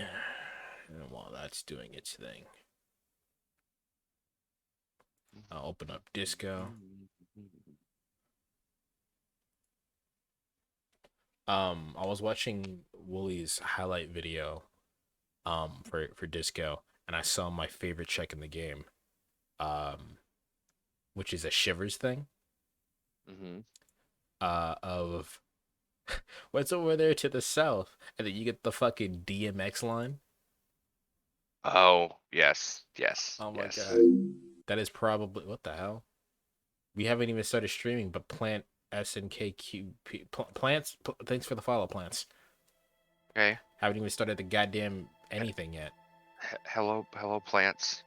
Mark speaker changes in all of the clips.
Speaker 1: And while that's doing its thing, I'll open up Disco. I was watching Wooly's highlight video for Disco, and I saw my favorite check in the game, um, which is a Shivers thing.
Speaker 2: Mm-hmm.
Speaker 1: Of what's over there to the south, and then you get the fucking DMX line.
Speaker 2: Oh, yes, yes,
Speaker 1: Oh my
Speaker 2: yes.
Speaker 1: god, that is probably what the hell. We haven't even started streaming, but Plant SNKQP plants. Thanks for the follow, plants.
Speaker 2: Okay.
Speaker 1: Haven't even started the goddamn anything yet.
Speaker 2: Hello, hello, plants.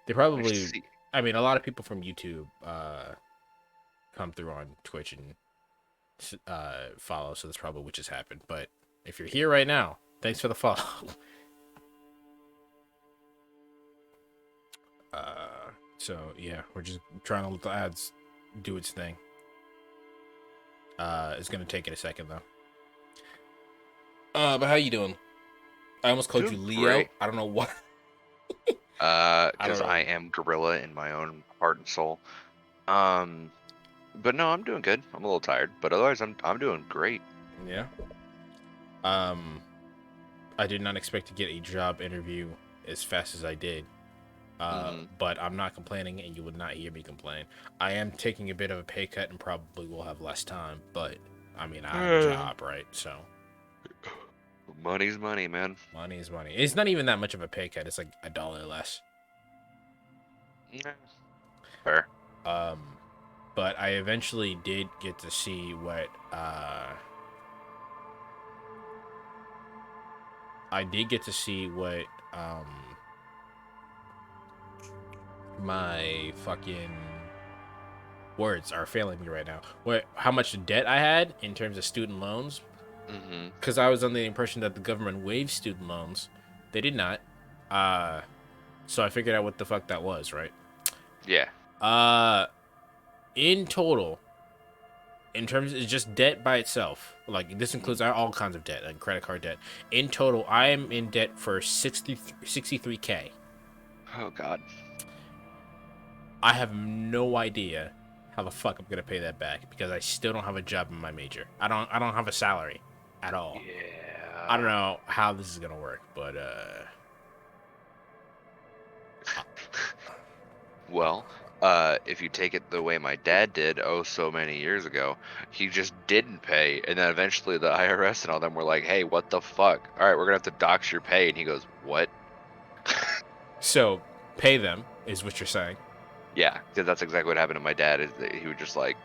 Speaker 1: They
Speaker 2: Nice to
Speaker 1: probably,
Speaker 2: see.
Speaker 1: I mean, a lot of people from YouTube come through on Twitch and follow, so that's probably what just happened. But if you're here right now, thanks for the follow. So yeah, we're just trying to let the ads do its thing. It's gonna take it a second though. But how you doing? I almost called you
Speaker 2: Doing
Speaker 1: Leo.
Speaker 2: great.
Speaker 1: I don't know what. I don't
Speaker 2: Because I
Speaker 1: know.
Speaker 2: am gorilla in my own heart and soul. Um, but no, I'm doing good. I'm a little tired, but otherwise, I'm doing great.
Speaker 1: Yeah. Um, I did not expect to get a job interview as fast as I did.
Speaker 2: Mm-hmm.
Speaker 1: But I'm not complaining, and you would not hear me complain. I am taking a bit of a pay cut and probably will have less time, but I mean, I have a job, right? So
Speaker 2: Money's money, man.
Speaker 1: money is money. It's not even that much of a pay cut. It's like $1 less.
Speaker 2: Yeah. Fair.
Speaker 1: Um, but I eventually did get to see what I did get to see what my fucking words are failing me right now. What how much debt I had in terms of student loans,
Speaker 2: Mm-hmm.
Speaker 1: because I was under the impression that the government waived student loans. They did not. Uh, so I figured out what the fuck that was, right?
Speaker 2: Yeah.
Speaker 1: Uh, in total, in terms of just debt by itself, like this
Speaker 2: Mm-hmm.
Speaker 1: includes all kinds of debt, like credit card debt. In total, I am in debt for 63K.
Speaker 2: Oh God.
Speaker 1: I have no idea how the fuck I'm gonna pay that back because I still don't have a job in my major. I don't have a salary at all. I don't
Speaker 2: Yeah.
Speaker 1: know how this is gonna work, but
Speaker 2: Well, if you take it the way my dad did, oh, so many years ago, he just didn't pay, and then eventually the IRS and all them were like, "Hey, what the fuck? All right, we're gonna have to dox your pay," and he goes, "What?"
Speaker 1: so pay them is what you're saying.
Speaker 2: Yeah, because that's exactly what happened to my dad. Is that he was just like,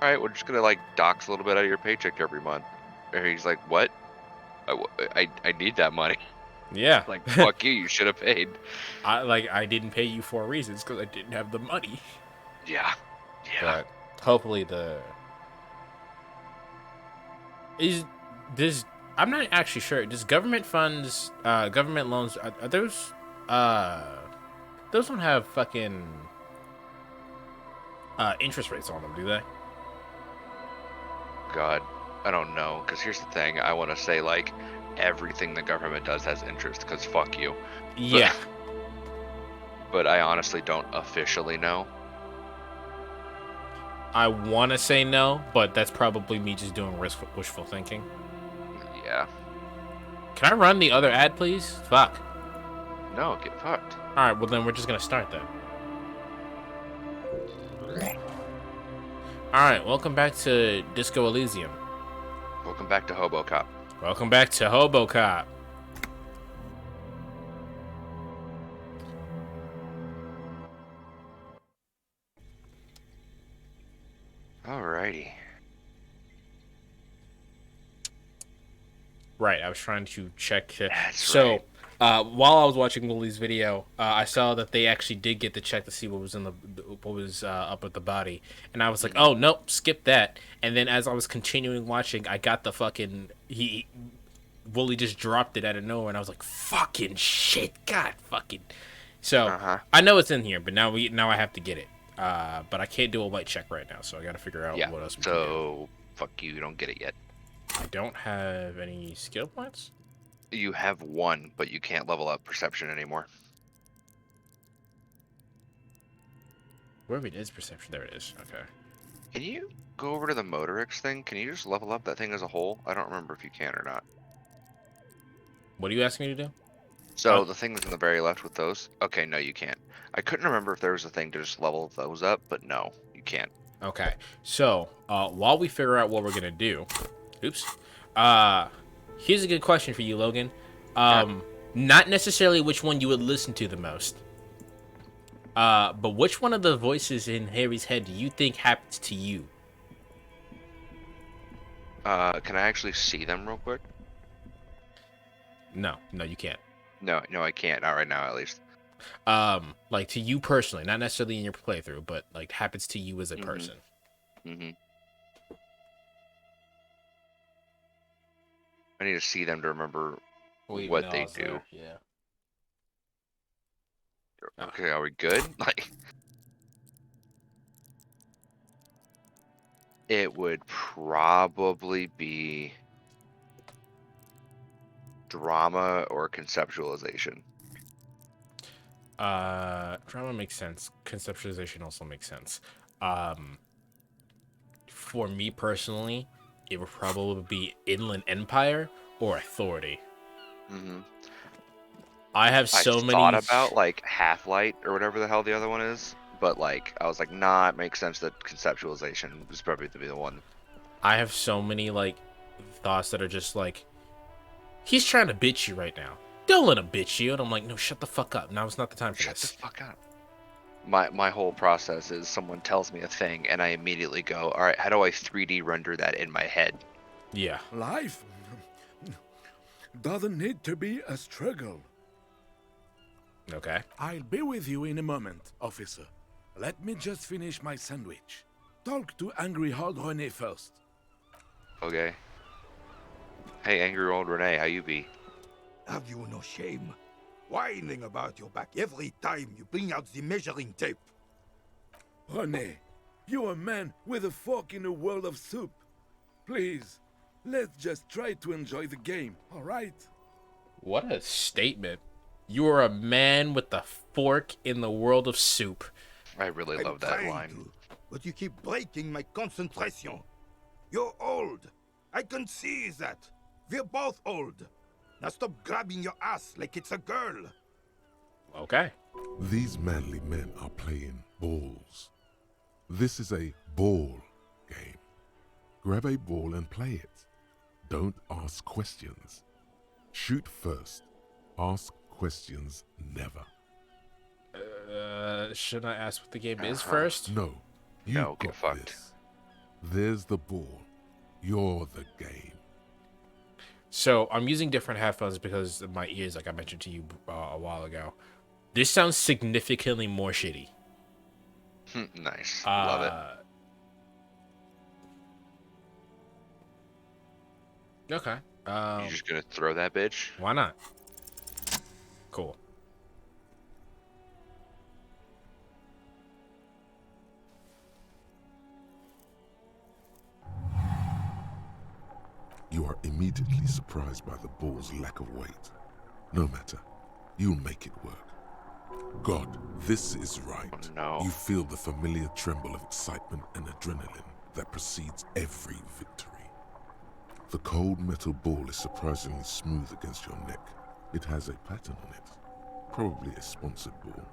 Speaker 2: "All right, we're just gonna like dox a little bit out of your paycheck every month," and he's like, "What? I need that money."
Speaker 1: Yeah,
Speaker 2: Like, fuck you, you should have paid.
Speaker 1: I didn't pay you for reasons because I didn't have the money.
Speaker 2: Yeah, yeah.
Speaker 1: But hopefully the is this. I'm not actually sure. Does government funds, government loans, are uh, those don't have fucking interest rates on them, do they?
Speaker 2: God, I don't know. Because here's the thing, I want to say like everything the government does has interest. Because fuck you, but
Speaker 1: Yeah,
Speaker 2: but I honestly don't officially know.
Speaker 1: I want to say no, but that's probably me just doing wishful thinking.
Speaker 2: Yeah,
Speaker 1: Can I run the other ad, please? Fuck.
Speaker 2: no, get fucked.
Speaker 1: All right, well then we're just gonna start then. All right, welcome back to Disco Elysium.
Speaker 2: Welcome back to Hobo Cop.
Speaker 1: Welcome back to Hobo Cop.
Speaker 2: Alrighty.
Speaker 1: Right, I was trying to check.
Speaker 2: That's
Speaker 1: So,
Speaker 2: right.
Speaker 1: while I was watching Lily's video, I saw that they actually did get the check to see what was up with the body, and I was like,
Speaker 2: Hmm.
Speaker 1: "Oh nope, skip that." And then as I was continuing watching, I got the fucking he Wooly just dropped it out of nowhere, and I was like, "Fucking shit, God, fucking." So
Speaker 2: Uh-huh.
Speaker 1: I know it's in here, but now I have to get it. But I can't do a light check right now, so I got to figure out
Speaker 2: Yeah.
Speaker 1: what else we can do.
Speaker 2: So fuck you. You don't get it yet.
Speaker 1: I don't have any skill points.
Speaker 2: You have one, but you can't level up perception anymore.
Speaker 1: Wherever it is, perception. There it is. Okay.
Speaker 2: Can you go over to the Motorix thing? Can you just level up that thing as a whole? I don't remember if you can or not.
Speaker 1: What are you asking me to do?
Speaker 2: So the thing that's on the very left with those. Okay, no, you can't. I couldn't remember if there was a thing to just level those up, but no, you can't.
Speaker 1: Okay. So while we figure out what we're gonna do, oops. Uh, here's a good question for you, Logan.
Speaker 2: Okay.
Speaker 1: Not necessarily which one you would listen to the most. But which one of the voices in Harry's head do you think happens to you?
Speaker 2: Can I actually see them real quick?
Speaker 1: No, you can't.
Speaker 2: No, no, I can't. Not right now, at least.
Speaker 1: Like to you personally, not necessarily in your playthrough, but like happens to you as a
Speaker 2: Mm-hmm.
Speaker 1: person.
Speaker 2: Mm-hmm. I need to see them to remember
Speaker 1: Well, even
Speaker 2: what
Speaker 1: though I
Speaker 2: they
Speaker 1: was
Speaker 2: do.
Speaker 1: there, yeah. Ah,
Speaker 2: Okay, are we good? Like, it would probably be drama or conceptualization.
Speaker 1: drama makes sense. Conceptualization also makes sense. Um, for me personally, it would probably be Inland Empire or Authority.
Speaker 2: Mm-hmm.
Speaker 1: I have
Speaker 2: I
Speaker 1: so
Speaker 2: thought
Speaker 1: many.
Speaker 2: about like Half-Light or whatever the hell the other one is, but like I was like, nah, it makes sense that conceptualization was probably to be the one.
Speaker 1: I have so many like thoughts that are just like, he's trying to bitch you right now. Don't let him bitch you. And I'm like, no, shut the fuck up. Now is not the time for
Speaker 2: Shut the
Speaker 1: this.
Speaker 2: fuck up. My whole process is someone tells me a thing and I immediately go, all right, how do I 3D render that in my head?
Speaker 1: Yeah.
Speaker 3: Life doesn't need to be a struggle.
Speaker 1: Okay.
Speaker 3: I'll be with you in a moment, officer. Let me just finish my sandwich. Talk to angry old René first.
Speaker 2: Okay. Hey, angry old Renee, how you be?
Speaker 4: Have you no shame? Whining about your back every time you bring out the measuring tape.
Speaker 3: René, you're a man with a fork in a world of soup. Please, let's just try to enjoy the game, alright?
Speaker 1: What a statement. You are a man with the fork in the world of soup.
Speaker 2: I really
Speaker 4: I'm
Speaker 2: love that
Speaker 4: trying
Speaker 2: line.
Speaker 4: to, but you keep breaking my concentration. You're old. I can see that. We're both old. Now stop grabbing your ass like it's a girl.
Speaker 1: Okay.
Speaker 5: These manly men are playing balls. This is a ball game. Grab a ball and play it. Don't ask questions. Shoot first. Ask questions never.
Speaker 1: Should I ask what the game is
Speaker 2: Uh-huh.
Speaker 1: first?
Speaker 5: No, you
Speaker 2: No, get
Speaker 5: got
Speaker 2: fucked.
Speaker 5: this. There's the ball. You're the game.
Speaker 1: So I'm using different headphones because of my ears, like I mentioned to you a while ago. This sounds significantly more shitty.
Speaker 2: Nice. Love it.
Speaker 1: Okay.
Speaker 2: You just gonna throw that bitch?
Speaker 1: Why not? Cool.
Speaker 5: You are immediately surprised by the ball's lack of weight. No matter, you'll make it work. God, this is right.
Speaker 2: Oh, no.
Speaker 5: You feel the familiar tremble of excitement and adrenaline that precedes every victory. The cold metal ball is surprisingly smooth against your neck. It has a pattern on it, probably a sponsored ball.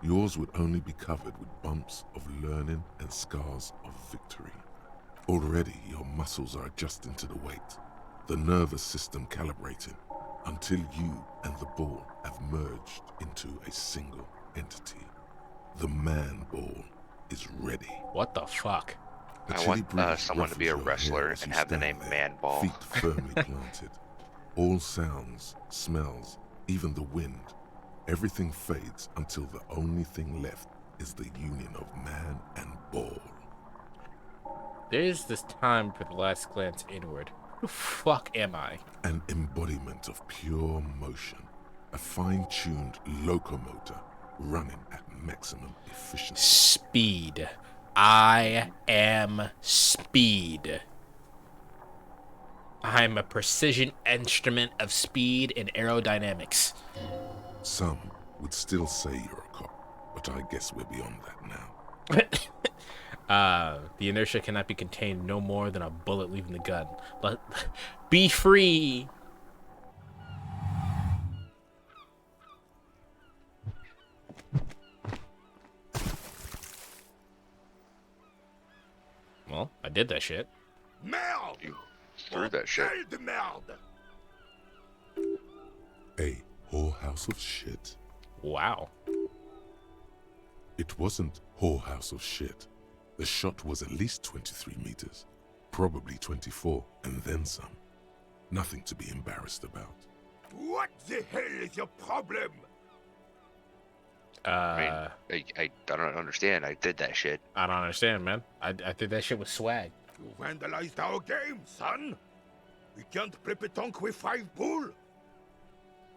Speaker 5: Yours would only be covered with bumps of learning and scars of victory. Already your muscles are adjusting to the weight, the nervous system calibrating, until you and the ball have merged into a single entity. The man ball is ready.
Speaker 1: What the fuck?
Speaker 5: A
Speaker 2: I
Speaker 5: chilly
Speaker 2: want
Speaker 5: breeze
Speaker 2: someone to be a
Speaker 5: ruffles your hair
Speaker 2: wrestler
Speaker 5: as
Speaker 2: and
Speaker 5: you
Speaker 2: have the
Speaker 5: stand
Speaker 2: name
Speaker 5: there,
Speaker 2: Man Ball.
Speaker 5: feet firmly planted. All sounds, smells, even the wind, everything fades until the only thing left is the union of man and ball.
Speaker 1: There's this time for the last glance inward. Who the fuck am I?
Speaker 5: An embodiment of pure motion, a fine-tuned locomotor running at maximum efficiency.
Speaker 1: Speed. I am speed. I'm a precision instrument of speed and aerodynamics.
Speaker 5: Some would still say you're a cop, but I guess we're beyond that now.
Speaker 1: The inertia cannot be contained no more than a bullet leaving the gun. Be free. Well, I did that shit.
Speaker 4: Merde!
Speaker 2: You threw that shit.
Speaker 4: Bordel de merde!
Speaker 5: A whorehouse of shit?
Speaker 1: Wow.
Speaker 5: It wasn't whorehouse of shit. The shot was at least 23 meters, probably 24, and then some. Nothing to be embarrassed about.
Speaker 4: What the hell is your problem?
Speaker 2: I don't understand. I did that shit.
Speaker 1: I don't understand, man. I think that shit was swag.
Speaker 4: You vandalized our game, son! We can't play petanque with 5 bull!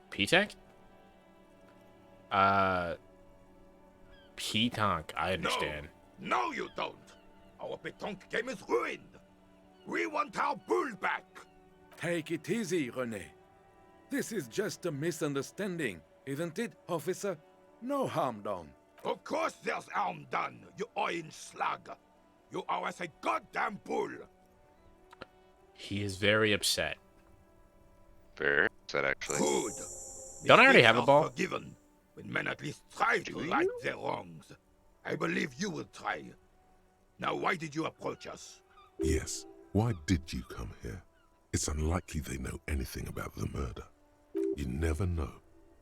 Speaker 1: P-Tank? P-Tank, I understand.
Speaker 4: No, you don't! Our petanque game is ruined! We want our bull back!
Speaker 3: Take it easy, René. This is just a misunderstanding, isn't it, officer? No harm done.
Speaker 4: Of course there's harm done, you orange slug! You owe us a goddamn bull!
Speaker 1: He is very upset.
Speaker 2: Fair. That actually.
Speaker 4: Good.
Speaker 1: Don't I already
Speaker 4: Mistakes
Speaker 1: have a
Speaker 4: are
Speaker 1: ball?
Speaker 4: Forgiven when men at least try to
Speaker 2: Do
Speaker 4: right
Speaker 2: you?
Speaker 4: their wrongs. I believe you will try. Now, why did you approach us?
Speaker 5: Yes, why did you come here? It's unlikely they know anything about the murder. You never know.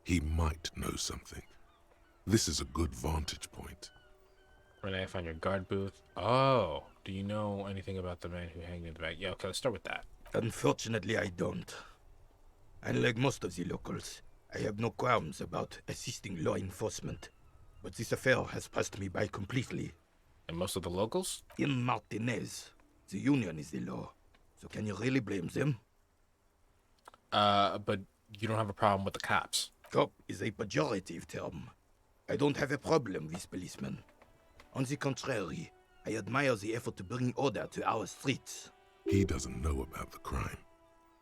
Speaker 5: He might know something. This is a good vantage point.
Speaker 1: Renee, find your guard booth. Oh, do you know anything about the man who hanged in the back? Yeah, okay, let's start with that.
Speaker 4: Unfortunately, I don't. Unlike most of the locals, I have no qualms about assisting law enforcement. But this affair has passed me by completely.
Speaker 1: And most of the locals?
Speaker 4: In Martinez, the union is the law. So can you really blame them?
Speaker 1: But you don't have a problem with the cops.
Speaker 4: Cop is a pejorative term. I don't have a problem with policemen. On the contrary, I admire the effort to bring order to our streets.
Speaker 5: He doesn't know about the crime.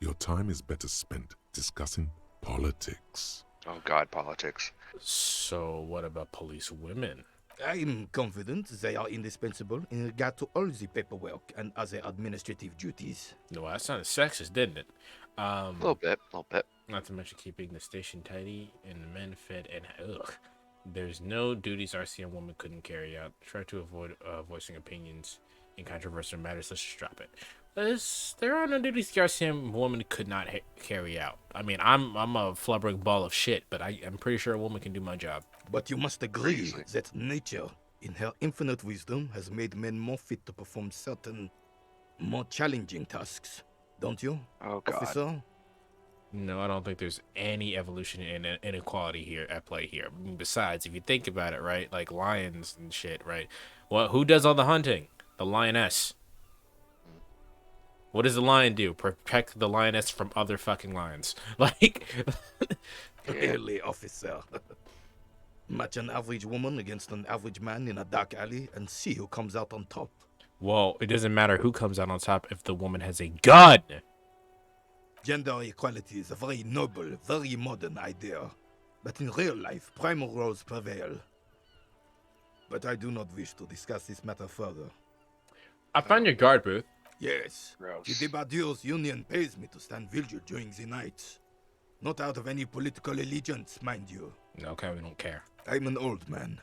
Speaker 5: Your time is better spent discussing politics.
Speaker 2: Oh God, politics.
Speaker 1: So what about police women?
Speaker 4: I'm confident they are indispensable in regard to all the paperwork and other administrative duties.
Speaker 1: No, that sounded sexist, didn't it?
Speaker 2: A little bit.
Speaker 1: Not to mention keeping the station tidy and the men fed and ugh. There's no duties RCM woman couldn't carry out. Try to avoid voicing opinions in controversial matters. Let's just drop it. There are no duties the RCM woman could not carry out. I mean, I'm a flubbering ball of shit, but I'm pretty sure a woman can do my job.
Speaker 4: But you must agree
Speaker 2: Seriously.
Speaker 4: that nature, in her infinite wisdom, has made men more fit to perform certain, more challenging tasks. Don't you,
Speaker 2: Oh God.
Speaker 4: officer?
Speaker 1: No, I don't think there's any evolution in inequality here at play here. I mean, besides, if you think about it, right, like lions and shit, right? Well, who does all the hunting? The lioness. What does the lion do? Protect the lioness from other fucking lions. Like,
Speaker 4: Really, officer. Match an average woman against an average man in a dark alley and see who comes out on top.
Speaker 1: well, it doesn't matter who comes out on top if the woman has a gun.
Speaker 4: Gender equality is a very noble, very modern idea. But in real life, primal roles prevail. But I do not wish to discuss this matter further.
Speaker 1: I found your guard booth.
Speaker 4: Yes,
Speaker 2: Gross.
Speaker 4: the Debardiers union pays me to stand vigil during the nights. Not out of any political allegiance, mind you.
Speaker 1: Okay, we don't care.
Speaker 4: I'm an old man.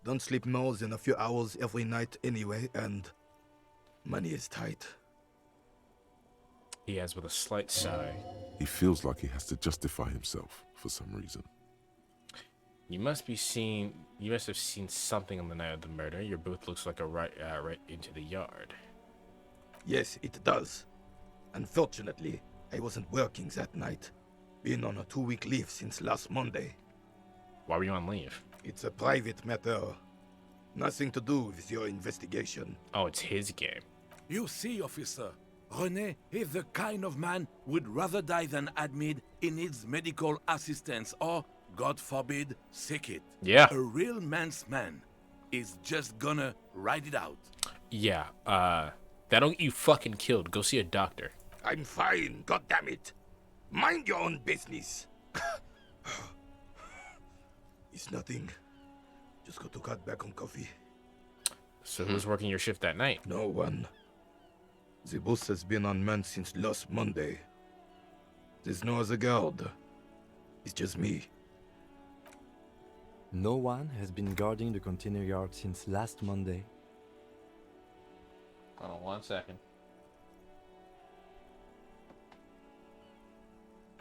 Speaker 4: Don't sleep more than a few hours every night anyway, and money is tight.
Speaker 1: He has with a slight sigh.
Speaker 5: He feels like he has to justify himself for some reason.
Speaker 1: You must have seen something on the night of the murder. Your booth looks like a right into the yard.
Speaker 4: Yes, it does. Unfortunately, I wasn't working that night. Been on a 2-week leave since last Monday.
Speaker 1: Why were you on leave?
Speaker 4: It's a private matter. Nothing to do with your investigation.
Speaker 1: Oh, it's his game.
Speaker 3: You see, officer, René is the kind of man would rather die than admit he needs medical assistance or, God forbid, sick it.
Speaker 1: Yeah.
Speaker 3: A real man's man is just gonna ride it out.
Speaker 1: Yeah, that'll get you fucking killed. Go see a doctor.
Speaker 4: I'm fine, God damn it. Mind your own business. It's nothing. Just got to cut back on coffee.
Speaker 1: So who's working your shift that night?
Speaker 4: No one. The boss has been unmanned since last Monday. There's no other guard. It's just me.
Speaker 6: No one has been guarding the container yard since last Monday.
Speaker 1: Hold on 1 second.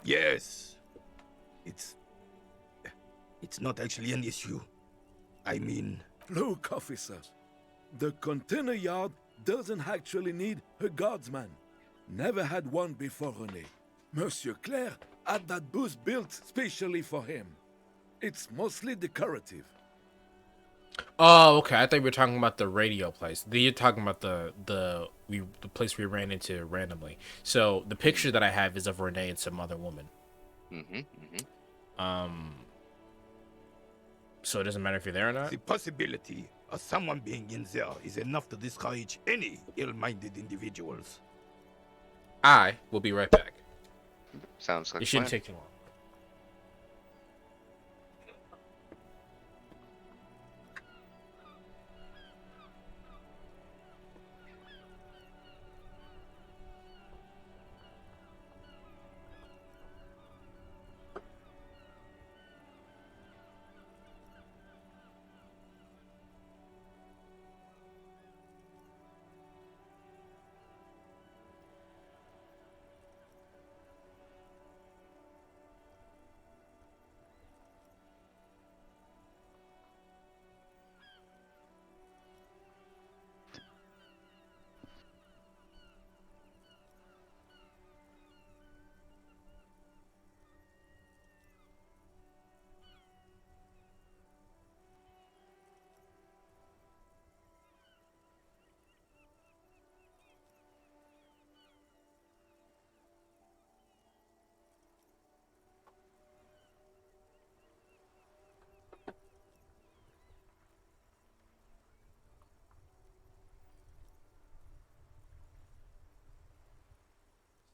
Speaker 4: Yes. It's not actually an issue. I mean...
Speaker 3: Look, officer. The container yard doesn't actually need a guardsman. Never had one before René. Monsieur Claire had that booth built specially for him. It's mostly decorative.
Speaker 1: Oh, okay. I thought we were talking about the radio place. You're talking about the place we ran into randomly. So the picture that I have is of Renee and some other woman. So it doesn't matter if you're there or not.
Speaker 4: The possibility of someone being in there is enough to discourage any ill-minded individuals.
Speaker 1: I will be right back.
Speaker 2: Sounds like
Speaker 1: It
Speaker 2: a
Speaker 1: shouldn't
Speaker 2: plan.
Speaker 1: take too long.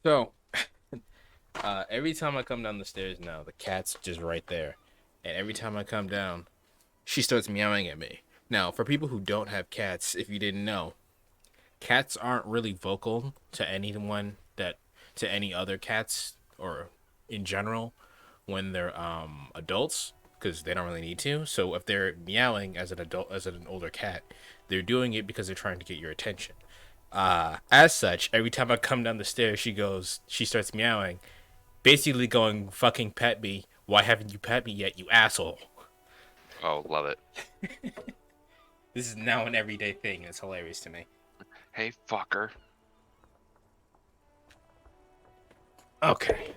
Speaker 1: So, every time I come down the stairs now, the cat's just right there. And every time I come down, she starts meowing at me. Now, for people who don't have cats, if you didn't know, cats aren't really vocal to anyone to any other cats or in general when they're adults because they don't really need to. So if they're meowing as an older cat, they're doing it because they're trying to get your attention. As such, every time I come down the stairs, she starts meowing, basically going, fucking pet me. Why haven't you pet me yet, you asshole?
Speaker 2: Oh, love it.
Speaker 1: This is now an everyday thing. It's hilarious to me.
Speaker 2: Hey, fucker.
Speaker 1: Okay.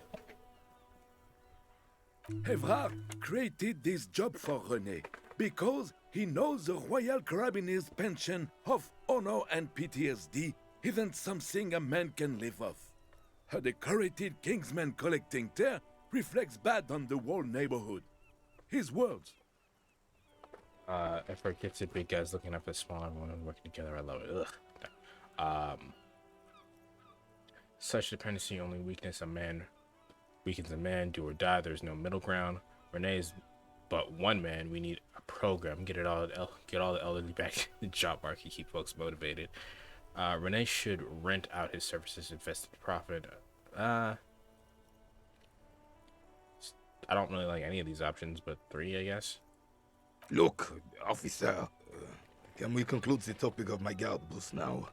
Speaker 3: Evrard created this job for René because he knows the Royal Carabiners' pension of honor and PTSD isn't something a man can live off. A decorated Kingsman collecting tear reflects bad on the whole neighborhood. His words.
Speaker 1: If our kids are big guys looking up at smaller women working together, I love it. Ugh. Such dependency only weakens a man, do or die. There's no middle ground. Renee's but one man. We need a program. Get all the elderly back to the job market. Keep folks motivated. Renee should rent out his services, invest in profit. I don't really like any of these options, but 3, I guess.
Speaker 4: Look, officer, can we conclude the topic of my guard boost now?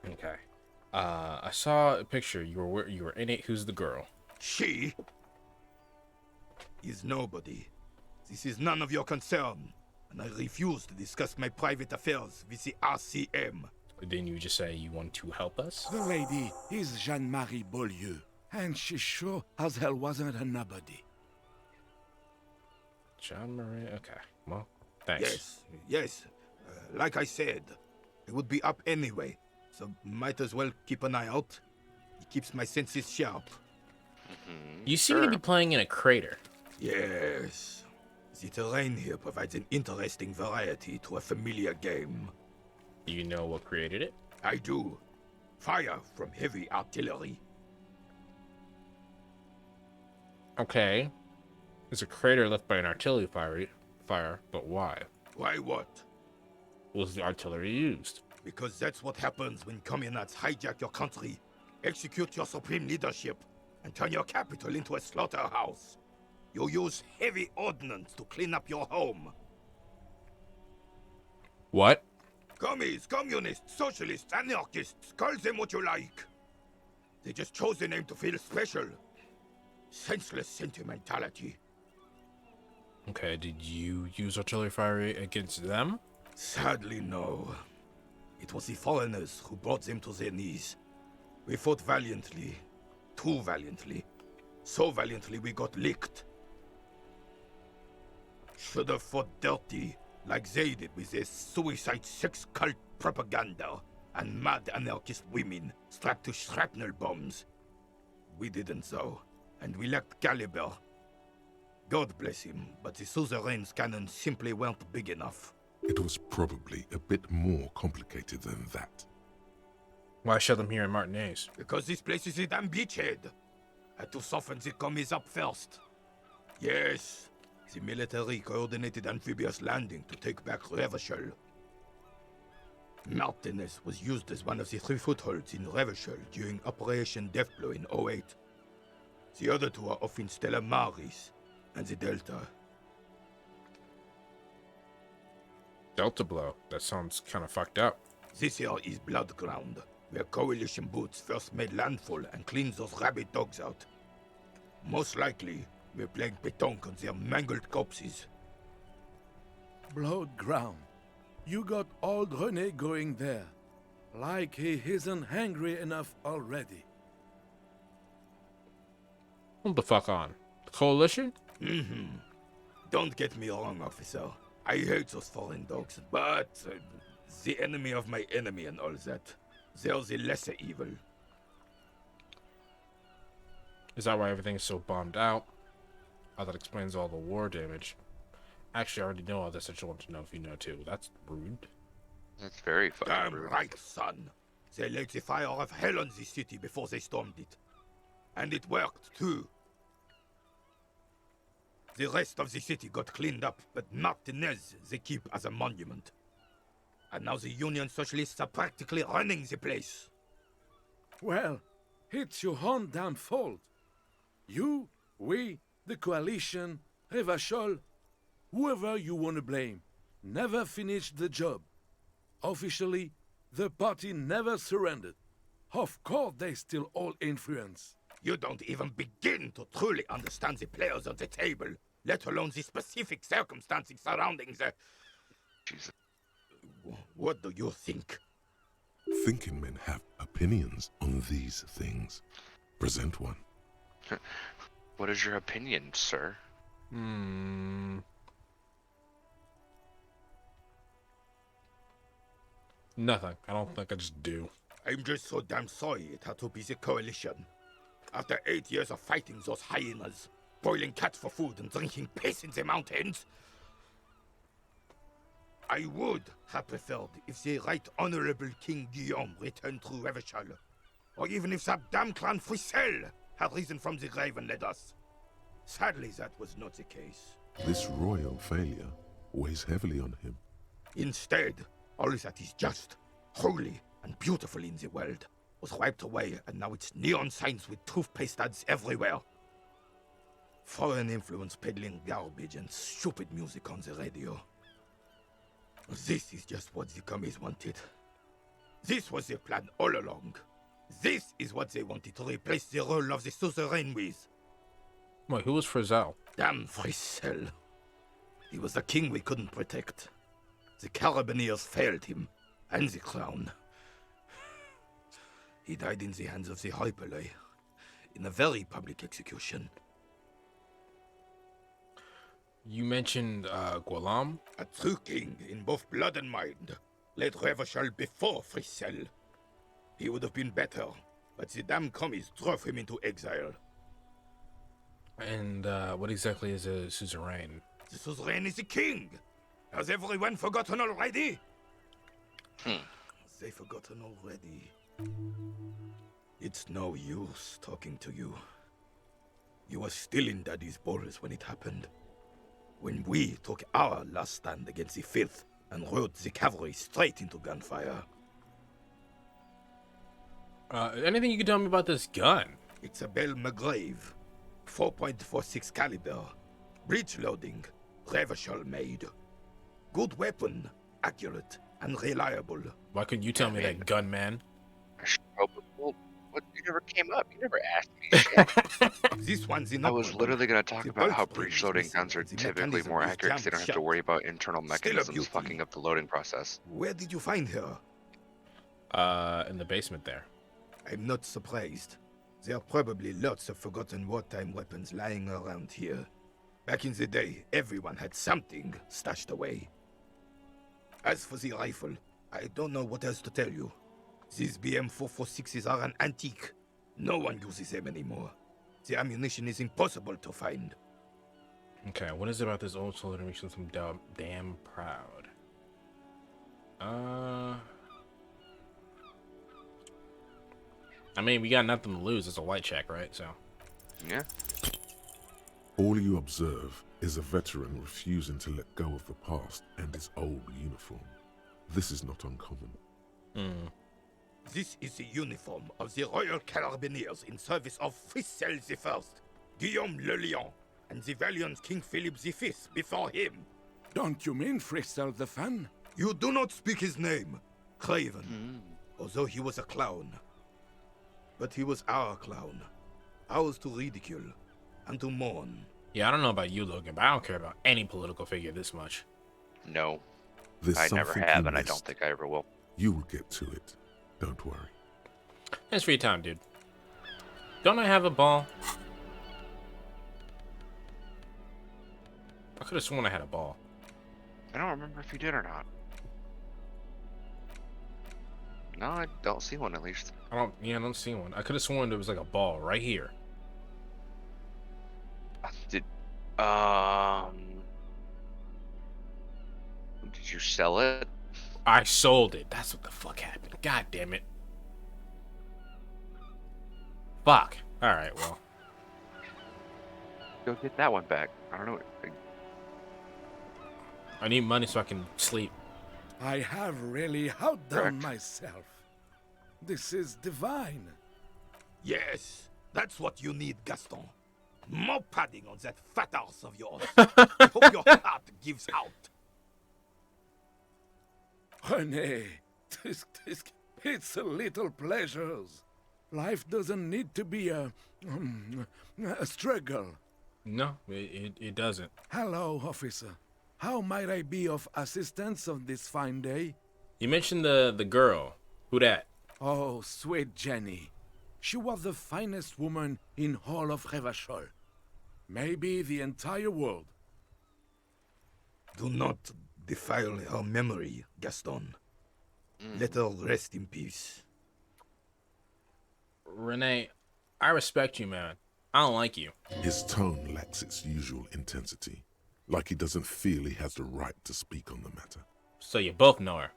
Speaker 1: Okay. I saw a picture. You were in it. Who's the girl?
Speaker 4: She is nobody. This is none of your concern, and I refuse to discuss my private affairs with the RCM.
Speaker 1: Didn't you just say you want to help us?
Speaker 3: The lady is Jeanne-Marie Beaulieu, and she sure as hell wasn't a nobody.
Speaker 1: John Marie. Okay. Well, thanks.
Speaker 4: Yes. Like I said, it would be up anyway, so might as well keep an eye out. It keeps my senses sharp.
Speaker 1: You seem to be playing in a crater.
Speaker 4: Yes. The terrain here provides an interesting variety to a familiar game.
Speaker 1: Do you know what created it?
Speaker 4: I do. Fire from heavy artillery.
Speaker 1: Okay. There's a crater left by an artillery fire, but why?
Speaker 4: Why what?
Speaker 1: Was the artillery used?
Speaker 4: Because that's what happens when communists hijack your country, execute your supreme leadership, and turn your capital into a slaughterhouse. You use heavy ordnance to clean up your home.
Speaker 1: What?
Speaker 4: Commies, communists, socialists, anarchists, call them what you like. They just chose the name to feel special. Senseless sentimentality.
Speaker 1: Okay, did you use artillery fire against them?
Speaker 4: Sadly, no. It was the foreigners who brought them to their knees. We fought valiantly. Too valiantly. So valiantly we got licked. Should have fought dirty, like they did with their suicide sex cult propaganda and mad anarchist women strapped to shrapnel bombs. We didn't though, and we lacked caliber. God bless him, but the suzerain's cannons simply weren't big enough.
Speaker 5: It was probably a bit more complicated than that.
Speaker 1: Why shut them here in Martinez?
Speaker 4: Because this place is a damn beachhead. Had to soften the commies up first. Yes, the military coordinated amphibious landing to take back Revachol. Martinez was used as one of the 3 footholds in Revachol during Operation Deathblow in 08. The other 2 are off in Stella Maris and the Delta.
Speaker 1: Delta blow. That sounds kind of fucked up.
Speaker 4: This here is Blood Ground, where coalition boots first made landfall and cleaned those rabid dogs out. Most likely, we're playing pétanque on their mangled corpses.
Speaker 3: Blood ground. You got old René going there. Like he isn't hungry enough already.
Speaker 1: Hold the fuck on. The coalition?
Speaker 4: Don't get me wrong, officer. I hate those foreign dogs, but the enemy of my enemy and all that. They're the lesser evil.
Speaker 1: Is that why everything's so bombed out? Oh, that explains all the war damage. Actually, I already know all this. I just want to know if you know too. That's rude.
Speaker 2: That's very fucking
Speaker 4: Damn
Speaker 2: rude.
Speaker 4: right, son. They laid the fire of hell on the city before they stormed it. And it worked, too. The rest of the city got cleaned up, but Martinez they keep as a monument. And now the Union Socialists are practically running the place.
Speaker 3: Well, it's your own damn fault. You, we, the coalition, Revachol, whoever you want to blame, never finished the job. Officially, the party never surrendered. Of course, they still all influence.
Speaker 4: You don't even begin to truly understand the players on the table, let alone the specific circumstances surrounding the...
Speaker 2: Jesus.
Speaker 4: What do you think?
Speaker 5: Thinking men have opinions on these things. Present one.
Speaker 2: What is your opinion, sir?
Speaker 1: Nothing. I don't think I just do.
Speaker 4: I'm just so damn sorry it had to be the coalition. After 8 years of fighting those hyenas, boiling cats for food and drinking piss in the mountains, I would have preferred if the Right Honorable King Guillaume returned through Revachol, or even if that damn clan Frissel had risen from the grave and led us. Sadly, that was not the case.
Speaker 5: This royal failure weighs heavily on him.
Speaker 4: Instead, all that is just, holy, and beautiful in the world was wiped away, and now it's neon signs with toothpaste ads everywhere. Foreign influence peddling garbage and stupid music on the radio. This is just what the commies wanted. This was their plan all along. This is what they wanted to replace the role of the suzerain with.
Speaker 1: Wait, who was Frizzell?
Speaker 4: Damn Frissel. He was the king we couldn't protect. The Carabineers failed him, and the crown. He died in the hands of the Hyperlay, in a very public execution.
Speaker 1: You mentioned Gualam?
Speaker 4: A true king in both blood and mind, led Revachol before Frissel. He would have been better, but the damn commies drove him into exile.
Speaker 1: And what exactly is a suzerain?
Speaker 4: The suzerain is the king! Has everyone forgotten already? They forgotten already. It's no use talking to you. You were still in Daddy's balls when it happened. When we took our last stand against the filth and rode the cavalry straight into gunfire.
Speaker 1: Anything you can tell me about this gun?
Speaker 4: It's a Bell McGrave. 4.46 caliber. Breech loading. Revachol made. Good weapon. Accurate and reliable.
Speaker 1: Why couldn't you tell me that, gun man?
Speaker 2: Well, what? You never came up. You never asked me shit.
Speaker 4: This one's
Speaker 2: I
Speaker 4: enough.
Speaker 2: was literally going to talk
Speaker 4: The
Speaker 2: about how
Speaker 4: bolt spring
Speaker 2: breech
Speaker 4: is
Speaker 2: loading
Speaker 4: missing,
Speaker 2: guns are
Speaker 4: and the
Speaker 2: typically
Speaker 4: mechanism
Speaker 2: more
Speaker 4: is
Speaker 2: accurate because they don't
Speaker 4: jammed
Speaker 2: have to
Speaker 4: shut.
Speaker 2: worry about internal
Speaker 4: Still a
Speaker 2: mechanisms
Speaker 4: beauty.
Speaker 2: fucking up the loading process.
Speaker 4: Where did you find her?
Speaker 1: In the basement there.
Speaker 4: I'm not surprised. There are probably lots of forgotten wartime weapons lying around here. Back in the day, everyone had something stashed away. As for the rifle, I don't know what else to tell you. These BM-446s are an antique. No one uses them anymore. The ammunition is impossible to find.
Speaker 1: Okay, what is it about this old soldier that makes him so damn proud? I mean, we got nothing to lose. It's a white check, right? So.
Speaker 2: Yeah.
Speaker 5: All you observe is a veteran refusing to let go of the past and his old uniform. This is not uncommon.
Speaker 4: This is the uniform of the Royal Carabineers in service of Frissel I, Guillaume Le Lion, and the valiant King Philip V before him.
Speaker 3: Don't you mean Frissel the Fan?
Speaker 4: You do not speak his name, Craven, although he was a clown. But he was our clown, ours to ridicule and to mourn.
Speaker 1: Yeah, I don't know about you, Logan, but I don't care about any political figure this much.
Speaker 2: No.
Speaker 5: There's
Speaker 2: I never
Speaker 5: something
Speaker 2: have,
Speaker 5: you
Speaker 2: and I
Speaker 5: missed.
Speaker 2: don't think I ever will.
Speaker 5: You will get to it. Don't worry.
Speaker 1: Thanks for your time, dude. Don't I have a ball? I could have sworn I had a ball.
Speaker 2: I don't remember if you did or not. No, I don't see one at least.
Speaker 1: I don't see one. I could have sworn there was like a ball right here.
Speaker 2: Did you sell it?
Speaker 1: I sold it. That's what the fuck happened. God damn it. Fuck. Alright, well.
Speaker 2: Go get that one back. I don't know.
Speaker 1: I need money so I can sleep.
Speaker 3: I have really outdone myself. This is divine.
Speaker 4: Yes, that's what you need, Gaston. More padding on that fat arse of yours. I hope your heart gives out.
Speaker 3: René, it's a little pleasures. Life doesn't need to be a struggle.
Speaker 1: No, it doesn't.
Speaker 3: Hello, officer. How might I be of assistance on this fine day?
Speaker 1: You mentioned the girl. Who that?
Speaker 3: Oh, sweet Jenny. She was the finest woman in all of Revachol. Maybe the entire world.
Speaker 4: Do not defile her memory, Gaston. Let her rest in peace.
Speaker 1: Renee, I respect you, man. I don't like you.
Speaker 5: His tone lacks its usual intensity, like he doesn't feel he has the right to speak on the matter.
Speaker 1: So you both know her.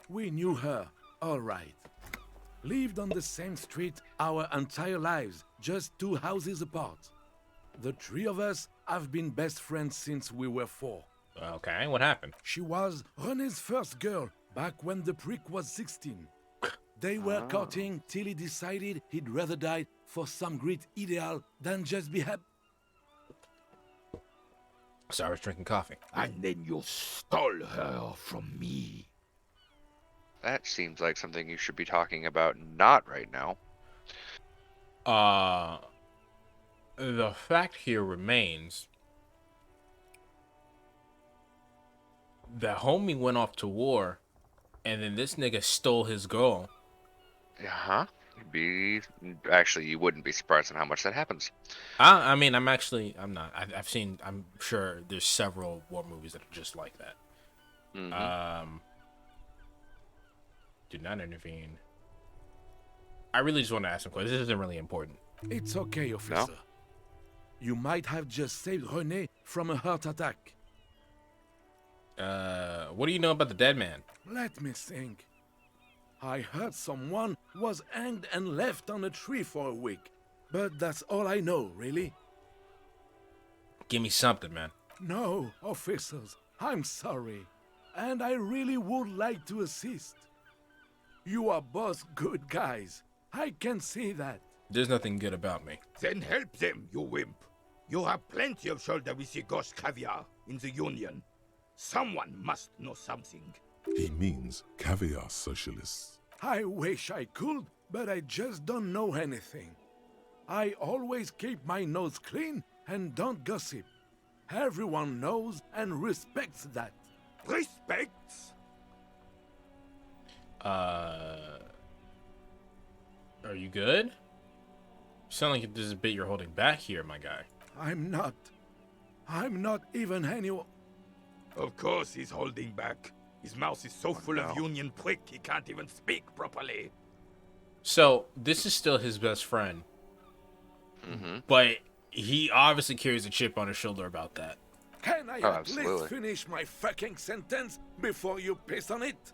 Speaker 3: We knew her, all right. Lived on the same street our entire lives, just 2 houses apart. The 3 of us have been best friends since we were 4.
Speaker 1: Okay, what happened?
Speaker 3: She was René's first girl, back when the prick was 16. They were courting till he decided he'd rather die for some great ideal than just be happy.
Speaker 1: So I was drinking coffee.
Speaker 4: And then you stole her from me.
Speaker 2: That seems like something you should be talking about not right now.
Speaker 1: The fact here remains that homie went off to war, and then this nigga stole his girl.
Speaker 2: Uh-huh. Actually, you wouldn't be surprised on how much that happens.
Speaker 1: I mean, I'm not. I'm sure there's several war movies that are just like that. Do not intervene. I really just want to ask some questions. This isn't really important.
Speaker 3: It's okay, officer. You might have just saved René from a heart attack.
Speaker 1: What do you know about the dead man?
Speaker 3: Let me think. I heard someone was hanged and left on a tree for a week. But that's all I know, really.
Speaker 1: Give me something, man.
Speaker 3: No, officers, I'm sorry. And I really would like to assist. You are both good guys. I can see that.
Speaker 1: There's nothing good about me.
Speaker 4: Then help them, you wimp. You have plenty of shoulder with your ghost caviar in the Union. Someone must know something.
Speaker 5: He means caviar socialists.
Speaker 3: I wish I could, but I just don't know anything. I always keep my nose clean and don't gossip. Everyone knows and respects that.
Speaker 4: Respects?
Speaker 1: Are you good? You sound like there's a bit you're holding back here, my guy.
Speaker 3: I'm not even anyone.
Speaker 4: Of course he's holding back. His mouth is so full of Union prick he can't even speak properly.
Speaker 1: So, this is still his best friend. But he obviously carries a chip on his shoulder about that.
Speaker 3: Can I at least finish my fucking sentence before you piss on it?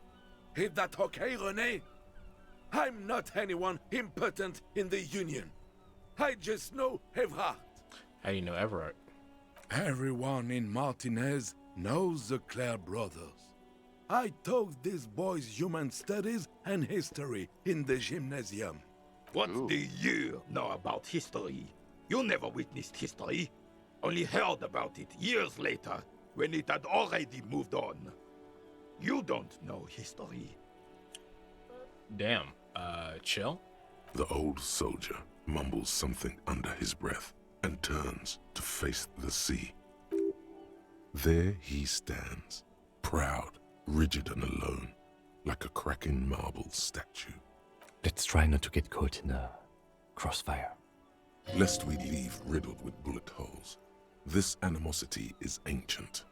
Speaker 3: Is that okay, René? I'm not anyone important in the Union. I just know Evrard.
Speaker 1: How do you know Everard?
Speaker 3: Everyone in Martinez knows the Clare brothers. I taught these boys human studies and history in the gymnasium.
Speaker 4: What do you know about history? You never witnessed history. Only heard about it years later, when it had already moved on. You don't know history.
Speaker 1: Damn. Chill?
Speaker 5: The old soldier mumbles something under his breath and turns to face the sea. There he stands, proud, rigid and alone, like a cracking marble statue.
Speaker 6: Let's try not to get caught in a crossfire.
Speaker 5: Lest we leave riddled with bullet holes. This animosity is ancient.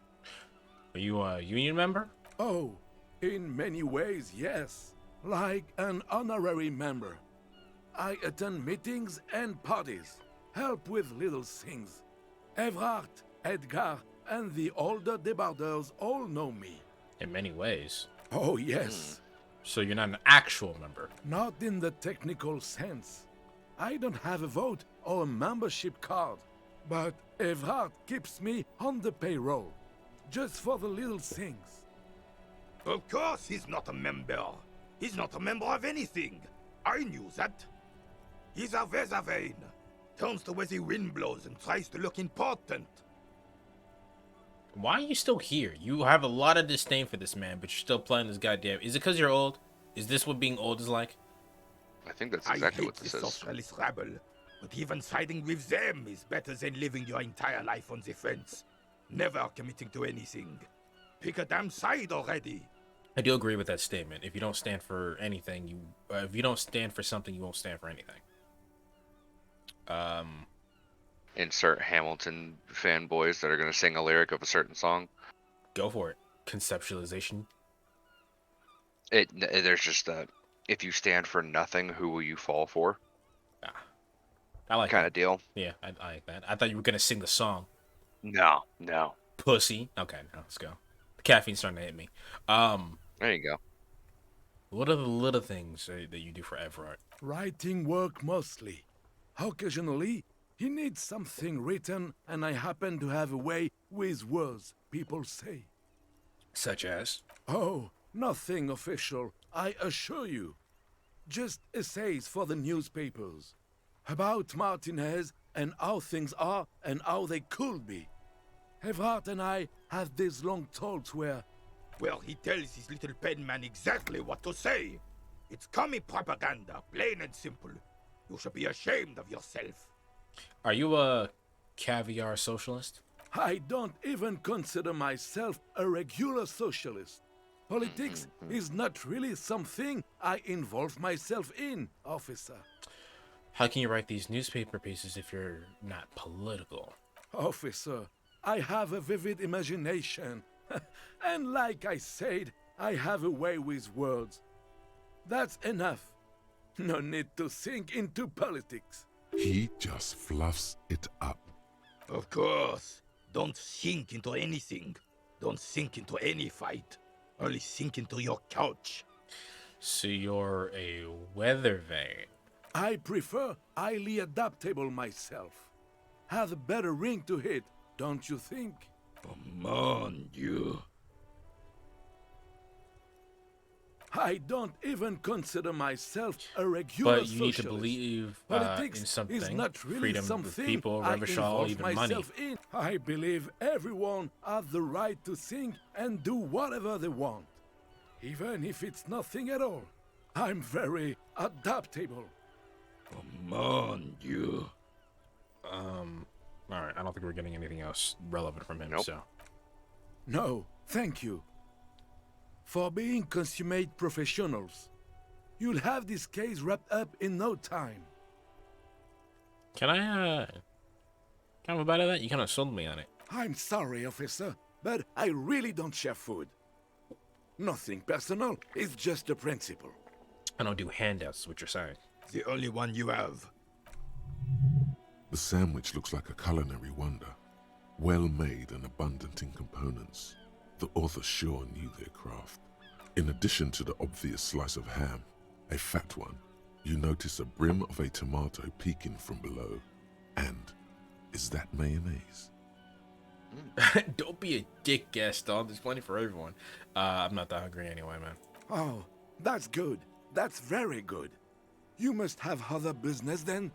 Speaker 1: Are you a Union member?
Speaker 3: Oh, in many ways, yes. Like an honorary member. I attend meetings and parties, help with little things. Evrard, Edgar, and the older debarders all know me.
Speaker 1: In many ways.
Speaker 3: Oh, yes.
Speaker 1: So you're not an actual member?
Speaker 3: Not in the technical sense. I don't have a vote or a membership card. But Evrard keeps me on the payroll, just for the little things.
Speaker 4: Of course he's not a member. He's not a member of anything. I knew that. He's a Vezavane. Turns to where the wind blows and tries to look important.
Speaker 1: Why are you still here? You have a lot of disdain for this man, but you're still playing this goddamn... Is it because you're old? Is this what being old is like?
Speaker 2: I think that's exactly what this
Speaker 4: I hate the
Speaker 2: is.
Speaker 4: socialist rabble, but even siding with them is better than living your entire life on the fence. Never committing to anything. Pick a damn side already.
Speaker 1: I do agree with that statement. If you don't stand for anything, if you don't stand for something, you won't stand for anything.
Speaker 2: Insert Hamilton fanboys that are going to sing a lyric of a certain song.
Speaker 1: Go for it. Conceptualization.
Speaker 2: There's just a, if you stand for nothing, who will you fall for?
Speaker 1: I like
Speaker 2: kind
Speaker 1: that.
Speaker 2: of deal.
Speaker 1: Yeah, I like that. I thought you were gonna sing the song.
Speaker 2: No.
Speaker 1: Pussy. Okay, now let's go. The caffeine's starting to hit me.
Speaker 2: There you go.
Speaker 1: What are the little things that you do for Everard?
Speaker 3: Writing work mostly. Occasionally, he needs something written, and I happen to have a way with words, people say.
Speaker 1: Such as?
Speaker 3: Oh, nothing official, I assure you. Just essays for the newspapers. About Martinez and how things are and how they could be. Evrard and I have these long talks where...
Speaker 4: Well, he tells his little pen man exactly what to say. It's commie propaganda, plain and simple. You should be ashamed of yourself.
Speaker 1: Are you a caviar socialist?
Speaker 3: I don't even consider myself a regular socialist. Politics is not really something I involve myself in, officer.
Speaker 1: How can you write these newspaper pieces if you're not political?
Speaker 3: Officer, I have a vivid imagination. And like I said, I have a way with words. That's enough. No need to sink into politics.
Speaker 5: He just fluffs it up.
Speaker 4: Of course. Don't sink into anything. Don't sink into any fight. Only sink into your couch.
Speaker 1: So you're a weather vane.
Speaker 3: I prefer highly adaptable myself. Has a better ring to hit, don't you think?
Speaker 4: Come on, you.
Speaker 3: I don't even consider myself a regular
Speaker 1: But you need to
Speaker 3: socialist.
Speaker 1: believe
Speaker 3: Politics
Speaker 1: in
Speaker 3: is
Speaker 1: something.
Speaker 3: not really
Speaker 1: Freedom of
Speaker 3: something
Speaker 1: people,
Speaker 3: I
Speaker 1: Revachol,
Speaker 3: involve
Speaker 1: even money.
Speaker 3: myself in. I believe everyone has the right to think and do whatever they want, even if it's nothing at all. I'm very adaptable.
Speaker 4: Come on, you.
Speaker 1: All right, I don't think we're getting anything else relevant from him.
Speaker 2: Nope.
Speaker 1: So
Speaker 3: No, thank you. For being consummate professionals, you'll have this case wrapped up in no time.
Speaker 1: can I have a bite of that? You kind of sold me on it.
Speaker 3: I'm sorry, officer, but I really don't share food. Nothing personal, it's just a principle.
Speaker 1: I don't do handouts. Is what you're saying?
Speaker 4: The only one you have.
Speaker 5: The sandwich looks like a culinary wonder. Well made and abundant in components. The author sure knew their craft. In addition to the obvious slice of ham, a fat one, you notice a brim of a tomato peeking from below. And is that mayonnaise?
Speaker 1: Don't be a dick, Gaston. There's plenty for everyone. I'm not that hungry anyway, man.
Speaker 3: Oh, that's good. That's very good. You must have other business then?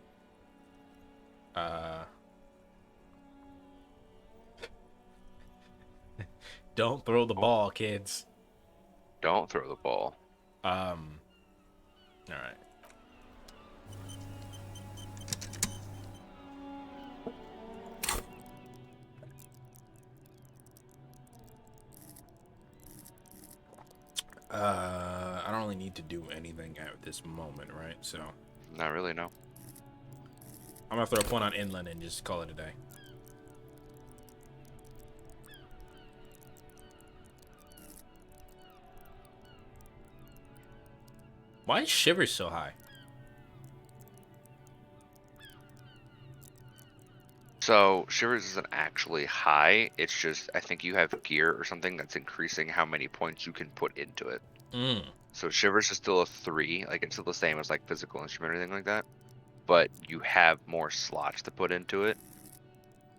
Speaker 1: Don't throw the ball, kids.
Speaker 2: Don't throw the ball.
Speaker 1: All right. I don't really need to do anything at this moment, right? So
Speaker 2: Not really, no.
Speaker 1: I'm gonna throw a point on inland and just call it a day. Why is Shivers so high?
Speaker 2: So Shivers isn't actually high. It's just I think you have gear or something that's increasing how many points you can put into it.
Speaker 1: Mm.
Speaker 2: So Shivers is still a 3, like it's still the same as like physical instrument or anything like that. But you have more slots to put into it.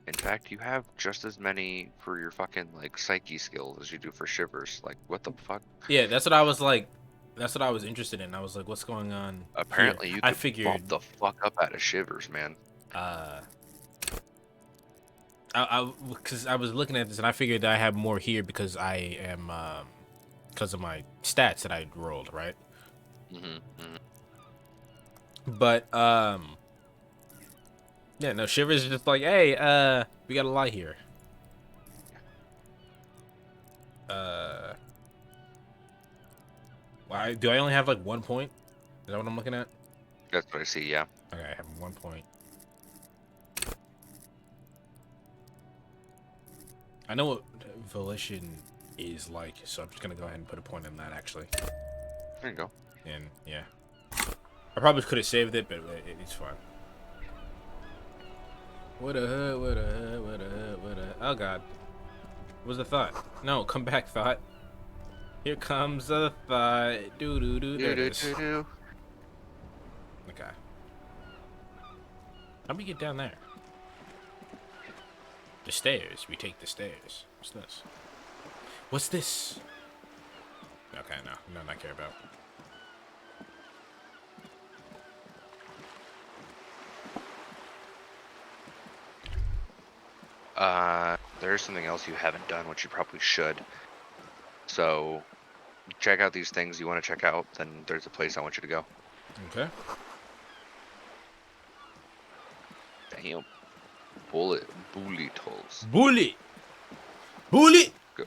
Speaker 2: In fact, you have just as many for your fucking like psyche skills as you do for Shivers. Like what the fuck?
Speaker 1: Yeah, that's what I was like. That's what I was interested in. I was like, what's going on?
Speaker 2: Apparently
Speaker 1: here?
Speaker 2: you
Speaker 1: I
Speaker 2: could
Speaker 1: figured.
Speaker 2: bump the fuck up out of Shivers, man.
Speaker 1: Because I was looking at this and I figured that I have more here because I am because of my stats that I rolled, right? But yeah, no, Shivers is just like, hey, we got a lie here. Why do I only have like 1 point? Is that what I'm looking at?
Speaker 2: That's what I see, yeah.
Speaker 1: Okay, I have 1 point. I know what volition is like, so I'm just gonna go ahead and put a point in that actually.
Speaker 2: There you go.
Speaker 1: And yeah, I probably could have saved it, but it's fine. What a oh god, what was the thought? No, come back, thought. Here comes a thought. Do do do. There it is. Okay. How do we get down there? The stairs. We take the stairs. What's this? What's this? Okay, no, none I care about.
Speaker 2: There's something else you haven't done, which you probably should. So, check out these things you want to check out, then there's a place I want you to go.
Speaker 1: Okay.
Speaker 2: Damn. Bullet holes.
Speaker 1: Bully! Bully!
Speaker 2: Go.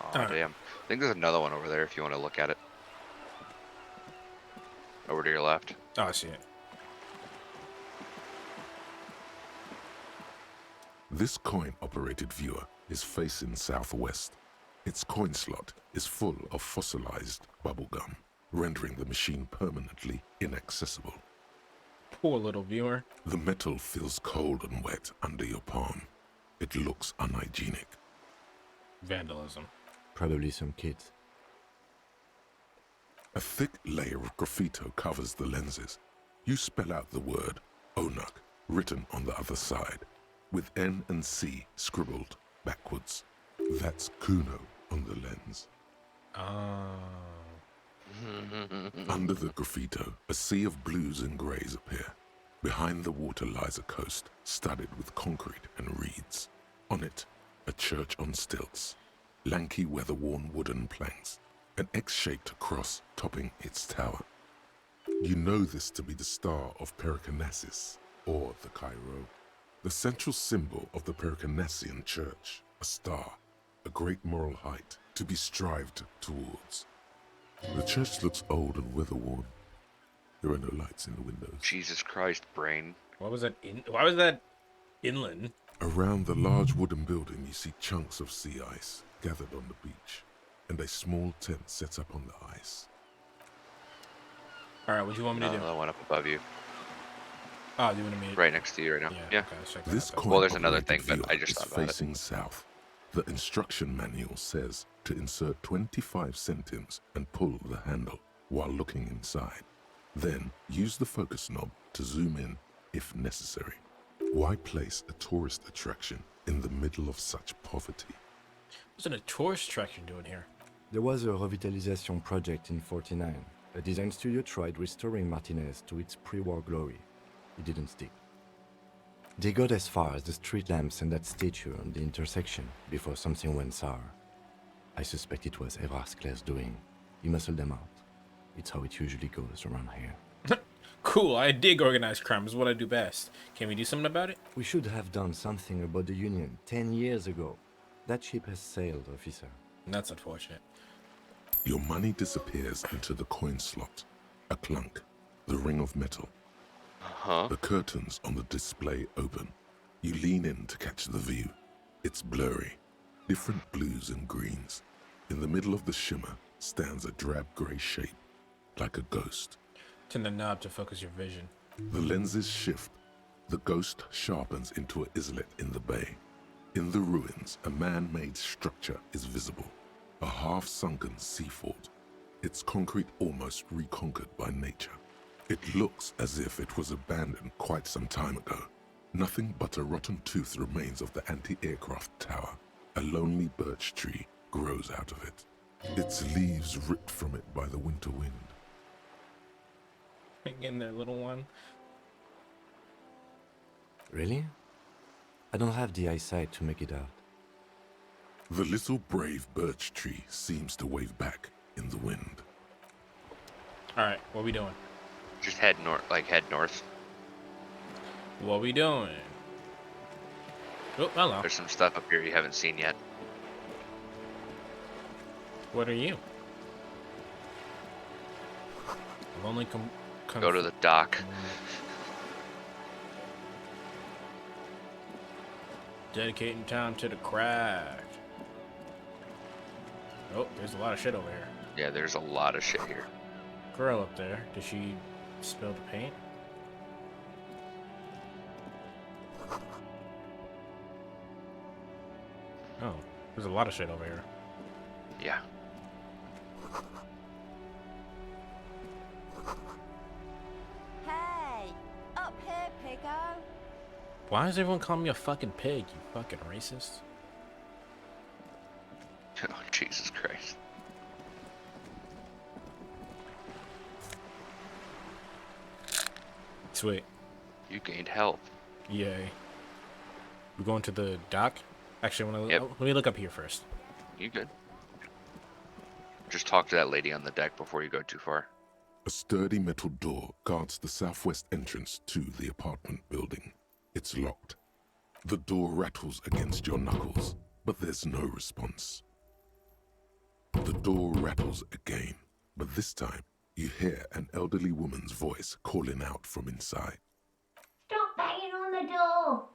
Speaker 2: Oh,
Speaker 1: Alright.
Speaker 2: damn. I think there's another one over there if you want to look at it. Over to your left.
Speaker 1: Oh, I see it.
Speaker 5: This coin-operated viewer is facing southwest. Its coin slot is full of fossilized bubblegum, rendering the machine permanently inaccessible.
Speaker 1: Poor little viewer.
Speaker 5: The metal feels cold and wet under your palm. It looks unhygienic.
Speaker 1: Vandalism.
Speaker 6: Probably some kids.
Speaker 5: A thick layer of graffito covers the lenses. You spell out the word Onuk written on the other side, with N and C scribbled backwards. That's Kuno on the lens. Under the graffito, a sea of blues and greys appear. Behind the water lies a coast, studded with concrete and reeds. On it, a church on stilts, lanky weather-worn wooden planks, an X-shaped cross topping its tower. You know this to be the star of Pericarnassus, or the Cairo, the central symbol of the Pericarnassian church, a star, a great moral height to be strived towards. The church looks old and weather-worn. There are no lights in the windows.
Speaker 2: Jesus Christ, brain.
Speaker 1: Why was that inland?
Speaker 5: Around the large wooden building, you see chunks of sea ice gathered on the beach, and a small tent set up on the ice.
Speaker 1: All right, what do you want me to do?
Speaker 2: The one up above you,
Speaker 1: Oh, do you want me to?
Speaker 2: right next to you right now. Yeah.
Speaker 1: Okay, let's check that
Speaker 5: This
Speaker 1: out.
Speaker 2: Well, there's another
Speaker 5: coin-operated
Speaker 2: thing, but I
Speaker 5: viewer
Speaker 2: just
Speaker 5: is
Speaker 2: thought about it.
Speaker 5: facing south. The instruction manual says to insert 25 centimes and pull the handle while looking inside. Then use the focus knob to zoom in if necessary. Why place a tourist attraction in the middle of such poverty?
Speaker 1: What's a tourist attraction doing here?
Speaker 6: There was a revitalization project in 49. A design studio tried restoring Martinez to its pre-war glory. It didn't stick. They got as far as the street lamps and that statue on the intersection before something went sour. I suspect it was Evrard Skler's doing. He muscled them out. It's how it usually goes around here.
Speaker 1: Cool, I dig organized crime. Is what I do best. Can we do something about it?
Speaker 6: We should have done something about the Union 10 years ago. That ship has sailed, officer.
Speaker 1: That's unfortunate.
Speaker 5: Your money disappears into the coin slot. A clunk. The ring of metal.
Speaker 2: Huh?
Speaker 5: The curtains on the display open. You lean in to catch the view. It's blurry. Different blues and greens. In the middle of the shimmer stands a drab grey shape, like a ghost.
Speaker 1: Turn the knob to focus your vision.
Speaker 5: The lenses shift. The ghost sharpens into an islet in the bay. In the ruins, a man-made structure is visible. A half-sunken sea fort. Its concrete almost reconquered by nature. It looks as if it was abandoned quite some time ago. Nothing but a rotten tooth remains of the anti-aircraft tower. A lonely birch tree grows out of it. Its leaves ripped from it by the winter wind.
Speaker 1: Hang in there, little one.
Speaker 6: Really? I don't have the eyesight to make it out.
Speaker 5: The little brave birch tree seems to wave back in the wind.
Speaker 1: All right, what we doing?
Speaker 2: Just head north, head north.
Speaker 1: What we doing? Oh, hello.
Speaker 2: There's some stuff up here you haven't seen yet.
Speaker 1: What are you? I've only come
Speaker 2: Go to the dock.
Speaker 1: Dedicating time to the craft. Oh, there's a lot of shit over here.
Speaker 2: Yeah, there's a lot of shit here.
Speaker 1: Girl up there. Did she spill the paint? Oh, there's a lot of shit over here.
Speaker 2: Yeah.
Speaker 7: Hey, up here, piggo.
Speaker 1: Why does everyone call me a fucking pig, you fucking racist?
Speaker 2: Oh, Jesus Christ.
Speaker 1: Sweet.
Speaker 2: You gained health.
Speaker 1: Yay. We going to the dock? Actually,
Speaker 2: Yep.
Speaker 1: let me look up here first.
Speaker 2: You good? Just talk to that lady on the deck before you go too far.
Speaker 5: A sturdy metal door guards the southwest entrance to the apartment building. It's locked. The door rattles against your knuckles, but there's no response. The door rattles again, but this time you hear an elderly woman's voice calling out from inside.
Speaker 8: Stop banging on the door.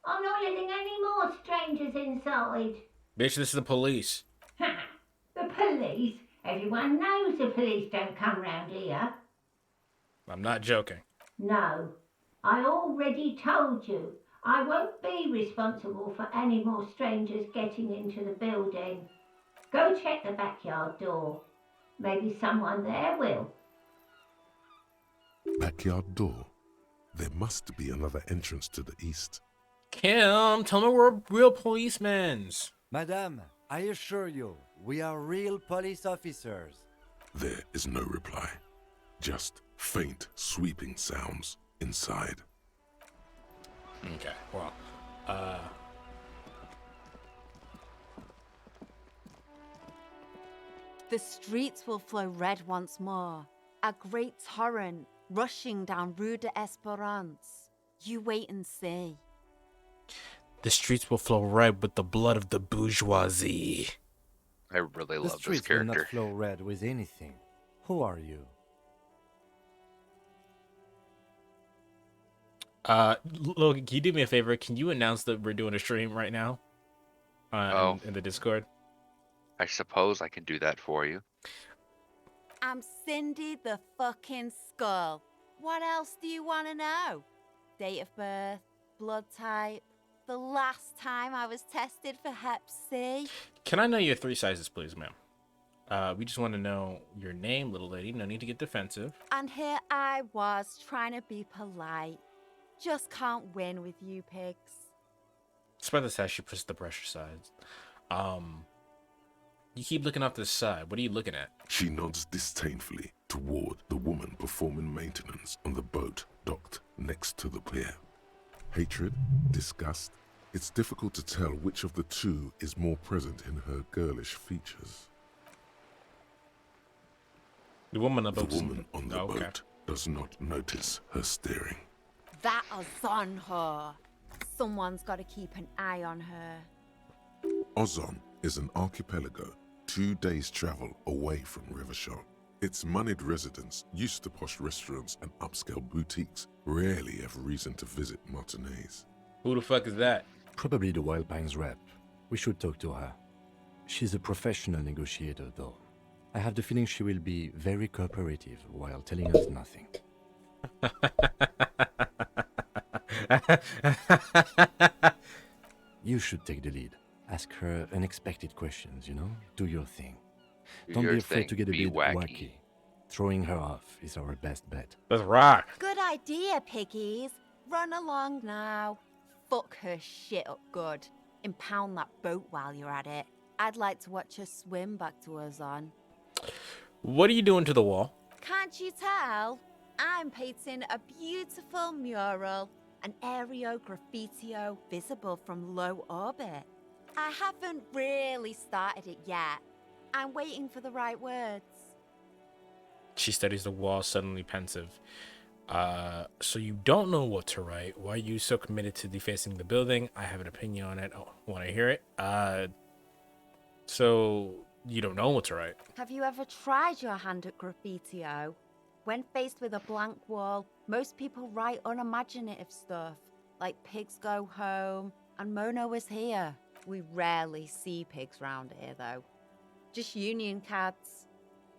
Speaker 8: I'm not letting any more strangers inside.
Speaker 1: Bitch, this is the police.
Speaker 8: Ha! The police? Everyone knows the police don't come round here.
Speaker 1: I'm not joking.
Speaker 8: No, I already told you. I won't be responsible for any more strangers getting into the building. Go check the backyard door. Maybe someone there will.
Speaker 5: Backyard door. There must be another entrance to the east.
Speaker 1: Kim, tell me we're real policemen.
Speaker 6: Madame, I assure you, we are real police officers.
Speaker 5: There is no reply. Just faint, sweeping sounds inside.
Speaker 1: Okay, well,
Speaker 7: The streets will flow red once more, a great torrent rushing down Rue de Esperance. You wait and see.
Speaker 1: the streets will flow red with the blood of the bourgeoisie.
Speaker 2: I really
Speaker 6: The
Speaker 2: love this
Speaker 6: streets will
Speaker 2: character.
Speaker 6: not flow red with anything. Who are you?
Speaker 1: Logan, can you do me a favor? Can you announce that we're doing a stream right now? In the Discord.
Speaker 2: I suppose I can do that for you.
Speaker 7: I'm Cindy the fucking Skull. What else do you want to know? Date of birth, blood type, the last time I was tested for Hep C.
Speaker 1: Can I know your 3 sizes, please, ma'am? We just want to know your name, little lady. No need to get defensive.
Speaker 7: And here I was trying to be polite. Just can't win with you pigs.
Speaker 1: Despite this, she pushes the brush aside. You keep looking off to the side. What are you looking at?
Speaker 5: She nods disdainfully toward the woman performing maintenance on the boat docked next to the pier. Hatred, disgust. It's difficult to tell which of the two is more present in her girlish features.
Speaker 1: The woman on the
Speaker 5: The
Speaker 1: boat.
Speaker 5: woman on the
Speaker 1: Okay.
Speaker 5: boat does not notice her staring.
Speaker 7: That is on her. Someone's got to keep an eye on her.
Speaker 5: Ozon is an archipelago 2 days' travel away from Rivershore. Its moneyed residents, used to posh restaurants and upscale boutiques, rarely have reason to visit Martinez.
Speaker 1: Who the fuck is that?
Speaker 6: Probably the Wild Pines rep. We should talk to her. She's a professional negotiator, though. I have the feeling she will be very cooperative while telling us nothing. You should take the lead. Ask her unexpected questions, you know? Do your thing.
Speaker 2: Do
Speaker 6: Don't
Speaker 2: your
Speaker 6: be afraid
Speaker 2: thing,
Speaker 6: to get a
Speaker 2: be
Speaker 6: bit wacky. Throwing her off is our best bet.
Speaker 1: Let's rock.
Speaker 7: Good idea, piggies. Run along now. Fuck her shit up good. Impound that boat while you're at it. I'd like to watch her swim back to Ozon.
Speaker 1: What are you doing to the wall?
Speaker 7: Can't you tell? I'm painting a beautiful mural, an aereo graffitio visible from low orbit. I haven't really started it yet. I'm waiting for the right words.
Speaker 1: She studies the wall, suddenly pensive. So you don't know what to write. Why are you so committed to defacing the building? I have an opinion on it. Oh, want to hear it? So you don't know what to write.
Speaker 7: Have you ever tried your hand at graffitio? When faced with a blank wall, most people write unimaginative stuff, like pigs go home and Mona was here. We rarely see pigs round here, though. Just union cats.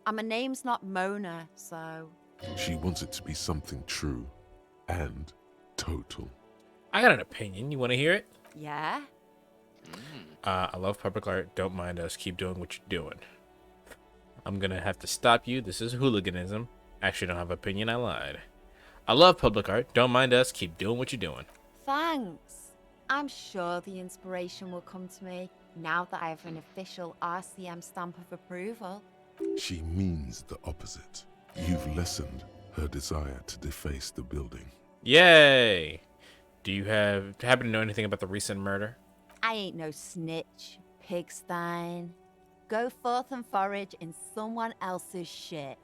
Speaker 7: And my name's not Mona, so...
Speaker 5: She wants it to be something true and total.
Speaker 1: I got an opinion. You want to hear it?
Speaker 7: Yeah?
Speaker 1: I love public art. Don't mind us. Keep doing what you're doing. I'm gonna have to stop you. This is hooliganism. Actually, don't have an opinion. I lied. I love public art. Don't mind us. Keep doing what you're doing.
Speaker 7: Thanks. I'm sure the inspiration will come to me now that I have an official RCM stamp of approval.
Speaker 5: She means the opposite. You've lessened her desire to deface the building.
Speaker 1: Yay! Do you happen to know anything about the recent murder?
Speaker 7: I ain't no snitch, pigstein. Go forth and forage in someone else's shit.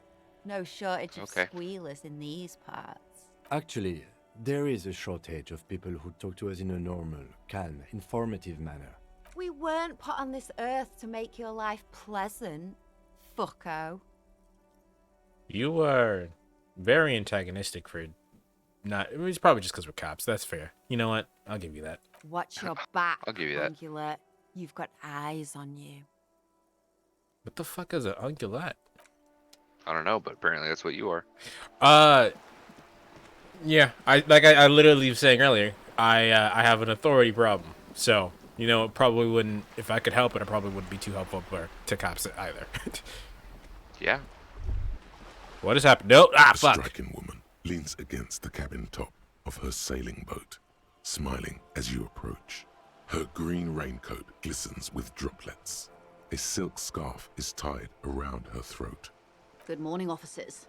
Speaker 7: No shortage of
Speaker 2: Okay.
Speaker 7: squealers in these parts.
Speaker 6: Actually, there is a shortage of people who talk to us in a normal, calm, informative manner.
Speaker 7: We weren't put on this earth to make your life pleasant, fucko.
Speaker 1: You are very antagonistic for not. It's probably just because we're cops. That's fair. You know what? I'll give you that.
Speaker 7: Watch your back,
Speaker 2: I'll give you that.
Speaker 7: ungulate. You've got eyes on you.
Speaker 1: What the fuck is an ungulate?
Speaker 2: I don't know, but apparently that's what you are.
Speaker 1: Yeah. I literally was saying earlier. I have an authority problem. So You know, it probably wouldn't. If I could help it, it probably wouldn't be too helpful to cops either.
Speaker 2: Yeah.
Speaker 1: What has happened? No. Ah,
Speaker 5: A
Speaker 1: fuck.
Speaker 5: striking woman leans against the cabin top of her sailing boat, smiling as you approach. Her green raincoat glistens with droplets. A silk scarf is tied around her throat.
Speaker 9: Good morning, officers.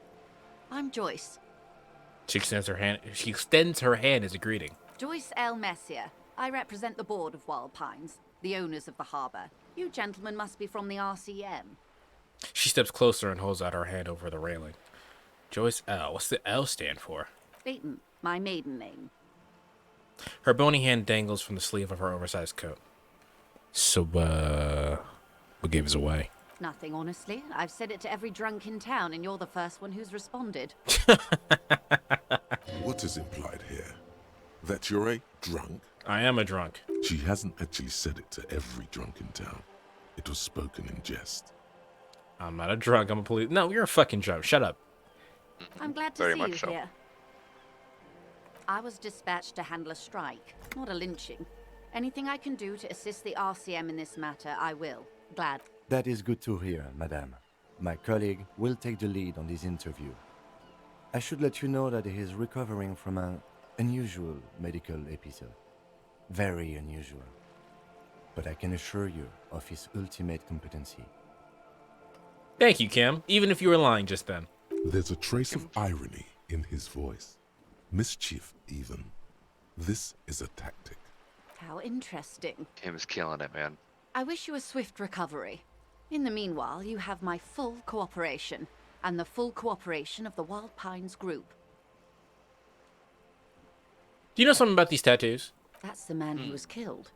Speaker 9: I'm Joyce.
Speaker 1: She extends her hand. She extends her hand as a greeting.
Speaker 9: Joyce L. Messier. I represent the board of Wild Pines, the owners of the harbor. You gentlemen must be from the RCM.
Speaker 1: She steps closer and holds out her hand over the railing. Joyce L. What's the L stand for?
Speaker 9: Leighton, my maiden name.
Speaker 1: Her bony hand dangles from the sleeve of her oversized coat. So, what gave us away?
Speaker 9: Nothing, honestly. I've said it to every drunk in town, and you're the first one who's responded.
Speaker 5: What is implied here? That you're a drunk?
Speaker 1: I am a drunk.
Speaker 5: She hasn't actually said it to every drunk in town. It was spoken in jest.
Speaker 1: I'm not a drunk. I'm a police. No, you're a fucking drunk. Shut up.
Speaker 9: I'm glad to
Speaker 2: Very
Speaker 9: see
Speaker 2: much
Speaker 9: you
Speaker 2: so.
Speaker 9: here. I was dispatched to handle a strike, not a lynching. Anything I can do to assist the RCM in this matter, I will. Glad.
Speaker 6: That is good to hear, madame. My colleague will take the lead on this interview. I should let you know that he is recovering from an unusual medical episode. Very unusual. But I can assure you of his ultimate competency.
Speaker 1: Thank you, Kim. Even if you were lying just then.
Speaker 5: There's a trace of irony in his voice. Mischief, even. This is a tactic.
Speaker 9: How interesting.
Speaker 2: Kim's killing it, man.
Speaker 9: I wish you a swift recovery. In the meanwhile, you have my full cooperation, and the full cooperation of the Wild Pines group.
Speaker 1: Do you know something about these tattoos?
Speaker 9: That's the man who was killed.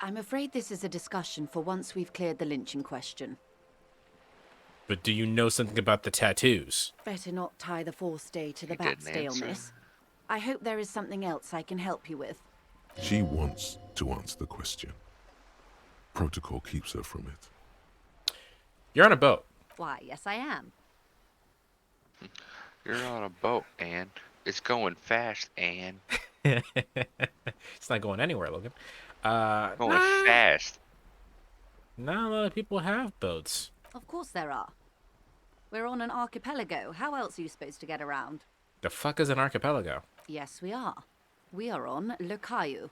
Speaker 9: I'm afraid this is a discussion for once we've cleared the lynching question.
Speaker 1: But do you know something about the tattoos?
Speaker 9: Better not tie the fourth day to the
Speaker 2: You
Speaker 9: bat's
Speaker 2: didn't answer.
Speaker 9: staleness. I hope there is something else I can help you with.
Speaker 5: She wants to answer the question. Protocol keeps her from it.
Speaker 1: You're on a boat.
Speaker 9: Why, yes I am.
Speaker 2: You're on a boat, Anne. It's going fast, Anne.
Speaker 1: It's not going anywhere, Logan.
Speaker 2: Going fast.
Speaker 1: Not a lot of people have boats.
Speaker 9: Of course there are. We're on an archipelago. How else are you supposed to get around?
Speaker 1: The fuck is an archipelago?
Speaker 9: Yes, we are. We are on Le Caillou.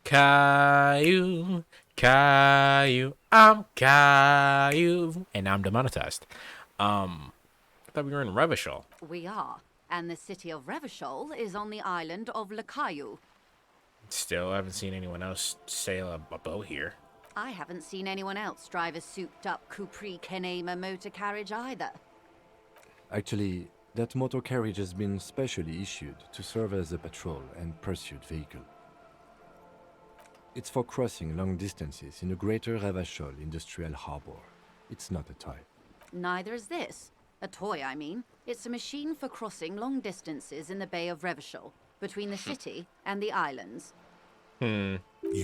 Speaker 1: Caillou, Caillou, I'm Caillou, and I'm demonetized. I thought we were in Revachol.
Speaker 9: We are. And the city of Revachol is on the island of Le Caillou.
Speaker 1: Still, I haven't seen anyone else sail a boat here.
Speaker 9: I haven't seen anyone else drive a souped-up Capri Kenema motor carriage either.
Speaker 6: Actually, that motor carriage has been specially issued to serve as a patrol and pursuit vehicle. It's for crossing long distances in the greater Revachol industrial harbor. It's not a toy.
Speaker 9: Neither is this. A toy, I mean. It's a machine for crossing long distances in the Bay of Revachol, between the city and the islands.
Speaker 5: You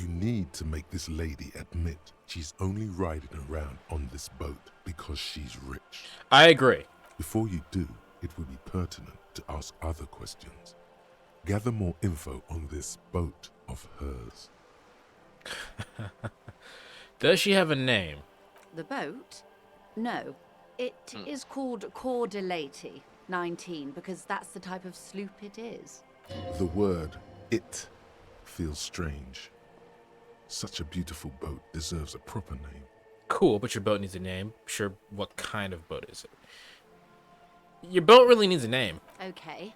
Speaker 5: need to make this lady admit she's only riding around on this boat because she's rich.
Speaker 1: I agree.
Speaker 5: Before you do, it would be pertinent to ask other questions. Gather more info on this boat of hers.
Speaker 1: Does she have a name?
Speaker 9: The boat? No. It is called Cor de Leyte 19 because that's the type of sloop it is.
Speaker 5: The word "it" feels strange. Such a beautiful boat deserves a proper name.
Speaker 1: Cool, but your boat needs a name. Sure, what kind of boat is it? Your boat really needs a name.
Speaker 9: Okay.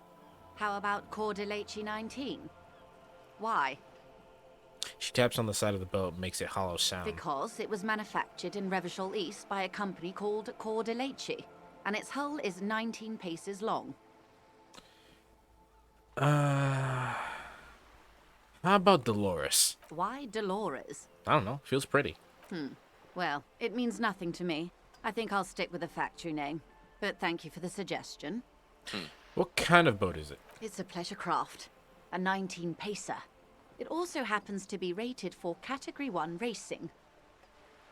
Speaker 9: How about Cor de Leyte 19? Why?
Speaker 1: She taps on the side of the boat and makes a hollow sound.
Speaker 9: Because it was manufactured in Revachol East by a company called Cor de Leyte, and its hull is 19 paces long.
Speaker 1: How about Dolores?
Speaker 9: Why Dolores?
Speaker 1: I don't know. Feels pretty.
Speaker 9: Well, it means nothing to me. I think I'll stick with the factory name. But thank you for the suggestion.
Speaker 1: What kind of boat is it?
Speaker 9: It's a pleasure craft, a 19 pacer. It also happens to be rated for Category 1 racing.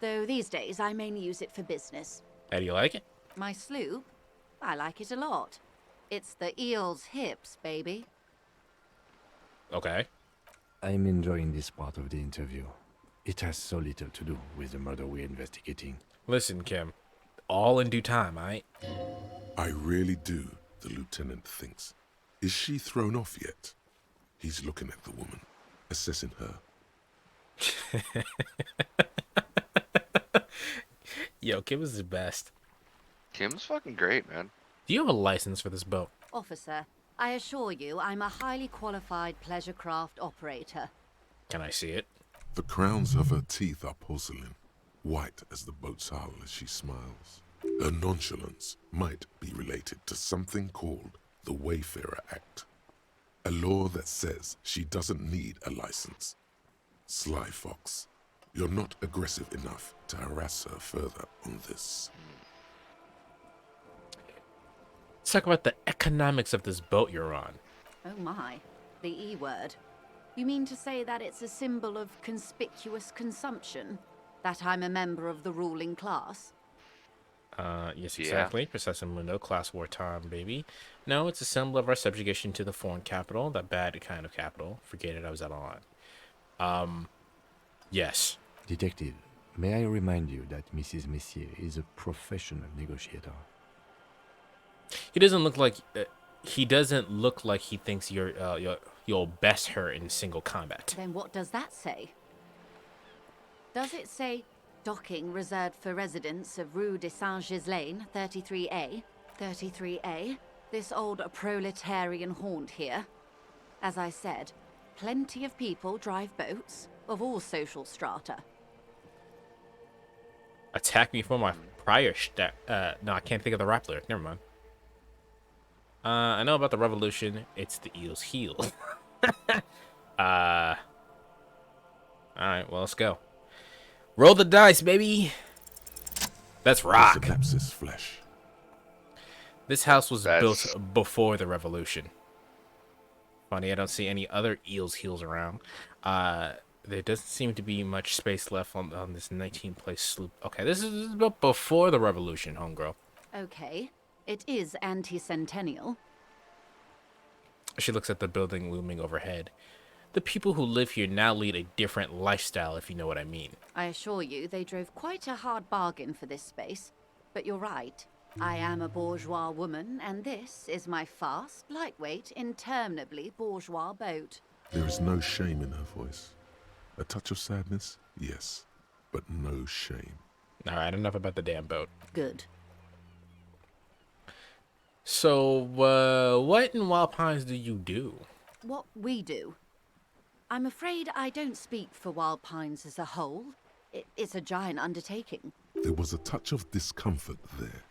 Speaker 9: Though these days I mainly use it for business.
Speaker 1: How do you like it?
Speaker 9: My sloop? I like it a lot. It's the eel's hips, baby.
Speaker 1: Okay.
Speaker 6: I'm enjoying this part of the interview. It has so little to do with the murder we're investigating.
Speaker 1: Listen, Kim. All in due time, aight?
Speaker 5: I really do, the lieutenant thinks. Is she thrown off yet? He's looking at the woman, assessing her.
Speaker 1: Yo, Kim is the best.
Speaker 2: Kim's fucking great, man.
Speaker 1: Do you have a license for this boat?
Speaker 9: Officer, I assure you I'm a highly qualified pleasure craft operator.
Speaker 1: Can I see it?
Speaker 5: The crowns of her teeth are porcelain, white as the boat's hull as she smiles. Her nonchalance might be related to something called the Wayfarer Act, a law that says she doesn't need a license. Sly Fox, you're not aggressive enough to harass her further on this.
Speaker 1: Let's talk about the economics of this boat you're on.
Speaker 9: Oh my, the E word. You mean to say that it's a symbol of conspicuous consumption? That I'm a member of the ruling class?
Speaker 1: Yes,
Speaker 2: Yeah.
Speaker 1: exactly. Precise and Mundo, class wartime, baby. No, it's a symbol of our subjugation to the foreign capital, that bad kind of capital. Forget it, I was out of line. Yes.
Speaker 6: Detective, may I remind you that Mrs. Messier is a professional negotiator.
Speaker 1: He doesn't look like he thinks you'll best her in single combat.
Speaker 9: Then what does that say? Does it say docking reserved for residents of Rue de Saint-Ghislain, 33A? 33A? This old proletarian haunt here? As I said, plenty of people drive boats, of all social strata.
Speaker 1: Attack me for my prior no, I can't think of the rap lyric. Never mind. I know about the revolution. It's the eel's heel. Alright, well, let's go. Roll the dice, baby. Let's rock.
Speaker 5: Synapsis flesh.
Speaker 1: This house was
Speaker 2: That's-
Speaker 1: built before the revolution. Funny, I don't see any other eel's heels around. There doesn't seem to be much space left on this 19-place sloop. Okay, this is built before the revolution, homegirl.
Speaker 9: Okay, it is anti-centennial.
Speaker 1: She looks at the building looming overhead. The people who live here now lead a different lifestyle, if you know what I mean.
Speaker 9: I assure you, they drove quite a hard bargain for this space. But you're right. I am a bourgeois woman, and this is my fast, lightweight, interminably bourgeois boat.
Speaker 5: There is no shame in her voice. A touch of sadness, yes, but no shame.
Speaker 1: Alright, enough about the damn boat.
Speaker 9: Good.
Speaker 1: So, what in Wild Pines do you do?
Speaker 9: What we do. I'm afraid I don't speak for Wild Pines as a whole. It's a giant undertaking.
Speaker 5: There was a touch of discomfort there.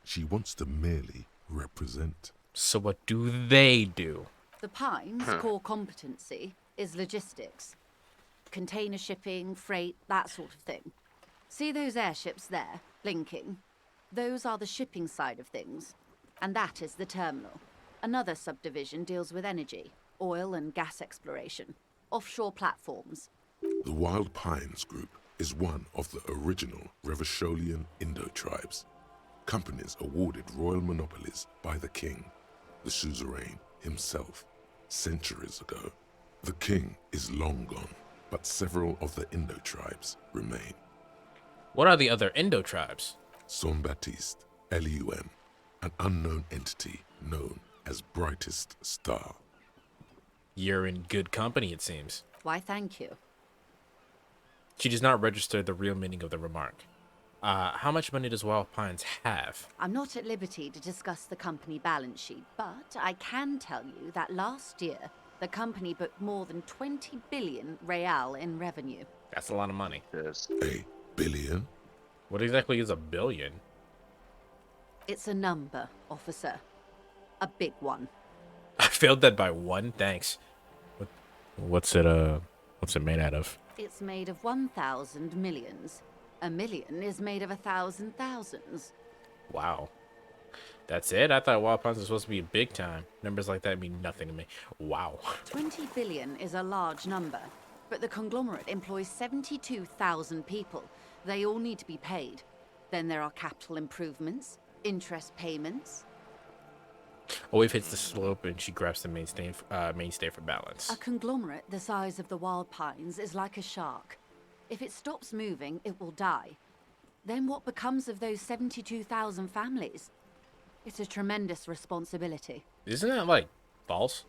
Speaker 5: She wants to merely represent.
Speaker 1: So what do they do?
Speaker 9: The Pines' core competency is logistics. Container shipping, freight, that sort of thing. See those airships there, blinking? Those are the shipping side of things. And that is the terminal. Another subdivision deals with energy, oil and gas exploration, offshore platforms.
Speaker 5: The Wild Pines Group is one of the original Revacholian Indo-tribes. Companies awarded royal monopolies by the king, the suzerain himself, centuries ago. The king is long gone, but several of the Indo-tribes remain.
Speaker 1: What are the other Indo tribes?
Speaker 5: Son Baptiste, Elysium, an unknown entity known as Brightest Star.
Speaker 1: You're in good company, it seems.
Speaker 9: Why, thank you.
Speaker 1: She does not register the real meaning of the remark. How much money does Wild Pines have?
Speaker 9: I'm not at liberty to discuss the company balance sheet, but I can tell you that last year, the company booked more than 20 billion real in revenue.
Speaker 1: That's a lot of money.
Speaker 2: Yes.
Speaker 5: A billion?
Speaker 1: What exactly is a billion?
Speaker 9: It's a number, officer. A big one.
Speaker 1: I failed that by one. Thanks. What's it made out of?
Speaker 9: It's made of 1,000 millions. A million is made of 1,000 thousands.
Speaker 1: Wow. That's it? I thought Wild Pines was supposed to be big time. Numbers like that mean nothing to me. Wow.
Speaker 9: 20 billion is a large number, but the conglomerate employs 72,000 people. They all need to be paid. Then there are capital improvements, interest payments.
Speaker 1: A wave hits the slope and she grabs the mainstay for balance.
Speaker 9: A conglomerate the size of the wild pines is like a shark. If it stops moving, it will die. Then what becomes of those 72,000 families? It's a tremendous responsibility.
Speaker 1: Isn't that like false?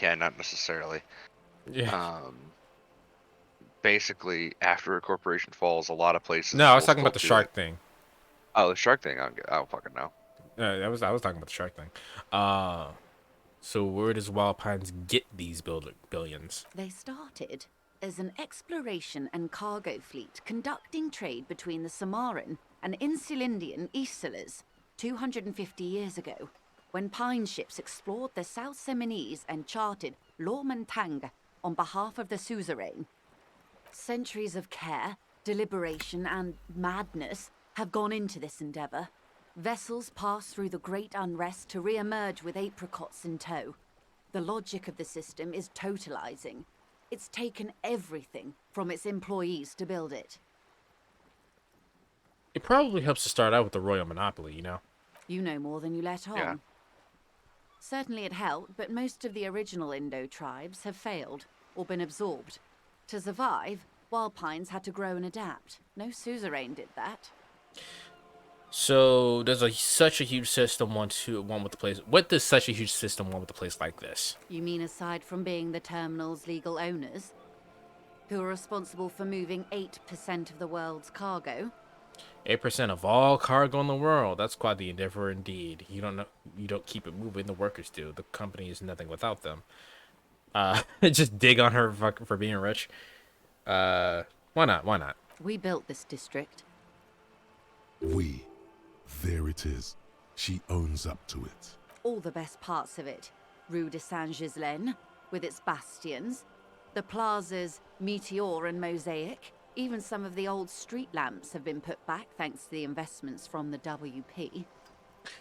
Speaker 2: Not necessarily.
Speaker 1: Yeah.
Speaker 2: Basically, after a corporation falls, a lot of places
Speaker 1: No, I was
Speaker 2: will
Speaker 1: talking
Speaker 2: still
Speaker 1: about the
Speaker 2: do
Speaker 1: shark
Speaker 2: it.
Speaker 1: thing.
Speaker 2: Oh, the shark thing. I don't fucking know.
Speaker 1: I was talking about the shark thing. So where does Wild Pines get these billions?
Speaker 9: They started as an exploration and cargo fleet conducting trade between the Samaran and Insulindian Isolas 250 years ago, when pine ships explored the South Seminese and charted Lomantang on behalf of the suzerain. Centuries of care, deliberation, and madness have gone into this endeavor. Vessels pass through the great unrest to re-emerge with apricots in tow. The logic of the system is totalizing. It's taken everything from its employees to build it.
Speaker 1: It probably helps to start out with the royal monopoly, you know?
Speaker 9: You know more than you let on.
Speaker 2: Yeah.
Speaker 9: Certainly it helped, but most of the original Indo tribes have failed or been absorbed. To survive, Wild Pines had to grow and adapt. No suzerain did that.
Speaker 1: So does such a huge system want with a place? What does such a huge system want with a place like this?
Speaker 9: You mean aside from being the terminal's legal owners, who are responsible for moving 8% of the world's cargo?
Speaker 1: 8% of all cargo in the world. That's quite the endeavor indeed. You don't keep it moving. The workers do. The company is nothing without them. Just dig on her for being rich. Why not? Why not?
Speaker 9: We built this district.
Speaker 5: There it is. She owns up to it.
Speaker 9: All the best parts of it. Rue de Saint-Ghislain, with its bastions. The plazas Meteor and Mosaic. Even some of the old street lamps have been put back thanks to the investments from the WP.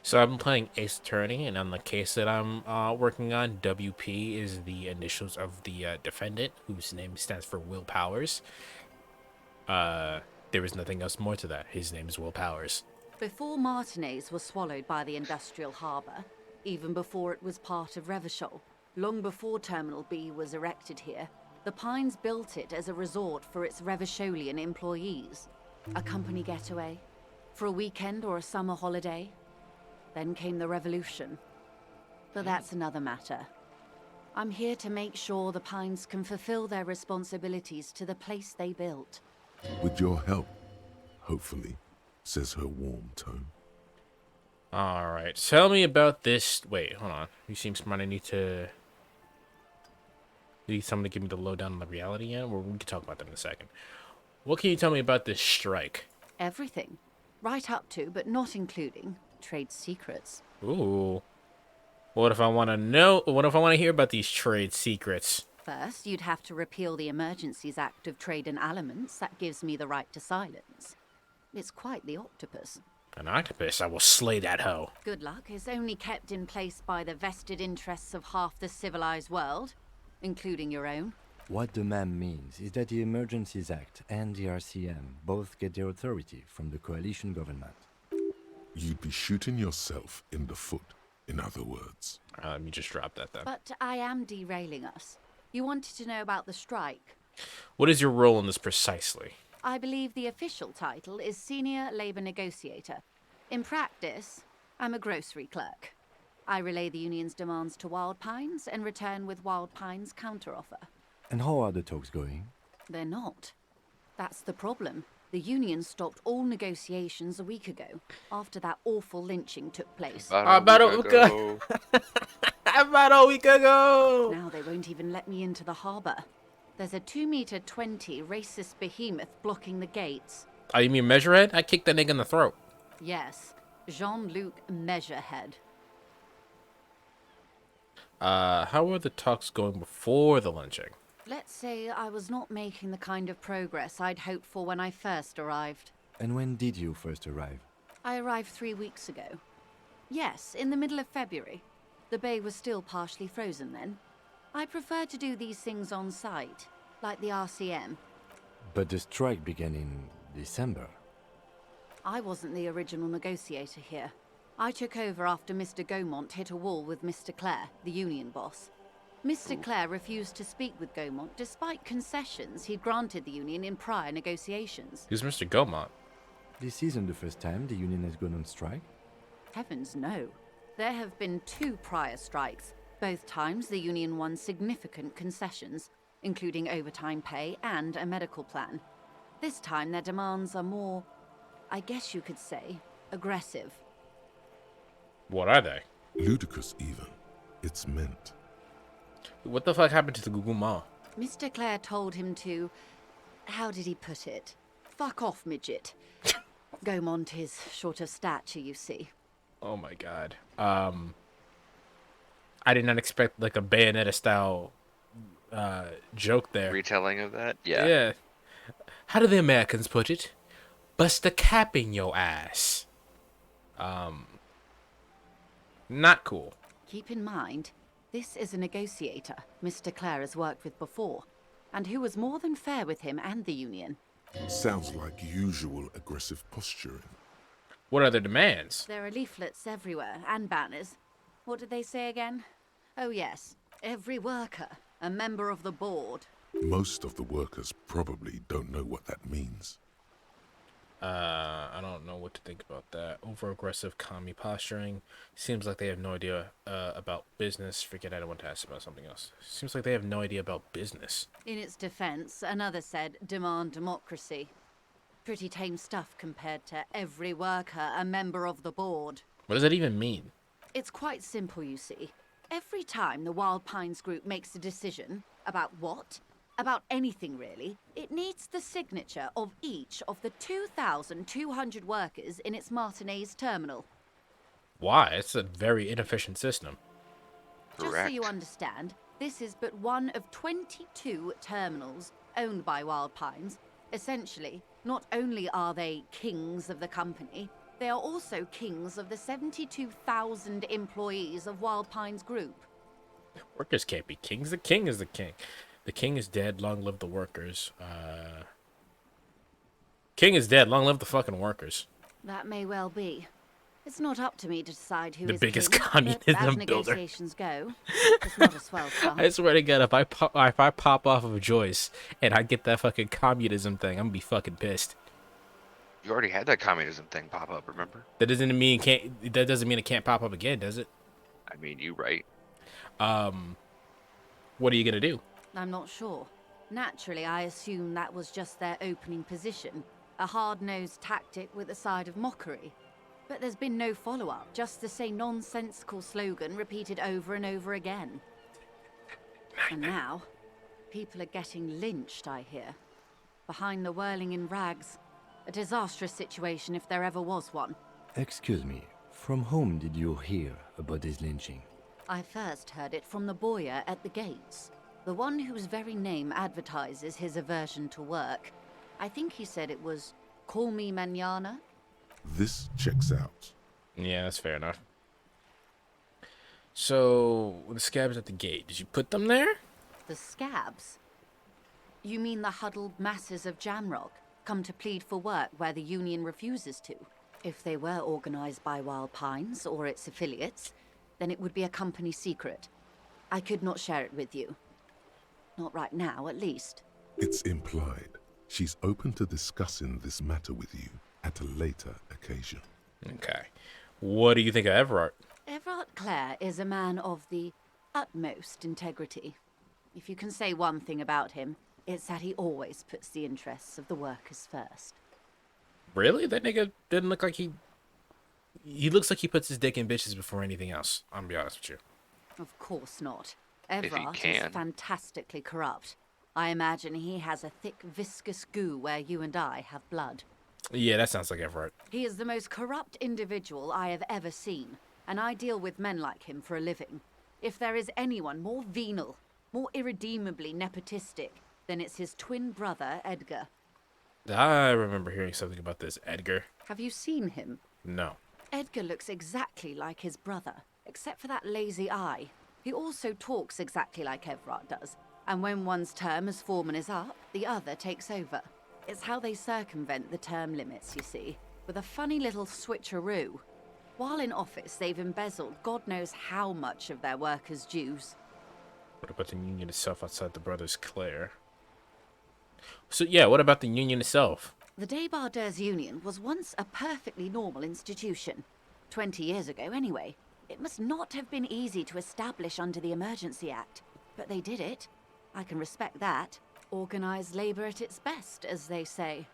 Speaker 1: So I've been playing Ace Attorney, and on the case that I'm working on, WP is the initials of the defendant, whose name stands for Will Powers. There is nothing else more to that. His name is Will Powers.
Speaker 9: Before Martinez was swallowed by the industrial harbour, even before it was part of Revachol, long before Terminal B was erected here, the Pines built it as a resort for its Revacholian employees. A company getaway, for a weekend or a summer holiday. Then came the revolution. But that's another matter. I'm here to make sure the Pines can fulfill their responsibilities to the place they built.
Speaker 5: With your help, hopefully, says her warm tone.
Speaker 1: Alright, tell me about this. Wait, hold on. You seem smart. I need someone to give me the lowdown on the reality end, or we can talk about that in a second. What can you tell me about this strike?
Speaker 9: Everything. Right up to, but not including, trade secrets.
Speaker 1: Ooh. What if I want to know? What if I want to hear about these trade secrets?
Speaker 9: First, you'd have to repeal the Emergencies Act of Trade and Aliments. That gives me the right to silence. It's quite the octopus.
Speaker 1: An octopus? I will slay that hoe.
Speaker 9: Good luck. It's only kept in place by the vested interests of half the civilized world, including your own.
Speaker 6: What the ma'am means is that the Emergencies Act and the RCM both get their authority from the coalition government.
Speaker 5: You'd be shooting yourself in the foot, in other words.
Speaker 1: Let me just drop that then.
Speaker 9: But I am derailing us. You wanted to know about the strike.
Speaker 1: What is your role in this precisely?
Speaker 9: I believe the official title is Senior Labor Negotiator. In practice, I'm a grocery clerk. I relay the union's demands to Wild Pines and return with Wild Pines' counteroffer.
Speaker 6: And how are the talks going?
Speaker 9: They're not. That's the problem. The union stopped all negotiations a week ago, after that awful lynching took place.
Speaker 1: About a week ago. About a week ago.
Speaker 9: Now they won't even let me into the harbour. There's a 2-meter 20 racist behemoth blocking the gates.
Speaker 1: Oh, you mean Measurehead? I kicked that nigga in the throat.
Speaker 9: Yes, Jean-Luc Measurehead.
Speaker 1: How were the talks going before the lynching?
Speaker 9: Let's say I was not making the kind of progress I'd hoped for when I first arrived.
Speaker 6: And when did you first arrive?
Speaker 9: I arrived 3 weeks ago. Yes, in the middle of February. The bay was still partially frozen then. I prefer to do these things on site, like the RCM.
Speaker 6: But the strike began in December.
Speaker 9: I wasn't the original negotiator here. I took over after Mr. Gaumont hit a wall with Mr. Clare, the union boss. Mr. Clare refused to speak with Gaumont despite concessions he'd granted the union in prior negotiations.
Speaker 1: Who's Mr. Gaumont?
Speaker 6: This isn't the first time the union has gone on strike.
Speaker 9: Heavens no. There have been 2 prior strikes. Both times the union won significant concessions, including overtime pay and a medical plan. This time their demands are more, I guess you could say, aggressive.
Speaker 1: What are they?
Speaker 5: Ludicrous, even. It's meant.
Speaker 1: What the fuck happened to the Google Mall?
Speaker 9: Mr. Clare told him to, how did he put it? Fuck off, midget. Gaumont is short of stature, you see.
Speaker 1: Oh my god. I did not expect like a Bayonetta style joke there.
Speaker 2: Retelling of that? Yeah.
Speaker 1: Yeah. How do the Americans put it? Bust a cap in your ass. Not cool.
Speaker 9: Keep in mind, this is a negotiator Mr. Clare has worked with before, and who was more than fair with him and the union.
Speaker 5: Sounds like usual aggressive posturing.
Speaker 1: What are their demands?
Speaker 9: There are leaflets everywhere, and banners. What did they say again? Oh yes, every worker, a member of the board.
Speaker 5: Most of the workers probably don't know what that means.
Speaker 1: I don't know what to think about that. Over-aggressive commie posturing. Seems like they have no idea about business. Forget, I don't want to ask about something else. Seems like they have no idea about business.
Speaker 9: In its defense, another said, demand democracy. Pretty tame stuff compared to every worker, a member of the board.
Speaker 1: What does that even mean?
Speaker 9: It's quite simple, you see. Every time the Wild Pines group makes a decision, about what? About anything really, it needs the signature of each of the 2,200 workers in its Martinez terminal.
Speaker 1: Why? It's a very inefficient system.
Speaker 9: Just so
Speaker 2: Correct.
Speaker 9: you understand, this is but one of 22 terminals owned by Wild Pines. Essentially, not only are they kings of the company, they are also kings of the 72,000 employees of Wild Pines Group.
Speaker 1: Workers can't be kings. The king is the king. The king is dead. Long live the workers. King is dead. Long live the fucking workers.
Speaker 9: That may well be. It's not up to me to decide who
Speaker 1: The
Speaker 9: is
Speaker 1: biggest
Speaker 9: king, but
Speaker 1: communism
Speaker 9: as
Speaker 1: builder.
Speaker 9: negotiations go, it's not a swell start.
Speaker 1: I swear to God, if I pop off of Joyce and I get that fucking communism thing, I'm gonna be fucking pissed.
Speaker 2: You already had that communism thing pop up, remember?
Speaker 1: That doesn't mean it can't pop up again, does it?
Speaker 2: I mean, you right.
Speaker 1: What are you gonna do?
Speaker 9: I'm not sure. Naturally, I assume that was just their opening position, a hard-nosed tactic with a side of mockery. But there's been no follow-up, just the same nonsensical slogan repeated over and over again. And now, people are getting lynched, I hear. Behind the whirling in rags. A disastrous situation if there ever was one.
Speaker 6: Excuse me, from whom did you hear about this lynching?
Speaker 9: I first heard it from the bowyer at the gates. The one whose very name advertises his aversion to work. I think he said it was, "Call me mañana."
Speaker 5: This checks out.
Speaker 1: Yeah, that's fair enough. So, the scabs at the gate, did you put them there?
Speaker 9: The scabs? You mean the huddled masses of Jamrock, come to plead for work where the union refuses to? If they were organized by Wild Pines or its affiliates, then it would be a company secret. I could not share it with you. Not right now, at least.
Speaker 5: It's implied. She's open to discussing this matter with you at a later occasion.
Speaker 1: Okay. What do you think of Everard?
Speaker 9: Everard Clare is a man of the utmost integrity. If you can say one thing about him, it's that he always puts the interests of the workers first.
Speaker 1: Really? That nigga didn't look like he looks like he puts his dick in bitches before anything else. I'm gonna be honest with you.
Speaker 9: Of course not.
Speaker 2: he
Speaker 9: Everard
Speaker 2: can.
Speaker 9: is fantastically corrupt. I imagine he has a thick, viscous goo where you and I have blood.
Speaker 1: Yeah, that sounds like Everard.
Speaker 9: He is the most corrupt individual I have ever seen, and I deal with men like him for a living. If there is anyone more venal, more irredeemably nepotistic, then it's his twin brother, Edgar.
Speaker 1: I remember hearing something about this Edgar.
Speaker 9: Have you seen him?
Speaker 1: No.
Speaker 9: Edgar looks exactly like his brother, except for that lazy eye. He also talks exactly like Everard does, and when one's term as foreman is up, the other takes over. It's how they circumvent the term limits, you see, with a funny little switcheroo. While in office, they've embezzled God knows how much of their workers' dues.
Speaker 1: What about the union itself outside the Brothers Clare? So yeah, what about the union itself?
Speaker 9: The Debardeurs Union was once a perfectly normal institution. 20 years ago, anyway. It must not have been easy to establish under the Emergency Act, but they did it. I can respect that. Organised labour at its best, as they say.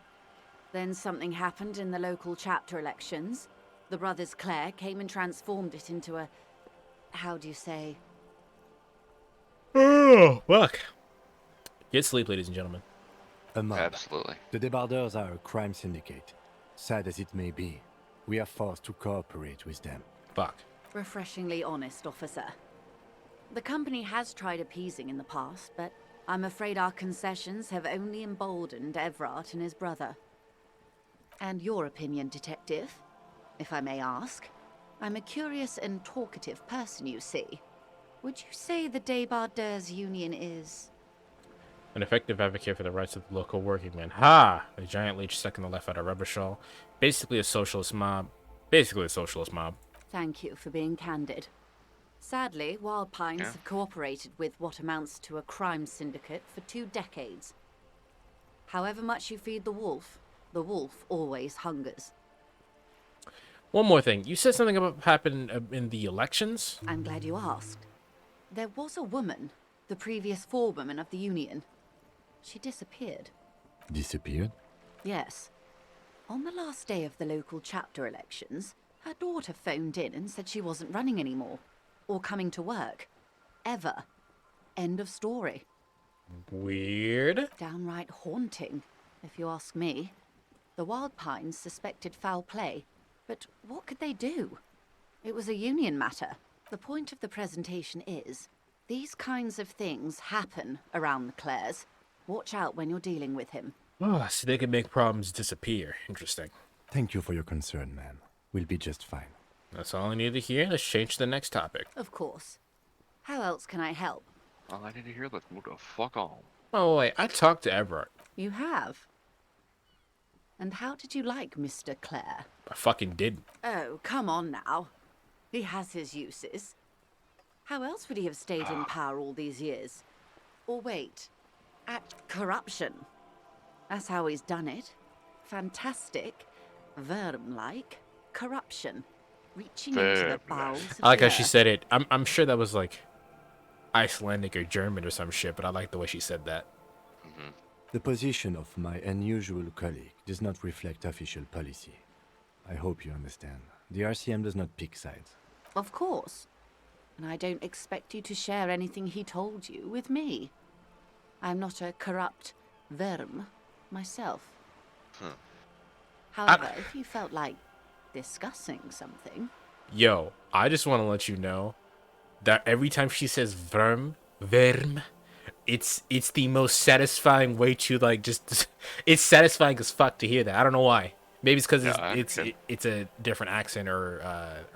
Speaker 9: Then something happened in the local chapter elections. The Brothers Clare came and transformed it into a... how do you say?
Speaker 1: Oh, fuck. Get sleep, ladies and gentlemen.
Speaker 6: A mob.
Speaker 2: Absolutely.
Speaker 6: The Debardeurs are a crime syndicate. Sad as it may be, we are forced to cooperate with them.
Speaker 1: Fuck.
Speaker 9: Refreshingly honest, officer. The company has tried appeasing in the past, but I'm afraid our concessions have only emboldened Everard and his brother. And your opinion, detective, if I may ask? I'm a curious and talkative person, you see. Would you say the Debardeurs Union is...
Speaker 1: An effective advocate for the rights of the local working man. Ha! A giant leech stuck in the left out of rubber shawl. Basically a socialist mob.
Speaker 9: Thank you for being candid. Sadly, Wild Pines
Speaker 2: Yeah.
Speaker 9: have cooperated with what amounts to a crime syndicate for 2 decades. However much you feed the wolf always hungers.
Speaker 1: One more thing. You said something about happened in the elections?
Speaker 9: I'm glad you asked. There was a woman, the previous forewoman of the union. She disappeared.
Speaker 6: Disappeared?
Speaker 9: Yes. On the last day of the local chapter elections, her daughter phoned in and said she wasn't running anymore. Or coming to work. Ever. End of story.
Speaker 1: Weird.
Speaker 9: Downright haunting, if you ask me. The Wild Pines suspected foul play, but what could they do? It was a union matter. The point of the presentation is, these kinds of things happen around the Clares. Watch out when you're dealing with him.
Speaker 1: Oh, so they can make problems disappear. Interesting.
Speaker 6: Thank you for your concern, ma'am. We'll be just fine.
Speaker 1: That's all I need to hear. Let's change to the next topic.
Speaker 9: Of course. How else can I help?
Speaker 2: All I need to hear, let's move the fuck on.
Speaker 1: Oh, wait. I talked to Everard.
Speaker 9: You have. And how did you like Mr. Clare?
Speaker 1: I fucking did.
Speaker 9: Oh, come on now. He has his uses. How else would he have stayed in power all these years? Or wait, at corruption. That's how he's done it. Fantastic, Verm-like corruption. Reaching into the bowels of
Speaker 1: I like
Speaker 9: the
Speaker 1: how she
Speaker 9: earth.
Speaker 1: said it. I'm sure that was like Icelandic or German or some shit, but I like the way she said that.
Speaker 6: The position of my unusual colleague does not reflect official policy. I hope you understand. The RCM does not pick sides.
Speaker 9: Of course. And I don't expect you to share anything he told you with me. I'm not a corrupt Verm myself. However, if you felt like discussing something...
Speaker 1: Yo, I just want to let you know that every time she says verm, it's the most satisfying way to like just it's satisfying as fuck to hear that. I don't know why. Maybe it's because it's a different accent or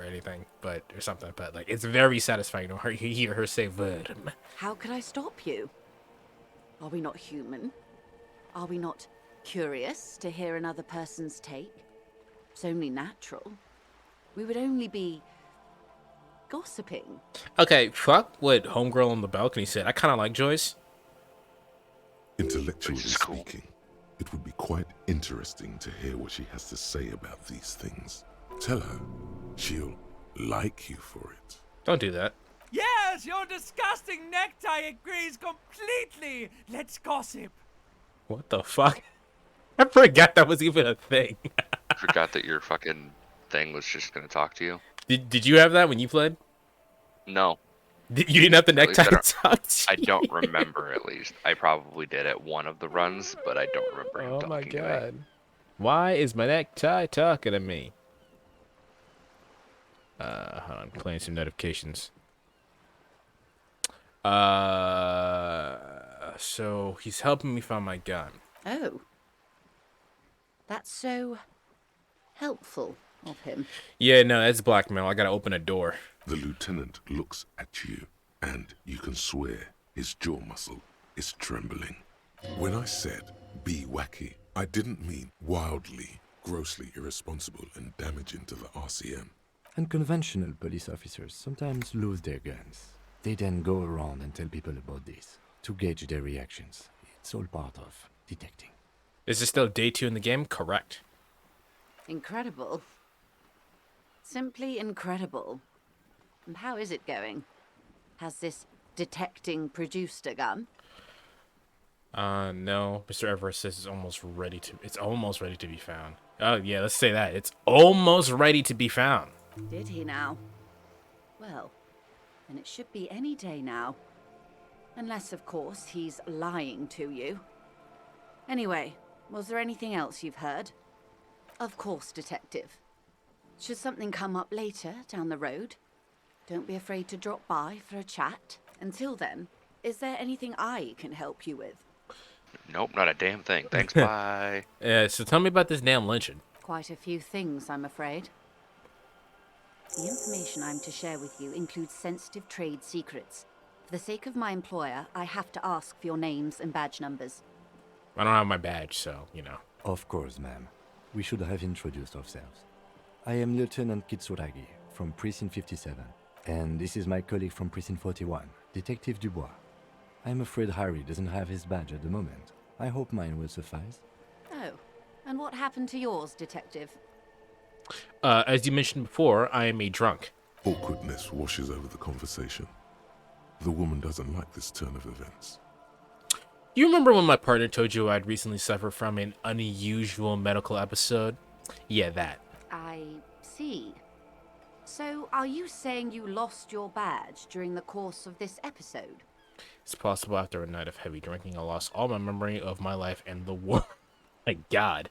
Speaker 1: anything, but or something. But like it's very satisfying to hear her say verm.
Speaker 9: How could I stop you? Are we not human? Are we not curious to hear another person's take? It's only natural. We would only be gossiping.
Speaker 1: Okay, fuck what homegirl on the balcony said. I kind of like Joyce.
Speaker 5: Intellectually
Speaker 2: This is cool.
Speaker 5: speaking, it would be quite interesting to hear what she has to say about these things. Tell her she'll like you for it.
Speaker 1: Don't do that.
Speaker 10: Yes, your disgusting necktie agrees completely. Let's gossip.
Speaker 1: What the fuck? I forgot that was even a thing.
Speaker 2: Forgot that your fucking thing was just gonna talk to you.
Speaker 1: Did you have that when you played?
Speaker 2: No,
Speaker 1: You didn't have the
Speaker 2: At least
Speaker 1: necktie
Speaker 2: I don't-
Speaker 1: to talk to
Speaker 2: I
Speaker 1: you?
Speaker 2: don't remember at least. I probably did at one of the runs, but I don't remember him
Speaker 1: Oh
Speaker 2: talking
Speaker 1: my
Speaker 2: to me.
Speaker 1: god. Why is my necktie talking to me? Hold on, playing some notifications. So he's helping me find my gun.
Speaker 9: Oh. That's so helpful of him.
Speaker 1: Yeah, no, that's blackmail. I gotta open a door.
Speaker 5: The lieutenant looks at you, and you can swear his jaw muscle is trembling. When I said be wacky, I didn't mean wildly, grossly irresponsible and damaging to the RCM.
Speaker 6: Unconventional police officers sometimes lose their guns. They then go around and tell people about this to gauge their reactions. It's all part of detecting.
Speaker 1: Is this still day 2 in the game? Correct.
Speaker 9: Incredible. Simply incredible. And how is it going? Has this detecting produced a gun?
Speaker 1: No. Mr. Everest says it's almost ready to be found. Oh, yeah, let's say that. It's almost ready to be found.
Speaker 9: Did he now? Well, then it should be any day now. Unless, of course, he's lying to you. Anyway, was there anything else you've heard? Of course, Detective. Should something come up later down the road, don't be afraid to drop by for a chat. Until then, is there anything I can help you with?
Speaker 2: Nope, not a damn thing. Thanks, bye.
Speaker 1: Yeah, so tell me about this damn lynching.
Speaker 9: Quite a few things, I'm afraid. The information I'm to share with you includes sensitive trade secrets. For the sake of my employer, I have to ask for your names and badge numbers.
Speaker 1: I don't have my badge, so, you know.
Speaker 6: Of course, ma'am. We should have introduced ourselves. I am Lieutenant Kitsuragi from Precinct 57, and this is my colleague from Precinct 41, Detective Dubois. I'm afraid Harry doesn't have his badge at the moment. I hope mine will suffice.
Speaker 9: Oh, and what happened to yours, Detective?
Speaker 1: As you mentioned before, I am a drunk.
Speaker 5: Awkwardness washes over the conversation. The woman doesn't like this turn of events.
Speaker 1: You remember when my partner told you I'd recently suffered from an unusual medical episode? Yeah, that.
Speaker 9: I see. So, are you saying you lost your badge during the course of this episode?
Speaker 1: It's possible after a night of heavy drinking, I lost all my memory of my life and the world. My God.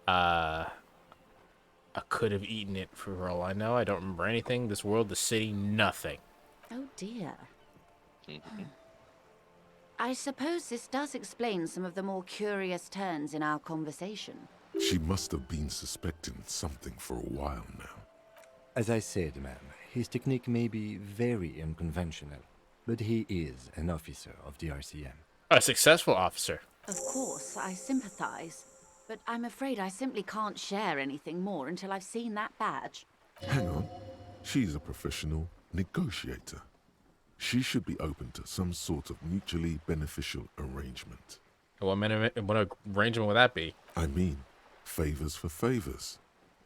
Speaker 1: I could have eaten it for all I know. I don't remember anything. This world, the city, nothing.
Speaker 9: Oh dear. I suppose this does explain some of the more curious turns in our conversation.
Speaker 5: She must have been suspecting something for a while now.
Speaker 6: As I said, ma'am, his technique may be very unconventional, but he is an officer of the RCM.
Speaker 1: A successful officer.
Speaker 9: Of course, I sympathize, but I'm afraid I simply can't share anything more until I've seen that badge.
Speaker 5: Hang on. She's a professional negotiator. She should be open to some sort of mutually beneficial arrangement.
Speaker 1: What arrangement would that be?
Speaker 5: I mean, favors for favors.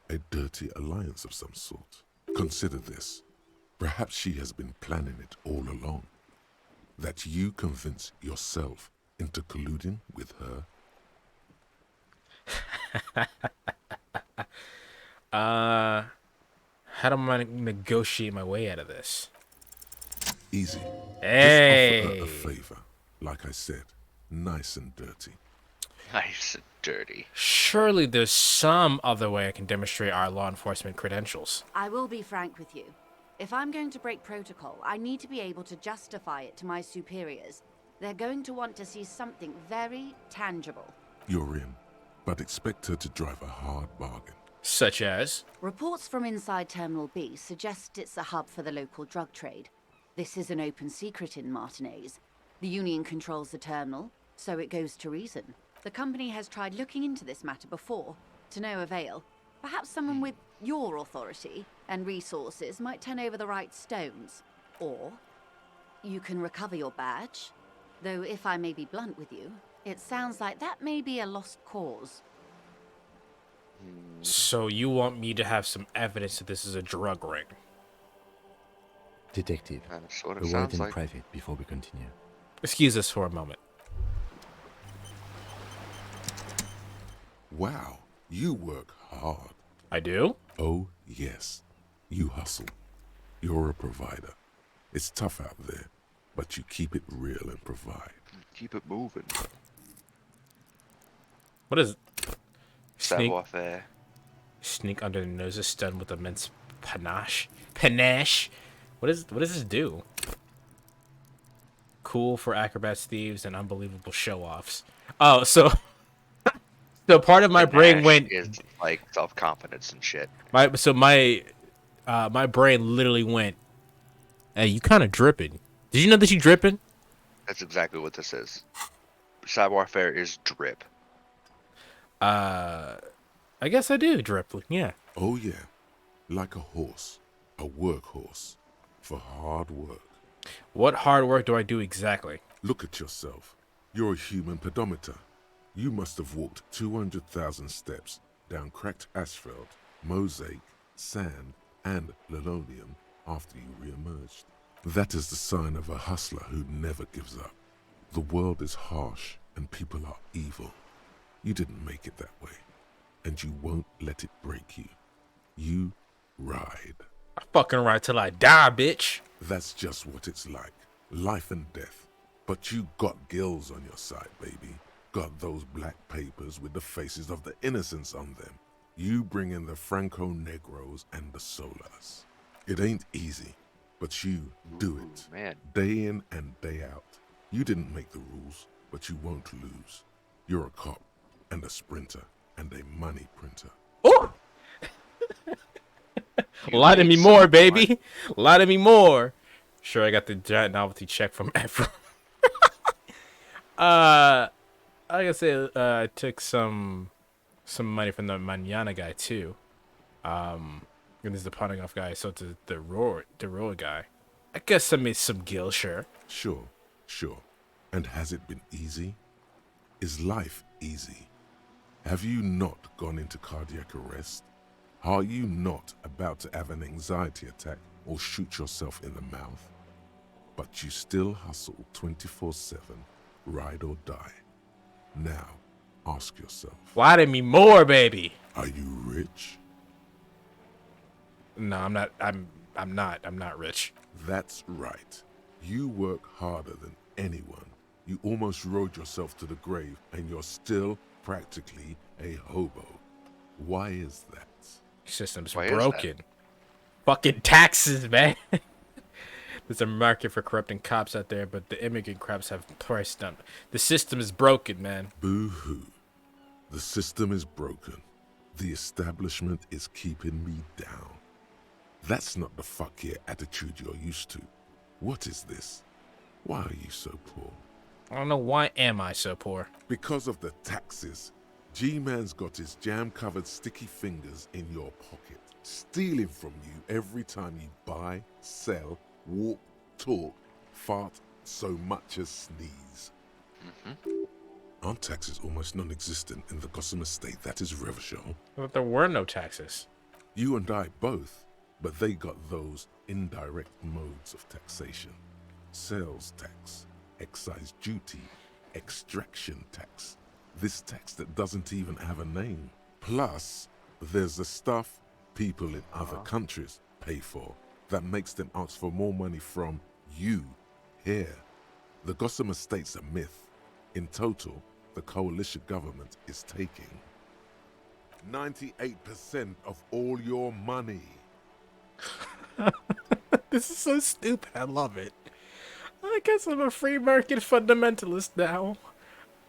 Speaker 5: A dirty alliance of some sort. Consider this. Perhaps she has been planning it all along. That you convince yourself into colluding with her.
Speaker 1: How do I negotiate my way out of this?
Speaker 5: Easy.
Speaker 1: Hey!
Speaker 5: Just offer her a favor. Like I said, nice and dirty.
Speaker 2: Nice and dirty.
Speaker 1: Surely there's some other way I can demonstrate our law enforcement credentials.
Speaker 9: I will be frank with you. If I'm going to break protocol, I need to be able to justify it to my superiors. They're going to want to see something very tangible.
Speaker 5: You're in, but expect her to drive a hard bargain.
Speaker 1: Such as?
Speaker 9: Reports from inside Terminal B suggest it's a hub for the local drug trade. This is an open secret in Martinez. The Union controls the terminal, so it goes to reason. The company has tried looking into this matter before, to no avail. Perhaps someone with your authority and resources might turn over the right stones. Or you can recover your badge. Though if I may be blunt with you, it sounds like that may be a lost cause.
Speaker 1: So you want me to have some evidence that this is a drug ring?
Speaker 6: Detective,
Speaker 2: That's what
Speaker 6: a
Speaker 2: it
Speaker 6: word
Speaker 2: sounds
Speaker 6: in
Speaker 2: like.
Speaker 6: private before we continue.
Speaker 1: Excuse us for a moment.
Speaker 5: Wow, you work hard.
Speaker 1: I do?
Speaker 5: Oh, yes. You hustle. You're a provider. It's tough out there, but you keep it real and provide.
Speaker 2: Keep it moving.
Speaker 1: What is sneak?
Speaker 2: Savoir-faire.
Speaker 1: Sneak under the noses, stunned with immense panache. Panache. What does this do? Cool for acrobats, thieves, and unbelievable show-offs. Oh, so so part of my brain went.
Speaker 2: Is like self-confidence and shit.
Speaker 1: My brain literally went. Hey, you kind of dripping. Did you know that you dripping?
Speaker 2: That's exactly what this is. Savoir-faire is drip.
Speaker 1: I guess I do drip. Yeah.
Speaker 5: Oh, yeah. Like a horse. A workhorse for hard work.
Speaker 1: What hard work do I do exactly?
Speaker 5: Look at yourself. You're a human pedometer. You must have walked 200,000 steps down cracked asphalt, mosaic, sand, and linoleum after you re-emerged. That is the sign of a hustler who never gives up. The world is harsh and people are evil. You didn't make it that way, and you won't let it break you. You ride.
Speaker 1: I fucking ride till I die, bitch.
Speaker 5: That's just what it's like. Life and death. But you got gills on your side, baby. Got those black papers with the faces of the innocents on them. You bring in the Franco Negros and the Solas. It ain't easy, but you do it.
Speaker 2: Man.
Speaker 5: Day in and day out. You didn't make the rules, but you won't lose. You're a cop and a sprinter and a money printer.
Speaker 1: Oh! Lie to me more, baby. Lie to me more. Sure, I got the giant novelty check from Ephraim. Like I said, I took some money from the Manana guy too. And there's the pawning off guy, so the roar guy. I guess I made some gil, sure.
Speaker 5: Sure. And has it been easy? Is life easy? Have you not gone into cardiac arrest? Are you not about to have an anxiety attack or shoot yourself in the mouth? But you still hustle 24/7, ride or die. Now, ask yourself.
Speaker 1: Lie to me more, baby.
Speaker 5: Are you rich?
Speaker 1: No, I'm not. I'm not rich.
Speaker 5: That's right. You work harder than anyone. You almost rode yourself to the grave and you're still practically a hobo. Why is that?
Speaker 1: System's
Speaker 2: Why is
Speaker 1: broken. Fucking taxes, man. There's a market for corrupting cops out there, but the immigrant cops have priced them. The system is broken, man.
Speaker 5: Boo-hoo. The system is broken. The establishment is keeping me down. That's not the fuck yeah attitude you're used to. What is this? Why are you so poor?
Speaker 1: I don't know, why am I so poor?
Speaker 5: Because of the taxes. G-Man's got his jam-covered sticky fingers in your pocket, stealing from you every time you buy, sell, walk, talk, fart, so much as sneeze. Aren't taxes almost non-existent in the Gotham estate that is Revachol?
Speaker 1: I thought there were no taxes.
Speaker 5: You and I both, but they got those indirect modes of taxation. Sales tax, excise duty, extraction tax. This tax that doesn't even have a name. Plus, there's the stuff people in other countries pay for that makes them ask for more money from you here. The Gotham estate's a myth. In total, the coalition government is taking 98% of all your money.
Speaker 1: This is so stupid. I love it. I guess I'm a free market fundamentalist now.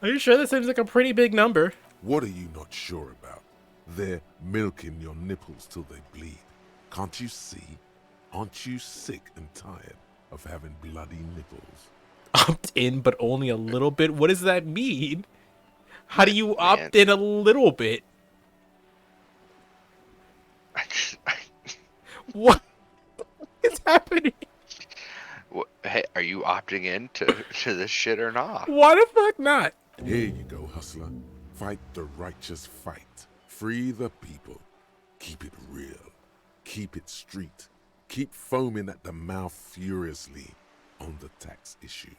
Speaker 1: Are you sure that seems like a pretty big number?
Speaker 5: What are you not sure about? They're milking your nipples till they bleed. Can't you see? Aren't you sick and tired of having bloody nipples?
Speaker 1: Opt in, but only a little bit? What does that mean? How do you opt in a little bit? What is happening?
Speaker 2: Hey, are you opting in to this shit or not?
Speaker 1: Why the fuck not?
Speaker 5: Here you go, hustler. Fight the righteous fight. Free the people. Keep it real. Keep it street. Keep foaming at the mouth furiously on the tax issue.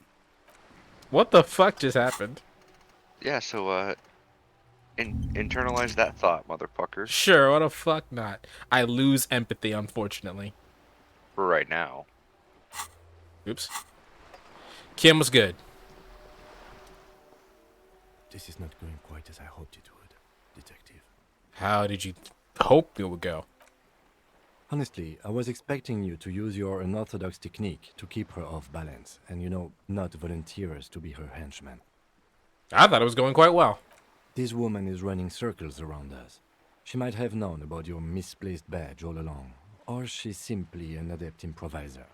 Speaker 1: What the fuck just happened?
Speaker 2: Yeah, so, internalize that thought, motherfucker.
Speaker 1: Sure, what the fuck not? I lose empathy, unfortunately.
Speaker 2: For right now.
Speaker 1: Oops. Kim was good.
Speaker 6: This is not going quite as I hoped it would, Detective.
Speaker 1: How did you hope it would go?
Speaker 6: Honestly, I was expecting you to use your unorthodox technique to keep her off balance, and not volunteer us to be her henchman.
Speaker 1: I thought it was going quite well.
Speaker 6: This woman is running circles around us. She might have known about your misplaced badge all along, or she's simply an adept improviser.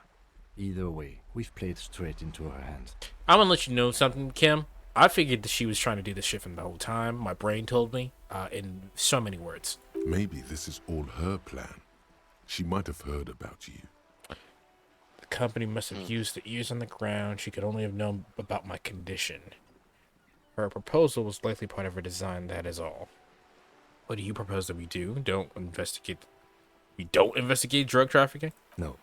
Speaker 6: Either way, we've played straight into her hands.
Speaker 1: I'm gonna let you know something, Kim. I figured that she was trying to do this shit from the whole time. My brain told me, in so many words.
Speaker 5: Maybe this is all her plan. She might have heard about you.
Speaker 1: The company must have used the ears on the ground. She could only have known about my condition. Her proposal was likely part of her design, that is all. What do you propose that we do? We don't investigate drug trafficking?
Speaker 6: No.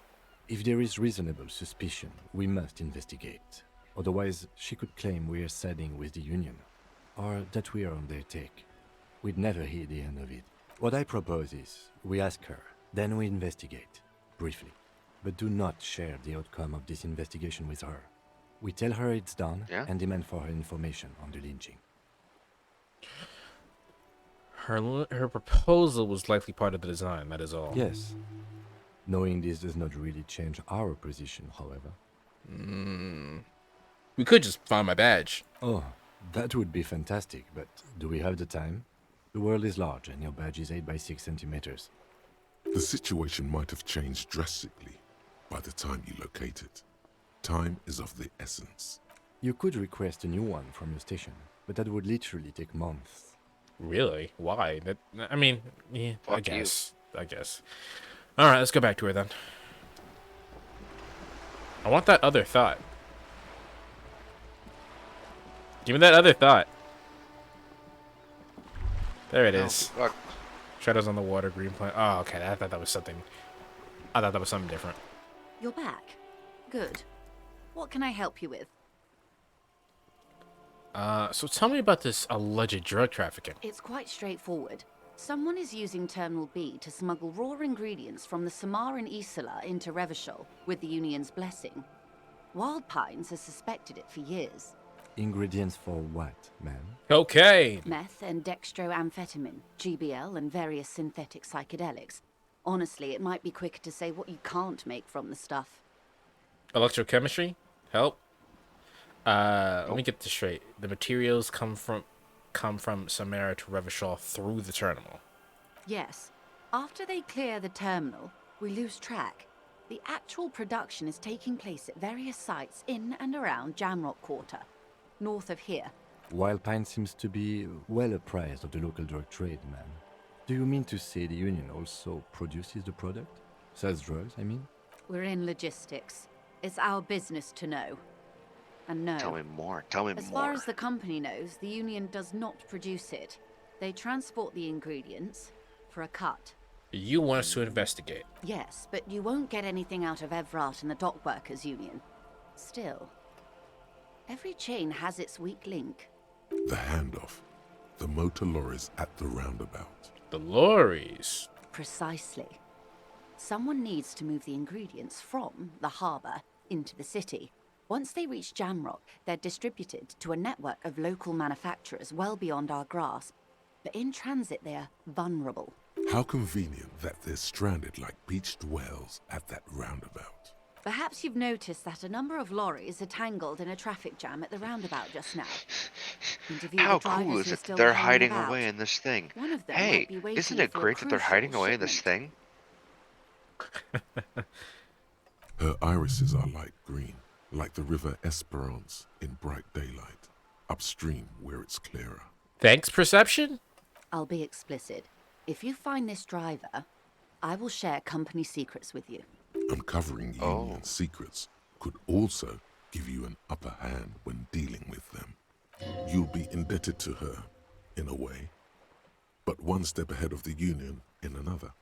Speaker 6: If there is reasonable suspicion, we must investigate. Otherwise, she could claim we are siding with the Union, or that we are on their take. We'd never hear the end of it. What I propose is, we ask her, then we investigate, briefly. But do not share the outcome of this investigation with her. We tell her it's done, and demand for her information on the lynching.
Speaker 1: Her proposal was likely part of the design, that is all.
Speaker 6: Yes. Knowing this does not really change our position, however.
Speaker 1: We could just find my badge.
Speaker 6: Oh, that would be fantastic, but do we have the time? The world is large, and your badge is 8 by 6 centimeters.
Speaker 5: The situation might have changed drastically by the time you locate it. Time is of the essence.
Speaker 6: You could request a new one from your station, but that would literally take months.
Speaker 1: Really? Why? I mean, yeah, I
Speaker 2: Fuck you.
Speaker 1: guess. All right, let's go back to her then. I want that other thought. Give me that other thought. There it is.
Speaker 2: Fuck.
Speaker 1: Shadows on the water, green plant. Oh, okay. I thought that was something. I thought that was something different.
Speaker 9: You're back. Good. What can I help you with?
Speaker 1: So tell me about this alleged drug trafficking.
Speaker 9: It's quite straightforward. Someone is using Terminal B to smuggle raw ingredients from the Samar and Isola into Revachol with the Union's blessing. Wild Pines has suspected it for years.
Speaker 6: Ingredients for what, ma'am?
Speaker 1: Okay.
Speaker 9: Meth and dextroamphetamine, GBL, and various synthetic psychedelics. Honestly, it might be quicker to say what you can't make from the stuff.
Speaker 1: Electrochemistry? Help. Let me get this straight. The materials come from Samara to Revachol through the terminal.
Speaker 9: Yes. After they clear the terminal, we lose track. The actual production is taking place at various sites in and around Jamrock Quarter, north of here.
Speaker 6: Wild Pine seems to be well apprised of the local drug trade, ma'am. Do you mean to say the Union also produces the product? Sells drugs, I mean?
Speaker 9: We're in logistics. It's our business to know. And no.
Speaker 2: Tell me more. Tell me
Speaker 9: As
Speaker 2: more.
Speaker 9: far as the company knows, the Union does not produce it. They transport the ingredients for a cut.
Speaker 1: You want us to investigate.
Speaker 9: Yes, but you won't get anything out of Evrat and the Dock Workers Union. Still, every chain has its weak link.
Speaker 5: The handoff. The motor lorries at the roundabout.
Speaker 1: The lorries.
Speaker 9: Precisely. Someone needs to move the ingredients from the harbour into the city. Once they reach Jamrock, they're distributed to a network of local manufacturers well beyond our grasp. But in transit, they're vulnerable.
Speaker 5: How convenient that they're stranded like beached whales at that roundabout.
Speaker 9: Perhaps you've noticed that a number of lorries are tangled in a traffic jam at the roundabout just now. Interview
Speaker 2: How
Speaker 9: the drivers
Speaker 2: cool is
Speaker 9: who are
Speaker 2: it
Speaker 9: still
Speaker 2: that they're
Speaker 9: hanging
Speaker 2: hiding
Speaker 9: about.
Speaker 2: away in this thing?
Speaker 9: One of them
Speaker 2: Hey,
Speaker 9: might be waiting
Speaker 2: isn't it
Speaker 9: for a
Speaker 2: great that they're hiding
Speaker 9: crucial
Speaker 2: away in this
Speaker 9: shipment.
Speaker 2: thing?
Speaker 5: Her irises are light green, like the river Esperance in bright daylight, upstream where it's clearer.
Speaker 1: Thanks, perception?
Speaker 9: I'll be explicit. If you find this driver, I will share company secrets with you.
Speaker 5: Uncovering Union secrets could also give you an upper hand when dealing with them. You'll be indebted to her, in a way, but one step ahead of the Union in another.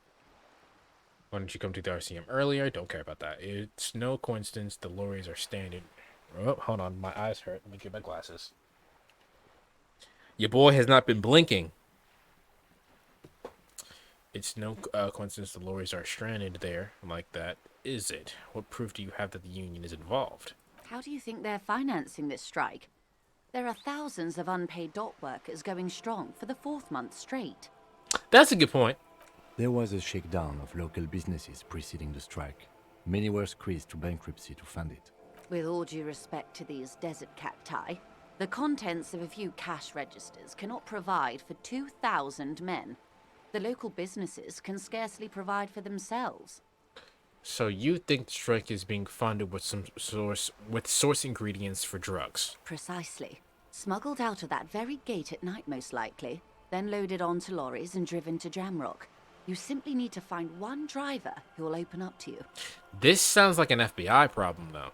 Speaker 1: Why didn't you come to the RCM earlier? Don't care about that. It's no coincidence the lorries are standing. Oh, hold on. My eyes hurt. Let me get my glasses. Your boy has not been blinking. It's no coincidence the lorries are stranded there like that, is it? What proof do you have that the Union is involved?
Speaker 9: How do you think they're financing this strike? There are thousands of unpaid dock workers going strong for the 4th month straight.
Speaker 1: That's a good point.
Speaker 6: There was a shakedown of local businesses preceding the strike. Many were squeezed to bankruptcy to fund it.
Speaker 9: With all due respect to these desert cacti, the contents of a few cash registers cannot provide for 2,000 men. The local businesses can scarcely provide for themselves.
Speaker 1: So you think the strike is being funded with source ingredients for drugs?
Speaker 9: Precisely. Smuggled out of that very gate at night, most likely, then loaded onto lorries and driven to Jamrock. You simply need to find one driver who will open up to you.
Speaker 1: This sounds like an FBI problem, though.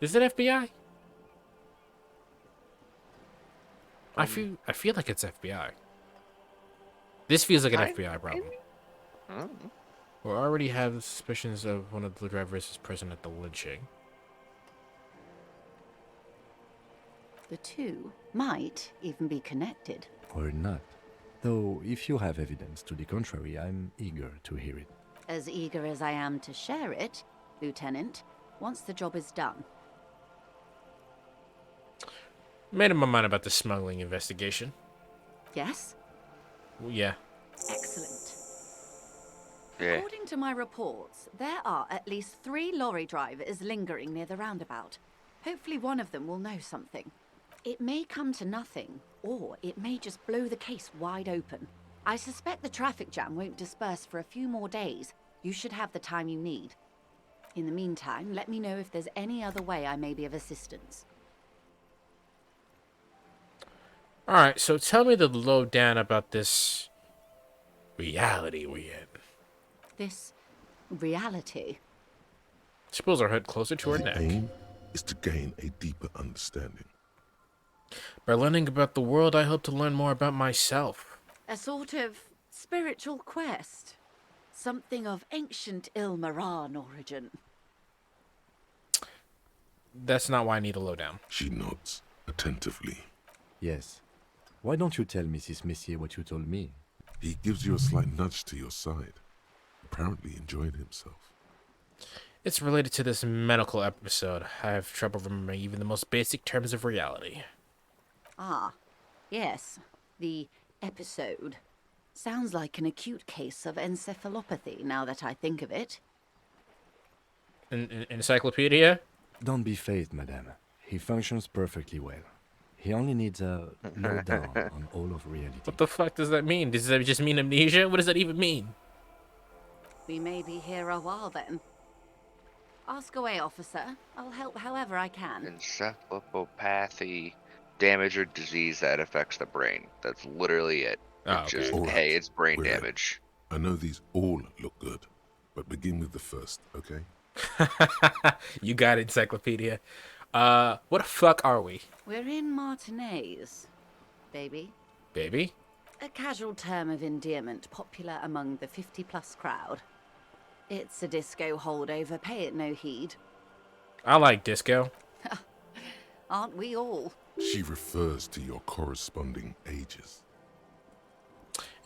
Speaker 1: Is it FBI? I feel like it's FBI. This feels like an FBI problem. We already have suspicions of one of the drivers is present at the lynching.
Speaker 9: The two might even be connected.
Speaker 6: Or not. Though, if you have evidence to the contrary, I'm eager to hear it.
Speaker 9: As eager as I am to share it, Lieutenant, once the job is done.
Speaker 1: Made up my mind about the smuggling investigation.
Speaker 9: Yes?
Speaker 1: Well, yeah.
Speaker 9: Excellent.
Speaker 2: Yeah.
Speaker 9: According to my reports, there are at least 3 lorry drivers lingering near the roundabout. Hopefully one of them will know something. It may come to nothing, or it may just blow the case wide open. I suspect the traffic jam won't disperse for a few more days. You should have the time you need. In the meantime, let me know if there's any other way I may be of assistance.
Speaker 1: Alright, so tell me the lowdown about this reality we in.
Speaker 9: This reality.
Speaker 1: Suppose our head closer to our
Speaker 5: The
Speaker 1: neck.
Speaker 5: aim is to gain a deeper understanding.
Speaker 1: By learning about the world, I hope to learn more about myself.
Speaker 9: A sort of spiritual quest. Something of ancient Ilmaran origin.
Speaker 1: That's not why I need a lowdown.
Speaker 5: She nods attentively.
Speaker 6: Yes. Why don't you tell Mrs. Messier what you told me?
Speaker 5: He gives you a slight nudge to your side, apparently enjoying himself.
Speaker 1: It's related to this medical episode. I have trouble remembering even the most basic terms of reality.
Speaker 9: Ah, yes. The episode. Sounds like an acute case of encephalopathy, now that I think of it.
Speaker 1: Encyclopedia?
Speaker 6: Don't be phased, madame. He functions perfectly well. He only needs a lowdown on all of reality.
Speaker 1: What the fuck does that mean? Does that just mean amnesia? What does that even mean?
Speaker 9: We may be here a while then. Ask away, officer. I'll help however I can.
Speaker 2: Encephalopathy, damage or disease that affects the brain. That's literally it.
Speaker 1: Oh,
Speaker 2: It's just,
Speaker 1: okay.
Speaker 5: All right,
Speaker 2: hey, it's brain
Speaker 5: we're in.
Speaker 2: damage.
Speaker 5: I know these all look good, but begin with the first, okay?
Speaker 1: You got it, Encyclopedia. What the fuck are we?
Speaker 9: We're in Martinez, baby.
Speaker 1: Baby?
Speaker 9: A casual term of endearment popular among the 50-plus crowd. It's a disco holdover, pay it no heed.
Speaker 1: I like disco.
Speaker 9: Aren't we all?
Speaker 5: She refers to your corresponding ages.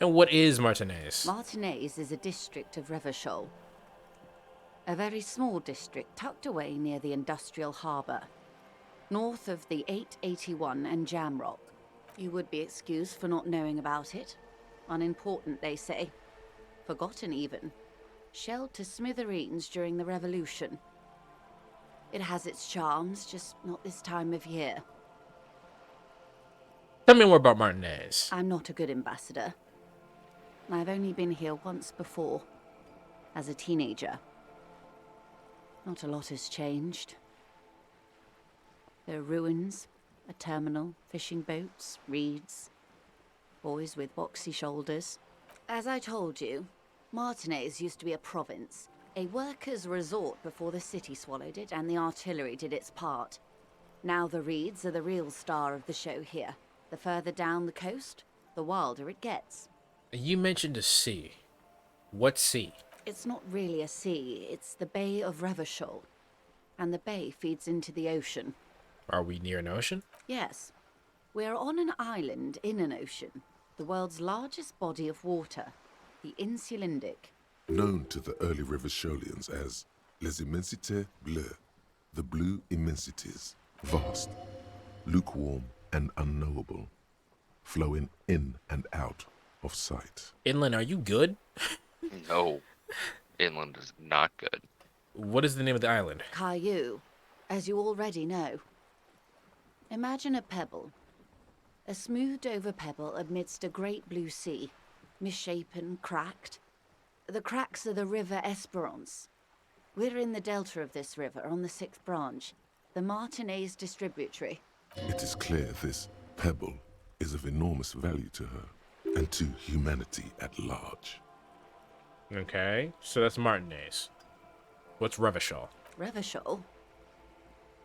Speaker 1: And what is Martinez?
Speaker 9: Martinez is a district of Revachol. A very small district tucked away near the industrial harbour. North of the 881 and Jamrock. You would be excused for not knowing about it. Unimportant, they say. Forgotten, even. Shelled to smithereens during the Revolution. It has its charms, just not this time of year.
Speaker 1: Tell me more about Martinez.
Speaker 9: I'm not a good ambassador. I've only been here once before, as a teenager. Not a lot has changed. There are ruins, a terminal, fishing boats, reeds, boys with boxy shoulders. As I told you, Martinez used to be a province, a workers' resort before the city swallowed it and the artillery did its part. Now the reeds are the real star of the show here. The further down the coast, the wilder it gets.
Speaker 1: You mentioned a sea. What sea?
Speaker 9: It's not really a sea, it's the Bay of Revachol. And the bay feeds into the ocean.
Speaker 1: Are we near an ocean?
Speaker 9: Yes. We're on an island in an ocean. The world's largest body of water. The Insulindic.
Speaker 5: Known to the early Revacholians as Les Immensités Bleues, the blue immensities, vast, lukewarm and unknowable, flowing in and out of sight.
Speaker 1: Inland, are you good?
Speaker 2: No. Inland is not good.
Speaker 1: What is the name of the island?
Speaker 9: Caillou, as you already know. Imagine a pebble. A smoothed over pebble amidst a great blue sea. Misshapen, cracked. The cracks are the River Esperance. We're in the delta of this river, on the 6th branch. The Martinez distributary.
Speaker 5: It is clear this pebble is of enormous value to her. and to humanity at large.
Speaker 1: Okay, so that's Martinez. What's Revachol?
Speaker 9: Revachol?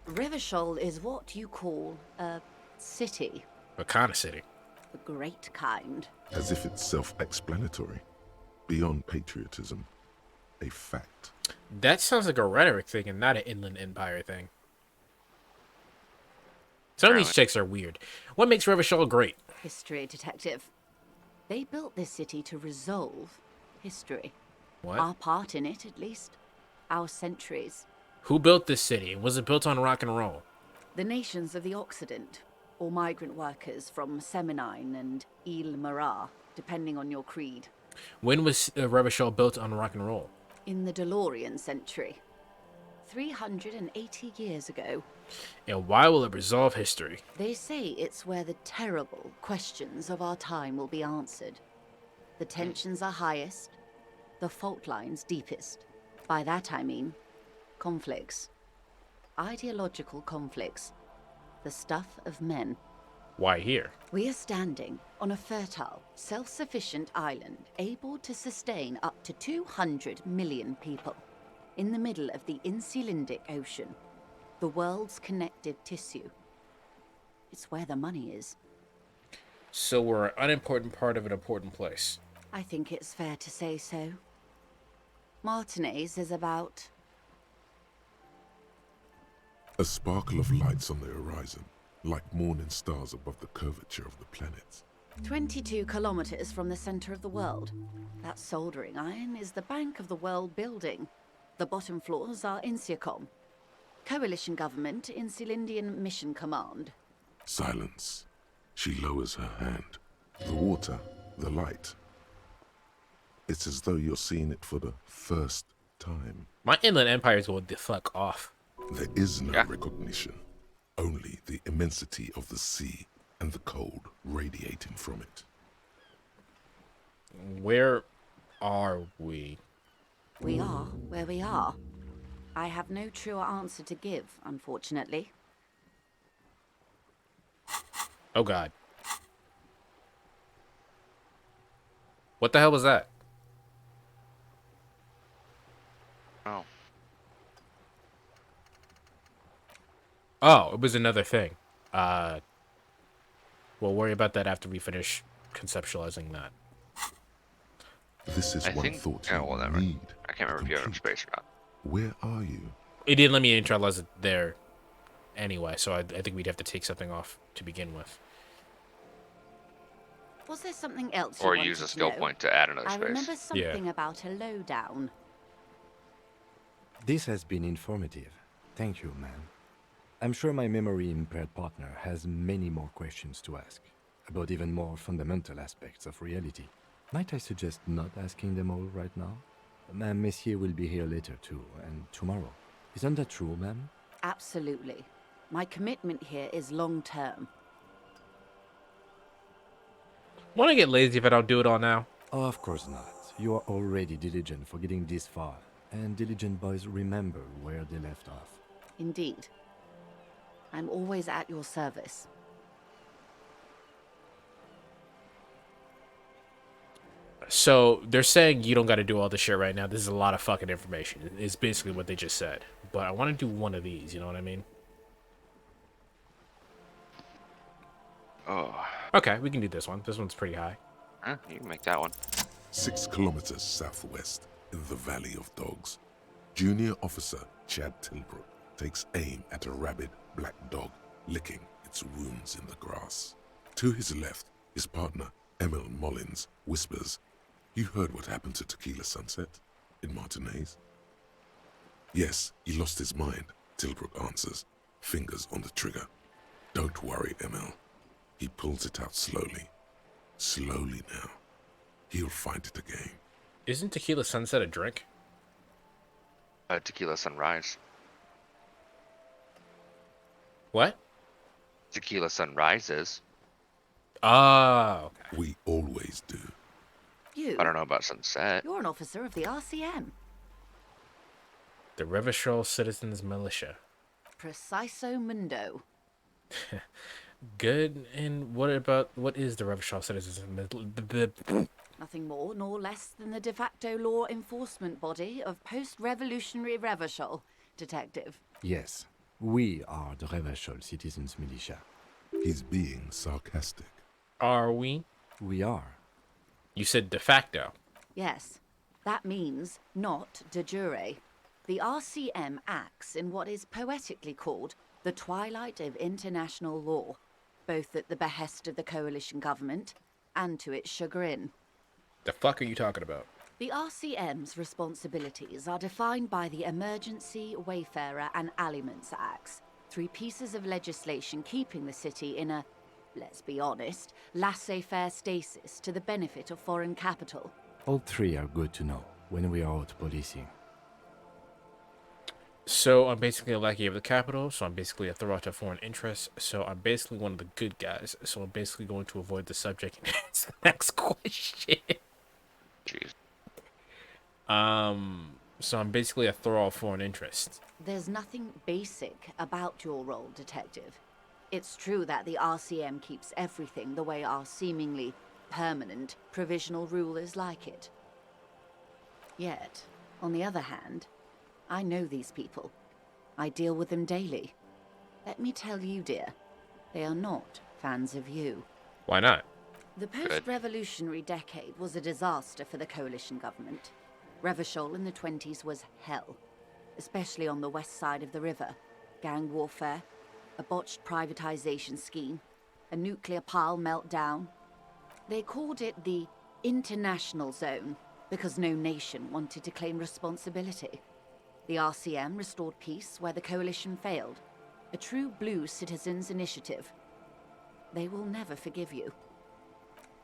Speaker 9: Revachol is what you call a city.
Speaker 1: What kind of city?
Speaker 9: The great kind.
Speaker 5: As if it's self-explanatory. Beyond patriotism. A fact.
Speaker 1: That sounds like a rhetoric thing and not an Inland Empire thing. Some of these chicks are weird. What makes Revachol great?
Speaker 9: History detective. They built this city to resolve history.
Speaker 1: What?
Speaker 9: Our part in it, at least. Our centuries.
Speaker 1: Who built this city? Was it built on rock and roll?
Speaker 9: The nations of the Occident, or migrant workers from Seminine and Ile Marat, depending on your creed.
Speaker 1: When was Revachol built on rock and roll?
Speaker 9: In the DeLorean century. 380 years ago.
Speaker 1: And why will it resolve history?
Speaker 9: They say it's where the terrible questions of our time will be answered. The tensions are highest, the fault lines deepest. By that I mean conflicts. Ideological conflicts. The stuff of men.
Speaker 1: Why here?
Speaker 9: We are standing on a fertile, self-sufficient island able to sustain up to 200 million people. In the middle of the Insulindic Ocean, the world's connective tissue. It's where the money is.
Speaker 1: So we're an unimportant part of an important place.
Speaker 9: I think it's fair to say so. Martinez is about...
Speaker 5: A sparkle of lights on the horizon, like morning stars above the curvature of the planets.
Speaker 9: 22 kilometers from the center of the world. That soldering iron is the bank of the world building. The bottom floors are Insiacom. Coalition government, Insulindian Mission Command.
Speaker 5: Silence. She lowers her hand. The water, the light. It's as though you're seeing it for the first time.
Speaker 1: My Inland Empire is going the fuck off.
Speaker 5: There is no recognition. Only the immensity of the sea and the cold radiating from it.
Speaker 1: Where are we?
Speaker 9: We are where we are. I have no truer answer to give, unfortunately.
Speaker 1: Oh god. What the hell was that?
Speaker 2: Oh.
Speaker 1: Oh, it was another thing. We'll worry about that after we finish conceptualizing that.
Speaker 5: This is one thought you need.
Speaker 2: I can't remember if you have space or not.
Speaker 5: Where are you?
Speaker 1: It didn't let me internalize it there anyway, so I think we'd have to take something off to begin with.
Speaker 9: Was there something else
Speaker 2: Or
Speaker 9: you
Speaker 2: use
Speaker 9: wanted
Speaker 2: a
Speaker 9: to
Speaker 2: skill
Speaker 9: know?
Speaker 2: point to add another
Speaker 9: I
Speaker 2: space.
Speaker 9: remember something about a lowdown.
Speaker 6: This has been informative. Thank you, ma'am. I'm sure my memory-impaired partner has many more questions to ask, about even more fundamental aspects of reality. Might I suggest not asking them all right now? Ma'am, Messier will be here later too, and tomorrow. Isn't that true, ma'am?
Speaker 9: Absolutely. My commitment here is long-term.
Speaker 1: Want to get lazy if I don't do it all now?
Speaker 6: Oh, of course not. You are already diligent for getting this far, and diligent boys remember where they left off.
Speaker 9: Indeed. I'm always at your service.
Speaker 1: So they're saying you don't got to do all this shit right now. This is a lot of fucking information. It's basically what they just said. But I want to do one of these. You know what I mean?
Speaker 2: Oh.
Speaker 1: Okay, we can do this one. This one's pretty high.
Speaker 2: Huh? You can make that one.
Speaker 5: 6 kilometers southwest, in the Valley of Dogs, Junior Officer Chad Tilbrook takes aim at a rabid black dog licking its wounds in the grass. To his left, his partner, Emil Mullins, whispers, "You heard what happened to Tequila Sunset in Martinez?" "Yes, he lost his mind," Tilbrook answers, fingers on the trigger. "Don't worry, Emil." He pulls it out slowly. Slowly now. He'll find it again.
Speaker 1: Isn't Tequila Sunset a drink?
Speaker 2: Tequila Sunrise.
Speaker 1: What?
Speaker 2: Tequila Sunrises.
Speaker 1: Oh, okay.
Speaker 5: We always do.
Speaker 9: You?
Speaker 2: I don't know about Sunset.
Speaker 9: You're an officer of the RCM.
Speaker 1: The Revachol Citizens Militia.
Speaker 9: Preciso mundo.
Speaker 1: Good. And what is the Revachol Citizen?
Speaker 9: Nothing more nor less than the de facto law enforcement body of post-revolutionary Revachol, Detective.
Speaker 6: Yes, we are the Revachol Citizens Militia.
Speaker 5: He's being sarcastic.
Speaker 1: Are we?
Speaker 6: We are.
Speaker 1: You said de facto.
Speaker 9: Yes, that means not de jure. The RCM acts in what is poetically called the twilight of international law, both at the behest of the coalition government and to its chagrin.
Speaker 1: The fuck are you talking about?
Speaker 9: The RCM's responsibilities are defined by the Emergency, Wayfarer and Aliments Acts, 3 pieces of legislation keeping the city in a, let's be honest, laissez-faire stasis to the benefit of foreign capital.
Speaker 6: All 3 are good to know when we are out policing.
Speaker 1: So I'm basically a lackey of the capital, so I'm basically a threat to foreign interests, so I'm basically one of the good guys, so I'm basically going to avoid the subject and answer the next question.
Speaker 2: Jeez.
Speaker 1: So I'm basically a throw of foreign interests.
Speaker 9: There's nothing basic about your role, Detective. It's true that the RCM keeps everything the way our seemingly permanent provisional rulers like it. Yet, on the other hand, I know these people. I deal with them daily. Let me tell you, dear, they are not fans of you.
Speaker 1: Why not?
Speaker 9: The post-revolutionary decade was a disaster for the coalition government. Revachol in the 20s was hell, especially on the west side of the river. Gang warfare, a botched privatization scheme, a nuclear pile meltdown. They called it the international zone because no nation wanted to claim responsibility. The RCM restored peace where the coalition failed. A true blue citizens' initiative. They will never forgive you.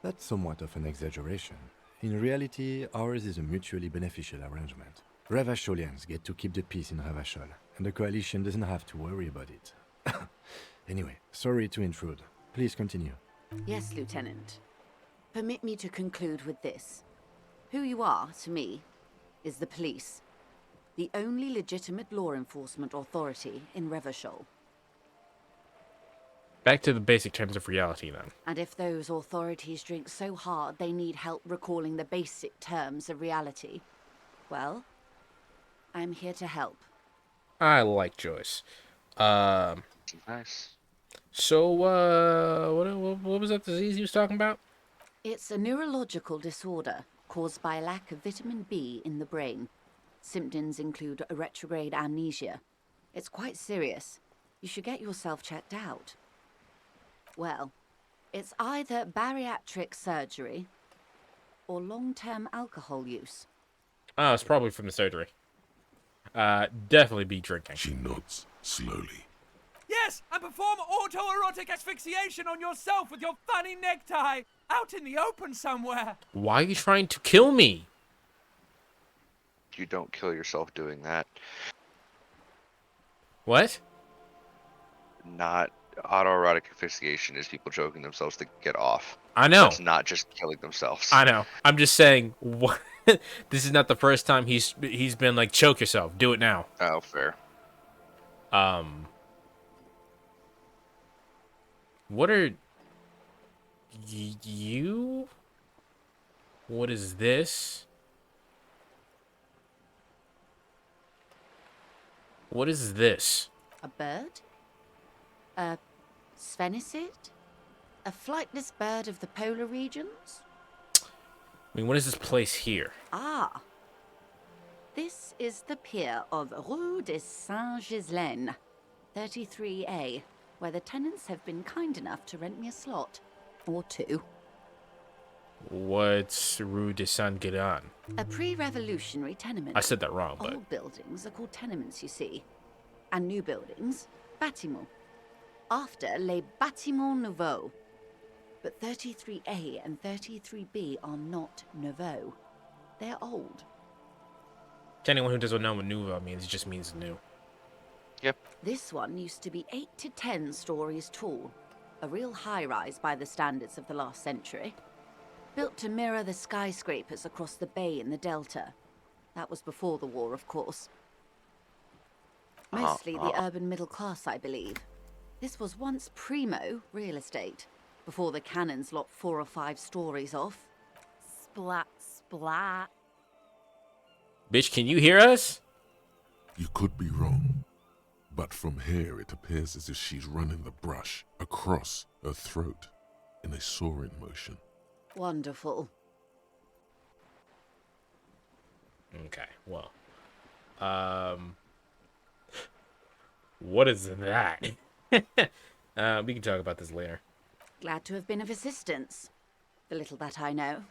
Speaker 6: That's somewhat of an exaggeration. In reality, ours is a mutually beneficial arrangement. Revacholians get to keep the peace in Revachol, and the coalition doesn't have to worry about it. Anyway, sorry to intrude. Please continue.
Speaker 9: Yes, Lieutenant. Permit me to conclude with this. Who you are, to me, is the police. The only legitimate law enforcement authority in Revachol.
Speaker 1: Back to the basic terms of reality, then.
Speaker 9: And if those authorities drink so hard they need help recalling the basic terms of reality, well, I'm here to help.
Speaker 1: I like Joyce.
Speaker 2: Nice.
Speaker 1: So, what was that disease you was talking about?
Speaker 9: It's a neurological disorder caused by a lack of vitamin B in the brain. Symptoms include a retrograde amnesia. It's quite serious. You should get yourself checked out. Well, it's either bariatric surgery or long-term alcohol use.
Speaker 1: Oh, it's probably from the surgery. Definitely be drinking.
Speaker 5: She nods slowly.
Speaker 10: Yes, and perform autoerotic asphyxiation on yourself with your funny necktie, out in the open somewhere.
Speaker 1: Why are you trying to kill me?
Speaker 2: You don't kill yourself doing that.
Speaker 1: What?
Speaker 2: Not autoerotic asphyxiation is people choking themselves to get off.
Speaker 1: I know.
Speaker 2: That's not just killing themselves.
Speaker 1: I know. I'm just saying, what? This is not the first time he's been like, choke yourself. Do it now.
Speaker 2: Oh, fair.
Speaker 1: What are you? What is this? What is this?
Speaker 9: A bird? A sphenicid? A flightless bird of the polar regions?
Speaker 1: I mean, what is this place here?
Speaker 9: Ah. This is the pier of Rue de Saint-Ghislain, 33A, where the tenants have been kind enough to rent me a slot. Or 2.
Speaker 1: What's Rue de Saint-Guérin?
Speaker 9: A pre-revolutionary tenement.
Speaker 1: I said that wrong, but...
Speaker 9: Old buildings are called tenements, you see. And new buildings, bâtiments. After les bâtiments nouveaux. But 33A and 33B are not nouveau. They're old.
Speaker 1: To anyone who doesn't know what nouveau means, it just means new.
Speaker 2: Yep.
Speaker 9: This one used to be 8 to 10 stories tall. A real high-rise by the standards of the last century. Built to mirror the skyscrapers across the bay in the Delta. That was before the war, of course. Mostly the urban middle class, I believe. This was once primo real estate, before the cannons lopped 4 or 5 stories off.
Speaker 7: Splat, splat.
Speaker 1: Bitch, can you hear us?
Speaker 5: You could be wrong, but from here it appears as if she's running the brush across her throat in a soaring motion.
Speaker 9: Wonderful.
Speaker 1: Okay, well. What is that? We can talk about this later.
Speaker 9: Glad to have been of assistance. The little that I know.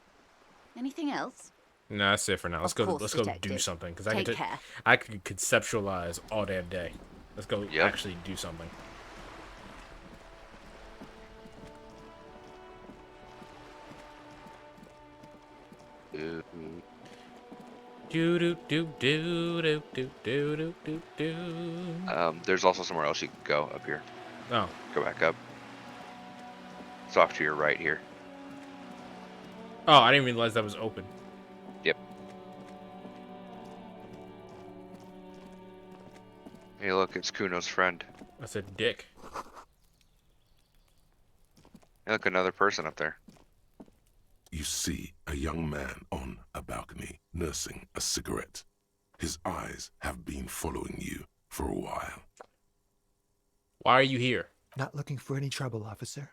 Speaker 9: Anything else?
Speaker 1: No, that's it for now. Let's
Speaker 9: Of
Speaker 1: go.
Speaker 9: course,
Speaker 1: Let's go do
Speaker 9: detective.
Speaker 1: something because
Speaker 9: Take care.
Speaker 1: I could conceptualize all damn day. Let's go
Speaker 2: Yep.
Speaker 1: actually do something.
Speaker 2: Ooh.
Speaker 1: Do do do do do do do do do do.
Speaker 2: There's also somewhere else you can go up here.
Speaker 1: Oh,
Speaker 2: Go back up. It's off to your right here.
Speaker 1: oh, I didn't realize that was open.
Speaker 2: Yep. Hey, look, it's Kuno's friend.
Speaker 1: That's a dick.
Speaker 2: Hey, look, another person up there.
Speaker 5: You see a young man on a balcony nursing a cigarette. His eyes have been following you for a while.
Speaker 1: Why are you here?
Speaker 11: Not looking for any trouble, officer.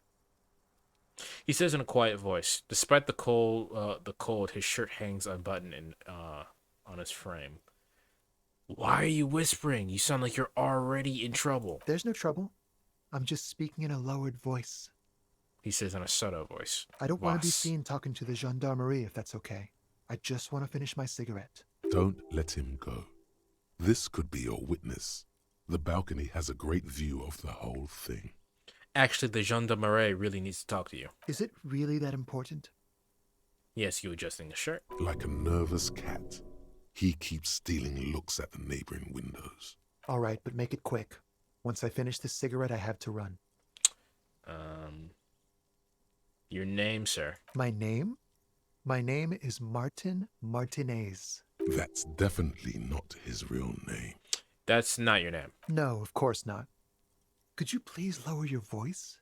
Speaker 1: He says in a quiet voice. Despite the cold, his shirt hangs unbuttoned and on his frame. Why are you whispering? You sound like you're already in trouble.
Speaker 11: There's no trouble. I'm just speaking in a lowered voice.
Speaker 1: He says in a subtle voice.
Speaker 11: I don't want to be
Speaker 1: Boss.
Speaker 11: seen talking to the gendarmerie if that's okay. I just want to finish my cigarette.
Speaker 5: Don't let him go. This could be your witness. The balcony has a great view of the whole thing.
Speaker 1: Actually, the gendarmerie really needs to talk to you.
Speaker 11: Is it really that important?
Speaker 1: Yes, you adjusting the shirt.
Speaker 5: Like a nervous cat, he keeps stealing looks at the neighboring windows.
Speaker 11: All right, but make it quick. Once I finish this cigarette, I have to run.
Speaker 1: Your name, sir.
Speaker 11: My name? My name is Martin Martinez.
Speaker 5: That's definitely not his real name.
Speaker 1: That's not your name.
Speaker 11: No, of course not. Could you please lower your voice?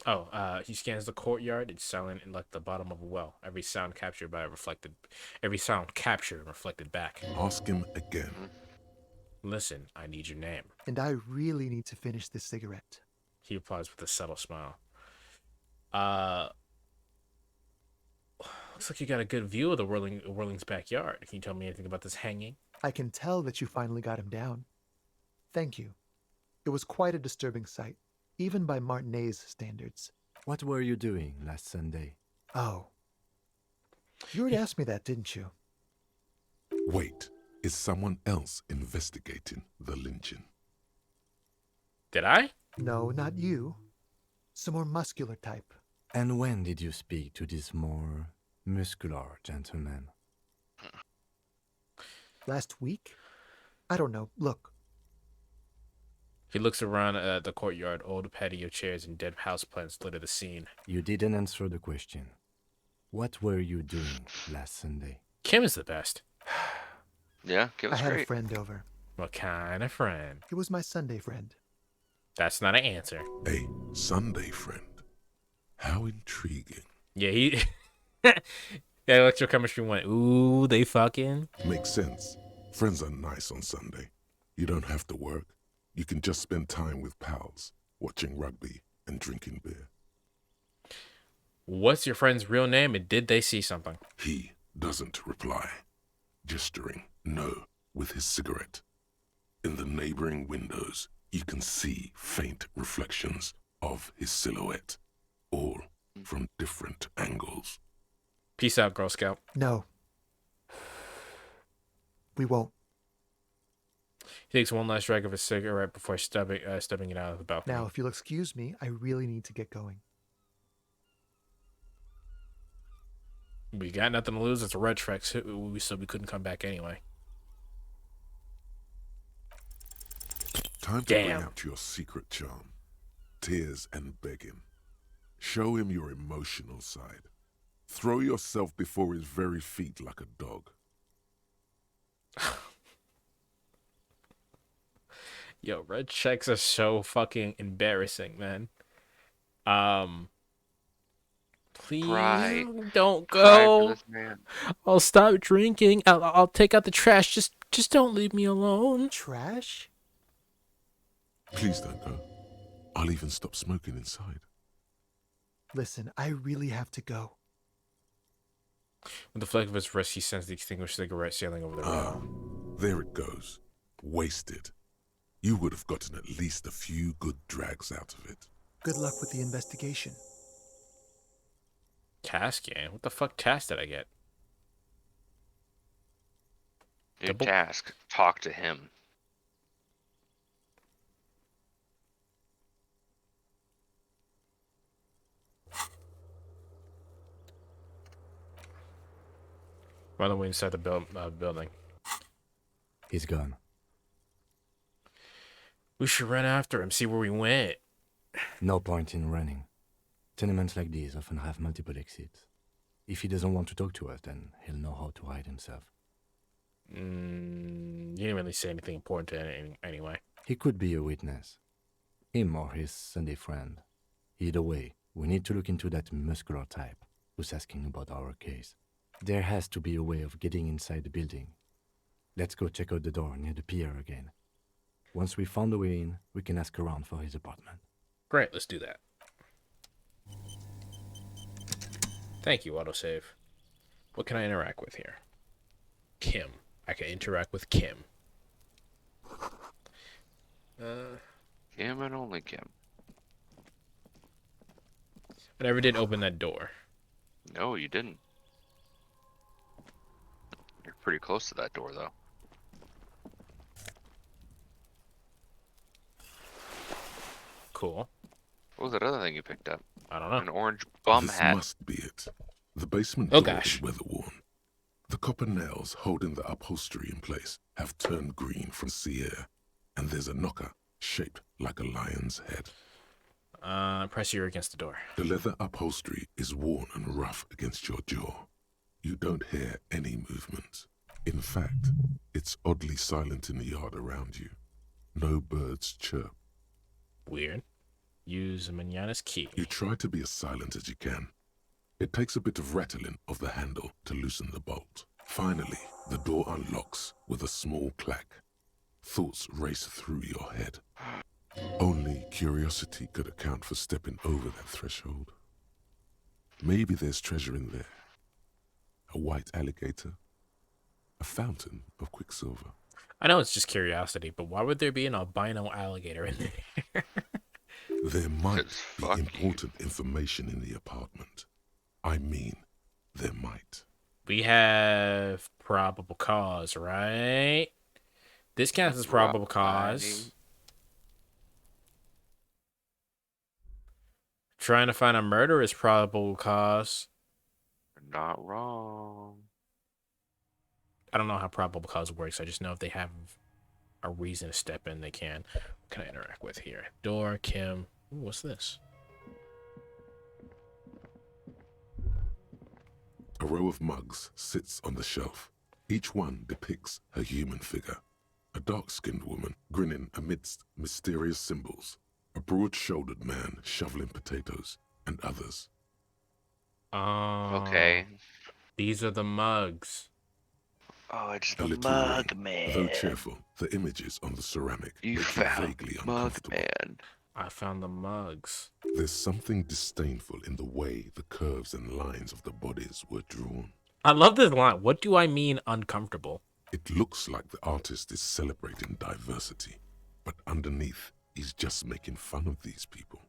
Speaker 1: Oh, he scans the courtyard. It's silent and like the bottom of a well. Every sound captured and reflected back.
Speaker 5: Ask him again.
Speaker 1: Listen, I need your name.
Speaker 11: And I really need to finish this cigarette.
Speaker 1: He replies with a subtle smile. Looks like you got a good view of the Whirling's backyard. Can you tell me anything about this hanging?
Speaker 11: I can tell that you finally got him down. Thank you. It was quite a disturbing sight, even by Martinez standards.
Speaker 6: What were you doing last Sunday?
Speaker 11: Oh. You already asked me that, didn't you?
Speaker 5: Wait, is someone else investigating the lynching?
Speaker 1: Did I?
Speaker 11: No, not you. Some more muscular type.
Speaker 6: And when did you speak to this more muscular gentleman?
Speaker 11: Last week? I don't know. Look.
Speaker 1: He looks around at the courtyard. Old patio chairs and dead houseplants litter the scene.
Speaker 6: You didn't answer the question. What were you doing last Sunday?
Speaker 1: Kim is the best.
Speaker 2: Yeah, give
Speaker 11: I
Speaker 2: us
Speaker 11: had
Speaker 2: great.
Speaker 11: a friend over.
Speaker 1: What kind of friend?
Speaker 11: It was my Sunday friend.
Speaker 1: That's not an answer.
Speaker 5: A Sunday friend. How intriguing.
Speaker 1: Yeah, he... that electrochemistry went, ooh, they fucking...
Speaker 5: Makes sense. Friends are nice on Sunday. You don't have to work. You can just spend time with pals, watching rugby and drinking beer.
Speaker 1: What's your friend's real name, and did they see something?
Speaker 5: He doesn't reply, gesturing no with his cigarette. In the neighboring windows, you can see faint reflections of his silhouette, all from different angles.
Speaker 1: Peace out, Girl Scout.
Speaker 11: No. We won't.
Speaker 1: He takes one last drag of his cigarette before stubbing it out of the balcony.
Speaker 11: Now, if you'll excuse me, I really need to get going.
Speaker 1: We got nothing to lose. It's a red track, so we couldn't come back anyway.
Speaker 5: Time to bring
Speaker 1: Damn.
Speaker 5: out your secret charm. Tears and begging. Show him your emotional side. Throw yourself before his very feet like a dog.
Speaker 1: Yo, red checks are so fucking embarrassing, man. Um, please
Speaker 2: Cry.
Speaker 1: don't
Speaker 2: Cry for
Speaker 1: go.
Speaker 2: this man.
Speaker 1: I'll stop drinking. I'll take out the trash. Just don't leave me alone.
Speaker 11: Trash?
Speaker 5: Please don't go. I'll even stop smoking inside.
Speaker 11: Listen, I really have to go.
Speaker 1: With the flick of his wrist, he sends the extinguished cigarette sailing over the rail.
Speaker 5: There it goes. Wasted. You would have gotten at least a few good drags out of it.
Speaker 11: Good luck with the investigation.
Speaker 1: Task game? What the fuck task did I get?
Speaker 2: New
Speaker 1: Double-
Speaker 2: task. Talk to him.
Speaker 1: Run away inside the building.
Speaker 6: He's gone.
Speaker 1: We should run after him, see where we went.
Speaker 6: No point in running. Tenements like these often have multiple exits. If he doesn't want to talk to us, then he'll know how to hide himself.
Speaker 1: You didn't really say anything important to anyway.
Speaker 6: He could be a witness. Him or his Sunday friend. Either way, we need to look into that muscular type who's asking about our case. There has to be a way of getting inside the building. Let's go check out the door near the pier again. Once we found a way in, we can ask around for his apartment.
Speaker 1: Great, let's do that. Thank you, autosave. What can I interact with here? Kim. I can interact with Kim.
Speaker 2: Kim and only Kim.
Speaker 1: I never did open that door.
Speaker 2: No, you didn't. You're pretty close to that door, though.
Speaker 1: Cool.
Speaker 2: What was that other thing you picked up?
Speaker 1: I don't know.
Speaker 2: An orange bum
Speaker 5: This
Speaker 2: hat.
Speaker 5: must be it. The basement
Speaker 1: Oh,
Speaker 5: door
Speaker 1: gosh.
Speaker 5: is weather-worn. The copper nails holding the upholstery in place have turned green from sea air, and there's a knocker shaped like a lion's head.
Speaker 1: Press your ear against the door.
Speaker 5: The leather upholstery is worn and rough against your jaw. You don't hear any movement. In fact, it's oddly silent in the yard around you. No birds chirp.
Speaker 1: Weird. Use Manana's key.
Speaker 5: You try to be as silent as you can. It takes a bit of rattling of the handle to loosen the bolt. Finally, the door unlocks with a small clack. Thoughts race through your head. Only curiosity could account for stepping over that threshold. Maybe there's treasure in there. A white alligator. A fountain of quicksilver.
Speaker 1: I know it's just curiosity, but why would there be an albino alligator in there?
Speaker 5: There might
Speaker 2: 'Cause
Speaker 5: be
Speaker 2: fuck you.
Speaker 5: important information in the apartment. I mean, there might.
Speaker 1: We have probable cause, right? This counts as probable cause. Trying to find a murder is probable cause.
Speaker 2: Not wrong.
Speaker 1: I don't know how probable cause works. I just know if they have a reason to step in, they can. What can I interact with here? Door, Kim. Ooh, what's this?
Speaker 5: A row of mugs sits on the shelf. Each one depicts a human figure. A dark-skinned woman grinning amidst mysterious symbols. A broad-shouldered man shoveling potatoes, and others.
Speaker 2: Okay.
Speaker 1: These are the mugs.
Speaker 2: Oh, it's
Speaker 5: A
Speaker 2: the
Speaker 5: little
Speaker 2: mug
Speaker 5: worried.
Speaker 2: man.
Speaker 5: Though cheerful, the images on the ceramic
Speaker 2: You
Speaker 5: make you
Speaker 2: found
Speaker 5: vaguely
Speaker 2: mug
Speaker 5: uncomfortable.
Speaker 2: man.
Speaker 1: I found the mugs.
Speaker 5: There's something disdainful in the way the curves and lines of the bodies were drawn.
Speaker 1: I love this line. What do I mean uncomfortable?
Speaker 5: It looks like the artist is celebrating diversity, but underneath, he's just making fun of these people.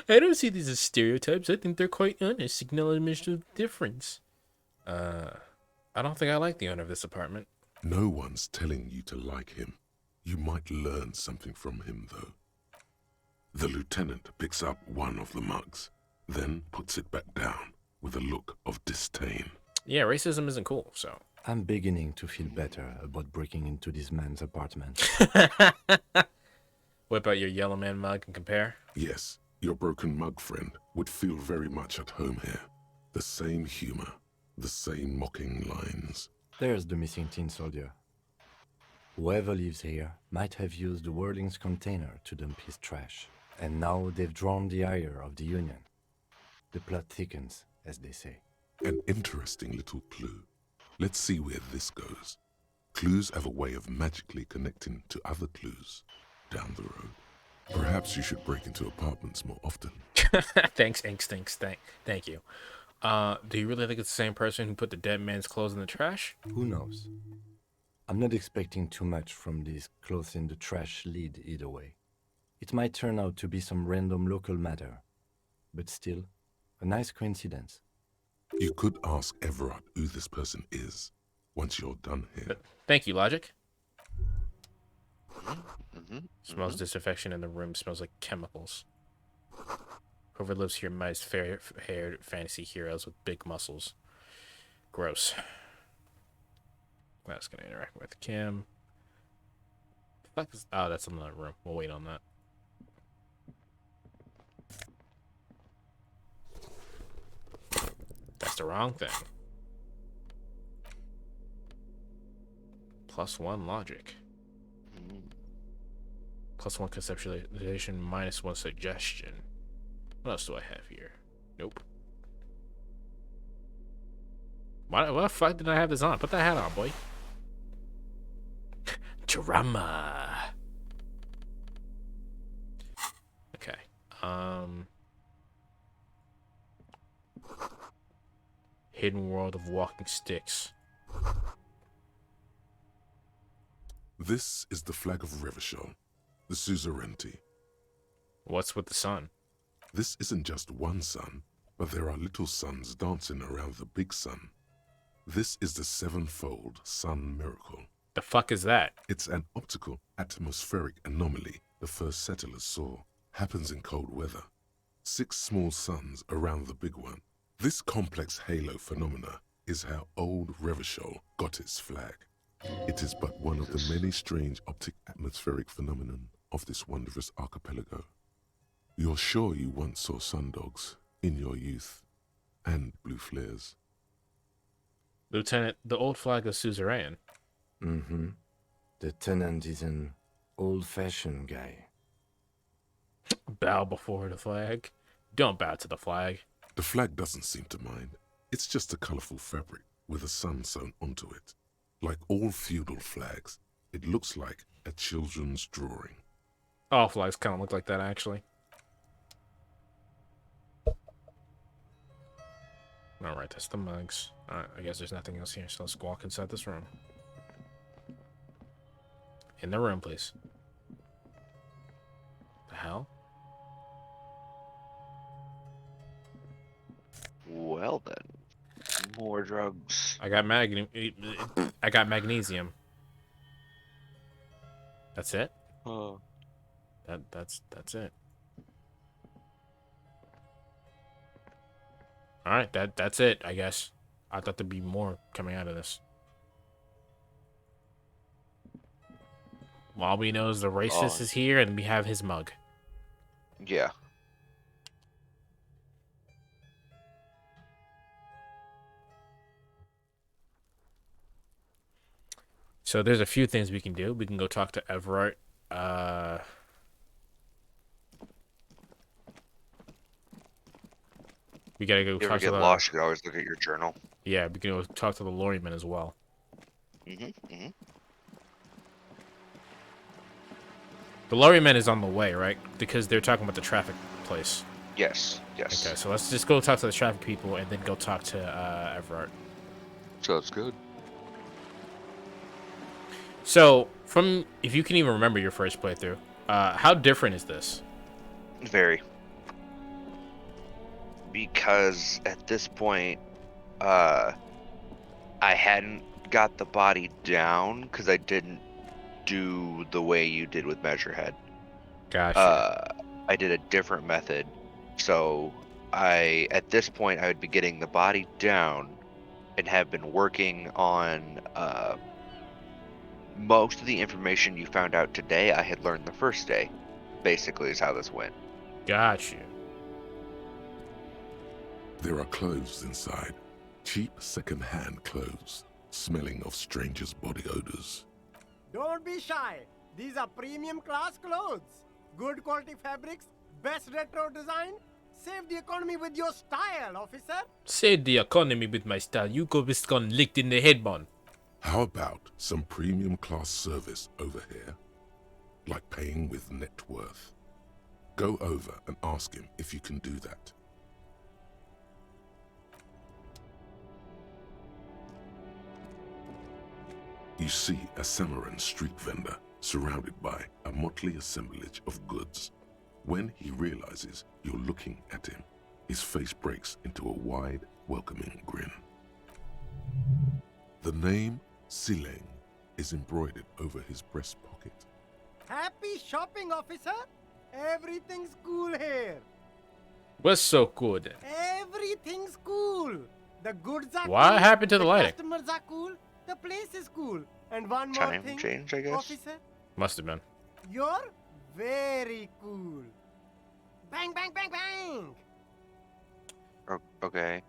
Speaker 1: I don't see these as stereotypes. I think they're quite honest, acknowledgement of difference. I don't think I like the owner of this apartment.
Speaker 5: No one's telling you to like him. You might learn something from him, though. The lieutenant picks up one of the mugs, then puts it back down with a look of disdain.
Speaker 1: Yeah, racism isn't cool, so.
Speaker 6: I'm beginning to feel better about breaking into this man's apartment.
Speaker 1: Whip out your yellow man mug and compare.
Speaker 5: Yes, your broken mug friend would feel very much at home here. The same humor, the same mocking lines.
Speaker 6: There's the missing tin soldier. Whoever lives here might have used the Whirling's container to dump his trash, and now they've drawn the ire of the Union. The plot thickens, as they say.
Speaker 5: An interesting little clue. Let's see where this goes. Clues have a way of magically connecting to other clues down the road. Perhaps you should break into apartments more often.
Speaker 1: Thanks, Instincts. Thank you. Do you really think it's the same person who put the dead man's clothes in the trash?
Speaker 6: Who knows? I'm not expecting too much from this clothes in the trash lead either way. It might turn out to be some random local matter, but still, a nice coincidence.
Speaker 5: You could ask Everard who this person is once you're done here.
Speaker 1: Thank you, Logic. Smells disaffection in the room. Smells like chemicals. Whoever lives here might fair-haired fantasy heroes with big muscles. Gross. That's gonna interact with Kim. Oh, that's another room. We'll wait on that. That's the wrong thing. +1 logic. +1 conceptualization, -1 suggestion. What else do I have here? Nope. Why the fuck did I have this on? Put that hat on, boy. Drama. Okay. Hidden world of walking sticks.
Speaker 5: This is the flag of Revachol, the suzerainty.
Speaker 1: What's with the sun?
Speaker 5: This isn't just one sun, but there are little suns dancing around the big sun. This is the sevenfold sun miracle.
Speaker 1: The fuck is that?
Speaker 5: It's an optical atmospheric anomaly the first settlers saw. Happens in cold weather. 6 small suns around the big one. This complex halo phenomena is how old Revachol got its flag. It is but one of the many strange optic atmospheric phenomenon of this wondrous archipelago. You're sure you once saw sundogs in your youth, and blue flares.
Speaker 1: Lieutenant, the old flag of suzerain.
Speaker 6: Mm-hmm. The tenant is an old-fashioned guy.
Speaker 1: Bow before the flag. Don't bow to the flag.
Speaker 5: The flag doesn't seem to mind. It's just a colorful fabric with a sun sewn onto it. Like all feudal flags, it looks like a children's drawing.
Speaker 1: All flags kind of look like that, actually. Alright, that's the mugs. Alright, I guess there's nothing else here, so let's walk inside this room. In the room, please. The hell?
Speaker 2: Well then, more drugs.
Speaker 1: I got magnesium. That's it?
Speaker 2: Oh.
Speaker 1: That's it. Alright, that's it, I guess. I thought there'd be more coming out of this. All we know is the racist is here and we have his mug.
Speaker 2: Yeah.
Speaker 1: So there's a few things we can do. We can go talk to Everard. We gotta go
Speaker 2: If you
Speaker 1: talk
Speaker 2: ever
Speaker 1: to
Speaker 2: get
Speaker 1: the...
Speaker 2: lost, you can always look at your journal.
Speaker 1: Yeah, we can go talk to the lorryman as well.
Speaker 2: Mm-hmm.
Speaker 1: The lorryman is on the way, right? Because they're talking about the traffic place.
Speaker 2: Yes, yes.
Speaker 1: Okay, so let's just go talk to the traffic people and then go talk to Everard.
Speaker 2: Sounds good.
Speaker 1: So, if you can even remember your first playthrough, how different is this?
Speaker 2: Very. Because at this point, I hadn't got the body down because I didn't do the way you did with Measurehead.
Speaker 1: Gotcha.
Speaker 2: I did a different method. So at this point, I would be getting the body down and have been working on most of the information you found out today. I had learned the first day, basically, is how this went.
Speaker 1: Gotcha.
Speaker 5: There are clothes inside. Cheap second-hand clothes, smelling of strangers' body odors.
Speaker 12: Don't be shy. These are premium class clothes. Good quality fabrics, best retro design. Save the economy with your style, officer.
Speaker 1: Save the economy with my style. You go be gone licked in the head, man.
Speaker 5: How about some premium class service over here? Like paying with net worth. Go over and ask him if you can do that. You see a Samaran street vendor surrounded by a motley assemblage of goods. When he realizes you're looking at him, his face breaks into a wide, welcoming grin. The name Sileng is embroidered over his breast pocket.
Speaker 12: Happy shopping, officer. Everything's cool here.
Speaker 1: What's so cool then?
Speaker 12: Everything's cool. The goods are
Speaker 1: What
Speaker 12: cool.
Speaker 1: happened to the lighting?
Speaker 12: Customers are cool. The place is cool. And one more
Speaker 2: Time
Speaker 12: thing,
Speaker 2: change, I guess.
Speaker 12: officer,
Speaker 1: Must have been.
Speaker 12: you're very cool. Bang, bang, bang, bang.
Speaker 2: Okay.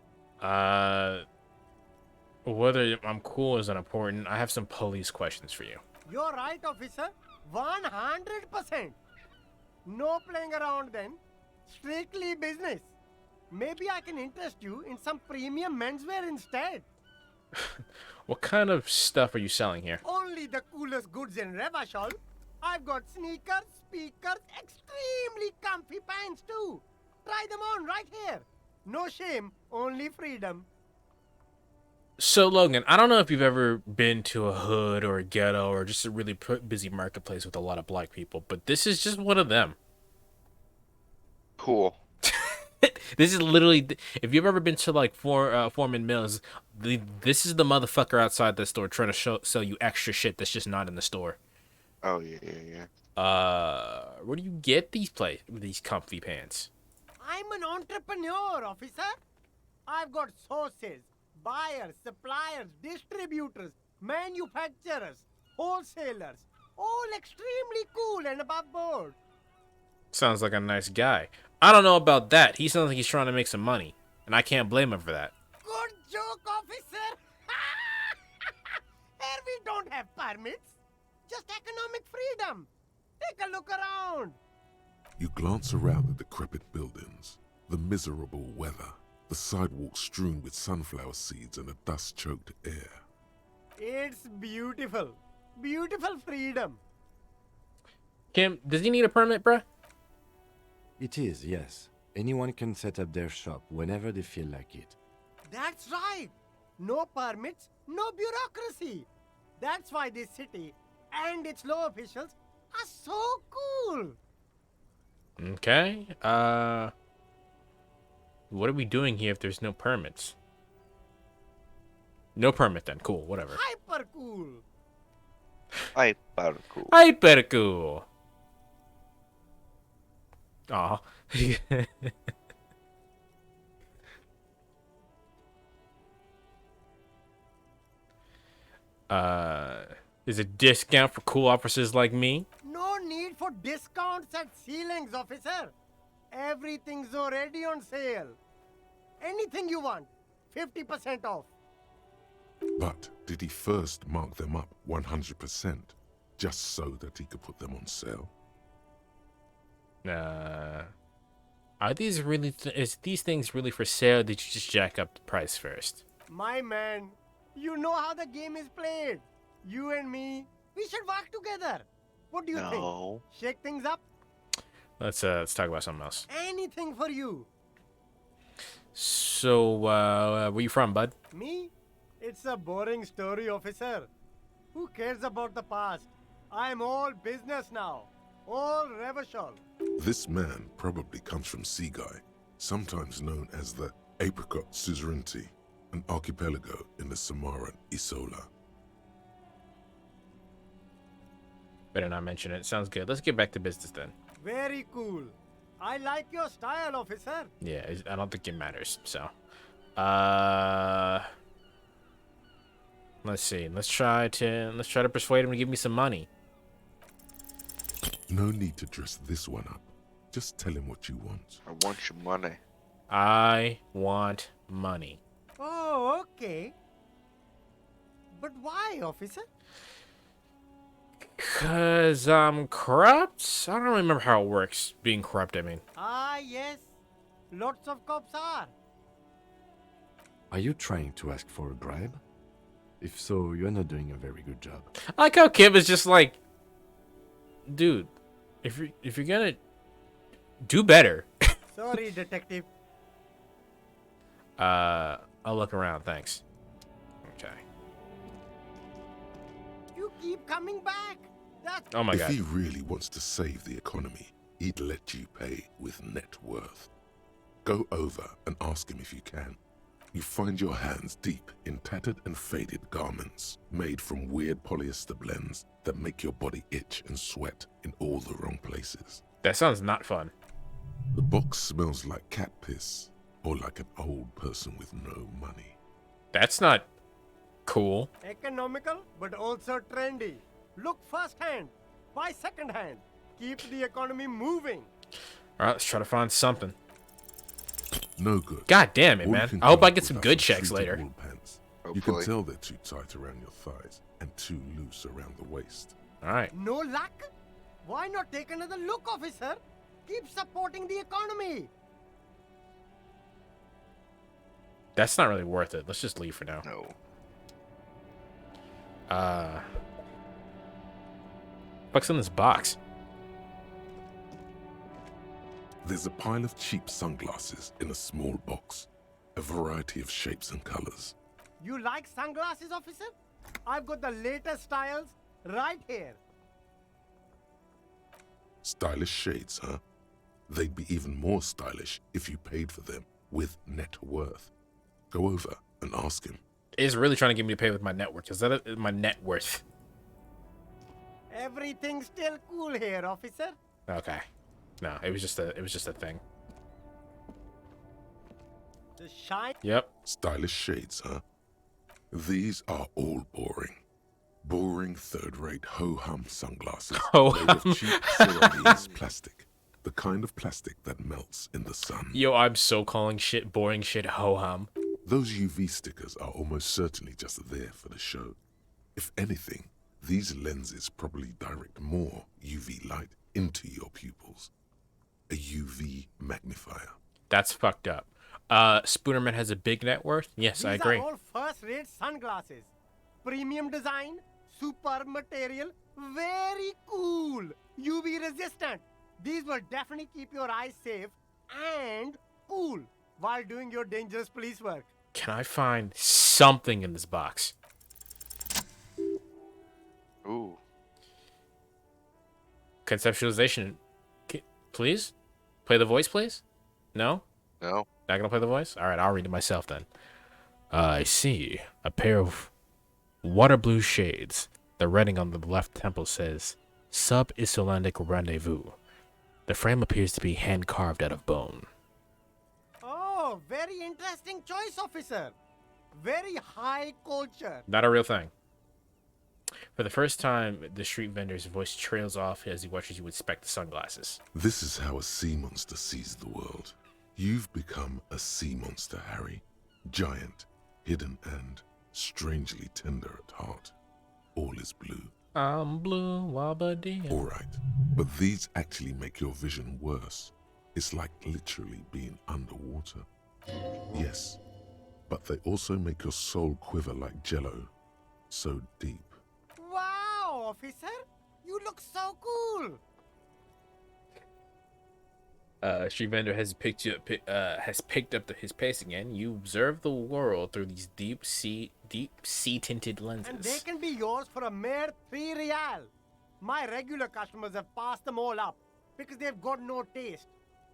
Speaker 1: Whether I'm cool isn't important. I have some police questions for you.
Speaker 12: You're right, officer. 100%. No playing around then. Strictly business. Maybe I can interest you in some premium menswear instead.
Speaker 1: What kind of stuff are you selling here?
Speaker 12: Only the coolest goods in Revachol. I've got sneakers, speakers, extremely comfy pants too. Try them on right here. No shame, only freedom.
Speaker 1: So, Logan, I don't know if you've ever been to a hood or a ghetto or just a really busy marketplace with a lot of black people, but this is just one of them.
Speaker 2: Cool.
Speaker 1: This is literally, if you've ever been to like Foreman Mills, this is the motherfucker outside the store trying to sell you extra shit that's just not in the store.
Speaker 2: Oh yeah.
Speaker 1: Where do you get these comfy pants?
Speaker 12: I'm an entrepreneur, officer. I've got sources, buyers, suppliers, distributors, manufacturers, wholesalers, all extremely cool and above board.
Speaker 1: Sounds like a nice guy. I don't know about that. He sounds like he's trying to make some money, and I can't blame him for that.
Speaker 12: Good joke, officer. Here we don't have permits, just economic freedom. Take a look around.
Speaker 5: You glance around the decrepit buildings, the miserable weather, the sidewalks strewn with sunflower seeds and a dust-choked air.
Speaker 12: It's beautiful. Beautiful freedom.
Speaker 1: Kim, does he need a permit, bruh?
Speaker 6: It is, yes. Anyone can set up their shop whenever they feel like it.
Speaker 12: That's right. No permits, no bureaucracy. That's why this city and its law officials are so cool.
Speaker 1: Okay. What are we doing here if there's no permits? No permit then. Cool, whatever.
Speaker 12: Hyper cool.
Speaker 2: Hyper cool.
Speaker 1: Hyper cool. Aw. Is a discount for cool officers like me?
Speaker 12: No need for discounts at ceilings, officer. Everything's already on sale. Anything you want, 50% off.
Speaker 5: But did he first mark them up 100%, just so that he could put them on sale?
Speaker 1: Are these really? Is these things really for sale? Or did you just jack up the price first?
Speaker 12: My man, you know how the game is played. You and me, we should work together. What do you think? Shake things up?
Speaker 1: Let's talk about something else.
Speaker 12: Anything for you.
Speaker 1: So, where you from, bud?
Speaker 12: Me? It's a boring story, officer. Who cares about the past? I'm all business now. All Revachol.
Speaker 5: This man probably comes from Seaguy, sometimes known as the Apricot Suzerainty, an archipelago in the Samaran Isola.
Speaker 1: Better not mention it. Sounds good. Let's get back to business then.
Speaker 12: Very cool. I like your style, officer.
Speaker 1: Yeah, I don't think it matters. So, let's see. Let's try to persuade him to give me some money.
Speaker 5: No need to dress this one up. Just tell him what you want.
Speaker 2: I want your money.
Speaker 1: I want money.
Speaker 12: Oh, okay. But why, officer?
Speaker 1: Cause I'm corrupt? I don't remember how it works, being corrupt, I mean.
Speaker 12: Ah, yes. Lots of cops are.
Speaker 6: Are you trying to ask for a bribe? If so, you're not doing a very good job.
Speaker 1: I like how Kim is just like, dude, if you're gonna do better.
Speaker 12: Sorry, detective.
Speaker 1: I'll look around, thanks. Okay.
Speaker 12: You keep coming back. That's
Speaker 1: Oh my
Speaker 5: If
Speaker 1: god.
Speaker 5: he really wants to save the economy, he'd let you pay with net worth. Go over and ask him if you can. You find your hands deep in tattered and faded garments made from weird polyester blends that make your body itch and sweat in all the wrong places.
Speaker 1: That sounds not fun.
Speaker 5: The box smells like cat piss or like an old person with no money.
Speaker 1: That's not cool.
Speaker 12: economical, but also trendy. Look first hand, buy second hand. Keep the economy moving.
Speaker 1: Alright, let's try to find something.
Speaker 5: No good.
Speaker 1: God damn it,
Speaker 5: All you
Speaker 1: man.
Speaker 5: can
Speaker 1: I hope
Speaker 5: come
Speaker 1: I
Speaker 5: up
Speaker 1: get
Speaker 5: with
Speaker 1: some
Speaker 5: are
Speaker 1: good checks
Speaker 5: treated
Speaker 1: later.
Speaker 5: wool pants. You can
Speaker 2: Hopefully.
Speaker 5: tell they're too tight around your thighs and too loose around the waist.
Speaker 1: Alright.
Speaker 12: No luck? Why not take another look, officer? Keep supporting the economy.
Speaker 1: That's not really worth it. Let's just leave for now.
Speaker 2: No.
Speaker 1: What's in this box?
Speaker 5: There's a pile of cheap sunglasses in a small box, a variety of shapes and colors.
Speaker 12: You like sunglasses, officer? I've got the latest styles right here.
Speaker 5: Stylish shades, huh? They'd be even more stylish if you paid for them with net worth. Go over and ask him.
Speaker 1: It's really trying to get me to pay with my net worth. Is that my net worth?
Speaker 12: Everything's still cool here, officer.
Speaker 1: Okay. No, it was just a thing.
Speaker 12: The shine.
Speaker 1: Yep.
Speaker 5: Stylish shades, huh? These are all boring. Boring third-rate ho-hum sunglasses made of cheap Ceramese plastic. The kind of plastic that melts in the sun.
Speaker 1: Yo, I'm so calling shit boring shit ho-hum.
Speaker 5: Those UV stickers are almost certainly just there for the show. If anything, these lenses probably direct more UV light into your pupils. A UV magnifier.
Speaker 1: That's fucked up. Spoonerman has a big net worth? Yes, I agree.
Speaker 12: These are all first-rate sunglasses. Premium design, super material, very cool. UV resistant. These will definitely keep your eyes safe and cool while doing your dangerous police work.
Speaker 1: Can I find something in this box?
Speaker 2: Ooh.
Speaker 1: Conceptualization. Please? Play the voice, please? No?
Speaker 2: No.
Speaker 1: Not gonna play the voice? Alright, I'll read it myself then. I see. A pair of water blue shades. The writing on the left temple says, Sub-Icelandic Rendezvous. The frame appears to be hand-carved out of bone.
Speaker 12: Oh, very interesting choice, officer. Very high culture.
Speaker 1: Not a real thing. For the first time, the street vendor's voice trails off as he watches you inspect the sunglasses.
Speaker 5: This is how a sea monster sees the world. You've become a sea monster, Harry. Giant, hidden, and strangely tender at heart. All is blue.
Speaker 1: I'm blue, wabba
Speaker 5: All right, but these actually make your vision worse. It's like literally being underwater. Yes, but they also make your soul quiver like jello. So deep.
Speaker 12: Wow, officer. You look so cool.
Speaker 1: Street vendor has picked up his pace again. You observe the world through these deep sea tinted lenses.
Speaker 12: And they can be yours for a mere 3 real. My regular customers have passed them all up because they've got no taste.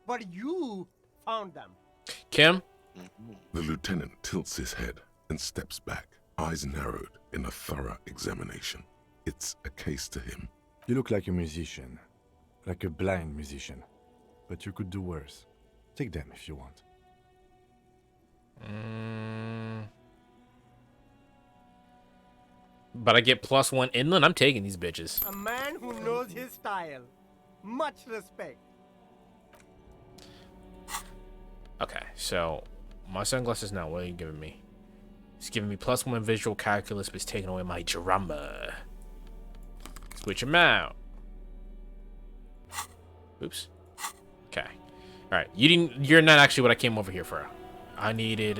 Speaker 12: But you found them.
Speaker 1: Kim?
Speaker 5: The lieutenant tilts his head and steps back, eyes narrowed in a thorough examination. It's a case to him.
Speaker 6: You look like a musician. Like a blind musician. But you could do worse. Take them if you want.
Speaker 1: But I get +1 inland. I'm taking these bitches.
Speaker 12: A man who knows his style. Much respect.
Speaker 1: Okay, so my sunglasses now. What are you giving me? It's giving me +1 visual calculus, but it's taking away my drama. Switch him out. Oops. Okay. All right. You're not actually what I came over here for. I needed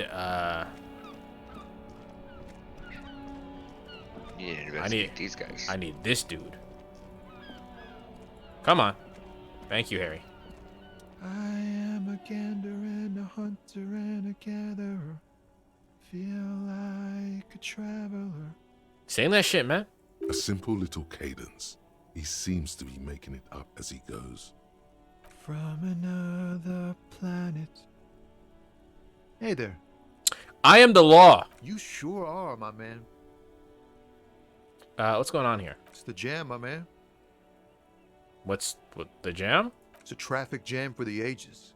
Speaker 2: You need to investigate these guys.
Speaker 1: I need this dude. Come on. Thank you, Harry.
Speaker 11: I am a gander and a hunter and a gatherer. Feel like a traveler.
Speaker 1: Saying that shit, man.
Speaker 5: A simple little cadence. He seems to be making it up as he goes.
Speaker 11: From another planet. Hey there.
Speaker 1: I am the law.
Speaker 11: You sure are, my man.
Speaker 1: What's going on here?
Speaker 11: It's the jam, my man.
Speaker 1: What the jam?
Speaker 11: It's a traffic jam for the ages.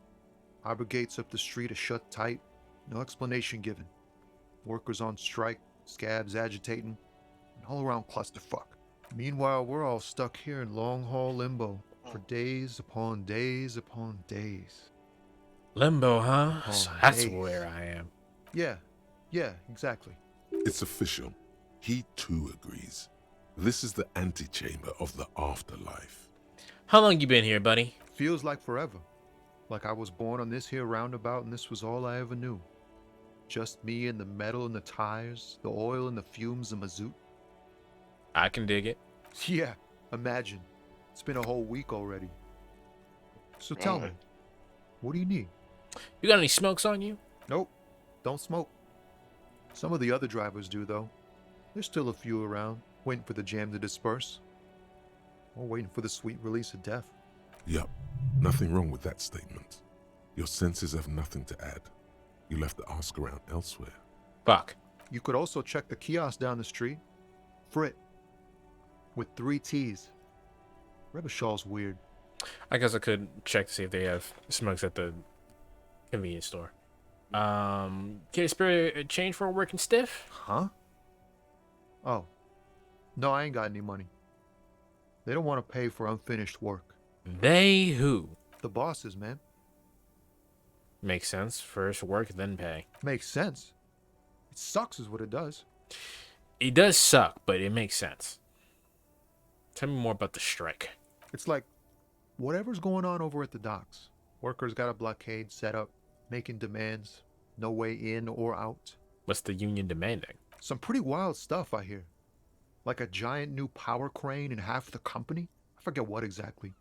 Speaker 11: Harbor gates up the street are shut tight. No explanation given. Workers on strike, scabs agitating, an all-around clusterfuck. Meanwhile, we're all stuck here in long-haul limbo for days upon days upon days.
Speaker 1: Limbo, huh?
Speaker 11: Oh,
Speaker 1: So that's
Speaker 11: days.
Speaker 1: where I am.
Speaker 11: Yeah, exactly.
Speaker 5: It's official. He too agrees. This is the antechamber of the afterlife.
Speaker 1: How long you been here, buddy?
Speaker 11: Feels like forever. Like I was born on this here roundabout and this was all I ever knew. Just me and the metal and the tires, the oil and the fumes of mazout.
Speaker 1: I can dig it.
Speaker 11: Yeah, imagine. It's been a whole week already. So tell me, what do you need?
Speaker 1: You got any smokes on you?
Speaker 11: Nope, don't smoke. Some of the other drivers do, though. There's still a few around, waiting for the jam to disperse. Or waiting for the sweet release of death.
Speaker 5: Yup, nothing wrong with that statement. Your senses have nothing to add. You'll have to ask around elsewhere.
Speaker 1: Fuck.
Speaker 11: You could also check the kiosk down the street. Frit. With 3 T's. Rebishaw's weird.
Speaker 1: I guess I could check to see if they have smokes at the convenience store. Can you spare a change for a working stiff?
Speaker 11: Huh? Oh. No, I ain't got any money. They don't want to pay for unfinished work.
Speaker 1: They who?
Speaker 11: The bosses, man.
Speaker 1: Makes sense. First work, then pay.
Speaker 11: Makes sense. It sucks is what it does.
Speaker 1: It does suck, but it makes sense. Tell me more about the strike.
Speaker 11: It's like whatever's going on over at the docks. Workers got a blockade set up, making demands. No way in or out.
Speaker 1: What's the union demanding?
Speaker 11: Some pretty wild stuff, I hear. Like a giant new power crane in half the company? I forget what exactly.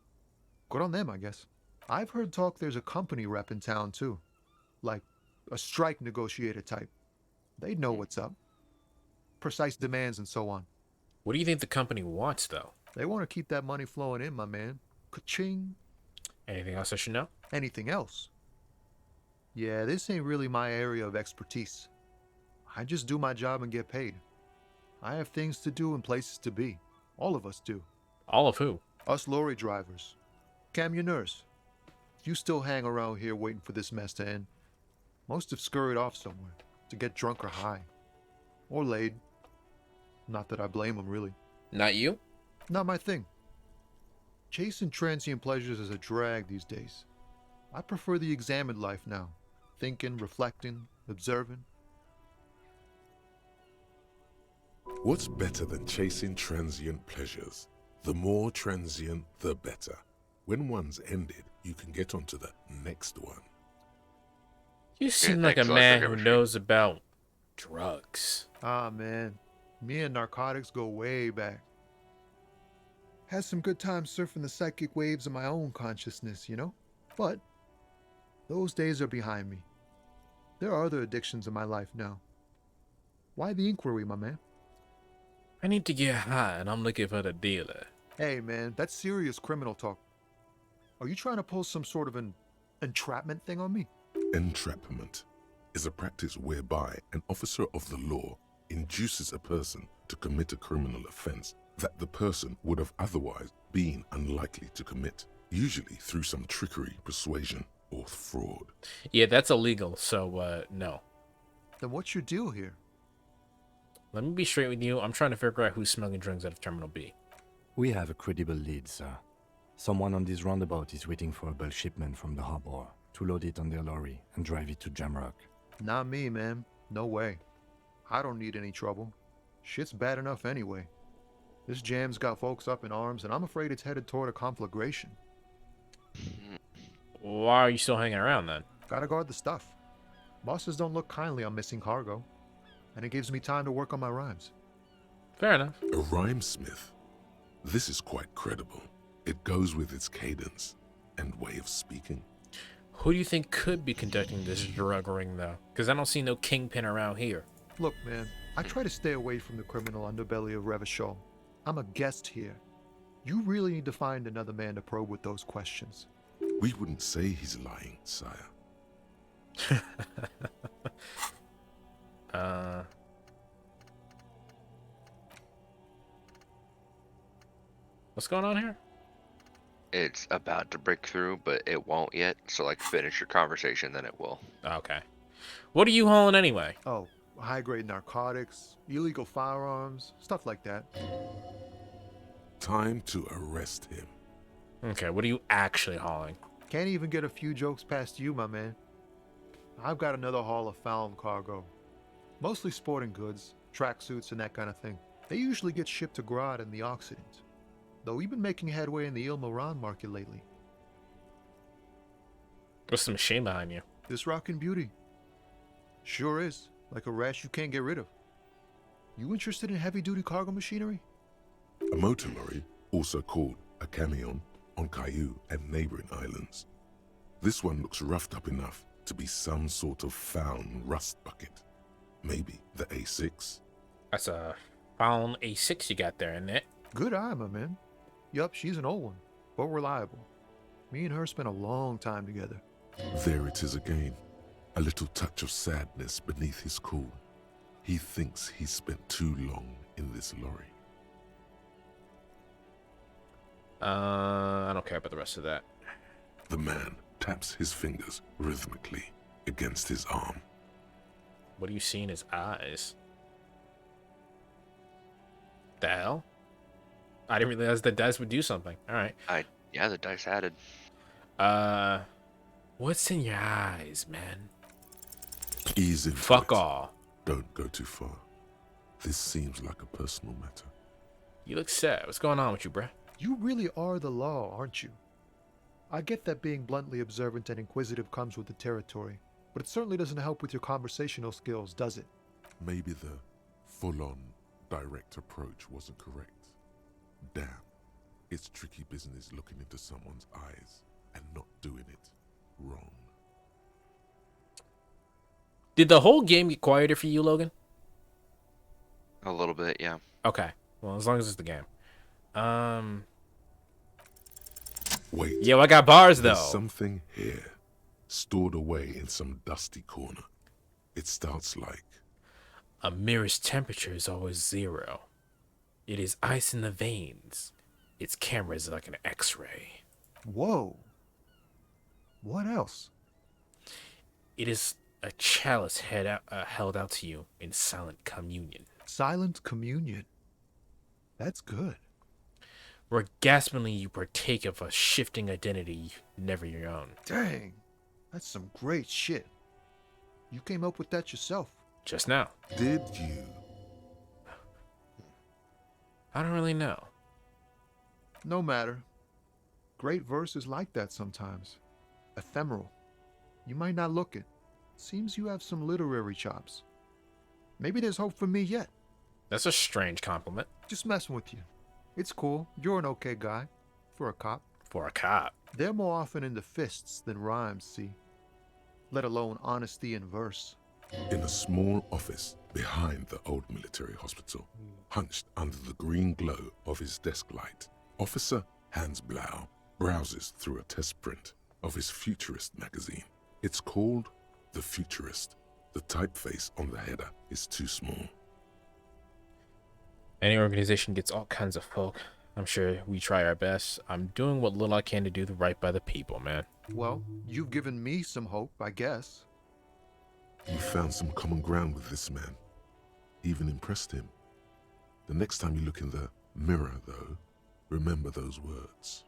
Speaker 11: Good on them, I guess. I've heard talk there's a company rep in town, too. Like a strike negotiator type. They'd know what's up. Precise demands and so on.
Speaker 1: What do you think the company wants, though?
Speaker 11: They want to keep that money flowing in, my man. Ka-ching.
Speaker 1: Anything else I should know?
Speaker 11: Anything else? Yeah, this ain't really my area of expertise. I just do my job and get paid. I have things to do and places to be. All of us do.
Speaker 1: All of who?
Speaker 11: Us lorry drivers. Camionneurs. You still hang around here waiting for this mess to end. Most have scurried off somewhere to get drunk or high. Or laid. Not that I blame them, really.
Speaker 1: Not you?
Speaker 11: Not my thing. Chasing transient pleasures is a drag these days. I prefer the examined life now. Thinking, reflecting, observing.
Speaker 5: What's better than chasing transient pleasures? The more transient, the better. When one's ended, you can get onto the next one.
Speaker 1: You seem like a man who knows about drugs.
Speaker 11: Ah, man. Me and narcotics go way back. Had some good times surfing the psychic waves of my own consciousness, you know? But those days are behind me. There are other addictions in my life now. Why the inquiry, my man?
Speaker 1: I need to get high, and I'm looking for the dealer.
Speaker 11: Hey, man, that's serious criminal talk. Are you trying to pull some sort of an entrapment thing on me?
Speaker 5: Entrapment is a practice whereby an officer of the law induces a person to commit a criminal offense that the person would have otherwise been unlikely to commit, usually through some trickery, persuasion, or fraud.
Speaker 1: Yeah, that's illegal, so, no.
Speaker 11: Then what's your deal here?
Speaker 6: Let me be straight with you. I'm trying to figure out who's smuggling drugs out of Terminal B.
Speaker 13: We have a credible lead, sir. Someone on this roundabout is waiting for a bulk shipment from the harbor to load it on their lorry and drive it to Jamrock.
Speaker 11: Not me, man. No way. I don't need any trouble. Shit's bad enough anyway. This jam's got folks up in arms, and I'm afraid it's headed toward a conflagration.
Speaker 1: Why are you still hanging around then?
Speaker 11: Gotta guard the stuff. Bosses don't look kindly on missing cargo, and it gives me time to work on my rhymes.
Speaker 1: Fair enough.
Speaker 5: A rhymesmith? This is quite credible. It goes with its cadence and way of speaking.
Speaker 1: Who do you think could be conducting this drug ring, though? Because I don't see no kingpin around here.
Speaker 11: Look, man, I try to stay away from the criminal underbelly of Revachol. I'm a guest here. You really need to find another man to probe with those questions.
Speaker 5: We wouldn't say he's lying, sire.
Speaker 1: What's going on here?
Speaker 2: It's about to break through, but it won't yet. So, like, finish your conversation, then it will.
Speaker 1: Okay. What are you hauling anyway?
Speaker 11: Oh, high-grade narcotics, illegal firearms, stuff like that.
Speaker 5: Time to arrest him.
Speaker 1: Okay, what are you actually hauling?
Speaker 11: Can't even get a few jokes past you, my man. I've got another haul of found cargo. Mostly sporting goods, tracksuits, and that kind of thing. They usually get shipped to Grad in the Occident. Though we've been making headway in the Il-Moran market lately.
Speaker 1: What's the machine behind you?
Speaker 11: This rockin' beauty. Sure is. Like a rash you can't get rid of. You interested in heavy-duty cargo machinery?
Speaker 5: A motor lorry, also called a camion, on Caillou and neighboring islands. This one looks roughed up enough to be some sort of found rust bucket. Maybe the A6.
Speaker 1: That's a found A6 you got there, isn't it?
Speaker 11: Good eye, my man. Yup, she's an old one, but reliable. Me and her spent a long time together.
Speaker 5: There it is again. A little touch of sadness beneath his cool. He thinks he spent too long in this lorry.
Speaker 1: I don't care about the rest of that.
Speaker 5: The man taps his fingers rhythmically against his arm.
Speaker 1: What do you see in his eyes? The hell? I didn't realize the dice would do something. All right.
Speaker 2: Yeah, the dice added.
Speaker 1: What's in your eyes, man?
Speaker 5: Ease into
Speaker 1: Fuck
Speaker 5: it.
Speaker 1: all.
Speaker 5: Don't go too far. This seems like a personal matter.
Speaker 1: You look sad. What's going on with you, bruh?
Speaker 11: You really are the law, aren't you? I get that being bluntly observant and inquisitive comes with the territory, but it certainly doesn't help with your conversational skills, does it?
Speaker 5: Maybe the full-on direct approach wasn't correct. Damn, it's tricky business looking into someone's eyes and not doing it wrong.
Speaker 1: Did the whole game get quieter for you, Logan?
Speaker 2: A little bit, yeah.
Speaker 1: Okay. Well, as long as it's the game.
Speaker 5: Wait.
Speaker 1: Yo, I got bars, though.
Speaker 5: There's something here, stored away in some dusty corner. It starts like...
Speaker 1: A mirror's temperature is always 0. It is ice in the veins. Its camera is like an X-ray.
Speaker 11: Whoa. What else?
Speaker 1: It is a chalice held out to you in silent communion.
Speaker 11: Silent communion. That's good.
Speaker 1: Where gaspingly you partake of a shifting identity never your own.
Speaker 11: Dang. That's some great shit. You came up with that yourself.
Speaker 1: Just now.
Speaker 5: Did you?
Speaker 1: I don't really know.
Speaker 11: No matter. Great verse is like that sometimes. Ephemeral. You might not look it. Seems you have some literary chops. Maybe there's hope for me yet.
Speaker 1: That's a strange compliment.
Speaker 11: Just messing with you. It's cool. You're an okay guy. For a cop.
Speaker 1: For a cop.
Speaker 11: They're more often into fists than rhymes, see? Let alone honesty in verse.
Speaker 5: In a small office behind the old military hospital, hunched under the green glow of his desk light, Officer Hans Blau browses through a test print of his Futurist magazine. It's called The Futurist. The typeface on the header is too small.
Speaker 1: Any organization gets all kinds of folk. I'm sure we try our best. I'm doing what little I can to do the right by the people, man.
Speaker 11: Well, you've given me some hope, I guess.
Speaker 5: You found some common ground with this man. Even impressed him. The next time you look in the mirror, though, remember those words.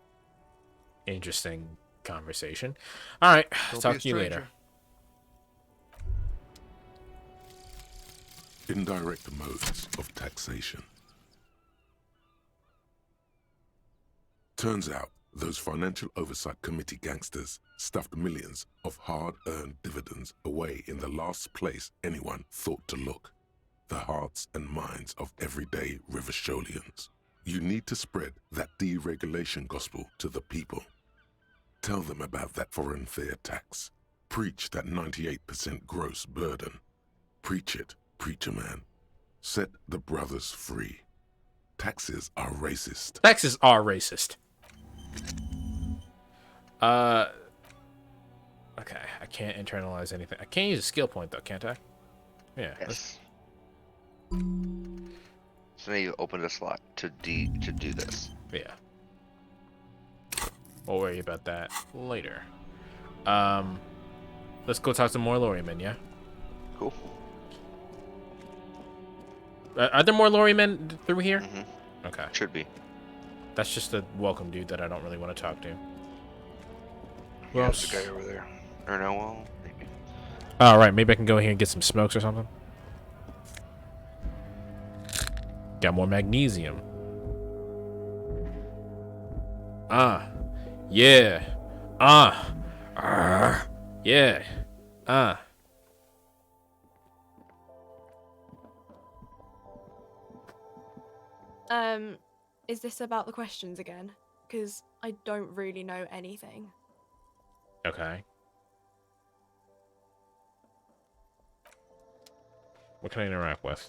Speaker 1: Interesting conversation. All right,
Speaker 11: Don't
Speaker 1: talk
Speaker 11: be a
Speaker 1: to you later.
Speaker 11: stranger.
Speaker 5: Indirect modes of taxation. Turns out those Financial Oversight Committee gangsters stuffed millions of hard-earned dividends away in the last place anyone thought to look. The hearts and minds of everyday Riversholians. You need to spread that deregulation gospel to the people. Tell them about that foreign fair tax. Preach that 98% gross burden. Preach it, preacher man. Set the brothers free. Taxes are racist.
Speaker 1: Taxes are racist. Okay, I can't internalize anything. I can't use a skill point though, can't I? Yeah.
Speaker 2: Yes. So now you open a slot to do this.
Speaker 1: Yeah. We'll worry about that later. Let's go talk to more lorrymen, yeah?
Speaker 2: Cool.
Speaker 1: Are there more lorrymen through here?
Speaker 2: Mm-hmm.
Speaker 1: Okay.
Speaker 2: Should be.
Speaker 1: That's just a welcome dude that I don't really want to talk to.
Speaker 2: Yeah, there's a guy over there. Or no, well, maybe.
Speaker 1: All right, maybe I can go here and get some smokes or something. Got more magnesium. Yeah. Yeah.
Speaker 14: Is this about the questions again? Because I don't really know anything.
Speaker 1: Okay. What can I interact with?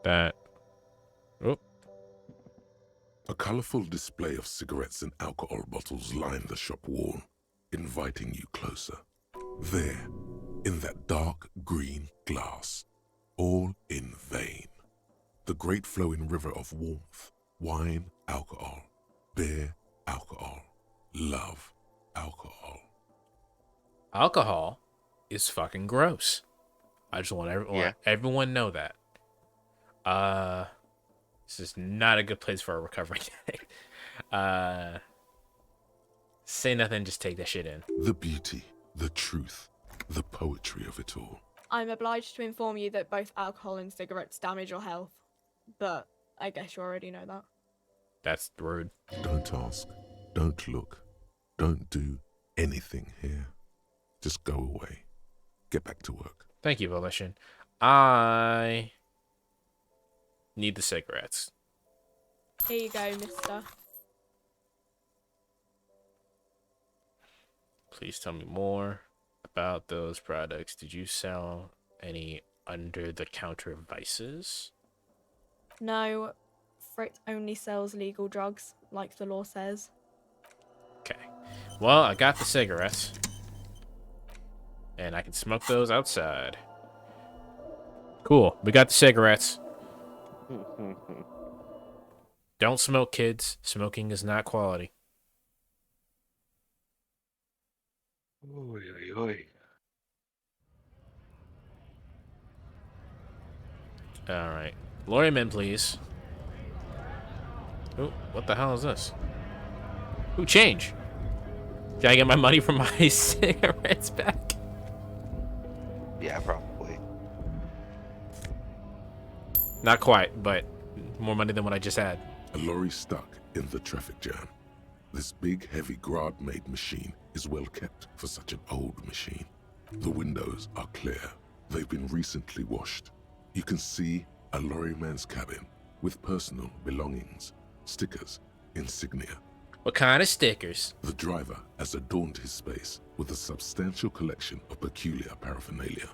Speaker 1: That. Oh.
Speaker 5: A colorful display of cigarettes and alcohol bottles line the shop wall, inviting you closer. There, in that dark green glass, all in vain. The great flowing river of warmth, wine, alcohol, beer, alcohol, love, alcohol.
Speaker 1: Alcohol is fucking gross. I just want everyone know that. This is not a good place for a recovery addict. Say nothing, just take that shit in.
Speaker 5: The beauty, the truth, the poetry of it all.
Speaker 14: I'm obliged to inform you that both alcohol and cigarettes damage your health, but I guess you already know that.
Speaker 1: That's rude.
Speaker 5: Don't ask, don't look, don't do anything here. Just go away. Get back to work.
Speaker 1: Thank you, Volition. I need the cigarettes.
Speaker 14: Here you go, mister.
Speaker 1: Please tell me more about those products. Did you sell any under-the-counter vices?
Speaker 14: No, Frick only sells legal drugs, like the law says.
Speaker 1: Okay. Well, I got the cigarettes. And I can smoke those outside. Cool. We got the cigarettes. Don't smoke, kids. Smoking is not quality.
Speaker 2: Oy, oy, oy.
Speaker 1: Alright. Lorryman, please. Oh, what the hell is this? Ooh, change. Did I get my money from my cigarettes back?
Speaker 2: Yeah, probably.
Speaker 1: Not quite, but more money than what I just had.
Speaker 5: A lorry stuck in the traffic jam. This big, heavy Grad-made machine is well kept for such an old machine. The windows are clear. They've been recently washed. You can see a lorryman's cabin with personal belongings, stickers, insignia.
Speaker 1: What kind of stickers?
Speaker 5: The driver has adorned his space with a substantial collection of peculiar paraphernalia.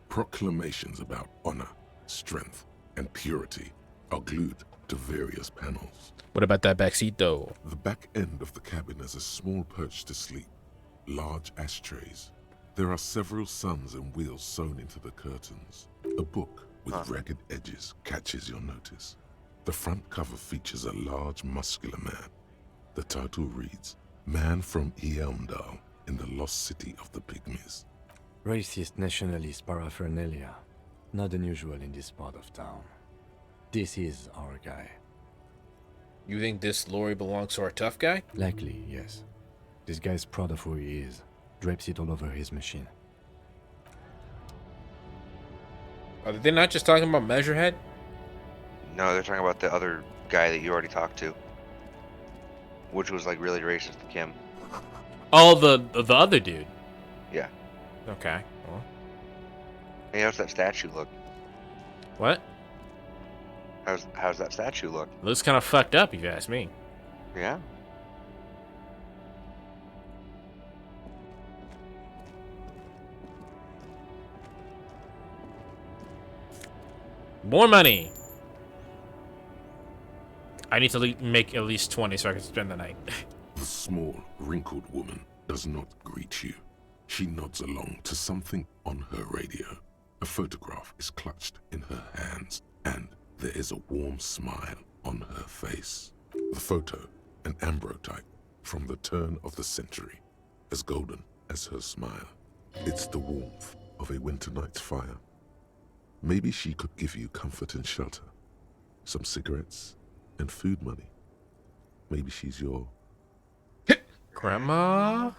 Speaker 5: Proclamations about honor, strength, and purity are glued to various panels.
Speaker 1: What about that back seat, though?
Speaker 5: The back end of the cabin has a small perch to sleep, large ashtrays. There are several suns and wheels sewn into the curtains. A book with ragged edges catches your notice. The front cover features a large, muscular man. The title reads, Man from Eelmdal in the Lost City of the Pygmies.
Speaker 13: Racist nationalist paraphernalia. Not unusual in this part of town. This is our guy.
Speaker 1: You think this lorry belongs to our tough guy?
Speaker 13: Likely, yes. This guy's proud of who he is. Drapes it all over his machine.
Speaker 1: Are they not just talking about Measurehead?
Speaker 2: No, they're talking about the other guy that you already talked to. which was like really racist to Kim.
Speaker 1: Oh, the other dude.
Speaker 2: Yeah.
Speaker 1: Okay. Well,
Speaker 2: Hey, how's that statue look?
Speaker 1: what?
Speaker 2: How's that statue look?
Speaker 1: Looks kind of fucked up, if you ask me.
Speaker 2: Yeah.
Speaker 1: More money. I need to make at least 20 so I can spend the night.
Speaker 5: The small, wrinkled woman does not greet you. She nods along to something on her radio. A photograph is clutched in her hands, and there is a warm smile on her face. The photo, an ambrotype from the turn of the century, as golden as her smile. It's the warmth of a winter night's fire. Maybe she could give you comfort and shelter, some cigarettes and food money. Maybe she's your...
Speaker 1: Grandma?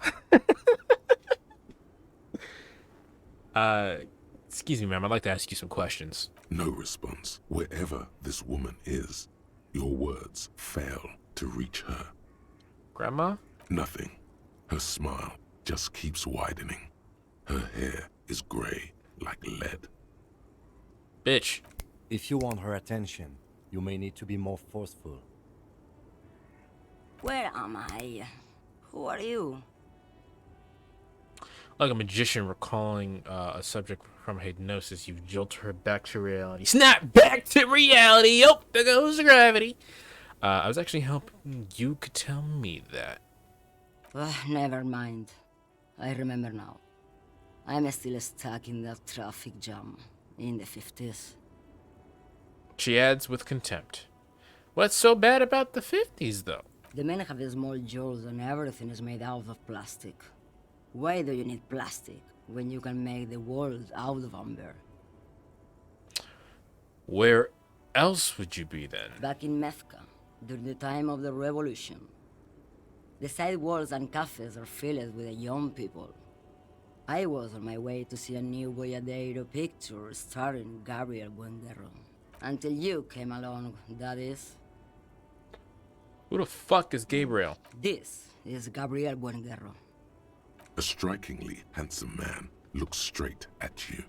Speaker 1: Excuse me, ma'am. I'd like to ask you some questions.
Speaker 5: No response. Wherever this woman is, your words fail to reach her.
Speaker 1: Grandma?
Speaker 5: Nothing. Her smile just keeps widening. Her hair is gray like lead.
Speaker 1: Bitch.
Speaker 13: If you want her attention, you may need to be more forceful.
Speaker 15: Where am I? Who are you?
Speaker 1: Like a magician recalling a subject from hypnosis, you jolt her back to reality. Snap back to reality! Oh, there goes gravity! I was actually hoping you could tell me that.
Speaker 15: Never mind. I remember now. I'm still stuck in that traffic jam in the 50s.
Speaker 1: She adds with contempt. What's so bad about the 50s, though?
Speaker 15: The men have small jaws and everything is made out of plastic. Why do you need plastic when you can make the world out of amber?
Speaker 1: Where else would you be then?
Speaker 15: Back in Mecca, during the time of the revolution. The sidewalks and cafes are filled with young people. I was on my way to see a new Boyadero picture starring Gabriel Buenguerro. Until you came along, that is.
Speaker 1: Who the fuck is Gabriel?
Speaker 15: This is Gabriel Buenguerro.
Speaker 5: A strikingly handsome man looks straight at you,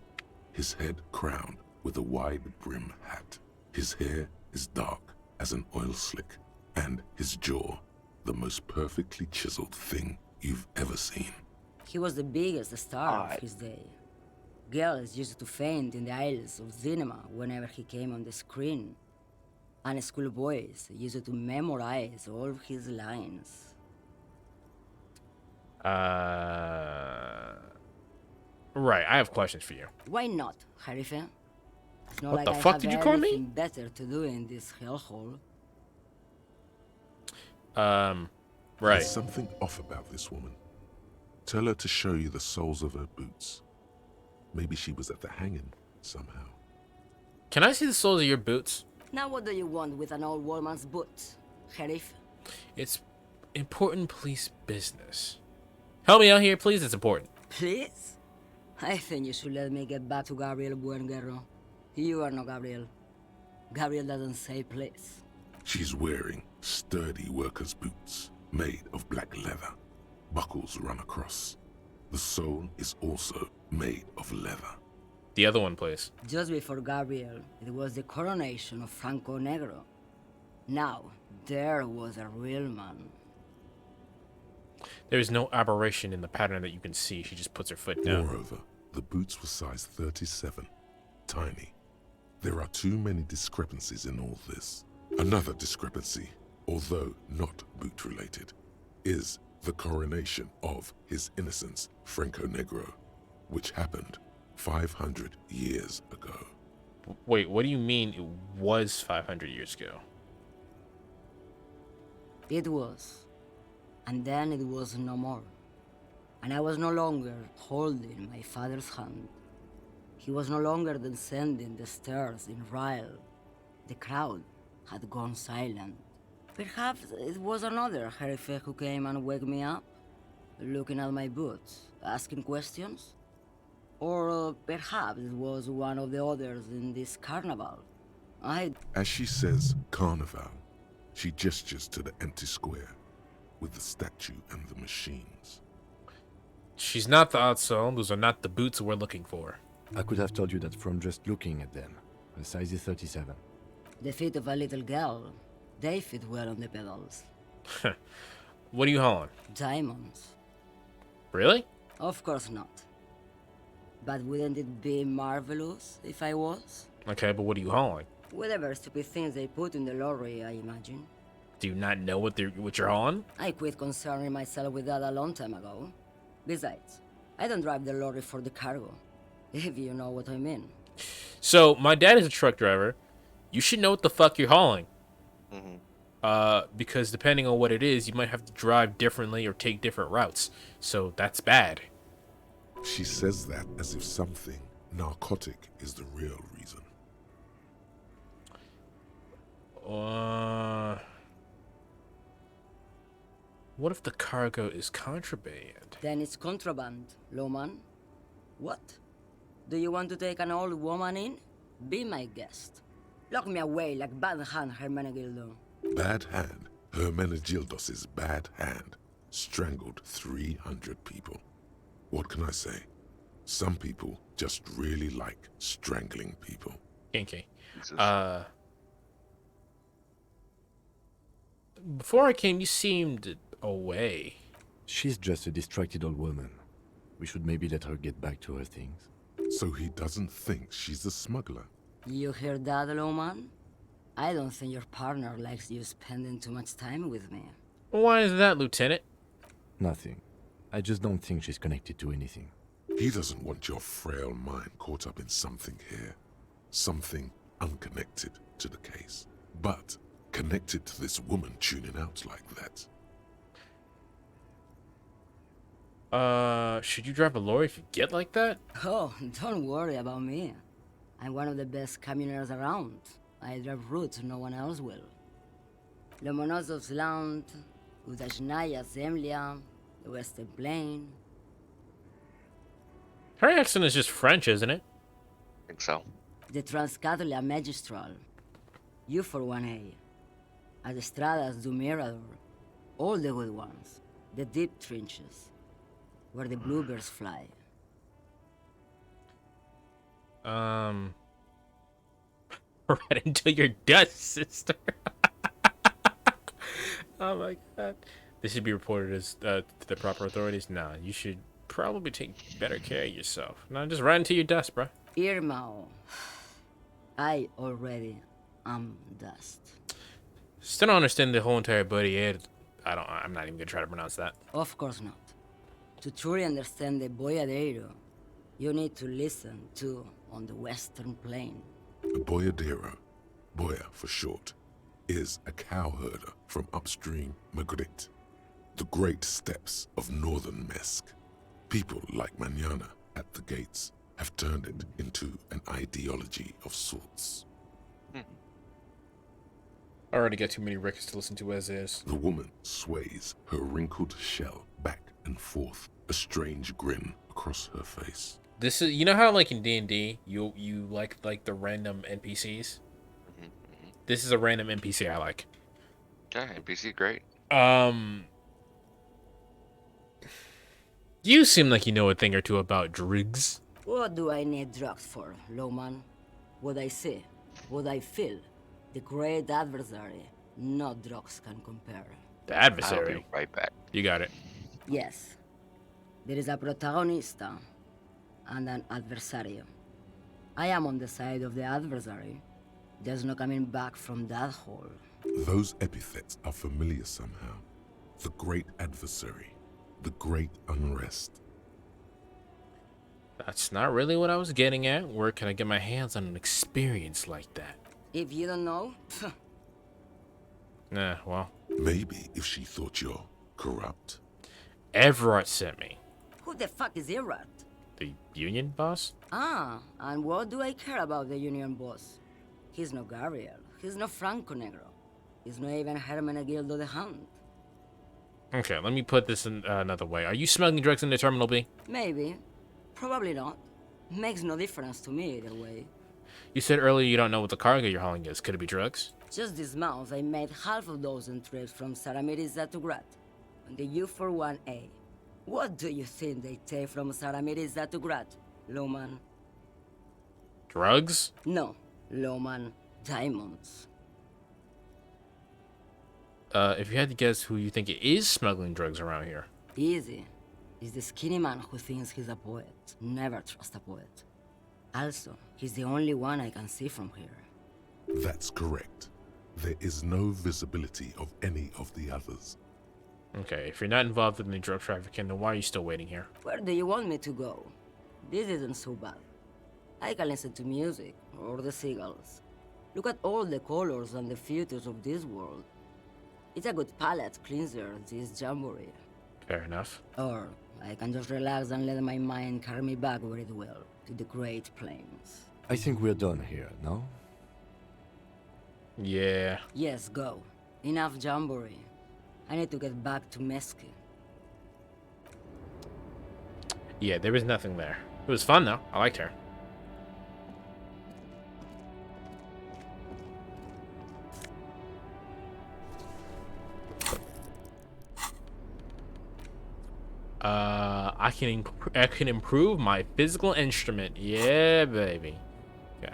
Speaker 5: his head crowned with a wide brim hat. His hair is dark as an oil slick, and his jaw the most perfectly chiseled thing you've ever seen.
Speaker 15: He was the biggest star of his day. Girls used to faint in the aisles of cinema whenever he came on the screen. And schoolboys used to memorize all of his lines.
Speaker 1: Right, I have questions for you.
Speaker 15: Why not, Harife? It's not
Speaker 1: What
Speaker 15: like
Speaker 1: the fuck
Speaker 15: I
Speaker 1: did
Speaker 15: have
Speaker 1: you call me?
Speaker 15: anything better to do in this hellhole.
Speaker 5: There's
Speaker 1: Right.
Speaker 5: something off about this woman. Tell her to show you the soles of her boots. Maybe she was at the hanging somehow.
Speaker 1: Can I see the soles of your boots?
Speaker 15: Now what do you want with an old woman's boots, Sheriff?
Speaker 1: It's important police business. Help me out here, please. It's important.
Speaker 15: Please? I think you should let me get back to Gabriel Buenguerro. You are not Gabriel. Gabriel doesn't say please.
Speaker 5: She's wearing sturdy worker's boots made of black leather. Buckles run across. The sole is also made of leather.
Speaker 1: The other one, please.
Speaker 15: Just before Gabriel, it was the coronation of Franco Negro. Now, there was a real man.
Speaker 1: There is no aberration in the pattern that you can see. She just puts her foot down.
Speaker 5: Moreover, the boots were size 37. Tiny. There are too many discrepancies in all this. Another discrepancy, although not boot-related, is the coronation of His Innocence, Franco Negro, which happened 500 years ago.
Speaker 1: Wait, what do you mean it was 500 years ago?
Speaker 15: It was. And then it was no more. And I was no longer holding my father's hand. He was no longer descending the stairs in Ryle. The crowd had gone silent. Perhaps it was another Harife who came and woke me up, looking at my boots, asking questions. Or perhaps it was one of the others in this carnival.
Speaker 5: As she says carnival, she gestures to the empty square. with the statue and the machines.
Speaker 1: She's not the Otso. Those are not the boots we're looking for.
Speaker 13: I could have told you that from just looking at them. The size is 37.
Speaker 15: The feet of a little girl. They fit well on the pedals.
Speaker 1: What are you hauling?
Speaker 15: Diamonds.
Speaker 1: Really?
Speaker 15: Of course not. But wouldn't it be marvelous if I was?
Speaker 1: Okay, but what are you hauling?
Speaker 15: Whatever stupid things they put in the lorry, I imagine.
Speaker 1: Do you not know what you're hauling?
Speaker 15: I quit concerning myself with that a long time ago. Besides, I don't drive the lorry for the cargo, if you know what I mean.
Speaker 1: So, my dad is a truck driver. You should know what the fuck you're hauling. Because depending on what it is, you might have to drive differently or take different routes. So, that's bad.
Speaker 5: She says that as if something narcotic is the real reason.
Speaker 1: What if the cargo is contraband?
Speaker 15: Then it's contraband, Lowman. What? Do you want to take an old woman in? Be my guest. Lock me away like Bad Hand Hermenegildo.
Speaker 5: Bad Hand, Hermenegildos' bad hand, strangled 300 people. What can I say? Some people just really like strangling people.
Speaker 1: Okay. Before I came, you seemed away.
Speaker 13: She's just a distracted old woman. We should maybe let her get back to her things.
Speaker 5: So he doesn't think she's a smuggler.
Speaker 15: You hear that, Lowman? I don't think your partner likes you spending too much time with me.
Speaker 1: Why is that, Lieutenant?
Speaker 13: Nothing. I just don't think she's connected to anything.
Speaker 5: He doesn't want your frail mind caught up in something here. Something unconnected to the case. But connected to this woman tuning out like that.
Speaker 1: Should you drive a lorry if you get like that?
Speaker 15: Oh, don't worry about me. I'm one of the best camioners around. I drive routes no one else will. Lomonosov's Land, Udajnaya Zemlya, the Western Plain.
Speaker 1: Her accent is just French, isn't it?
Speaker 2: I think so.
Speaker 15: The Transcatolia Magistral. You for 1A. Adestradas du Mirador. All the good ones. The deep trenches. Where the bluebirds fly.
Speaker 1: Right into your dust, sister. Oh my god. This should be reported as to the proper authorities. Nah, you should probably take better care of yourself. Nah, just right into your dust, bro.
Speaker 15: Irmao. I already am dust.
Speaker 1: Still don't understand the whole entire buddy ed. I'm not even gonna try to pronounce that.
Speaker 15: Of course not. To truly understand the boyadero, you need to listen to On the Western Plain.
Speaker 5: A boyadero, boya for short, is a cowherder from upstream Magritte, the great steppes of northern Mesk. People like Manana at the gates have turned it into an ideology of sorts.
Speaker 1: I already got too many records to listen to as is.
Speaker 5: The woman sways her wrinkled shell back and forth, a strange grin across her face.
Speaker 1: This is, you know how like in D&D you like the random NPCs? This is a random NPC I like.
Speaker 2: Yeah, NPC great.
Speaker 1: You seem like you know a thing or two about drugs.
Speaker 15: What do I need drugs for, Lowman? What I see, what I feel. The great adversary, no drugs can compare.
Speaker 1: The adversary?
Speaker 2: I'll be right back.
Speaker 1: You got it.
Speaker 15: Yes. There is a protagonista and an adversario. I am on the side of the adversary. There's no coming back from that hole.
Speaker 5: Those epithets are familiar somehow. The great adversary, the great unrest.
Speaker 1: That's not really what I was getting at. Where can I get my hands on an experience like that?
Speaker 15: If you don't know,
Speaker 1: Nah, well.
Speaker 5: Maybe if she thought you're corrupt.
Speaker 1: Everett sent me.
Speaker 15: who the fuck is Irrat?
Speaker 1: The union boss?
Speaker 15: Ah, and what do I care about the union boss? He's no Gabriel. He's no Franco Negro. He's not even Hermenegildo the Hunt.
Speaker 1: Okay, let me put this in another way. Are you smuggling drugs into Terminal B?
Speaker 15: Maybe. Probably not. Makes no difference to me either way.
Speaker 1: You said earlier you don't know what the cargo you're hauling is. Could it be drugs?
Speaker 15: Just this month, I made half a dozen trips from Saramiriza to Grat. on the U41A. What do you think they take from Saramiris Zatugrat, Loman?
Speaker 1: Drugs?
Speaker 15: No, Loman. Diamonds.
Speaker 1: If you had to guess who you think it is smuggling drugs around here.
Speaker 15: Easy. He's the skinny man who thinks he's a poet. Never trust a poet. Also, he's the only one I can see from here.
Speaker 5: That's correct. There is no visibility of any of the others.
Speaker 1: Okay, if you're not involved in the drug trafficking, then why are you still waiting here?
Speaker 15: Where do you want me to go? This isn't so bad. I can listen to music, or the seagulls. Look at all the colors and the futures of this world. It's a good palate cleanser, this jamboree.
Speaker 1: Fair enough.
Speaker 15: Or I can just relax and let my mind carry me back where it will, to the Great Plains.
Speaker 13: I think we're done here, no?
Speaker 1: Yeah.
Speaker 15: Yes, go. Enough jamboree. I need to get back to Mesque.
Speaker 1: Yeah, there was nothing there. It was fun, though. I liked her. I can improve my physical instrument. Yeah, baby. Okay.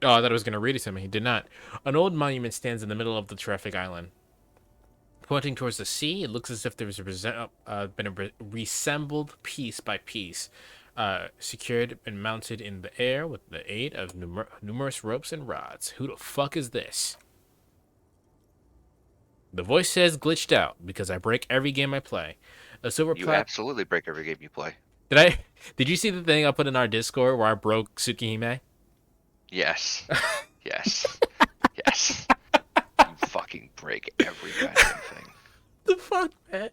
Speaker 1: Oh, I thought I was going to read it to him. He did not. An old monument stands in the middle of the traffic island. Pointing towards the sea, it looks as if there was reassembled piece by piece, secured and mounted in the air with the aid of numerous ropes and rods. Who the fuck is this? The voice says glitched out because I break every game I play. A silver
Speaker 2: You absolutely break every game you play.
Speaker 1: Did you see the thing I put in our Discord where I broke Tsukihime?
Speaker 2: Yes. Yes. Yes. You fucking break every goddamn thing.
Speaker 1: The fuck, man?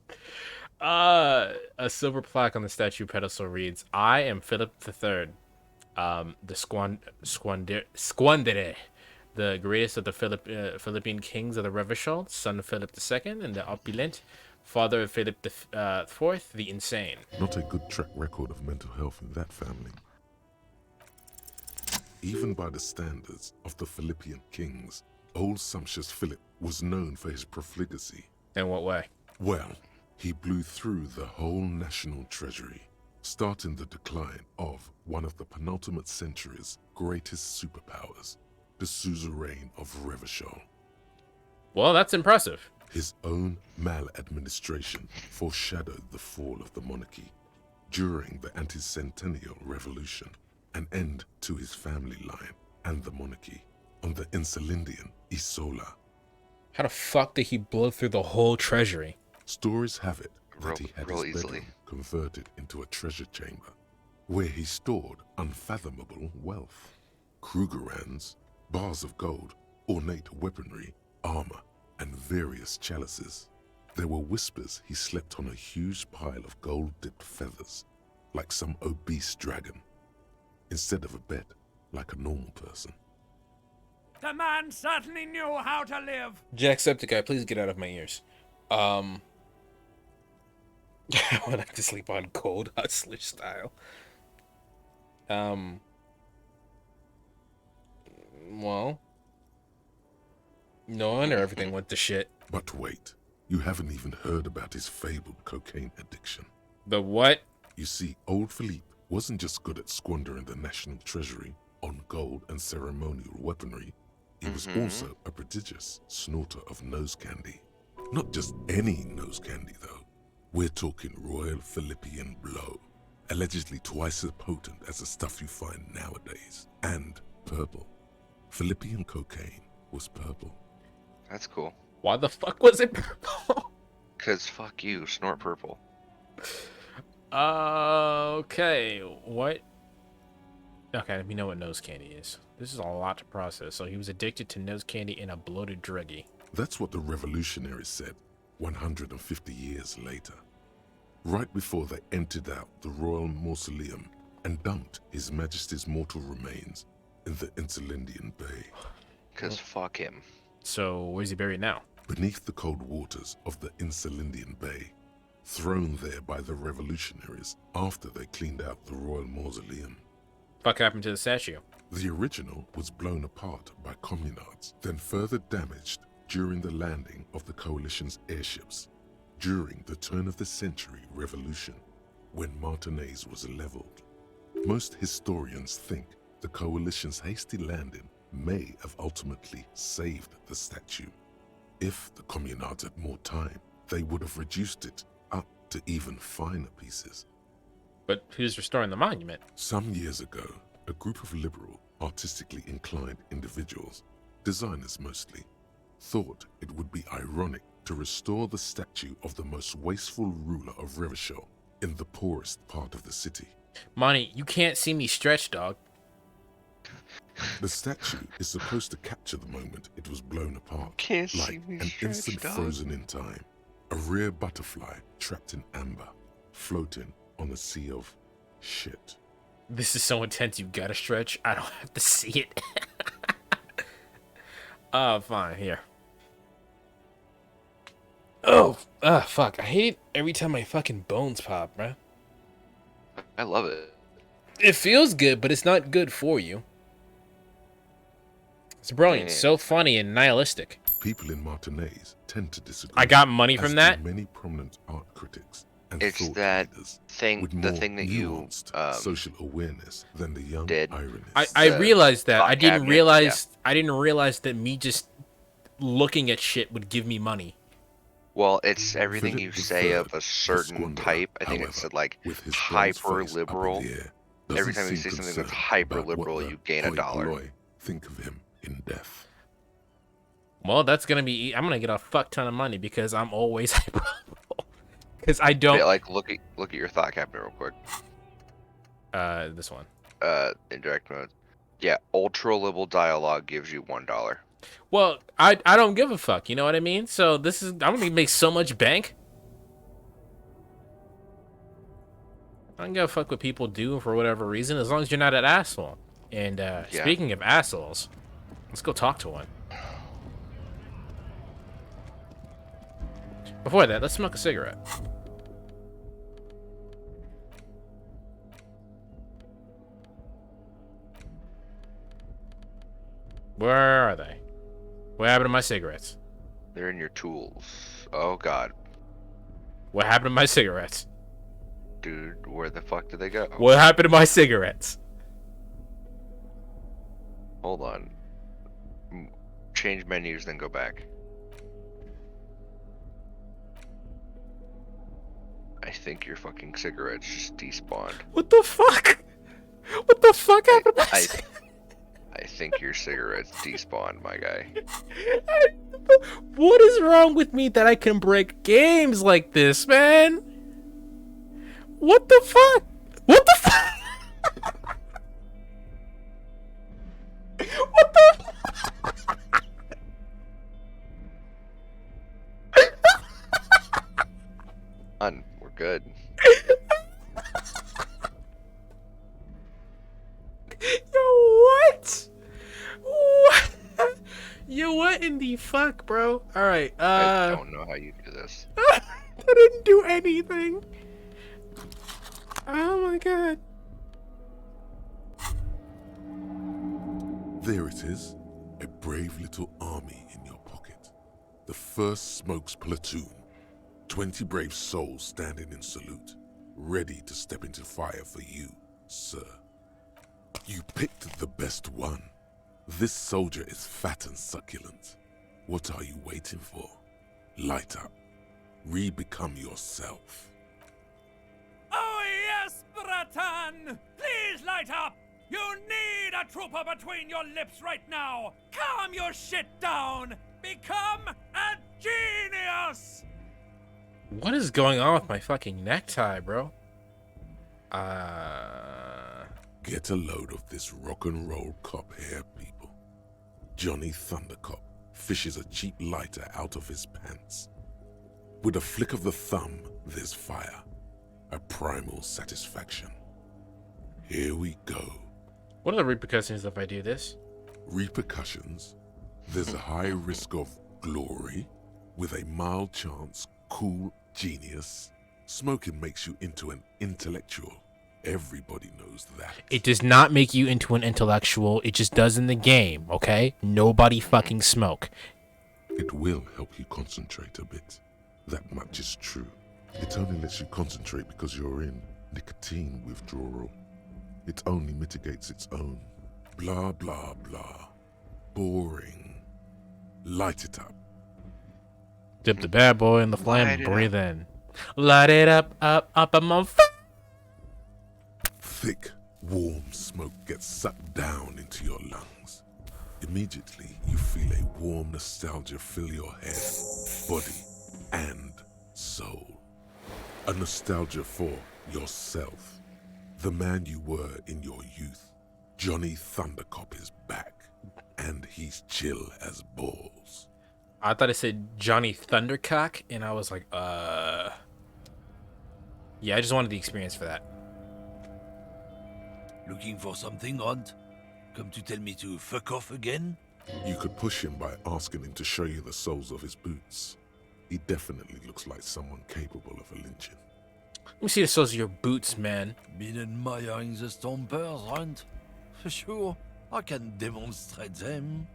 Speaker 1: A silver plaque on the statue pedestal reads, I am Philip III, the Squandere, the greatest of the Philippine kings of the Revachol, son of Philip II, and the opulent, father of Philip IV, the insane.
Speaker 5: Not a good track record of mental health in that family. Even by the standards of the Philippian kings, old sumptuous Philip was known for his profligacy.
Speaker 1: In what way?
Speaker 5: Well, he blew through the whole national treasury, starting the decline of one of the penultimate century's greatest superpowers, the suzerain of Revachol.
Speaker 1: Well, that's impressive.
Speaker 5: His own maladministration foreshadowed the fall of the monarchy. During the anti-centennial revolution, an end to his family line and the monarchy on the Insulindian Isola.
Speaker 1: How the fuck did he blow through the whole treasury?
Speaker 5: Stories have it that he had his bedroom converted into a treasure chamber, where he stored unfathomable wealth. Krugerrands, bars of gold, ornate weaponry, armor, and various chalices. There were whispers he slept on a huge pile of gold-dipped feathers, like some obese dragon, instead of a bed, like a normal person.
Speaker 10: The man certainly knew how to live.
Speaker 1: Jacksepticeye, please get out of my ears. I would like to sleep on cold hustler style. Well, no wonder everything went to shit.
Speaker 5: But wait, you haven't even heard about his fabled cocaine addiction.
Speaker 1: The what?
Speaker 5: You see, old Philippe wasn't just good at squandering the national treasury on gold and ceremonial weaponry. He was also a prodigious snorter of nose candy. Not just any nose candy, though. We're talking Royal Philippian Blow, allegedly twice as potent as the stuff you find nowadays, and purple. Philippian cocaine was purple.
Speaker 2: That's cool.
Speaker 1: Why the fuck was it purple?
Speaker 2: 'Cause fuck you, snort purple.
Speaker 1: Okay, what? Okay, we know what nose candy is. This is a lot to process. So he was addicted to nose candy and a bloated druggie.
Speaker 5: That's what the revolutionaries said 150 years later. Right before they emptied out the royal mausoleum and dumped His Majesty's mortal remains in the Insulindian Bay.
Speaker 2: 'Cause fuck him.
Speaker 1: So where's he buried now?
Speaker 5: Beneath the cold waters of the Insulindian Bay, thrown there by the revolutionaries after they cleaned out the royal mausoleum.
Speaker 1: Fuck happened to the statue?
Speaker 5: The original was blown apart by communards, then further damaged during the landing of the coalition's airships during the turn-of-the-century revolution, when Martinez was leveled. Most historians think the coalition's hasty landing may have ultimately saved the statue. If the communards had more time, they would have reduced it up to even finer pieces.
Speaker 1: But who's restoring the monument?
Speaker 5: Some years ago, a group of liberal, artistically inclined individuals, designers mostly, thought it would be ironic to restore the statue of the most wasteful ruler of Revachol in the poorest part of the city.
Speaker 1: Monty, you can't see me stretch, dog.
Speaker 5: The statue is supposed to capture the moment it was blown apart,
Speaker 2: Can't see
Speaker 5: like
Speaker 2: me
Speaker 5: an
Speaker 2: stretch,
Speaker 5: instant
Speaker 2: dog.
Speaker 5: frozen in time, a rare butterfly trapped in amber, floating on a sea of shit.
Speaker 1: This is so intense, you gotta stretch. I don't have to see it. Oh, fine, here. Oh, fuck. I hate it every time my fucking bones pop, bruh.
Speaker 2: I love it.
Speaker 1: It feels good, but it's not good for you. It's brilliant, so funny and nihilistic.
Speaker 5: People in Martinez tend to disagree.
Speaker 1: I got money
Speaker 5: as
Speaker 1: from
Speaker 5: do
Speaker 1: that?
Speaker 5: Many prominent art critics and
Speaker 2: It's
Speaker 5: thought
Speaker 2: that
Speaker 5: leaders
Speaker 2: thing,
Speaker 5: with
Speaker 2: the
Speaker 5: more
Speaker 2: thing that you
Speaker 5: nuanced social awareness than the young
Speaker 2: did.
Speaker 5: ironists.
Speaker 1: I realized that.
Speaker 2: thought
Speaker 1: I didn't
Speaker 2: cabinet,
Speaker 1: realize I didn't realize that me just looking at shit would give me money.
Speaker 2: Well, it's everything
Speaker 5: Philip
Speaker 2: you
Speaker 5: the
Speaker 2: say
Speaker 5: Third,
Speaker 2: of a certain
Speaker 5: the
Speaker 2: type. I
Speaker 5: Squanderer,
Speaker 2: think it's
Speaker 5: however,
Speaker 2: like
Speaker 5: with his bronze
Speaker 2: hyper
Speaker 5: face up in
Speaker 2: liberal.
Speaker 5: the air,
Speaker 2: Every
Speaker 5: doesn't
Speaker 2: time you
Speaker 5: seem
Speaker 2: say something that's
Speaker 5: concerned
Speaker 2: hyper
Speaker 5: about what
Speaker 2: liberal,
Speaker 5: the
Speaker 2: you gain a
Speaker 5: hoi
Speaker 2: dollar.
Speaker 5: polloi think of him in death.
Speaker 1: Well, that's gonna be. I'm gonna get a fuck ton of money because I'm always hyper. Because I don't.
Speaker 2: But, like, look at your thought cabinet real quick.
Speaker 1: This one.
Speaker 2: Indirect mode. Yeah, ultra liberal dialogue gives you $1.
Speaker 1: Well, I don't give a fuck. You know what I mean? So this is. I'm gonna make so much bank. I don't give a fuck what people do for whatever reason, as long as you're not an asshole. And speaking of assholes, let's go talk to one. Before that, let's smoke a cigarette. Where are they? What happened to my cigarettes?
Speaker 2: They're in your tools. Oh god.
Speaker 1: What happened to my cigarettes?
Speaker 2: Dude, where the fuck did they go?
Speaker 1: What happened to my cigarettes?
Speaker 2: Hold on. Change menus, then go back. I think your fucking cigarettes just despawned.
Speaker 1: What the fuck? What the fuck happened to my
Speaker 2: I think your cigarettes despawned, my guy.
Speaker 1: What is wrong with me that I can break games like this, man? What the fuck? What the fuck? What the?
Speaker 2: We're good.
Speaker 1: Yo, what? What? Yo, what in the fuck, bro? All right.
Speaker 2: I don't know how you do this.
Speaker 1: I didn't do anything. Oh my god.
Speaker 5: There it is, a brave little army in your pocket. The first Smokes platoon. 20 brave souls standing in salute, ready to step into fire for you, sir. You picked the best one. This soldier is fat and succulent. What are you waiting for? Light up. Re-become yourself.
Speaker 10: Oh yes, Bratan! Please light up! You need a trooper between your lips right now! Calm your shit down! Become a genius!
Speaker 1: What is going on with my fucking necktie, bro?
Speaker 5: Get a load of this rock and roll cop here, people. Johnny Thundercop fishes a cheap lighter out of his pants. With a flick of the thumb, there's fire. A primal satisfaction. Here we go.
Speaker 1: What are the repercussions if I do this?
Speaker 5: Repercussions? There's a high risk of glory, with a mild chance, cool genius, Smoking makes you into an intellectual. Everybody knows that.
Speaker 1: It does not make you into an intellectual. It just does in the game, okay? Nobody fucking smoke.
Speaker 5: It will help you concentrate a bit. That much is true. It only lets you concentrate because you're in nicotine withdrawal. It only mitigates its own. Blah, blah, blah. Boring. Light it up.
Speaker 1: Dip the bad boy in the flame
Speaker 2: Light
Speaker 1: and
Speaker 2: it
Speaker 1: breathe in. Light it up, I'm on fire.
Speaker 5: Thick, warm smoke gets sucked down into your lungs. Immediately, you feel a warm nostalgia fill your head, body, and soul. A nostalgia for yourself. The man you were in your youth. Johnny Thundercop is back, and he's chill as balls.
Speaker 1: I thought it said Johnny Thundercock, and I was like, Yeah, I just wanted the experience for that.
Speaker 16: Looking for something, Hunt? Come to tell me to fuck off again?
Speaker 5: You could push him by asking him to show you the soles of his boots. He definitely looks like someone capable of a lynching.
Speaker 1: Let me see the soles of your boots, man.
Speaker 16: Been admiring the stompers, Hunt? Sure, I can demonstrate them.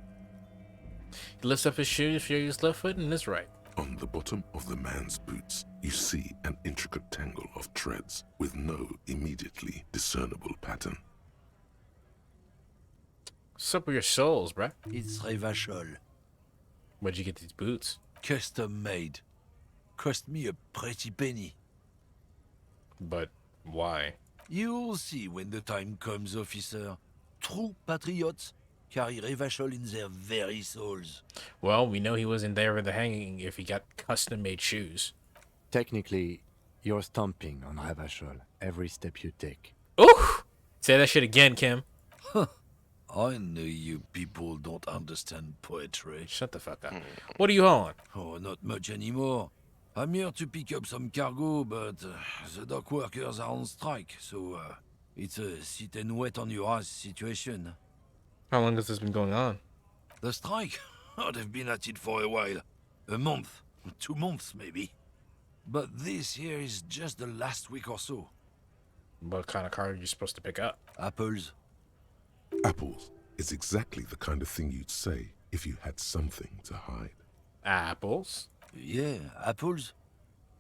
Speaker 1: He lifts up his shoes for his left foot and his right.
Speaker 5: On the bottom of the man's boots, you see an intricate tangle of treads with no immediately discernible pattern.
Speaker 1: What's up with your soles, bruh?
Speaker 16: It's Revachol.
Speaker 1: Where'd you get these boots?
Speaker 16: Custom made. Cost me a pretty penny.
Speaker 1: But why?
Speaker 16: You'll see when the time comes, officer. True patriots carry Revachol in their very souls.
Speaker 1: Well, we know he wasn't there for the hanging if he got custom-made shoes.
Speaker 13: Technically, you're stomping on Ravachol every step you take.
Speaker 1: Ooh! Say that shit again, Kim.
Speaker 16: Huh. I know you people don't understand poetry.
Speaker 1: Shut the fuck up. What are you hauling?
Speaker 16: Oh, not much anymore. I'm here to pick up some cargo, but the dock workers are on strike, so it's a sit and wait on your ass situation.
Speaker 1: How long has this been going on?
Speaker 16: The strike? Oh, they've been at it for a while. A month, 2 months maybe. But this here is just the last week or so.
Speaker 1: What kind of car are you supposed to pick up?
Speaker 16: Apples.
Speaker 5: Apples is exactly the kind of thing you'd say if you had something to hide.
Speaker 1: Apples?
Speaker 16: Yeah, apples.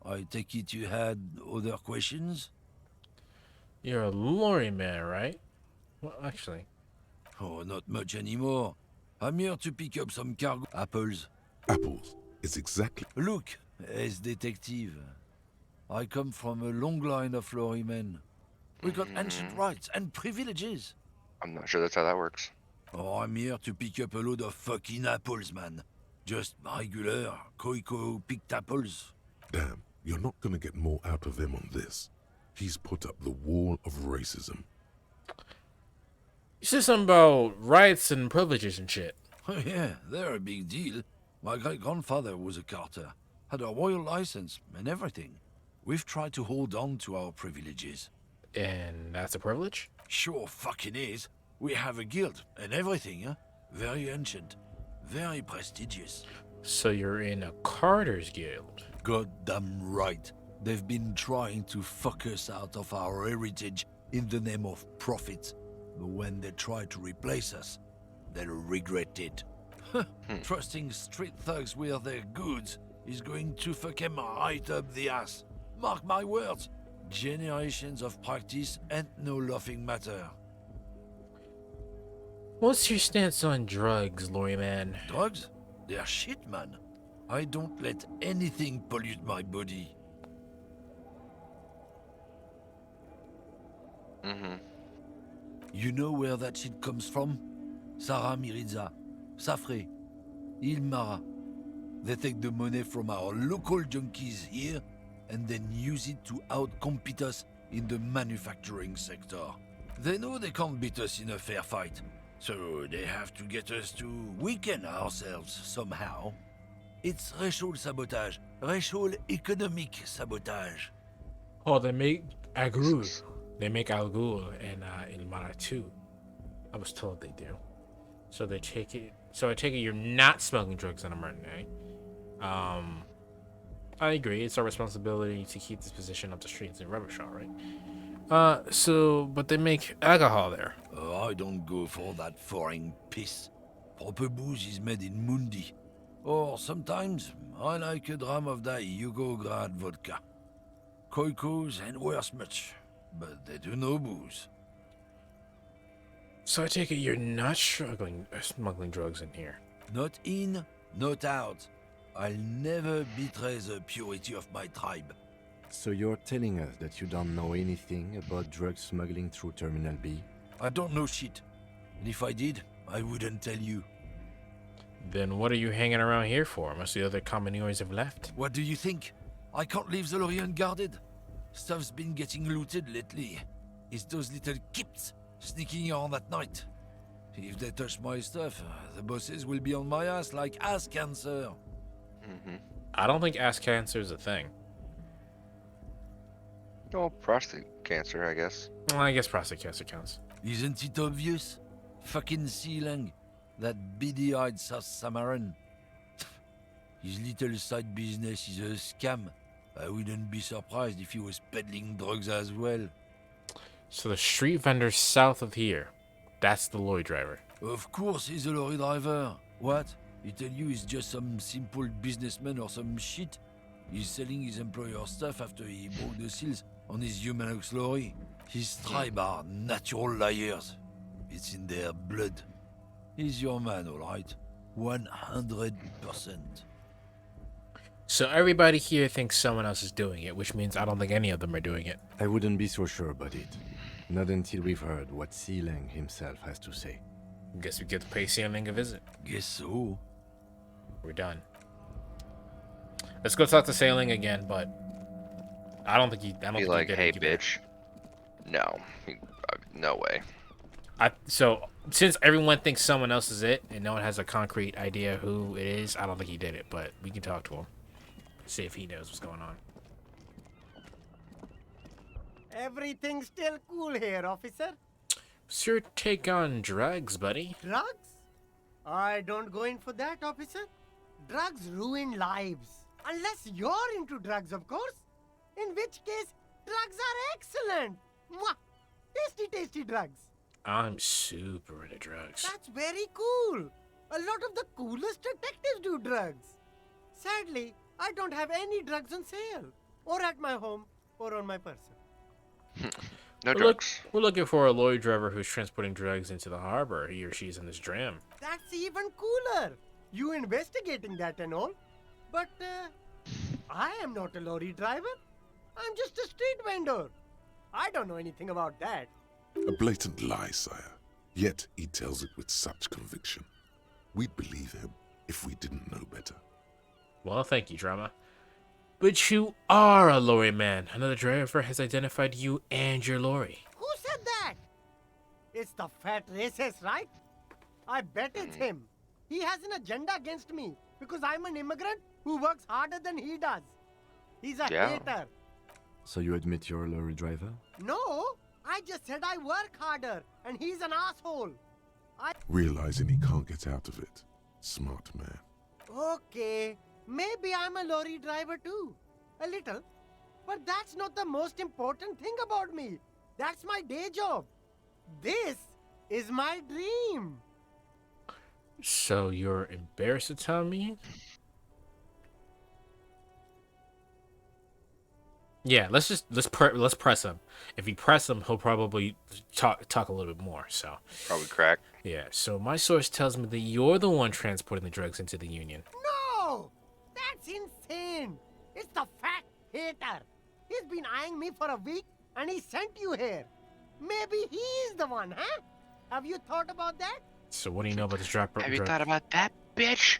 Speaker 16: I take it you had other questions?
Speaker 1: You're a lorry man, right? Well, actually.
Speaker 16: Oh, not much anymore. I'm here to pick up some cargo. Apples.
Speaker 5: Apples is exactly...
Speaker 16: Look, as detective. I come from a long line of lorrymen. We got ancient rights and privileges.
Speaker 2: I'm not sure that's how that works.
Speaker 16: Oh, I'm here to pick up a load of fucking apples, man. Just regular, Koiko-picked apples.
Speaker 5: Damn, you're not gonna get more out of him on this. He's put up the wall of racism.
Speaker 1: You said something about rights and privileges and shit.
Speaker 16: Oh yeah, they're a big deal. My great-grandfather was a carter, had a royal license and everything. We've tried to hold on to our privileges.
Speaker 1: And that's a privilege?
Speaker 16: Sure fucking is. We have a guild and everything, huh? Very ancient. Very prestigious.
Speaker 1: So you're in a Carter's Guild?
Speaker 16: Goddamn right. They've been trying to fuck us out of our heritage in the name of profit. But when they try to replace us, they'll regret it. Trusting street thugs with their goods is going to fuck them right up the ass. Mark my words. Generations of practice ain't no laughing matter.
Speaker 1: What's your stance on drugs, lorry man?
Speaker 16: Drugs? They're shit, man. I don't let anything pollute my body. You know where that shit comes from? Sarah Miriza, Safre, Ilmara. They take the money from our local junkies here and then use it to outcompete us in the manufacturing sector. They know they can't beat us in a fair fight, so they have to get us to weaken ourselves somehow. It's racial sabotage, racial economic sabotage.
Speaker 1: Oh, they make Agul. They make Agul and Ilmara too. I was told they do. So they take it. So I take it you're not smuggling drugs on a Martin, eh? I agree. It's our responsibility to keep this position up the streets in Rubbershaw, right? But they make alcohol there.
Speaker 16: I don't go for that foreign piss. Proper booze is made in Mundi. Or sometimes, I like a dram of that Yugograd vodka. Koikos and worse much, but they do no booze.
Speaker 1: So I take it you're not smuggling drugs in here.
Speaker 16: Not in, not out. I'll never betray the purity of my tribe.
Speaker 13: So you're telling us that you don't know anything about drug smuggling through Terminal B?
Speaker 16: I don't know shit. And if I did, I wouldn't tell you.
Speaker 1: Then what are you hanging around here for? Most of the other commoners have left.
Speaker 16: What do you think? I can't leave the lorry unguarded. Stuff's been getting looted lately. It's those little kips sneaking around at night. If they touch my stuff, the bosses will be on my ass like ass cancer.
Speaker 1: I don't think ass cancer is a thing.
Speaker 2: Oh, prostate cancer, I guess.
Speaker 1: Well, I guess prostate cancer counts.
Speaker 16: Isn't it obvious? Fucking Sealang. That beady-eyed South Samaran. His little side business is a scam. I wouldn't be surprised if he was peddling drugs as well.
Speaker 1: So the street vendor south of here, that's the lorry driver.
Speaker 16: Of course he's a lorry driver. What? He tell you he's just some simple businessman or some shit? He's selling his employer stuff after he broke the seals on his Humanox lorry. His tribe are natural liars. It's in their blood. He's your man, alright? 100%.
Speaker 1: So everybody here thinks someone else is doing it, which means I don't think any of them are doing it.
Speaker 13: I wouldn't be so sure about it. Not until we've heard what Sealang himself has to say.
Speaker 1: Guess we get to pay Sealang a visit.
Speaker 16: Guess so.
Speaker 1: We're done. Let's go talk to Sealang again, but I don't think he. I don't
Speaker 2: Be
Speaker 1: think
Speaker 2: like,
Speaker 1: he
Speaker 2: hey, bitch. No, no way.
Speaker 1: So since everyone thinks someone else is it, and no one has a concrete idea who it is, I don't think he did it. But we can talk to him, see if he knows what's going on.
Speaker 12: Everything's still cool here, officer.
Speaker 1: What's your take on drugs, buddy?
Speaker 12: Drugs? I don't go in for that, officer. Drugs ruin lives. Unless you're into drugs, of course. In which case, drugs are excellent. Mwah! Tasty, tasty drugs.
Speaker 1: I'm super into drugs.
Speaker 12: That's very cool. A lot of the coolest detectives do drugs. Sadly, I don't have any drugs on sale. Or at my home, or on my person.
Speaker 2: No drugs.
Speaker 1: We're looking for a lorry driver who's transporting drugs into the harbor. He or she's in this dram.
Speaker 12: That's even cooler. You investigating that and all. But, I am not a lorry driver. I'm just a street vendor. I don't know anything about that.
Speaker 5: A blatant lie, sire. Yet he tells it with such conviction. We'd believe him if we didn't know better.
Speaker 1: Well, thank you, Drama. But you are a lorry man. Another driver has identified you and your lorry.
Speaker 12: Who said that? It's the fat racist, right? I bet it's him. He has an agenda against me because I'm an immigrant who works harder than he does. He's a hater.
Speaker 13: So you admit you're a lorry driver?
Speaker 12: No, I just said I work harder and he's an asshole.
Speaker 5: Realizing he can't get out of it. Smart man.
Speaker 12: Okay, maybe I'm a lorry driver too. A little. But that's not the most important thing about me. That's my day job. This is my dream.
Speaker 1: So you're embarrassed to tell me? Yeah, let's press him. If we press him, he'll probably talk a little bit more. So
Speaker 2: probably crack.
Speaker 1: Yeah. So my source tells me that you're the one transporting the drugs into the Union.
Speaker 12: No, that's insane. It's the fat hater. He's been eyeing me for a week, and he sent you here. Maybe he's the one, huh? Have you thought about that?
Speaker 1: So what do you know about this drug?
Speaker 2: Have you thought about that, bitch?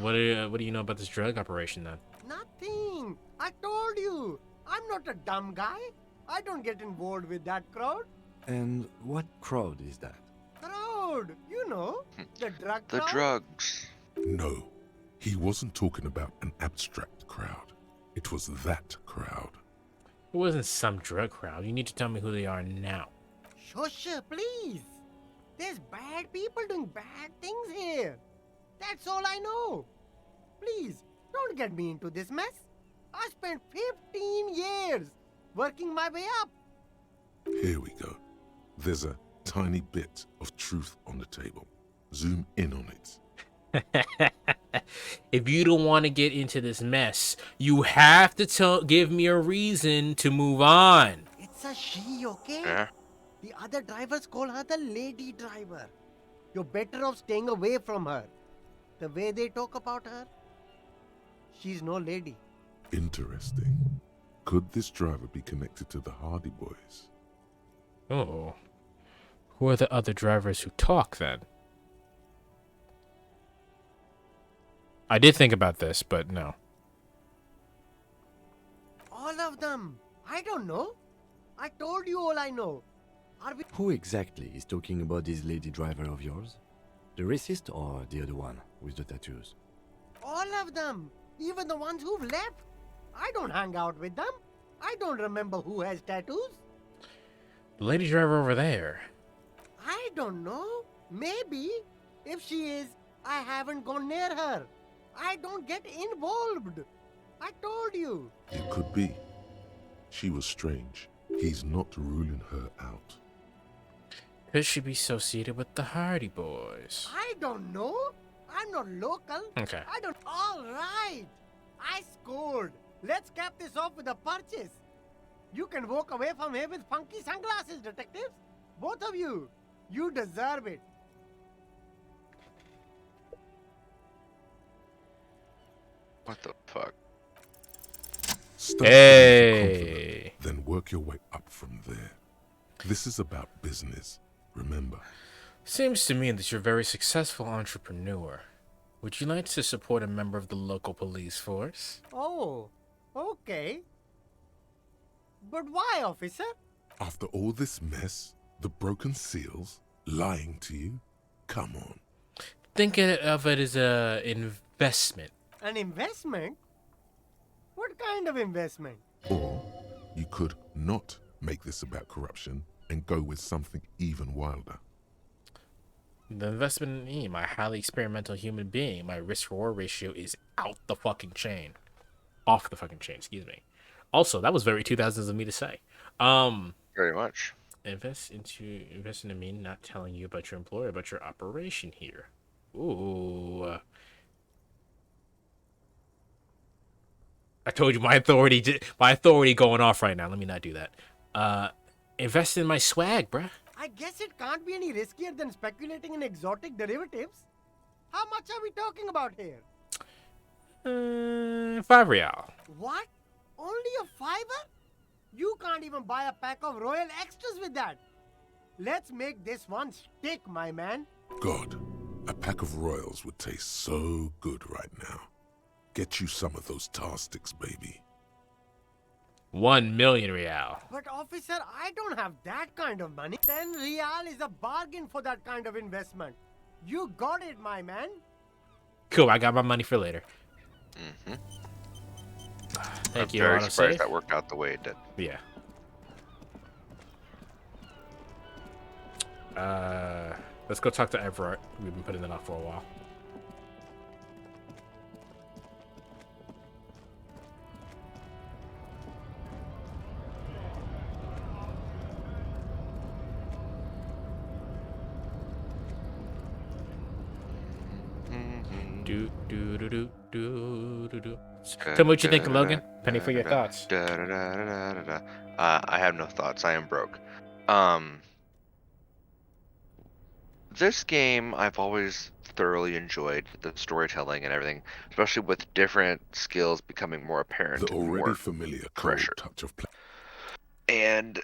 Speaker 1: What do you know about this drug operation then?
Speaker 12: Nothing. I told you. I'm not a dumb guy. I don't get involved with that crowd.
Speaker 13: And what crowd is that?
Speaker 12: Crowd, you know, the drug
Speaker 2: The
Speaker 12: crowd.
Speaker 2: drugs.
Speaker 5: No, he wasn't talking about an abstract crowd. It was that crowd.
Speaker 1: It wasn't some drug crowd. You need to tell me who they are now.
Speaker 12: Shush, please. There's bad people doing bad things here. That's all I know. Please, don't get me into this mess. I spent 15 years working my way up.
Speaker 5: Here we go. There's a tiny bit of truth on the table. Zoom in on it.
Speaker 1: If you don't want to get into this mess, you have to give me a reason to move on.
Speaker 12: It's a she, okay?
Speaker 2: Yeah.
Speaker 12: The other drivers call her the lady driver. You're better off staying away from her. The way they talk about her, she's no lady.
Speaker 5: Interesting. Could this driver be connected to the Hardy Boys?
Speaker 1: Oh. Who are the other drivers who talk then? I did think about this, but no.
Speaker 12: All of them. I don't know. I told you all I know. Are we...
Speaker 6: Who exactly is talking about this lady driver of yours? The racist or the other one with the tattoos?
Speaker 12: All of them. Even the ones who've left. I don't hang out with them. I don't remember who has tattoos.
Speaker 1: The lady driver over there.
Speaker 12: I don't know. Maybe. If she is, I haven't gone near her. I don't get involved. I told you.
Speaker 5: It could be. She was strange. He's not ruling her out.
Speaker 1: Could she be associated with the Hardy Boys?
Speaker 12: I don't know. I'm not local.
Speaker 1: Okay.
Speaker 12: I don't. All right. I scored. Let's cap this off with a purchase. You can walk away from here with funky sunglasses, detectives. Both of you. You deserve it.
Speaker 2: What the fuck?
Speaker 5: Start
Speaker 1: Hey.
Speaker 5: then work your way up from there. This is about business, remember.
Speaker 1: Seems to me that you're a very successful entrepreneur. Would you like to support a member of the local police force?
Speaker 12: Oh, okay. But why, officer?
Speaker 5: After all this mess, the broken seals, lying to you, come on.
Speaker 1: Think of it as an investment.
Speaker 12: An investment? What kind of investment?
Speaker 5: Or you could not make this about corruption and go with something even wilder.
Speaker 1: The investment in me, my highly experimental human being, my risk-reward ratio is out the fucking chain. Off the fucking chain, excuse me. Also, that was very 2000s of me to say.
Speaker 2: Very much.
Speaker 1: Invest in me, not telling you about your employer, about your operation here. Ooh. I told you my authority going off right now. Let me not do that. Invest in my swag, bruh.
Speaker 12: I guess it can't be any riskier than speculating in exotic derivatives. How much are we talking about here?
Speaker 1: 5 real.
Speaker 12: What? Only a $5? You can't even buy a pack of Royal Extras with that. Let's make this one stick, my man.
Speaker 5: God, a pack of Royals would taste so good right now. Get you some of those tar sticks, baby.
Speaker 1: 1 million real.
Speaker 12: But officer, I don't have that kind of money. 10 real is a bargain for that kind of investment. You got it, my man.
Speaker 1: Cool, I got my money for later.
Speaker 2: Mm-hmm.
Speaker 1: Thank
Speaker 2: I'm
Speaker 1: you.
Speaker 2: very
Speaker 1: autosave.
Speaker 2: surprised that worked out the way it did.
Speaker 1: Yeah. Let's go talk to Everett. We've been putting that off for a while. Do do do do do do do. Tell me what you think, Logan. Penny for your thoughts.
Speaker 2: I have no thoughts. I am broke. This game I've always thoroughly enjoyed the storytelling and everything, especially with different skills becoming more apparent.
Speaker 5: The
Speaker 2: and
Speaker 5: already
Speaker 2: more
Speaker 5: familiar
Speaker 2: pressure.
Speaker 5: cold touch of play.
Speaker 2: And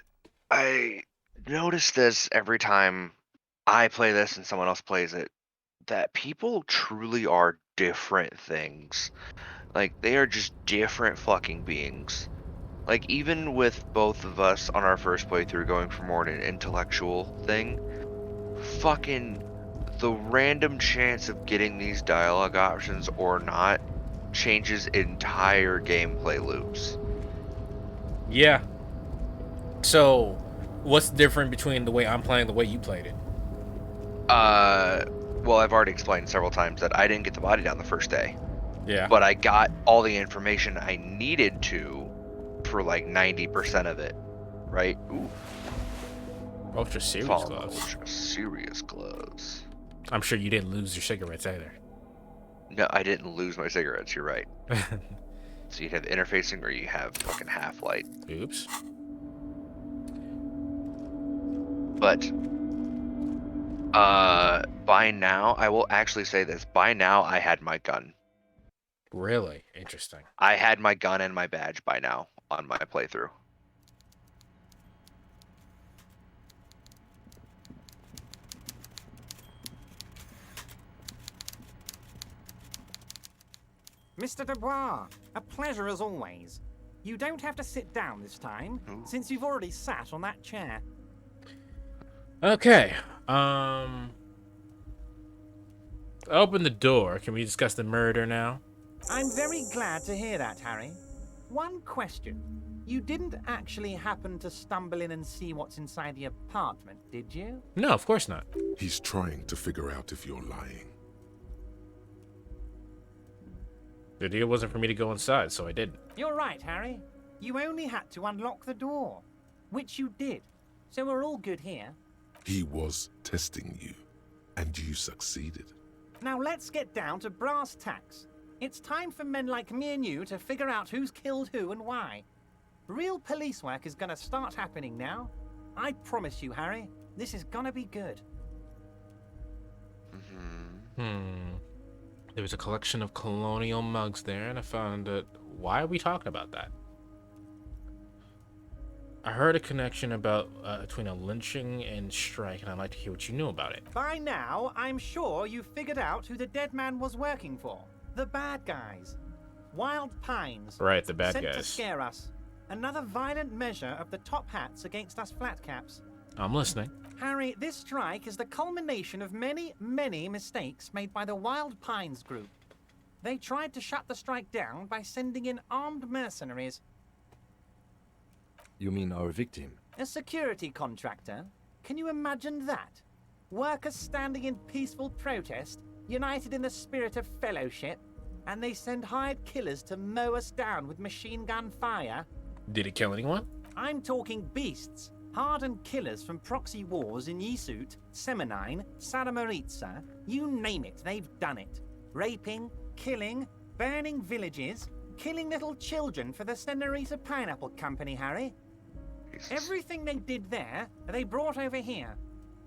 Speaker 2: I notice this every time I play this and someone else plays it, that people truly are different things. Like, they are just different fucking beings. Like, even with both of us on our first playthrough going for more an intellectual thing, fucking the random chance of getting these dialogue options or not changes entire gameplay loops.
Speaker 1: Yeah. So, what's different between the way I'm playing and the way you played it?
Speaker 2: Well, I've already explained several times that I didn't get the body down the first day.
Speaker 1: Yeah.
Speaker 2: But I got all the information I needed to for like 90% of it, right? Ooh.
Speaker 1: Ultra serious
Speaker 2: Follow
Speaker 1: gloves.
Speaker 2: ultra serious gloves.
Speaker 1: I'm sure you didn't lose your cigarettes either.
Speaker 2: No, I didn't lose my cigarettes. You're right. So you have interfacing, or you have fucking half light.
Speaker 1: Oops.
Speaker 2: But by now, I will actually say this. By now, I had my gun.
Speaker 1: Really interesting.
Speaker 2: I had my gun and my badge by now on my playthrough.
Speaker 10: Mr. Dubois, a pleasure as always. You don't have to sit down this time, since you've already sat on that chair.
Speaker 1: Okay. Open the door. Can we discuss the murder now?
Speaker 10: I'm very glad to hear that, Harry. One question. You didn't actually happen to stumble in and see what's inside the apartment, did you?
Speaker 1: No, of course not.
Speaker 5: He's trying to figure out if you're lying.
Speaker 1: The deal wasn't for me to go inside, so I didn't.
Speaker 10: You're right, Harry. You only had to unlock the door, which you did. So we're all good here.
Speaker 5: He was testing you, and you succeeded.
Speaker 10: Now let's get down to brass tacks. It's time for men like me and you to figure out who's killed who and why. Real police work is gonna start happening now. I promise you, Harry, this is gonna be good.
Speaker 1: There was a collection of colonial mugs there, and I found that. Why are we talking about that? I heard a connection about between a lynching and strike, and I'd like to hear what you knew about it.
Speaker 10: By now, I'm sure you've figured out who the dead man was working for. The bad guys. Wild Pines.
Speaker 1: Right, the bad
Speaker 10: sent
Speaker 1: guys.
Speaker 10: to scare us. Another violent measure of the top hats against us flatcaps.
Speaker 1: I'm listening.
Speaker 10: Harry, this strike is the culmination of many, many mistakes made by the Wild Pines group. They tried to shut the strike down by sending in armed mercenaries.
Speaker 13: You mean our victim?
Speaker 10: A security contractor? Can you imagine that? Workers standing in peaceful protest, united in the spirit of fellowship, and they send hired killers to mow us down with machine gun fire?
Speaker 1: Did it kill anyone?
Speaker 10: I'm talking beasts. Hardened killers from proxy wars in Yisut, Semenine, Saramaritsa, you name it, they've done it. Raping, killing, burning villages, killing little children for the Senorita Pineapple Company, Harry. Everything they did there, they brought over here.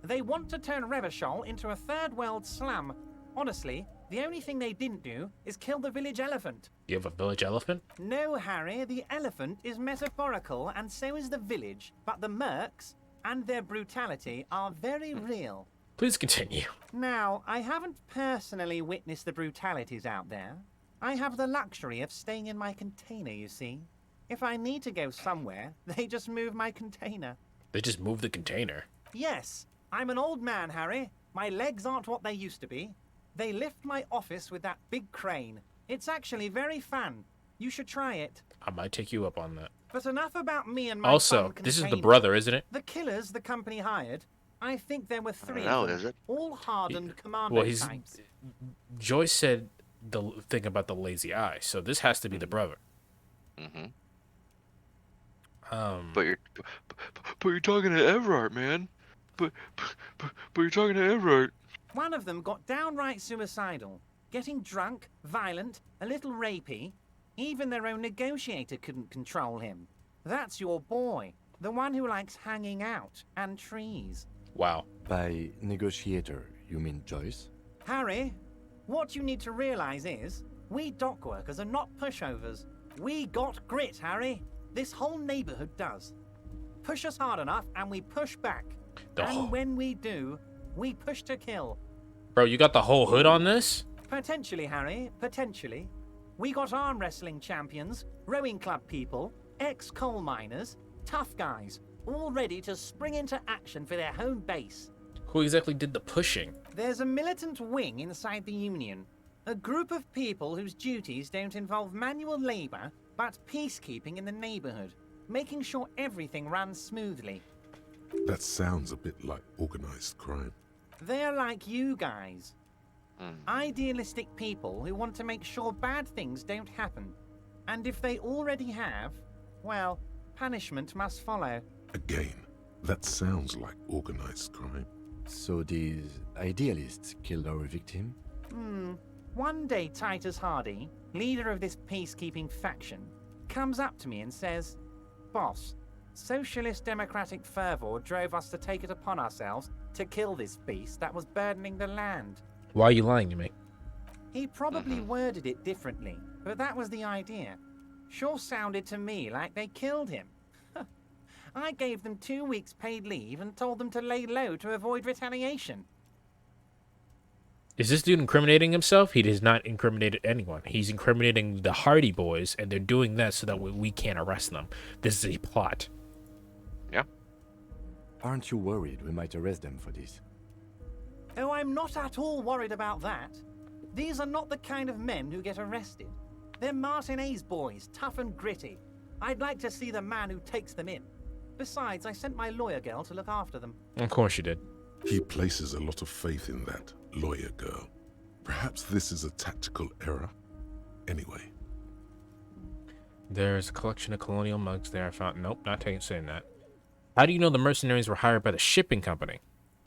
Speaker 10: They want to turn Revachol into a third world slum. Honestly, the only thing they didn't do is kill the village elephant.
Speaker 1: You have a village elephant?
Speaker 10: No, Harry, the elephant is metaphorical and so is the village, but the mercs and their brutality are very real.
Speaker 1: Please continue.
Speaker 10: Now, I haven't personally witnessed the brutalities out there. I have the luxury of staying in my container, you see. If I need to go somewhere, they just move my container.
Speaker 1: They just moved the container?
Speaker 10: Yes, I'm an old man, Harry. My legs aren't what they used to be. They lift my office with that big crane. It's actually very fun. You should try it.
Speaker 1: I might take you up on that.
Speaker 10: But enough about me and my
Speaker 1: Also,
Speaker 10: fun
Speaker 1: this is the
Speaker 10: container.
Speaker 1: brother, isn't it?
Speaker 10: The killers the company hired. I think there were three
Speaker 2: know,
Speaker 10: of them,
Speaker 2: is it?
Speaker 10: all hardened commando
Speaker 1: Well, he's.
Speaker 10: types.
Speaker 1: Joyce said the thing about the lazy eye, so this has to be the brother.
Speaker 2: Mm-hmm.
Speaker 1: Um.
Speaker 2: But you're talking to Everard, man. But you're talking to Everard.
Speaker 10: One of them got downright suicidal, getting drunk, violent, a little rapey. Even their own negotiator couldn't control him. That's your boy, the one who likes hanging out and trees.
Speaker 1: Wow.
Speaker 13: By negotiator, you mean Joyce?
Speaker 10: Harry, what you need to realize is, we dock workers are not pushovers. We got grit, Harry. This whole neighborhood does. Push us hard enough and we push back. And when we do, we push to kill.
Speaker 1: Bro, you got the whole hood on this?
Speaker 10: Potentially, Harry, potentially. We got arm wrestling champions, rowing club people, ex-coal miners, tough guys, all ready to spring into action for their home base.
Speaker 1: Who exactly did the pushing?
Speaker 10: There's a militant wing inside the Union. A group of people whose duties don't involve manual labor, but peacekeeping in the neighborhood, making sure everything runs smoothly.
Speaker 5: That sounds a bit like organized crime.
Speaker 10: They're like you guys. Idealistic people who want to make sure bad things don't happen. And if they already have, well, punishment must follow.
Speaker 5: Again, that sounds like organized crime.
Speaker 13: So these idealists killed our victim?
Speaker 10: One day Titus Hardy, leader of this peacekeeping faction, comes up to me and says, "Boss, socialist democratic fervor drove us to take it upon ourselves to kill this beast that was burdening the land."
Speaker 1: Why are you lying to me?
Speaker 10: He probably worded it differently, but that was the idea. Sure sounded to me like they killed him. I gave them 2 weeks paid leave and told them to lay low to avoid retaliation.
Speaker 1: Is this dude incriminating himself? He has not incriminated anyone. He's incriminating the Hardy Boys, and they're doing that so that we can't arrest them. This is a plot.
Speaker 2: Yeah.
Speaker 13: Aren't you worried we might arrest them for this?
Speaker 10: Oh, I'm not at all worried about that. These are not the kind of men who get arrested. They're Martinez boys, tough and gritty. I'd like to see the man who takes them in. Besides, I sent my lawyer girl to look after them.
Speaker 1: Of course you did.
Speaker 5: He places a lot of faith in that lawyer girl. Perhaps this is a tactical error? Anyway.
Speaker 1: There's a collection of colonial mugs there I found. Nope, not saying that. How do you know the mercenaries were hired by the shipping company?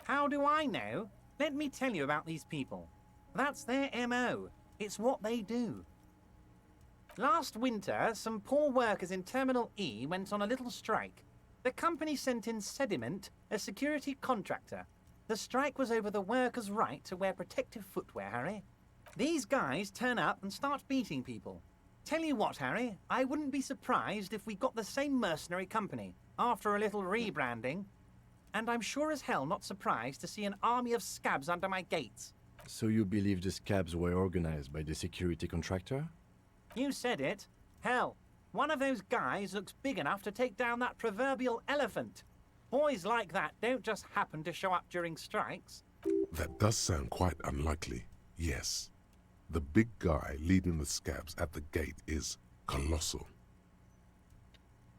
Speaker 10: How do I know? Let me tell you about these people. That's their MO. It's what they do. Last winter, some poor workers in Terminal E went on a little strike. The company sent in Sediment, a security contractor. The strike was over the workers' right to wear protective footwear, Harry. These guys turn up and start beating people. Tell you what, Harry, I wouldn't be surprised if we got the same mercenary company after a little rebranding. And I'm sure as hell not surprised to see an army of scabs under my gates.
Speaker 13: So you believe the scabs were organized by the security contractor?
Speaker 10: You said it. Hell, one of those guys looks big enough to take down that proverbial elephant. Boys like that don't just happen to show up during strikes.
Speaker 5: That does sound quite unlikely, yes. The big guy leading the scabs at the gate is colossal.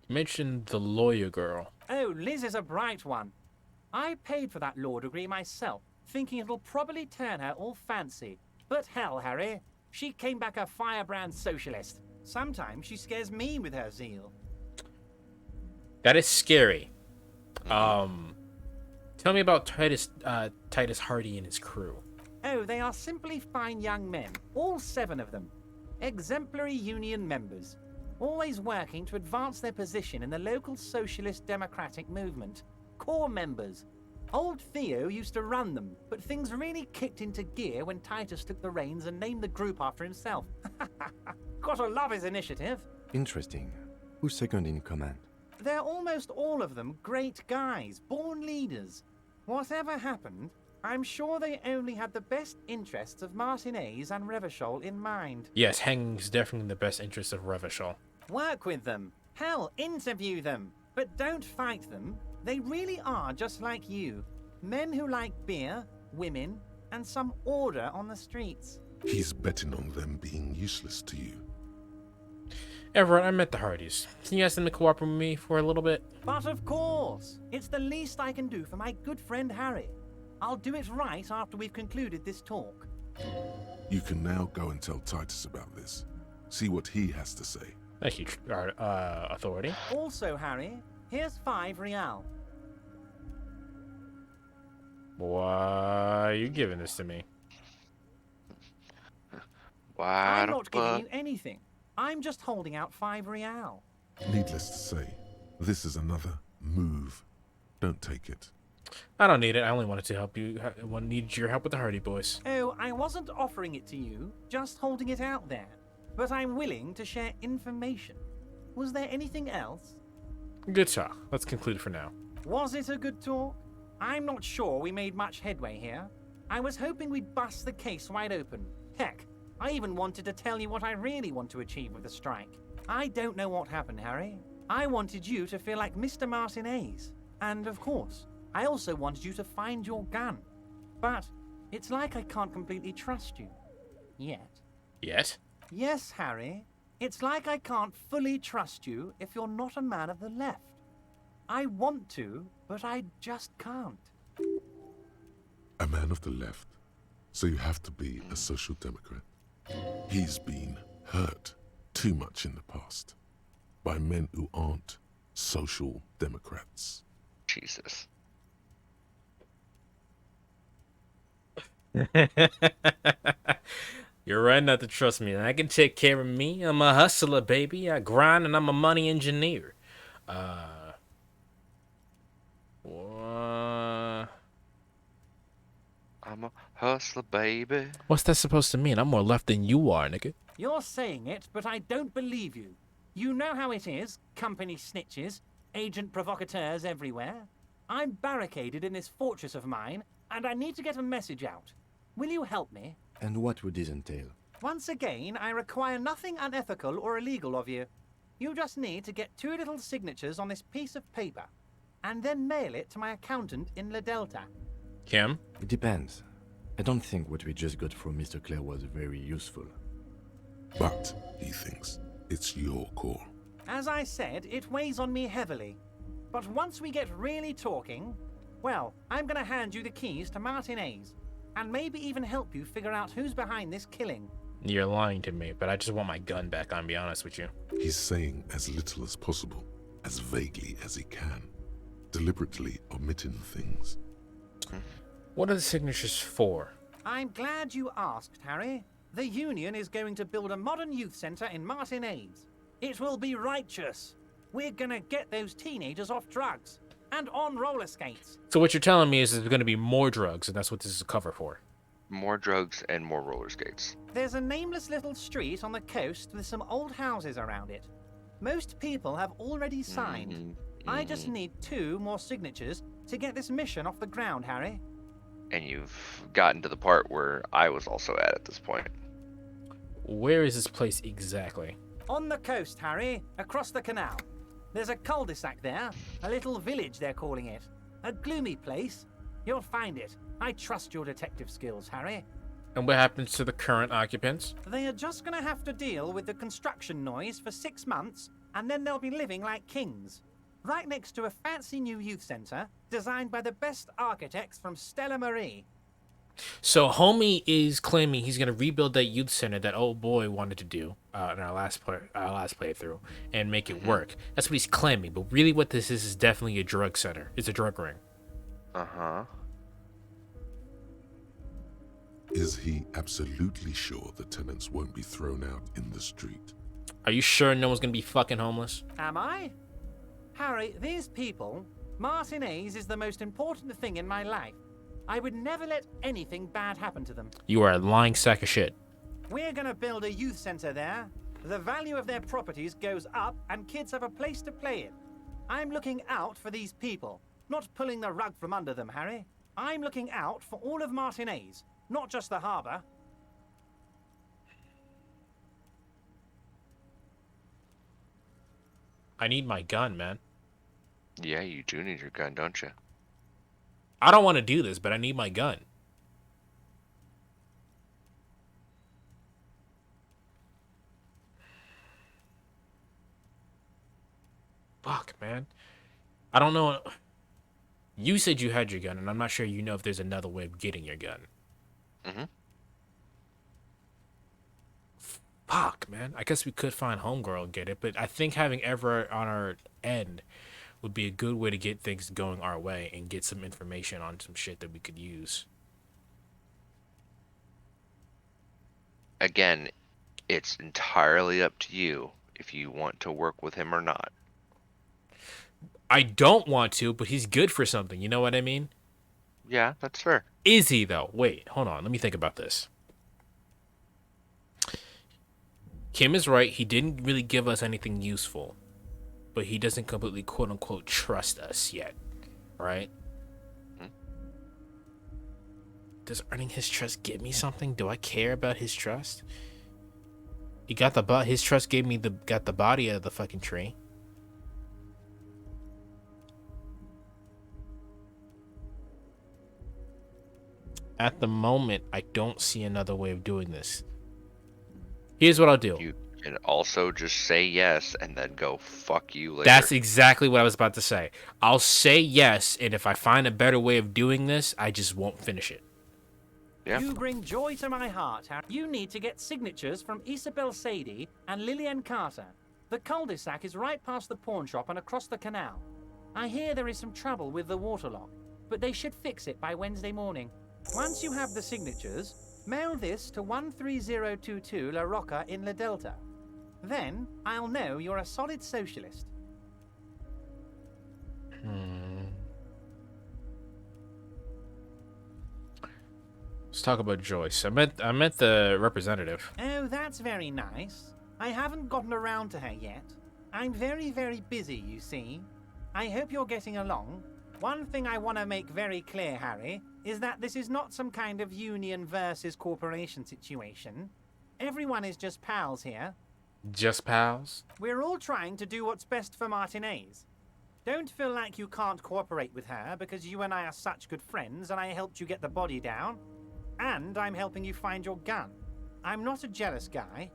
Speaker 1: You mentioned the lawyer girl.
Speaker 10: Oh, Liz is a bright one. I paid for that law degree myself, thinking it'll probably turn her all fancy. But hell, Harry, she came back a firebrand socialist. Sometimes she scares me with her zeal.
Speaker 1: That is scary. Tell me about Titus Hardy and his crew.
Speaker 10: Oh, they are simply fine young men, all 7 of them. Exemplary union members, always working to advance their position in the local socialist democratic movement. Core members. Old Theo used to run them, but things really kicked into gear when Titus took the reins and named the group after himself. Gotta love his initiative.
Speaker 13: Interesting. Who's second in command?
Speaker 10: They're almost all of them great guys, born leaders. Whatever happened, I'm sure they only had the best interests of Martinez and Revachol in mind.
Speaker 1: Yes, hanging is definitely in the best interest of Revachol.
Speaker 10: Work with them. Hell, interview them. But don't fight them. They really are just like you. Men who like beer, women, and some order on the streets.
Speaker 5: He's betting on them being useless to you.
Speaker 1: Everett, I met the Hardys. Can you ask them to cooperate with me for a little bit?
Speaker 10: But of course. It's the least I can do for my good friend Harry. I'll do it right after we've concluded this talk.
Speaker 5: You can now go and tell Titus about this. See what he has to say.
Speaker 1: Thank you, Authority.
Speaker 10: Also, Harry, here's 5 real.
Speaker 1: Why are you giving this to me?
Speaker 2: Why
Speaker 10: I'm not giving you anything. I'm just holding out 5 real.
Speaker 5: Needless to say, this is another move. Don't take it.
Speaker 1: I don't need it. I only wanted to help you. I needed your help with the Hardy Boys.
Speaker 10: Oh, I wasn't offering it to you, just holding it out there. But I'm willing to share information. Was there anything else?
Speaker 1: Good talk. Let's conclude for now.
Speaker 10: Was it a good talk? I'm not sure we made much headway here. I was hoping we'd bust the case wide open. Heck, I even wanted to tell you what I really want to achieve with the strike. I don't know what happened, Harry. I wanted you to feel like Mr. Martinez. And of course, I also wanted you to find your gun. But it's like I can't completely trust you. Yet.
Speaker 1: Yet?
Speaker 10: Yes, Harry. It's like I can't fully trust you if you're not a man of the left. I want to, but I just can't.
Speaker 5: A man of the left? So you have to be a social democrat. He's been hurt too much in the past by men who aren't social democrats.
Speaker 2: Jesus.
Speaker 1: You're right not to trust me. I can take care of me. I'm a hustler, baby. I grind and I'm a money engineer.
Speaker 2: I'm a hustler, baby.
Speaker 1: What's that supposed to mean? I'm more left than you are, nigga.
Speaker 10: You're saying it, but I don't believe you. You know how it is, company snitches, agent provocateurs everywhere. I'm barricaded in this fortress of mine, and I need to get a message out. Will you help me?
Speaker 13: And what would this entail?
Speaker 10: Once again, I require nothing unethical or illegal of you. You just need to get 2 little signatures on this piece of paper, and then mail it to my accountant in La Delta.
Speaker 1: Kim?
Speaker 13: It depends. I don't think what we just got from Mr. Clare was very useful.
Speaker 5: But, he thinks, it's your call.
Speaker 10: As I said, it weighs on me heavily. But once we get really talking, well, I'm gonna hand you the keys to Martinez, and maybe even help you figure out who's behind this killing.
Speaker 1: You're lying to me, but I just want my gun back, I'll be honest with you.
Speaker 5: He's saying as little as possible, as vaguely as he can, deliberately omitting things.
Speaker 1: What are the signatures for?
Speaker 10: I'm glad you asked, Harry. The Union is going to build a modern youth centre in Martinez. It will be righteous. We're gonna get those teenagers off drugs and on roller skates.
Speaker 1: So what you're telling me is there's going to be more drugs, and that's what this is a cover for.
Speaker 2: More drugs and more roller skates.
Speaker 10: There's a nameless little street on the coast with some old houses around it. Most people have already signed. I just need 2 more signatures to get this mission off the ground, Harry.
Speaker 2: And you've gotten to the part where I was also at this point.
Speaker 1: Where is this place exactly?
Speaker 10: On the coast, Harry, across the canal. There's a cul-de-sac there, a little village they're calling it. A gloomy place. You'll find it. I trust your detective skills, Harry.
Speaker 1: And what happens to the current occupants?
Speaker 10: They are just gonna have to deal with the construction noise for 6 months, and then they'll be living like kings. Right next to a fancy new youth centre, designed by the best architects from Stella Marie.
Speaker 1: So homie is claiming he's gonna rebuild that youth center that old boy wanted to do in our last playthrough and make it work. That's what he's claiming. But really, what this is definitely a drug center. It's a drug ring.
Speaker 5: Is he absolutely sure the tenants won't be thrown out in the street?
Speaker 1: Are you sure no one's gonna be fucking homeless?
Speaker 10: Am I? Harry, these people, Martinez is the most important thing in my life. I would never let anything bad happen to them.
Speaker 1: You are a lying sack of shit.
Speaker 10: We're gonna build a youth center there. The value of their properties goes up and kids have a place to play in. I'm looking out for these people, not pulling the rug from under them, Harry. I'm looking out for all of Martinez, not just the harbour.
Speaker 1: I need my gun, man.
Speaker 2: Yeah, you do need your gun, don't you?
Speaker 1: I don't want to do this, but I need my gun. Fuck, man. I don't know. You said you had your gun, and I'm not sure you know if there's another way of getting your gun. Fuck, man. I guess we could find Homegirl and get it, but I think having Everett on our end would be a good way to get things going our way and get some information on some shit that we could use.
Speaker 2: Again, it's entirely up to you if you want to work with him or not.
Speaker 1: I don't want to, but he's good for something. You know what I mean?
Speaker 2: Yeah, that's fair.
Speaker 1: Is he, though? Wait, hold on. Let me think about this. Kim is right. He didn't really give us anything useful, but he doesn't completely, quote unquote, trust us yet, right? Does earning his trust give me something? Do I care about his trust? He got the his trust gave me got the body out of the fucking tree. At the moment, I don't see another way of doing this. Here's what I'll do.
Speaker 2: You can also just say yes and then go fuck you later.
Speaker 1: That's exactly what I was about to say. I'll say yes, and if I find a better way of doing this, I just won't finish it.
Speaker 2: Yeah.
Speaker 10: You bring joy to my heart, Harry. You need to get signatures from Isabel Sadie and Lillian Carter. The cul-de-sac is right past the pawn shop and across the canal. I hear there is some trouble with the waterlock, but they should fix it by Wednesday morning. Once you have the signatures, mail this to 13022 La Rocca in La Delta. Then I'll know you're a solid socialist.
Speaker 1: Let's talk about Joyce. I met the representative.
Speaker 10: Oh, that's very nice. I haven't gotten around to her yet. I'm very, very busy, you see. I hope you're getting along. One thing I want to make very clear, Harry, is that this is not some kind of union versus corporation situation. Everyone is just pals here.
Speaker 1: Just pals?
Speaker 10: We're all trying to do what's best for Martinez. Don't feel like you can't cooperate with her because you and I are such good friends and I helped you get the body down. And I'm helping you find your gun. I'm not a jealous guy.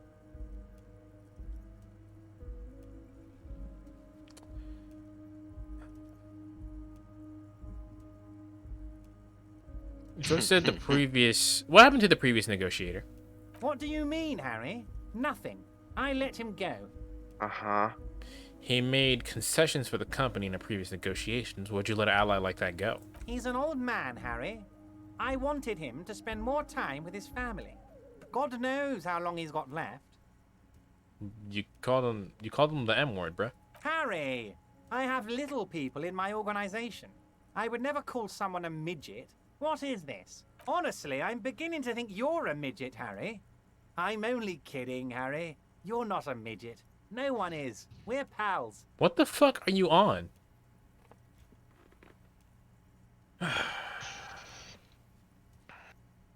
Speaker 1: Joyce said the previous... What happened to the previous negotiator?
Speaker 10: What do you mean, Harry? Nothing. I let him go.
Speaker 2: Uh-huh.
Speaker 1: He made concessions for the company in the previous negotiations. Would you let an ally like that go?
Speaker 10: He's an old man, Harry. I wanted him to spend more time with his family. God knows how long he's got left.
Speaker 1: You called him the M word, bruh.
Speaker 10: Harry, I have little people in my organization. I would never call someone a midget. What is this? Honestly, I'm beginning to think you're a midget, Harry. I'm only kidding, Harry. You're not a midget. No one is. We're pals.
Speaker 1: What the fuck are you on?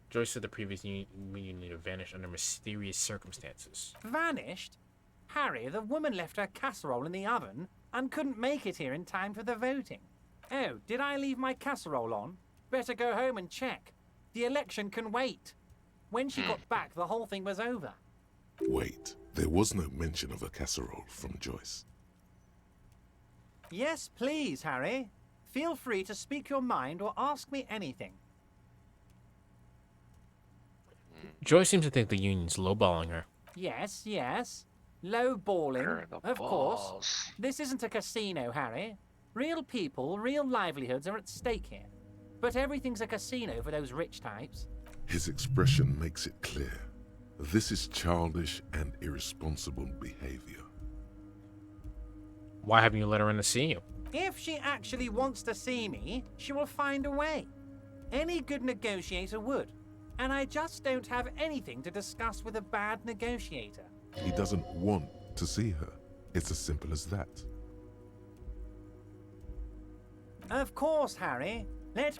Speaker 1: Joyce said the previous union leader vanished under mysterious circumstances.
Speaker 10: Vanished? Harry, the woman left her casserole in the oven and couldn't make it here in time for the voting. Oh, did I leave my casserole on? Better go home and check. The election can wait. When she got back, the whole thing was over.
Speaker 5: Wait, there was no mention of a casserole from Joyce.
Speaker 10: Yes, please, Harry. Feel free to speak your mind or ask me anything.
Speaker 1: Joyce seems to think the union's lowballing her.
Speaker 10: Yes, yes. Low-balling, of course. This isn't a casino, Harry. Real people, real livelihoods are at stake here. But everything's a casino for those rich types.
Speaker 5: His expression makes it clear. This is childish and irresponsible behavior.
Speaker 1: Why haven't you let her in to see you?
Speaker 10: If she actually wants to see me, she will find a way. Any good negotiator would. And I just don't have anything to discuss with a bad negotiator.
Speaker 5: He doesn't want to see her. It's as simple as that.
Speaker 10: Of course, Harry.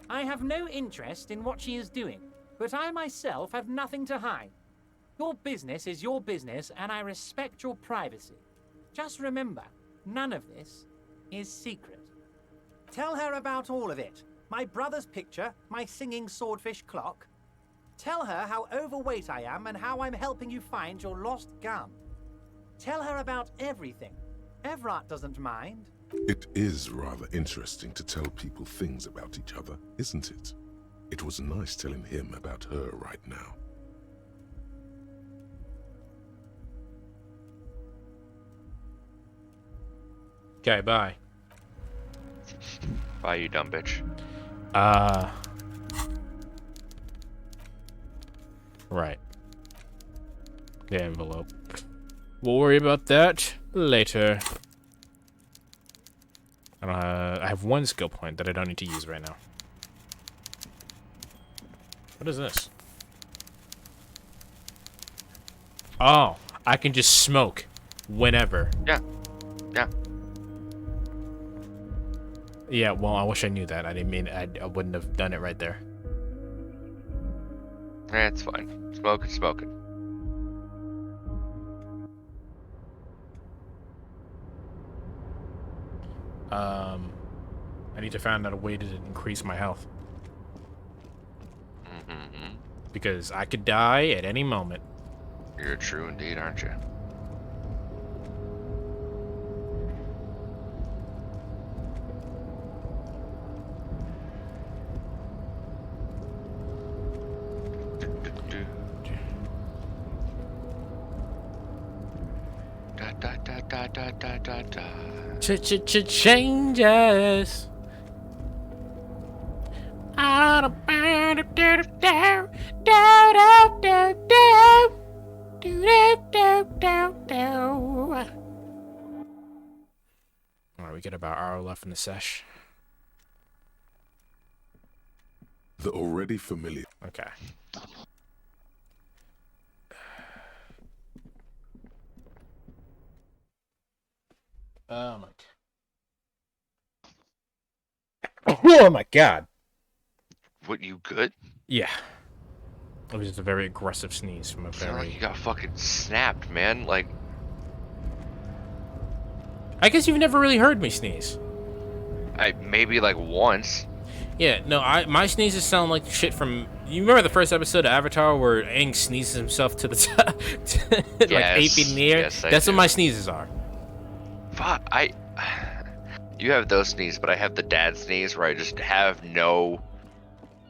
Speaker 10: I have no interest in what she is doing, but I myself have nothing to hide. Your business is your business, and I respect your privacy. Just remember, none of this is secret. Tell her about all of it. My brother's picture, my singing swordfish clock. Tell her how overweight I am and how I'm helping you find your lost gun. Tell her about everything. Everett doesn't mind.
Speaker 5: It is rather interesting to tell people things about each other, isn't it? It was nice telling him about her right now.
Speaker 1: Okay, bye.
Speaker 2: Bye, you dumb bitch.
Speaker 1: Right. The envelope. We'll worry about that later. I have one skill point that I don't need to use right now. What is this? Oh, I can just smoke whenever.
Speaker 2: Yeah. Yeah.
Speaker 1: Yeah, well, I wish I knew that. I didn't mean I wouldn't have done it right there.
Speaker 2: It's fine. Smoking, smoking.
Speaker 1: I need to find out a way to increase my health. Because I could die at any moment.
Speaker 2: You're true indeed, aren't you?
Speaker 1: Changes. Alright, we get about an hour left in the sesh.
Speaker 5: The already familiar.
Speaker 1: Okay. Oh my. Oh my god.
Speaker 2: What, you good?
Speaker 1: Yeah. It was just a very aggressive sneeze from a
Speaker 2: Sound
Speaker 1: very.
Speaker 2: like you got fucking snapped, man. Like,
Speaker 1: I guess you've never really heard me sneeze.
Speaker 2: maybe like once.
Speaker 1: Yeah, no, my sneezes sound like shit from. You remember the first episode of Avatar where Aang sneezes himself to the top, like 8 feet in the air?
Speaker 2: Yes,
Speaker 1: That's what my sneezes are.
Speaker 2: Fuck, you have those sneezes, but I have the dad sneeze where I just have no.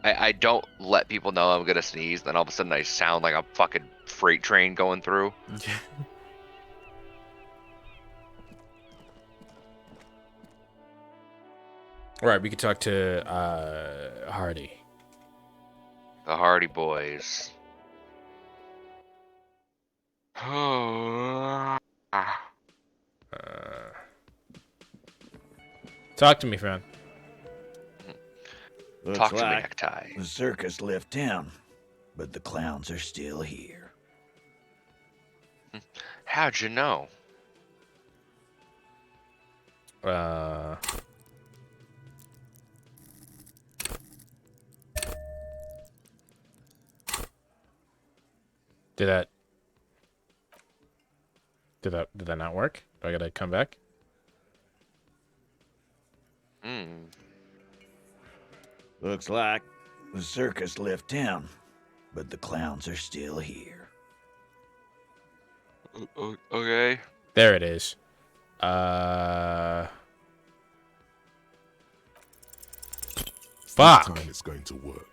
Speaker 2: I don't let people know I'm gonna sneeze, then all of a sudden I sound like a fucking freight train going through.
Speaker 1: Alright, we could talk to Hardy.
Speaker 2: The Hardy Boys. Oh.
Speaker 1: Talk to me, friend.
Speaker 17: Looks
Speaker 2: Talk to me,
Speaker 17: like
Speaker 2: Necktie.
Speaker 17: the circus left town, but the clowns are still here.
Speaker 2: How'd you know?
Speaker 1: Did that not work? Do I gotta come back?
Speaker 17: Looks like the circus left town, but the clowns are still here.
Speaker 2: Okay.
Speaker 1: There it is. Fuck.
Speaker 5: This time it's going to work.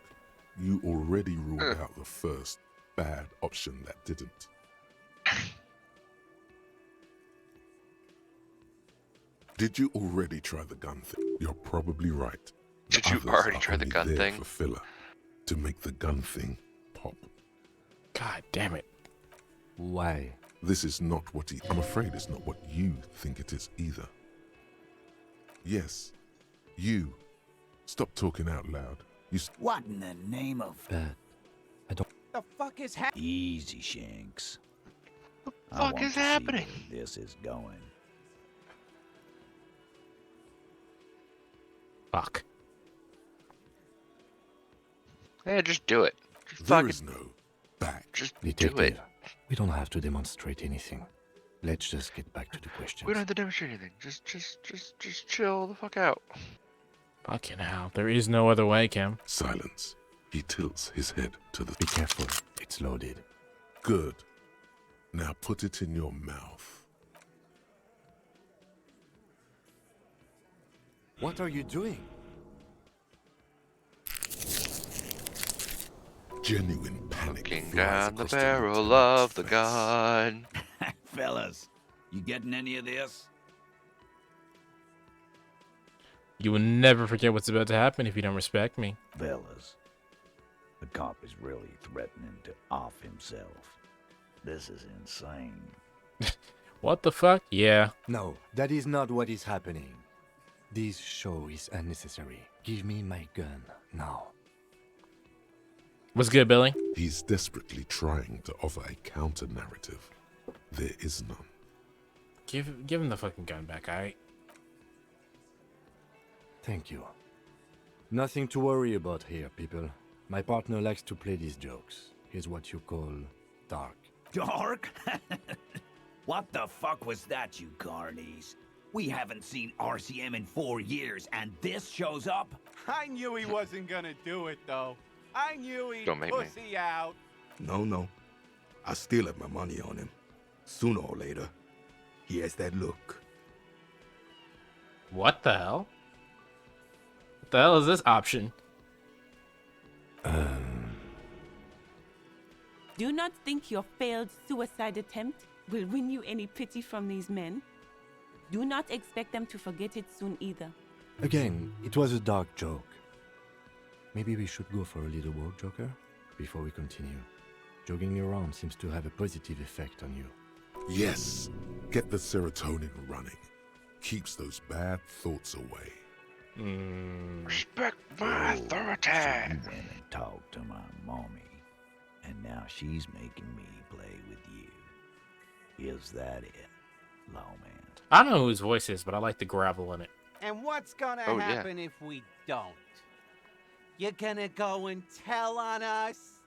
Speaker 5: You already ruled out the first bad option that didn't. Did you already try the gun thing? You're probably right.
Speaker 2: Did you already try the gun thing?
Speaker 5: For filler, to make the gun thing pop.
Speaker 1: God damn it.
Speaker 13: Why?
Speaker 5: This is not what I'm afraid it's not what you think it is either. Yes, you. Stop talking out loud.
Speaker 17: What in the name of...
Speaker 13: I don't...
Speaker 17: The fuck is happening? Easy, Shanks.
Speaker 2: The fuck is happening?
Speaker 17: This is going.
Speaker 1: Fuck.
Speaker 2: Yeah, just do it. Just
Speaker 5: There
Speaker 2: fucking
Speaker 5: is no back.
Speaker 2: Just
Speaker 13: Detective,
Speaker 2: do it.
Speaker 13: we don't have to demonstrate anything. Let's just get back to the questions.
Speaker 2: We don't have to demonstrate anything. Just chill the fuck out.
Speaker 1: Fucking hell. There is no other way, Cam.
Speaker 5: Silence. He tilts his head to the...
Speaker 13: Be careful. It's loaded.
Speaker 5: Good. Now put it in your mouth.
Speaker 6: What are you doing?
Speaker 5: Genuine panic.
Speaker 2: Looking
Speaker 5: flies
Speaker 2: down the
Speaker 5: across
Speaker 2: barrel
Speaker 5: lieutenant's
Speaker 2: of the
Speaker 5: face.
Speaker 2: gun.
Speaker 17: Fellas, you getting any of this?
Speaker 1: You will never forget what's about to happen if you don't respect me.
Speaker 17: Fellas, the cop is really threatening to off himself. This is insane.
Speaker 1: What the fuck? Yeah.
Speaker 13: No, that is not what is happening. This show is unnecessary. Give me my gun now.
Speaker 1: What's good, Billy?
Speaker 5: He's desperately trying to offer a counter-narrative. There is none.
Speaker 1: Give him the fucking gun back, alright?
Speaker 13: Thank you. Nothing to worry about here, people. My partner likes to play these jokes. Here's what you call dark.
Speaker 17: Dark? What the fuck was that, you carnies? We haven't seen RCM in 4 years, and this shows up?
Speaker 12: I knew he wasn't gonna do it, though. I knew he'd
Speaker 2: Don't make me.
Speaker 12: pussy out.
Speaker 4: No. I still have my money on him. Sooner or later, he has that look.
Speaker 1: What the hell? What the hell is this option?
Speaker 18: Do not think your failed suicide attempt will win you any pity from these men. Do not expect them to forget it soon either.
Speaker 13: Again, it was a dark joke. Maybe we should go for a little walk, Joker, before we continue. Jogging around seems to have a positive effect on you.
Speaker 5: Yes, get the serotonin running. Keeps those bad thoughts away.
Speaker 2: Respect my authority.
Speaker 17: So you went and talked to my mommy, and now she's making me play with you. Is that it, lawman?
Speaker 1: I don't know whose voice is, but I like the gravel in it.
Speaker 19: And what's gonna
Speaker 2: Oh, yeah.
Speaker 19: happen if we don't? You're gonna go and tell on us?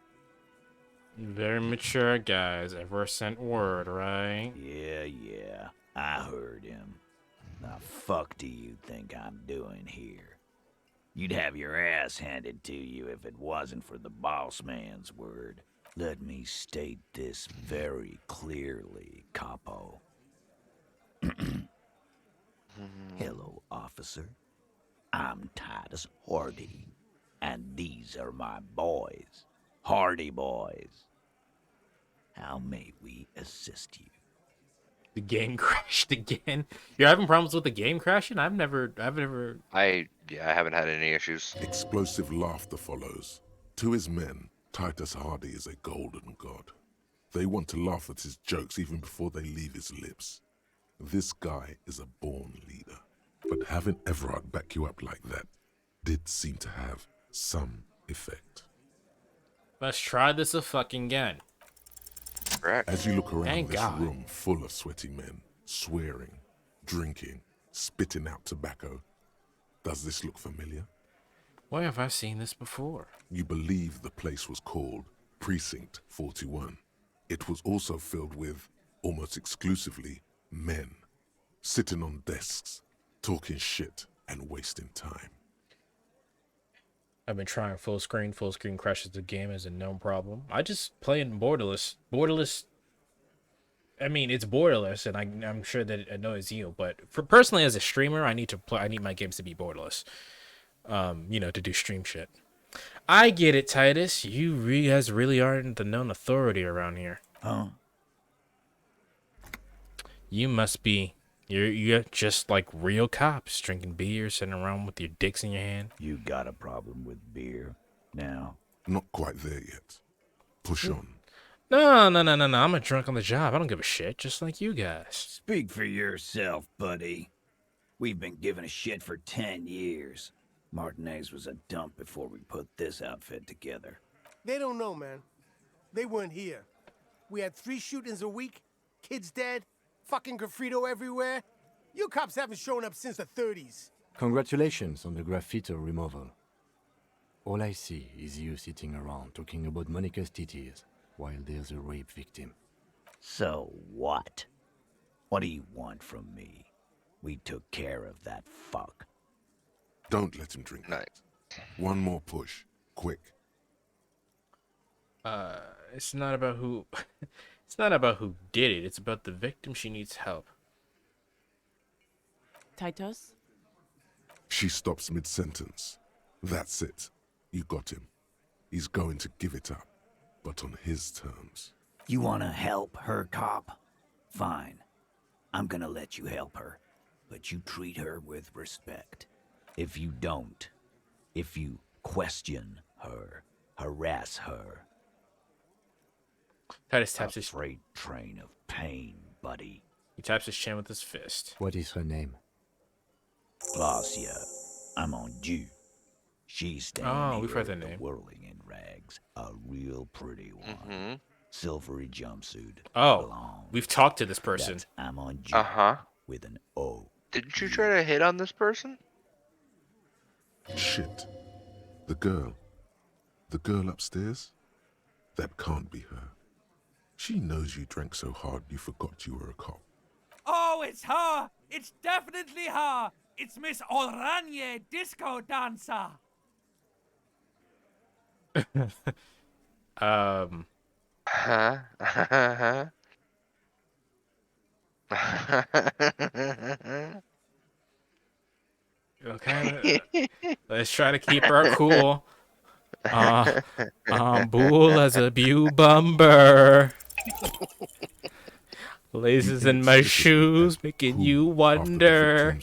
Speaker 1: Very mature guys. Ever sent word, right?
Speaker 17: Yeah, I heard him. The fuck do you think I'm doing here? You'd have your ass handed to you if it wasn't for the boss man's word. Let me state this very clearly, capo. Hello, officer. I'm Titus Hardy, and these are my boys, Hardy boys. How may we assist you?
Speaker 1: The game crashed again. You're having problems with the game crashing? I've never.
Speaker 2: I haven't had any issues.
Speaker 5: Explosive laughter follows. To his men, Titus Hardy is a golden god. They want to laugh at his jokes even before they leave his lips. This guy is a born leader. But having Everard back you up like that did seem to have some effect.
Speaker 1: Let's try this a fucking again.
Speaker 2: Correct.
Speaker 5: As you look around
Speaker 1: Thank
Speaker 5: this
Speaker 1: God.
Speaker 5: room full of sweaty men, swearing, drinking, spitting out tobacco, does this look familiar?
Speaker 1: Where have I seen this before?
Speaker 5: You believe the place was called Precinct 41. It was also filled with, almost exclusively, men, sitting on desks, talking shit and wasting time.
Speaker 1: I've been trying full screen. Full screen crashes the game as a known problem. I just play in borderless. Borderless. I mean, it's borderless, and I'm sure that it annoys you. But for personally, as a streamer, I need to play. I need my games to be borderless. You know, to do stream shit. I get it, Titus. You guys really aren't the known authority around here.
Speaker 17: Huh?
Speaker 1: You must be. You're just like real cops, drinking beer, sitting around with your dicks in your hand.
Speaker 17: You got a problem with beer now?
Speaker 5: Not quite there yet. Push on.
Speaker 1: No. I'm a drunk on the job. I don't give a shit, just like you guys.
Speaker 17: Speak for yourself, buddy. We've been giving a shit for 10 years. Martinez was a dump before we put this outfit together.
Speaker 12: They don't know, man. They weren't here. We had 3 shootings a week, kids dead, fucking graffito everywhere. You cops haven't shown up since the 30s.
Speaker 13: Congratulations on the graffiti removal. All I see is you sitting around talking about Monica's titties while there's a rape victim.
Speaker 17: So what? What do you want from me? We took care of that fuck.
Speaker 5: Don't let him drink.
Speaker 2: Nice.
Speaker 5: One more push. Quick.
Speaker 1: It's not about who. It's not about who did it. It's about the victim. She needs help.
Speaker 18: Titus?
Speaker 5: She stops mid-sentence. That's it. You got him. He's going to give it up, but on his terms.
Speaker 17: You wanna help her, cop? Fine. I'm gonna let you help her, but you treat her with respect. If you don't, if you question her, harass her.
Speaker 1: Titus taps his
Speaker 17: freight train of pain, buddy.
Speaker 1: He taps his chin with his fist.
Speaker 13: What is her name?
Speaker 17: Glacia. I'm on due. She's standing
Speaker 1: we've
Speaker 17: here
Speaker 1: heard the
Speaker 17: with the
Speaker 1: name.
Speaker 17: whirling in rags. A real pretty one. Silvery jumpsuit.
Speaker 1: Oh,
Speaker 17: blonde.
Speaker 1: we've talked to this person.
Speaker 17: That's I'm on due with an O.
Speaker 2: Didn't you try to hit on this person?
Speaker 5: Shit. The girl. The girl upstairs? That can't be her. She knows you drank so hard you forgot you were a cop.
Speaker 10: Oh, it's her! It's definitely her! It's Miss Oranje, disco dancer!
Speaker 1: Okay, let's try to keep her cool. Bull as a bew bumper. Laces in my shoes, making you wonder.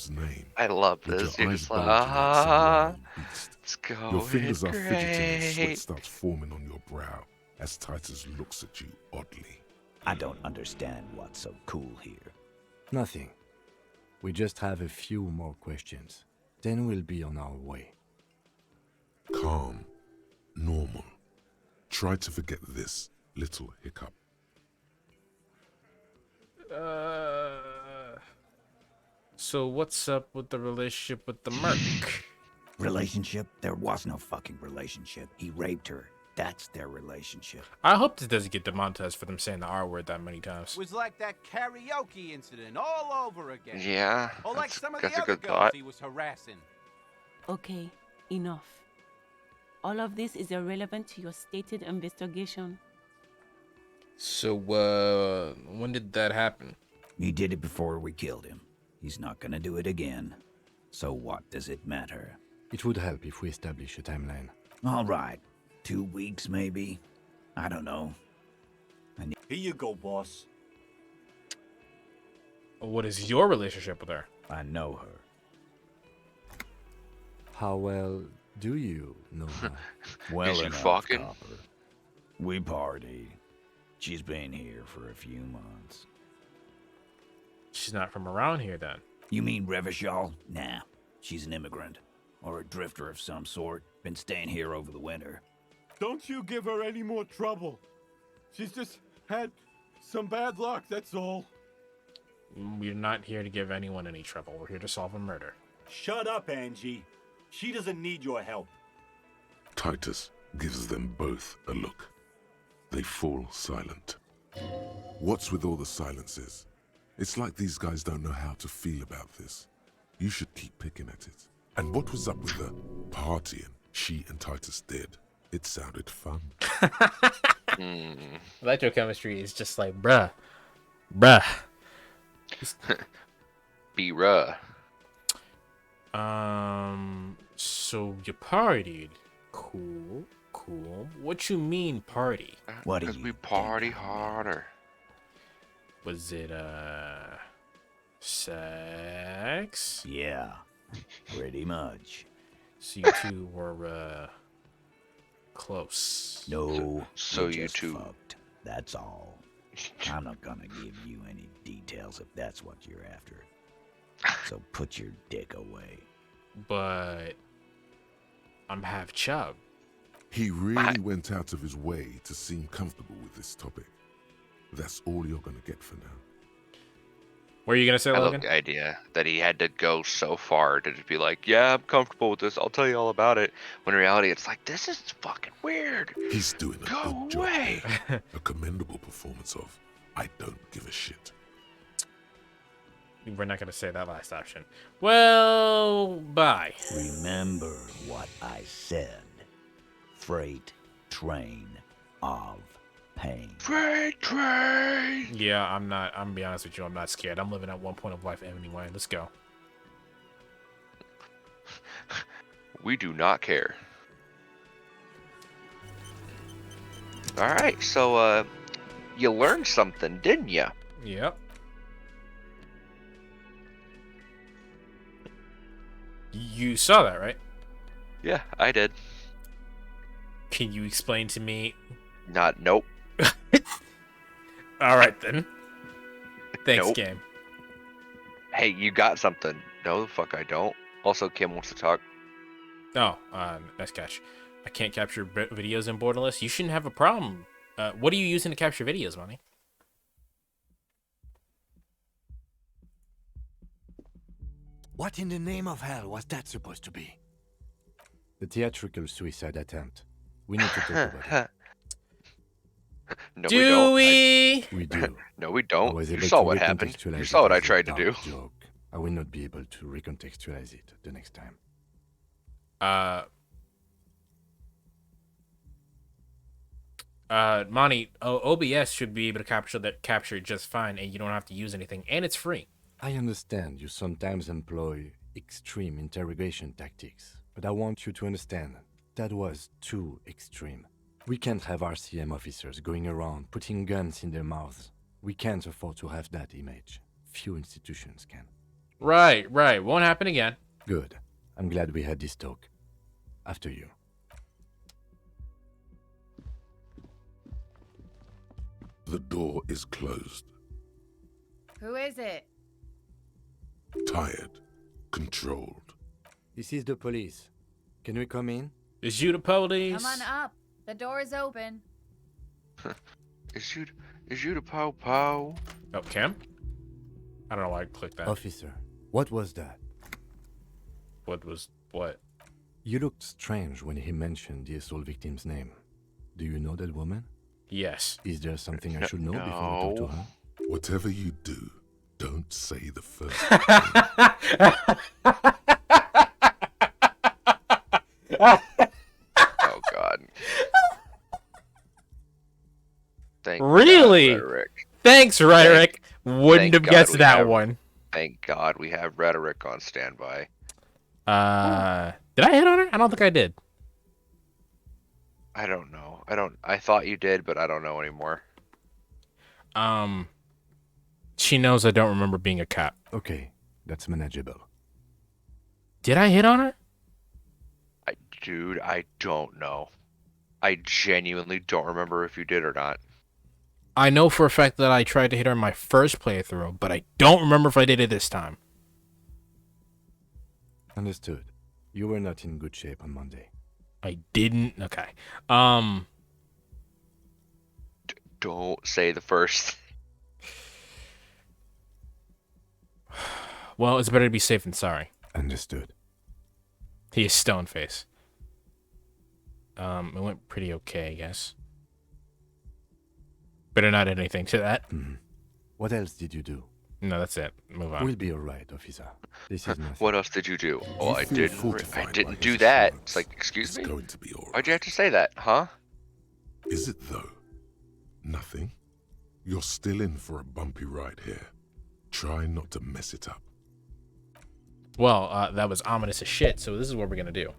Speaker 2: I love
Speaker 5: with
Speaker 2: this.
Speaker 5: your
Speaker 2: You're
Speaker 5: eyes
Speaker 2: just like,
Speaker 5: bulging like some wild beast.
Speaker 2: it's going
Speaker 5: Your fingers are fidgeting and sweat
Speaker 2: great.
Speaker 5: starts forming on your brow as Titus looks at you oddly.
Speaker 17: I don't understand what's so cool here.
Speaker 13: Nothing. We just have a few more questions. Then we'll be on our way.
Speaker 5: Calm. Normal. Try to forget this little hiccup.
Speaker 1: So what's up with the relationship with the merc?
Speaker 17: Relationship? There was no fucking relationship. He raped her. That's their relationship.
Speaker 1: I hope this doesn't get demonetized for them saying the R word that many times.
Speaker 19: Was like that karaoke incident all over again.
Speaker 2: Yeah,
Speaker 19: Or like some of
Speaker 2: that's
Speaker 19: the
Speaker 2: a
Speaker 19: other
Speaker 2: good
Speaker 19: girls
Speaker 2: thought.
Speaker 19: he was harassing.
Speaker 18: Okay, enough. All of this is irrelevant to your stated investigation.
Speaker 1: So, when did that happen?
Speaker 17: He did it before we killed him. He's not gonna do it again. So what does it matter?
Speaker 13: It would help if we establish a timeline.
Speaker 17: All right. 2 weeks, maybe? I don't know.
Speaker 20: Here you go, boss.
Speaker 1: What is your relationship with her?
Speaker 17: I know her.
Speaker 13: How well do you know her?
Speaker 17: Well
Speaker 2: Is you
Speaker 17: enough,
Speaker 2: fucking?
Speaker 17: Copper. We partied. She's been here for a few months.
Speaker 1: She's not from around here then.
Speaker 17: You mean Revachol? Nah. She's an immigrant. Or a drifter of some sort. Been staying here over the winter.
Speaker 21: Don't you give her any more trouble. She's just had some bad luck, that's all.
Speaker 1: We're not here to give anyone any trouble. We're here to solve a murder.
Speaker 20: Shut up, Angie. She doesn't need your help.
Speaker 5: Titus gives them both a look. They fall silent. What's with all the silences? It's like these guys don't know how to feel about this. You should keep picking at it. And what was up with the partying she and Titus did? It sounded fun.
Speaker 1: Electrochemistry is just like, bruh.
Speaker 2: Be ruh.
Speaker 1: So you partied. Cool. What you mean party?
Speaker 17: What do
Speaker 2: Because
Speaker 17: you
Speaker 2: we party harder.
Speaker 1: Was it, sex?
Speaker 17: Yeah. Pretty much.
Speaker 1: So you two were, close.
Speaker 17: No.
Speaker 2: So
Speaker 17: we
Speaker 2: you
Speaker 17: just
Speaker 2: two-
Speaker 17: fucked. That's all. I'm not gonna give you any details if that's what you're after. So put your dick away.
Speaker 1: But I'm half chub.
Speaker 5: He really went out of his way to seem comfortable with this topic. That's all you're gonna get for now.
Speaker 1: What are you gonna say,
Speaker 2: I love
Speaker 1: Logan?
Speaker 2: the idea that he had to go so far to just be like, yeah, I'm comfortable with this. I'll tell you all about it. When in reality, it's like, this is fucking weird.
Speaker 5: He's doing a
Speaker 2: Go
Speaker 5: good job
Speaker 2: away.
Speaker 5: there. A commendable performance of I don't give a shit.
Speaker 1: We're not gonna say that last option. Well, bye.
Speaker 17: Remember what I said. Freight train of pain.
Speaker 2: Freight train.
Speaker 1: Yeah, I'm gonna be honest with you, I'm not scared. I'm living at one point of life anyway. Let's go.
Speaker 2: We do not care. All right, so you learned something, didn't you?
Speaker 1: Yep. You saw that, right?
Speaker 2: Yeah, I did.
Speaker 1: Can you explain to me?
Speaker 2: Nope.
Speaker 1: All right then. Thanks,
Speaker 2: Nope.
Speaker 1: game.
Speaker 2: Hey, you got something. No, the fuck I don't. Also, Kim wants to talk.
Speaker 1: Oh, nice catch. I can't capture videos in Borderless. You shouldn't have a problem. What are you using to capture videos, Money?
Speaker 13: What in the name of hell was that supposed to be? The theatrical suicide attempt. We need to talk about it.
Speaker 2: No,
Speaker 1: Do
Speaker 2: we don't.
Speaker 1: we?
Speaker 13: We do.
Speaker 2: No, we
Speaker 13: I
Speaker 2: don't.
Speaker 13: was
Speaker 2: You
Speaker 13: able
Speaker 2: saw
Speaker 13: to
Speaker 2: what happened.
Speaker 13: recontextualize
Speaker 2: You
Speaker 13: it
Speaker 2: saw what I
Speaker 13: as a
Speaker 2: tried to
Speaker 13: dark
Speaker 2: do.
Speaker 13: Joke. I will not be able to recontextualize it the next time.
Speaker 1: Monty, OBS should be able to capture it just fine, and you don't have to use anything, and it's free.
Speaker 13: I understand you sometimes employ extreme interrogation tactics, but I want you to understand that was too extreme. We can't have RCM officers going around putting guns in their mouths.
Speaker 6: We can't afford to have that image. Few institutions can.
Speaker 1: Right. Won't happen again.
Speaker 6: Good. I'm glad we had this talk. After you.
Speaker 5: The door is closed.
Speaker 3: Who is it?
Speaker 5: Tired. Controlled.
Speaker 6: This is the police. Can we come in?
Speaker 1: Is you the police?
Speaker 3: Come on up. The door is open.
Speaker 2: Is you the pow pow?
Speaker 1: Oh, Kim? I don't know why I clicked that.
Speaker 6: Officer, what was that?
Speaker 1: What?
Speaker 6: You looked strange when he mentioned the assault victim's name. Do you know that woman?
Speaker 1: Yes.
Speaker 6: Is there something I should know before I talk to her?
Speaker 5: Whatever you do, don't say the first
Speaker 2: Oh God.
Speaker 1: Really?
Speaker 2: God, Rhetoric.
Speaker 1: Thanks, Rhetoric. Wouldn't have
Speaker 2: God
Speaker 1: guessed
Speaker 2: we
Speaker 1: that
Speaker 2: have-
Speaker 1: one.
Speaker 2: Thank God we have Rhetoric on standby.
Speaker 1: Did I hit on her? I don't think I did.
Speaker 2: I don't know. I thought you did, but I don't know anymore.
Speaker 1: She knows I don't remember being a cop.
Speaker 6: Okay, that's manageable.
Speaker 1: Did I hit on her?
Speaker 2: Dude, I don't know. I genuinely don't remember if you did or not.
Speaker 1: I know for a fact that I tried to hit her in my first playthrough, but I don't remember if I did it this time.
Speaker 6: Understood. You were not in good shape on Monday.
Speaker 1: I didn't? Okay.
Speaker 2: Don't say the first.
Speaker 1: Well, it's better to be safe than sorry.
Speaker 6: Understood.
Speaker 1: He is stone face. It went pretty okay, I guess. Better not add anything to that.
Speaker 6: What else did you do?
Speaker 1: No, that's it. Move on.
Speaker 6: We'll be alright, officer. This is nothing.
Speaker 2: What else did you do? Oh, I
Speaker 5: feel
Speaker 2: didn't
Speaker 5: fortified by
Speaker 2: do
Speaker 5: his
Speaker 2: that.
Speaker 5: assurance.
Speaker 2: It's like, excuse me?
Speaker 5: It's going to be all
Speaker 2: Why'd you have to say that, huh?
Speaker 5: Is it though? Nothing? You're still in for a bumpy ride here. Try not to mess it up.
Speaker 1: Well, that was ominous as shit, so this is what we're gonna do.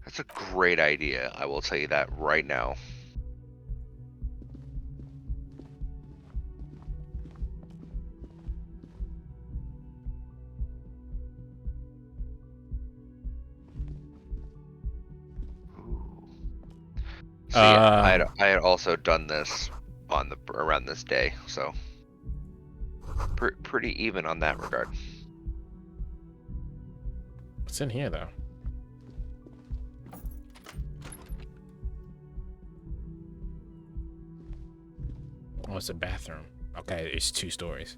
Speaker 2: That's a great idea. I will tell you that right now. So yeah, I had also done this on around this day, so pretty even on that regard.
Speaker 1: What's in here, though? Oh, it's a bathroom. Okay, it's 2 stories.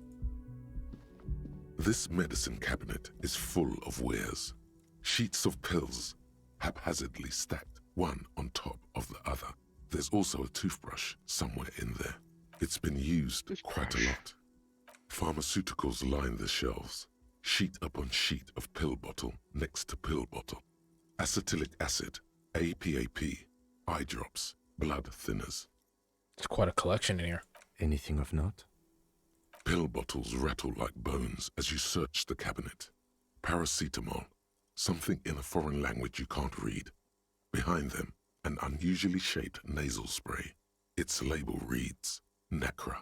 Speaker 5: This medicine cabinet is full of wares. Sheets of pills, haphazardly stacked, one on top of the other. There's also a toothbrush somewhere in there. It's been used quite a lot. Pharmaceuticals line the shelves, sheet upon sheet of pill bottle next to pill bottle. Acetylic acid, APAP, eye drops, blood thinners.
Speaker 1: It's quite a collection in here.
Speaker 6: Anything of note?
Speaker 5: Pill bottles rattle like bones as you search the cabinet. Paracetamol, something in a foreign language you can't read. Behind them, an unusually shaped nasal spray. Its label reads, Nacra.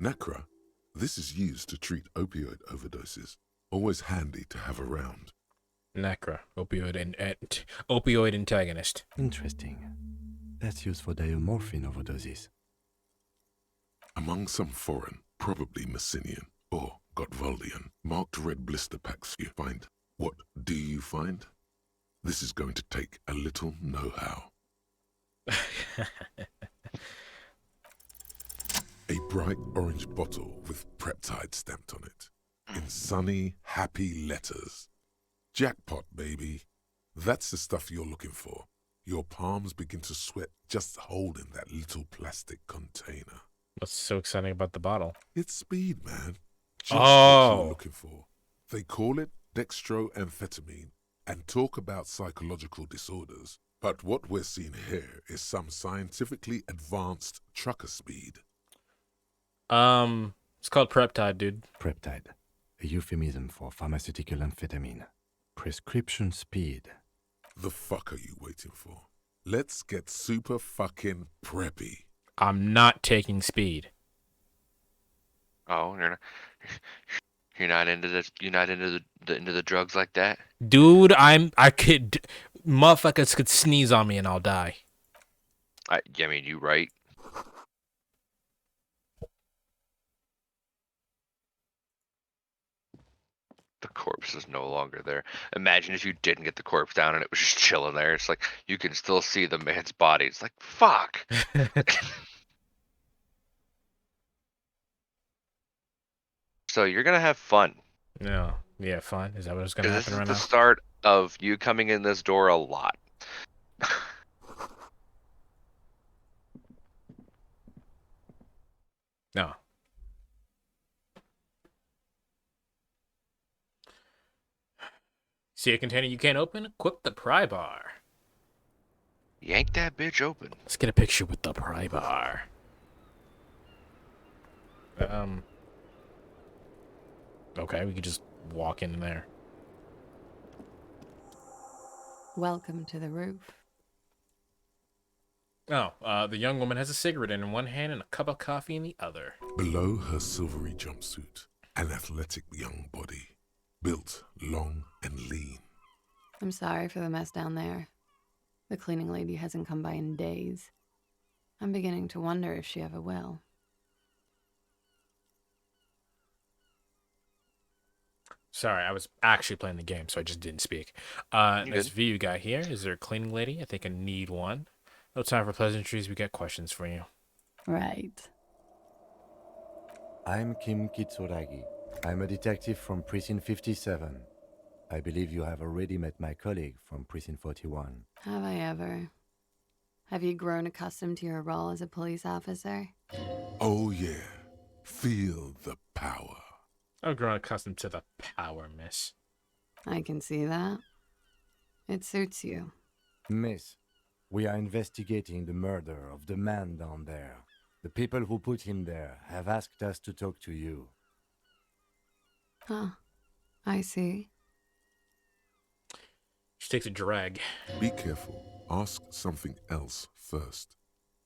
Speaker 5: Nacra? This is used to treat opioid overdoses. Always handy to have around.
Speaker 1: Nacra, opioid antagonist.
Speaker 6: Interesting. That's used for diamorphine overdoses.
Speaker 5: Among some foreign, probably Messinian or Gottwaldian, marked red blister packs you find. What do you find? This is going to take a little know-how. A bright orange bottle with Preptide stamped on it, in sunny, happy letters. Jackpot, baby. That's the stuff you're looking for. Your palms begin to sweat just holding that little plastic container.
Speaker 1: What's so exciting about the bottle?
Speaker 5: It's speed, man. Just what you're looking for. They call it dextroamphetamine and talk about psychological disorders. But what we're seeing here is some scientifically advanced trucker speed.
Speaker 1: It's called Preptide, dude.
Speaker 6: Preptide, a euphemism for pharmaceutical amphetamine. Prescription speed.
Speaker 5: The fuck are you waiting for? Let's get super fucking preppy.
Speaker 1: I'm not taking speed.
Speaker 2: Oh, you're not into this. You're not into the drugs like that.
Speaker 1: Dude, motherfuckers could sneeze on me and I'll die.
Speaker 2: I mean, you right. The corpse is no longer there. Imagine if you didn't get the corpse down and it was just chilling there. It's like you can still see the man's body. It's like, fuck. So you're gonna have fun.
Speaker 1: No. Yeah, fine. Is that what's gonna
Speaker 2: Because this
Speaker 1: happen
Speaker 2: is
Speaker 1: right
Speaker 2: the
Speaker 1: now?
Speaker 2: start of you coming in this door a lot.
Speaker 1: No. See a container you can't open? Equip the pry bar.
Speaker 2: Yank that bitch open.
Speaker 1: Let's get a picture with the pry bar. Okay, we could just walk in there.
Speaker 8: Welcome to the roof.
Speaker 1: Oh, the young woman has a cigarette in one hand and a cup of coffee in the other.
Speaker 5: Below her silvery jumpsuit, an athletic young body, built long and lean.
Speaker 8: I'm sorry for the mess down there. The cleaning lady hasn't come by in days. I'm beginning to wonder if she ever will.
Speaker 1: Sorry, I was actually playing the game, so I just didn't speak. Nice view you got here. Is there a cleaning lady? I think I need one. No time for pleasantries. We got questions for you.
Speaker 8: Right.
Speaker 6: I'm Kim Kitsuragi. I'm a detective from Precinct 57. I believe you have already met my colleague from Precinct 41.
Speaker 8: Have I ever? Have you grown accustomed to your role as a police officer?
Speaker 5: Oh yeah, feel the power.
Speaker 1: I've grown accustomed to the power, miss.
Speaker 8: I can see that. It suits you.
Speaker 6: Miss, we are investigating the murder of the man down there. The people who put him there have asked us to talk to you.
Speaker 8: Huh. I see.
Speaker 1: She takes a drag.
Speaker 5: Be careful. Ask something else first.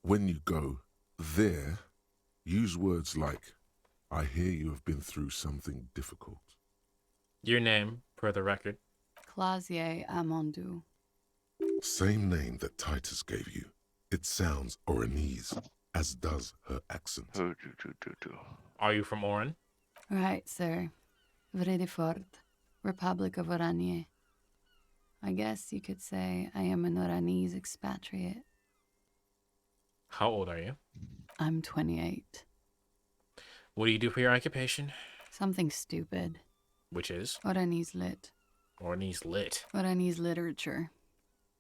Speaker 5: When you go there, use words like, I hear you have been through something difficult.
Speaker 1: Your name, per the record.
Speaker 8: Clausier Amandou.
Speaker 5: Same name that Titus gave you. It sounds Oranese, as does her accent.
Speaker 1: Are you from Oran?
Speaker 8: Right, sir. Vredefort, Republic of Oranje. I guess you could say I am an Oranese expatriate.
Speaker 1: How old are you?
Speaker 8: I'm 28.
Speaker 1: What do you do for your occupation?
Speaker 8: Something stupid.
Speaker 1: Which is?
Speaker 8: Oranese lit.
Speaker 1: Oranese lit.
Speaker 8: Oranese literature.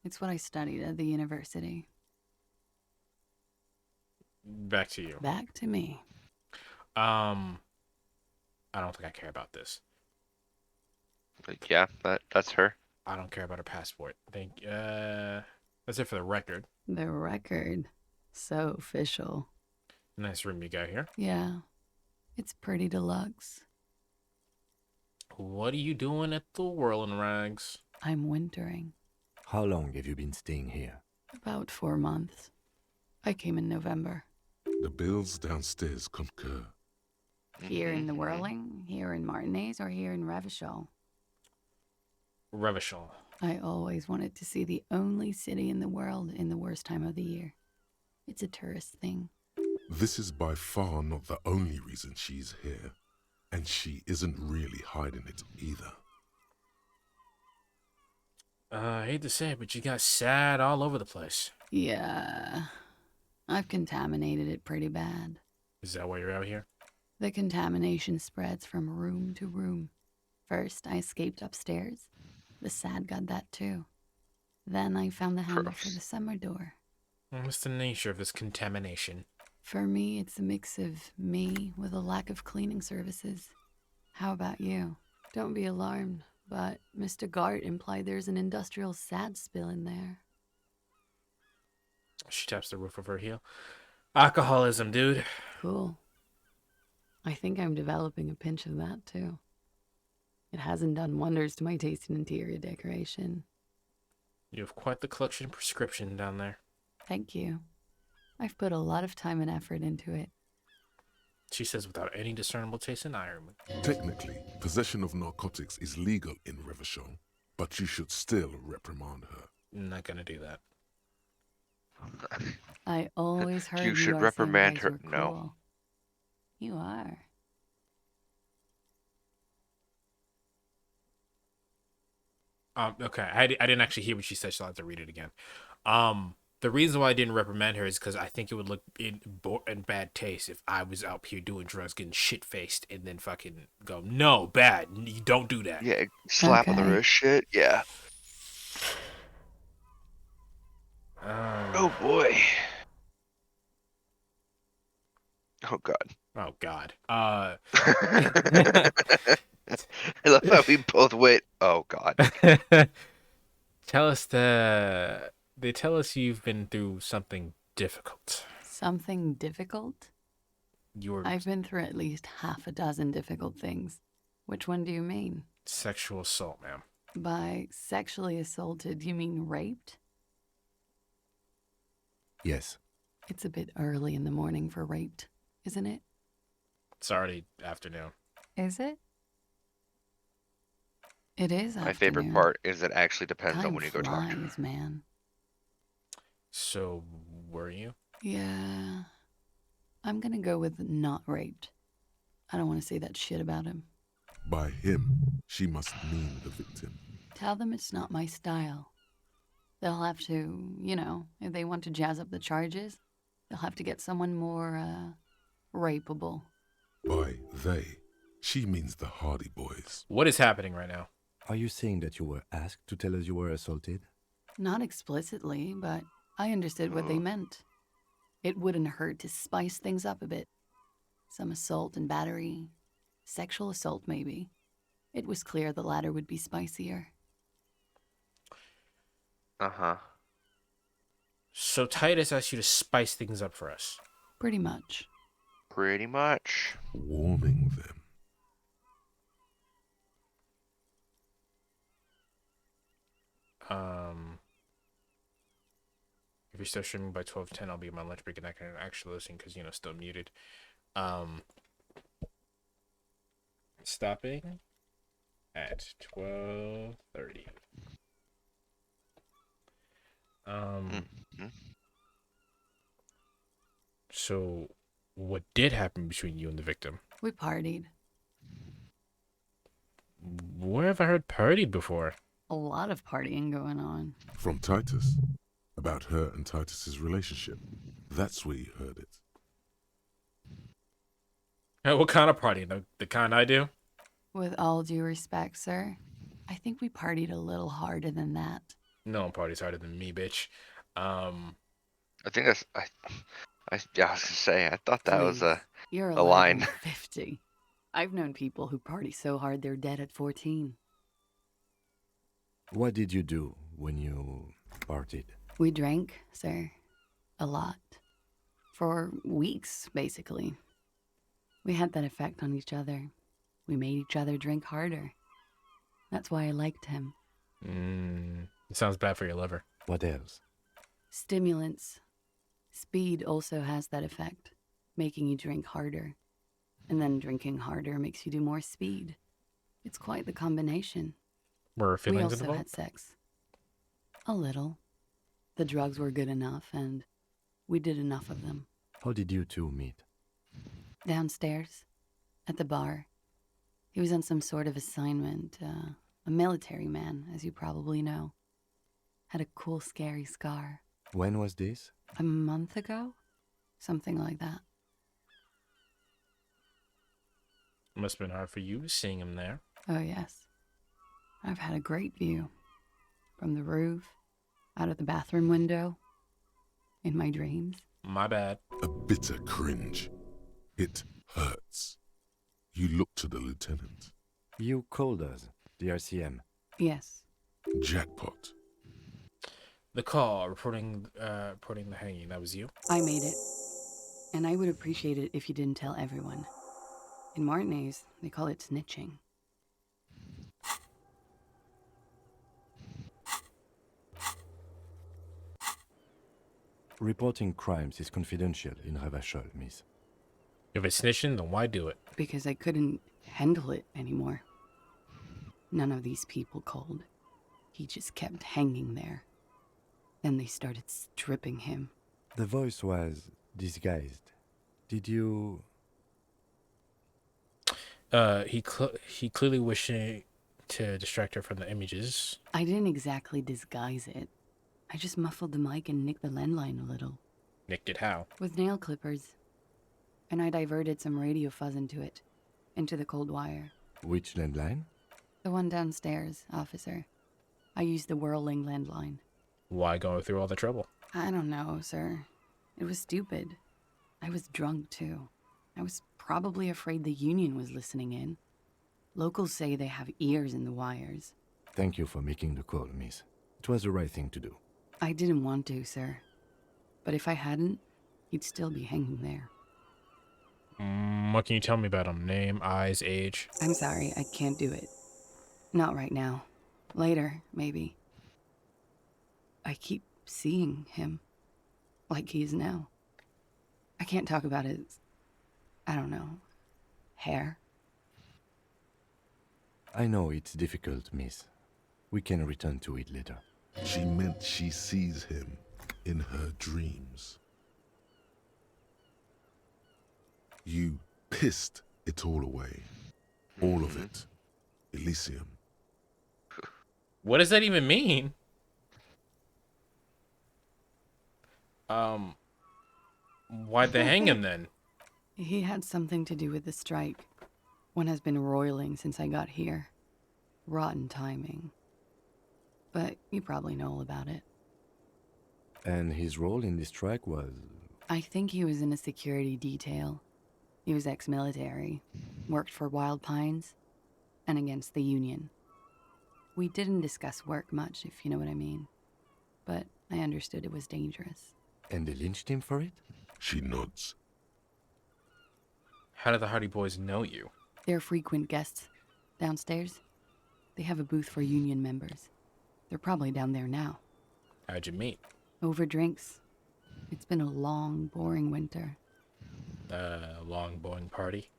Speaker 8: It's what I studied at the university.
Speaker 1: Back to you.
Speaker 8: Back to me.
Speaker 1: I don't think I care about this.
Speaker 2: Yeah, that's her.
Speaker 1: I don't care about her passport. That's it for the record.
Speaker 8: The record. So official.
Speaker 1: Nice room you got here.
Speaker 8: Yeah. It's pretty deluxe.
Speaker 1: What are you doing at the Whirling Rags?
Speaker 8: I'm wintering.
Speaker 6: How long have you been staying here?
Speaker 8: About 4 months. I came in November.
Speaker 5: The bills downstairs concur.
Speaker 8: Here in the Whirling, here in Martinez, or here in Revachol?
Speaker 1: Revachol.
Speaker 8: I always wanted to see the only city in the world in the worst time of the year. It's a tourist thing.
Speaker 5: This is by far not the only reason she's here. And she isn't really hiding it either.
Speaker 1: I hate to say it, but you got sad all over the place.
Speaker 8: Yeah. I've contaminated it pretty bad.
Speaker 1: Is that why you're out here?
Speaker 8: The contamination spreads from room to room. First, I escaped upstairs. The sad got that too. Then I found the handle for the summer door.
Speaker 1: What's the nature of this contamination?
Speaker 8: For me, it's a mix of me with a lack of cleaning services. How about you? Don't be alarmed, but Mr. Gart implied there's an industrial sad spill in there.
Speaker 1: She taps the roof of her heel. Alcoholism, dude.
Speaker 8: Cool. I think I'm developing a pinch of that too. It hasn't done wonders to my taste in interior decoration.
Speaker 1: You have quite the collection of prescription down there.
Speaker 8: Thank you. I've put a lot of time and effort into it.
Speaker 1: She says without any discernible taste in iron.
Speaker 5: Technically, possession of narcotics is legal in Revachol, but you should still reprimand her.
Speaker 1: I'm not gonna do that.
Speaker 8: I always heard
Speaker 2: You should
Speaker 8: UR
Speaker 2: reprimand
Speaker 8: samurais
Speaker 2: her.
Speaker 8: were
Speaker 2: No.
Speaker 8: cool. You are.
Speaker 1: Okay, I didn't actually hear what she said, so I'll have to read it again. The reason why I didn't reprimand her is because I think it would look in bad taste if I was out here doing drugs, getting shit faced, and then fucking go, no, bad, you don't do that.
Speaker 2: Yeah, slap on the
Speaker 8: Okay.
Speaker 2: wrist shit. Yeah. Oh boy. Oh god.
Speaker 1: Oh god.
Speaker 2: I love how we both went. Oh god.
Speaker 1: They tell us you've been through something difficult.
Speaker 8: Something difficult?
Speaker 1: Your
Speaker 8: I've been through at least half a dozen difficult things. Which one do you mean?
Speaker 1: sexual assault, ma'am.
Speaker 8: By sexually assaulted, you mean raped?
Speaker 13: Yes.
Speaker 8: It's a bit early in the morning for raped, isn't it?
Speaker 1: It's already afternoon.
Speaker 8: Is it? It is
Speaker 2: My favorite part is it actually depends on
Speaker 8: Time
Speaker 2: when you go talk to her.
Speaker 8: flies, man.
Speaker 1: So, were you?
Speaker 8: Yeah. I'm gonna go with not raped. I don't want to say that shit about him.
Speaker 5: By him, she must mean the victim.
Speaker 8: Tell them it's not my style. They'll have to, if they want to jazz up the charges, they'll have to get someone more, rapeable.
Speaker 5: By they, she means the Hardy Boys.
Speaker 1: What is happening right now?
Speaker 13: Are you saying that you were asked to tell us you were assaulted?
Speaker 8: Not explicitly, but I understood what they meant. It wouldn't hurt to spice things up a bit. Some assault and battery. Sexual assault, maybe. It was clear the latter would be spicier.
Speaker 2: Uh-huh.
Speaker 1: So Titus asked you to spice things up for us.
Speaker 8: Pretty much.
Speaker 2: Pretty much.
Speaker 5: Warming them.
Speaker 1: If you're still streaming by 12:10, I'll be on my lunch break and I can actually listen because, still muted. Stopping at 12:30. So what did happen between you and the victim?
Speaker 8: We partied.
Speaker 1: Where have I heard partied before?
Speaker 8: A lot of partying going on.
Speaker 5: From Titus. About her and Titus's relationship. That's where you heard it.
Speaker 1: Hey, what kind of partying? The kind I do?
Speaker 8: With all due respect, sir, I think we partied a little harder than that.
Speaker 1: No one parties harder than me, bitch.
Speaker 2: I think that's I was gonna say I thought that was
Speaker 8: Please, you're
Speaker 2: a line.
Speaker 8: 50. I've known people who party so hard they're dead at 14.
Speaker 13: What did you do when you partied?
Speaker 8: We drank, sir. A lot. For weeks, basically. We had that effect on each other. We made each other drink harder. That's why I liked him.
Speaker 1: It sounds bad for your liver.
Speaker 13: What else?
Speaker 8: Stimulants. Speed also has that effect, making you drink harder. And then drinking harder makes you do more speed. It's quite the combination.
Speaker 1: Were
Speaker 8: We
Speaker 1: feelings
Speaker 8: also
Speaker 1: involved?
Speaker 8: had sex. A little. The drugs were good enough, and we did enough of them.
Speaker 13: How did you two meet?
Speaker 8: Downstairs, at the bar. He was on some sort of assignment, a military man, as you probably know. Had a cool, scary scar.
Speaker 13: When was this?
Speaker 8: A month ago? Something like that.
Speaker 1: Must have been hard for you seeing him there.
Speaker 8: Oh, yes. I've had a great view. From the roof, out of the bathroom window, in my dreams.
Speaker 1: My bad.
Speaker 5: A bitter cringe. It hurts. You look to the lieutenant.
Speaker 13: You called us, the RCM.
Speaker 8: Yes.
Speaker 5: Jackpot.
Speaker 1: The call reporting the hanging, that was you?
Speaker 8: I made it. And I would appreciate it if you didn't tell everyone. In Martinez, they call it snitching.
Speaker 13: Reporting crimes is confidential in Ravachol, miss.
Speaker 1: If it's snitching, then why do it?
Speaker 8: Because I couldn't handle it anymore. None of these people called. He just kept hanging there. Then they started stripping him.
Speaker 13: The voice was disguised. Did you...
Speaker 1: He clearly wishing to distract her from the images.
Speaker 8: I didn't exactly disguise it. I just muffled the mic and nicked the landline a little.
Speaker 1: Nicked it how?
Speaker 8: With nail clippers. And I diverted some radio fuzz into it. Into the cold wire.
Speaker 13: Which landline?
Speaker 8: The one downstairs, officer. I used the whirling landline.
Speaker 1: Why going through all the trouble?
Speaker 8: I don't know, sir. It was stupid. I was drunk, too. I was probably afraid the union was listening in. Locals say they have ears in the wires.
Speaker 13: Thank you for making the call, miss. It was the right thing to do.
Speaker 8: I didn't want to, sir. But if I hadn't, he'd still be hanging there.
Speaker 1: What can you tell me about him? Name, eyes, age?
Speaker 8: I'm sorry, I can't do it. Not right now. Later, maybe. I keep seeing him. Like he is now. I can't talk about his... I don't know. Hair.
Speaker 13: I know it's difficult, miss. We can return to it later.
Speaker 5: She meant she sees him in her dreams. You pissed it all away. All of it. Elysium.
Speaker 1: What does that even mean? Why'd they hang him then?
Speaker 8: He had something to do with the strike. One has been roiling since I got here. Rotten timing. But you probably know all about it.
Speaker 13: And his role in this strike was...
Speaker 8: I think he was in a security detail. He was ex-military, worked for Wild Pines, and against the Union. We didn't discuss work much, if you know what I mean. But I understood it was dangerous.
Speaker 13: And they lynched him for it?
Speaker 5: She nods.
Speaker 1: How did the Hardy Boys know you?
Speaker 8: They're frequent guests. Downstairs, they have a booth for Union members. They're probably down there now.
Speaker 1: How'd you meet?
Speaker 8: Over drinks. It's been a long, boring winter.
Speaker 1: Long, boring party?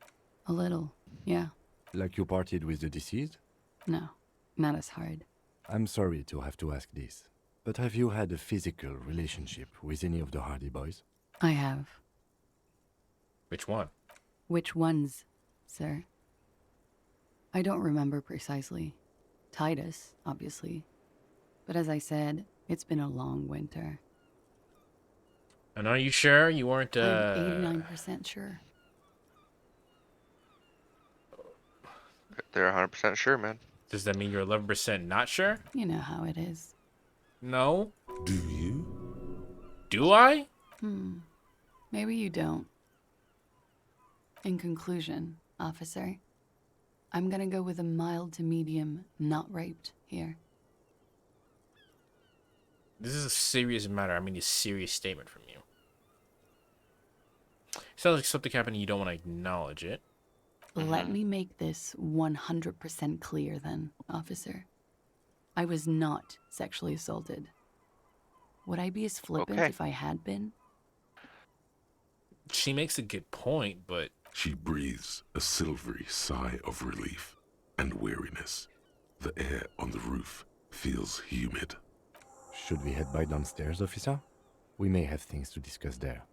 Speaker 8: A little, yeah.
Speaker 13: Like you partied with the deceased?
Speaker 8: No, not as hard.
Speaker 13: I'm sorry to have to ask this, but have you had a physical relationship with any of the Hardy Boys?
Speaker 8: I have.
Speaker 1: Which one?
Speaker 8: Which ones, sir? I don't remember precisely. Titus, obviously. But as I said, it's been a long winter.
Speaker 1: And are you sure you weren't,
Speaker 8: I'm 89% sure.
Speaker 2: They're 100% sure, man.
Speaker 1: Does that mean you're 11% not sure?
Speaker 8: You know how it is.
Speaker 1: No.
Speaker 5: Do you?
Speaker 1: Do I?
Speaker 8: Maybe you don't. In conclusion, officer, I'm gonna go with a mild to medium not raped here.
Speaker 1: This is a serious matter. I mean, a serious statement from you. Sounds like something happened and you don't want to acknowledge it.
Speaker 8: Let me make this 100% clear then, officer. I was not sexually assaulted. Would I be as flippant if I had been?
Speaker 1: She makes a good point, but...
Speaker 5: She breathes a silvery sigh of relief and weariness. The air on the roof feels humid.
Speaker 13: Should we head back downstairs, officer? We may have things to discuss there.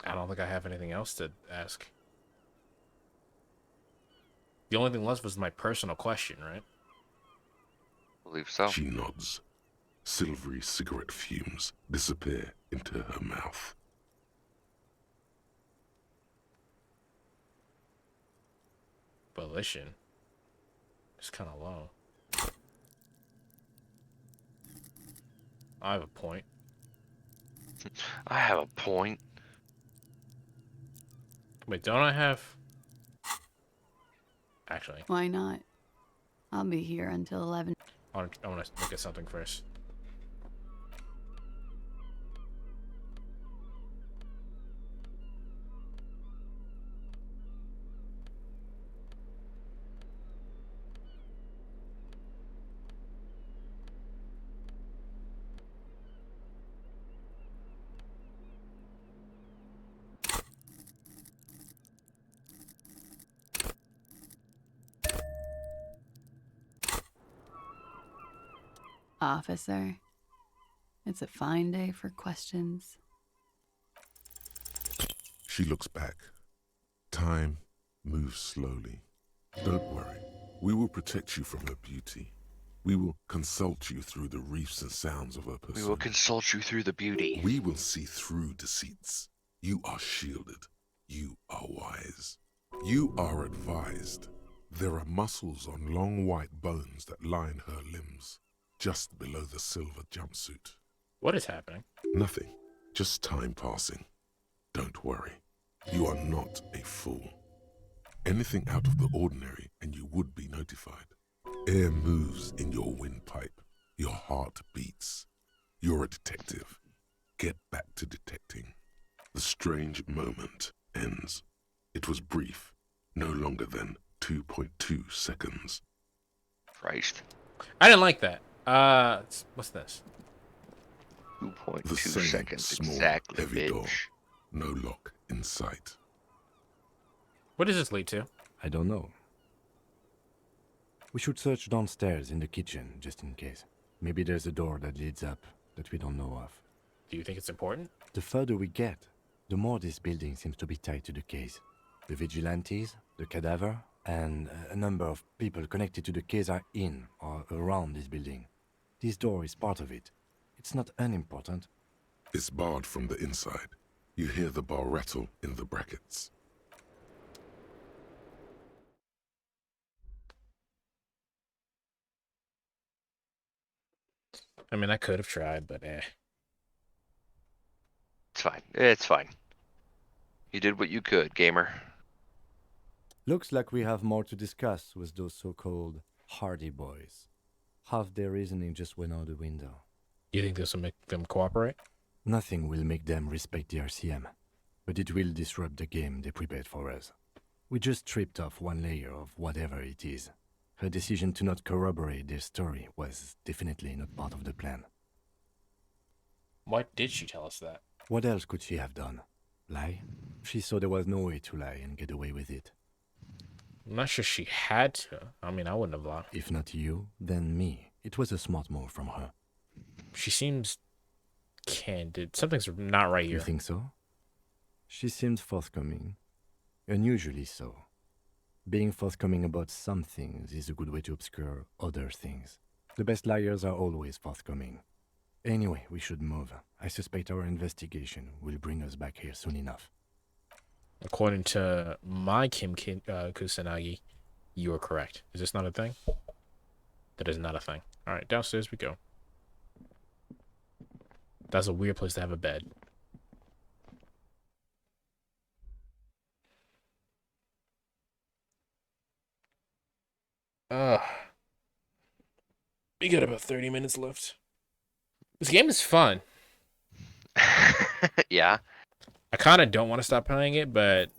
Speaker 1: I don't think I have anything else to ask. The only thing left was my personal question, right?
Speaker 2: I believe so.
Speaker 5: She nods. Silvery cigarette fumes disappear into her mouth.
Speaker 1: Volition. It's kind of low. I have a point.
Speaker 2: I have a point.
Speaker 1: Wait, don't I have... Actually,
Speaker 8: Why not? I'll be here until 11.
Speaker 1: I want to look at something first.
Speaker 8: Officer, it's a fine day for questions.
Speaker 5: She looks back. Time moves slowly. Don't worry. We will protect you from her beauty. We will consult you through the reefs and sounds of her persona.
Speaker 2: We will consult you through the beauty.
Speaker 5: We will see through deceits. You are shielded. You are wise. You are advised. There are muscles on long white bones that line her limbs, just below the silver jumpsuit.
Speaker 1: What is happening?
Speaker 5: Nothing. Just time passing. Don't worry. You are not a fool. Anything out of the ordinary and you would be notified. Air moves in your windpipe. Your heart beats. You're a detective. Get back to detecting. The strange moment ends. It was brief, no longer than 2.2 seconds.
Speaker 2: Christ.
Speaker 1: I didn't like that. What's this?
Speaker 2: 2.2
Speaker 5: The same
Speaker 2: seconds
Speaker 5: small,
Speaker 2: exactly,
Speaker 5: heavy
Speaker 2: bitch.
Speaker 5: door. No lock in sight.
Speaker 1: What does this lead to?
Speaker 6: I don't know. We should search downstairs in the kitchen, just in case. Maybe there's a door that leads up that we don't know of.
Speaker 1: Do you think it's important?
Speaker 6: The further we get, the more this building seems to be tied to the case. The vigilantes, the cadaver, and a number of people connected to the case are in or around this building. This door is part of it. It's not unimportant.
Speaker 5: It's barred from the inside. You hear the bar rattle in the brackets.
Speaker 1: I mean, I could have tried, but eh.
Speaker 2: It's fine. It's fine. You did what you could, gamer.
Speaker 6: Looks like we have more to discuss with those so-called Hardy Boys. Half their reasoning just went out the window.
Speaker 1: You think this will make them cooperate?
Speaker 6: Nothing will make them respect the RCM, but it will disrupt the game they prepared for us. We just stripped off one layer of whatever it is. Her decision to not corroborate their story was definitely not part of the plan.
Speaker 1: Why did she tell us that?
Speaker 6: What else could she have done? Lie? She saw there was no way to lie and get away with it.
Speaker 1: I'm not sure she had to. I mean, I wouldn't have lied.
Speaker 6: If not you, then me. It was a smart move from her.
Speaker 1: She seems candid. Something's not right here.
Speaker 6: You think so? She seemed forthcoming. Unusually so. Being forthcoming about some things is a good way to obscure other things. The best liars are always forthcoming. Anyway, we should move. I suspect our investigation will bring us back here soon enough.
Speaker 1: According to my Kim Kusanagi, you are correct. Is this not a thing? That is not a thing. All right, downstairs we go. That's a weird place to have a bed. We got about 30 minutes left. This game is fun.
Speaker 2: Yeah.
Speaker 1: I kind of don't want to stop playing it, but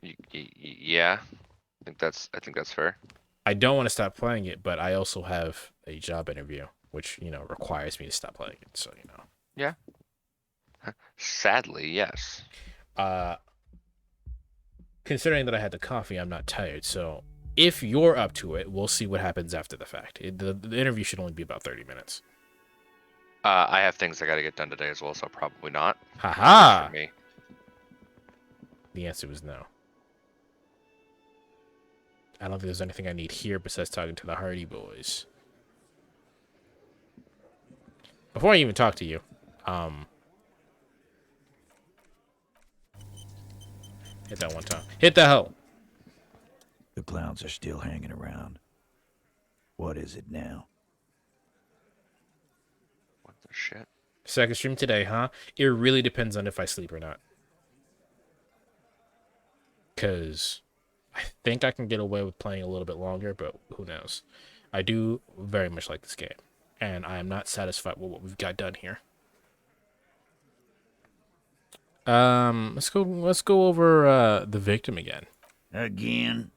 Speaker 2: yeah. I think that's fair.
Speaker 1: I don't want to stop playing it, but I also have a job interview, which, requires me to stop playing it. So,
Speaker 2: Yeah. Sadly, yes.
Speaker 1: Considering that I had the coffee, I'm not tired. So if you're up to it, we'll see what happens after the fact. The interview should only be about 30 minutes.
Speaker 2: I have things I got to get done today as well, so probably not.
Speaker 1: Haha.
Speaker 2: For me.
Speaker 1: The answer was no. I don't think there's anything I need here besides talking to the Hardy Boys. Before I even talk to you, hit that one time. Hit the hoe.
Speaker 17: The clowns are still hanging around. What is it now?
Speaker 2: What the shit?
Speaker 1: Second stream today, huh? It really depends on if I sleep or not. Because I think I can get away with playing a little bit longer, but who knows? I do very much like this game, and I am not satisfied with what we've got done here. Let's go over the victim again.
Speaker 17: Again?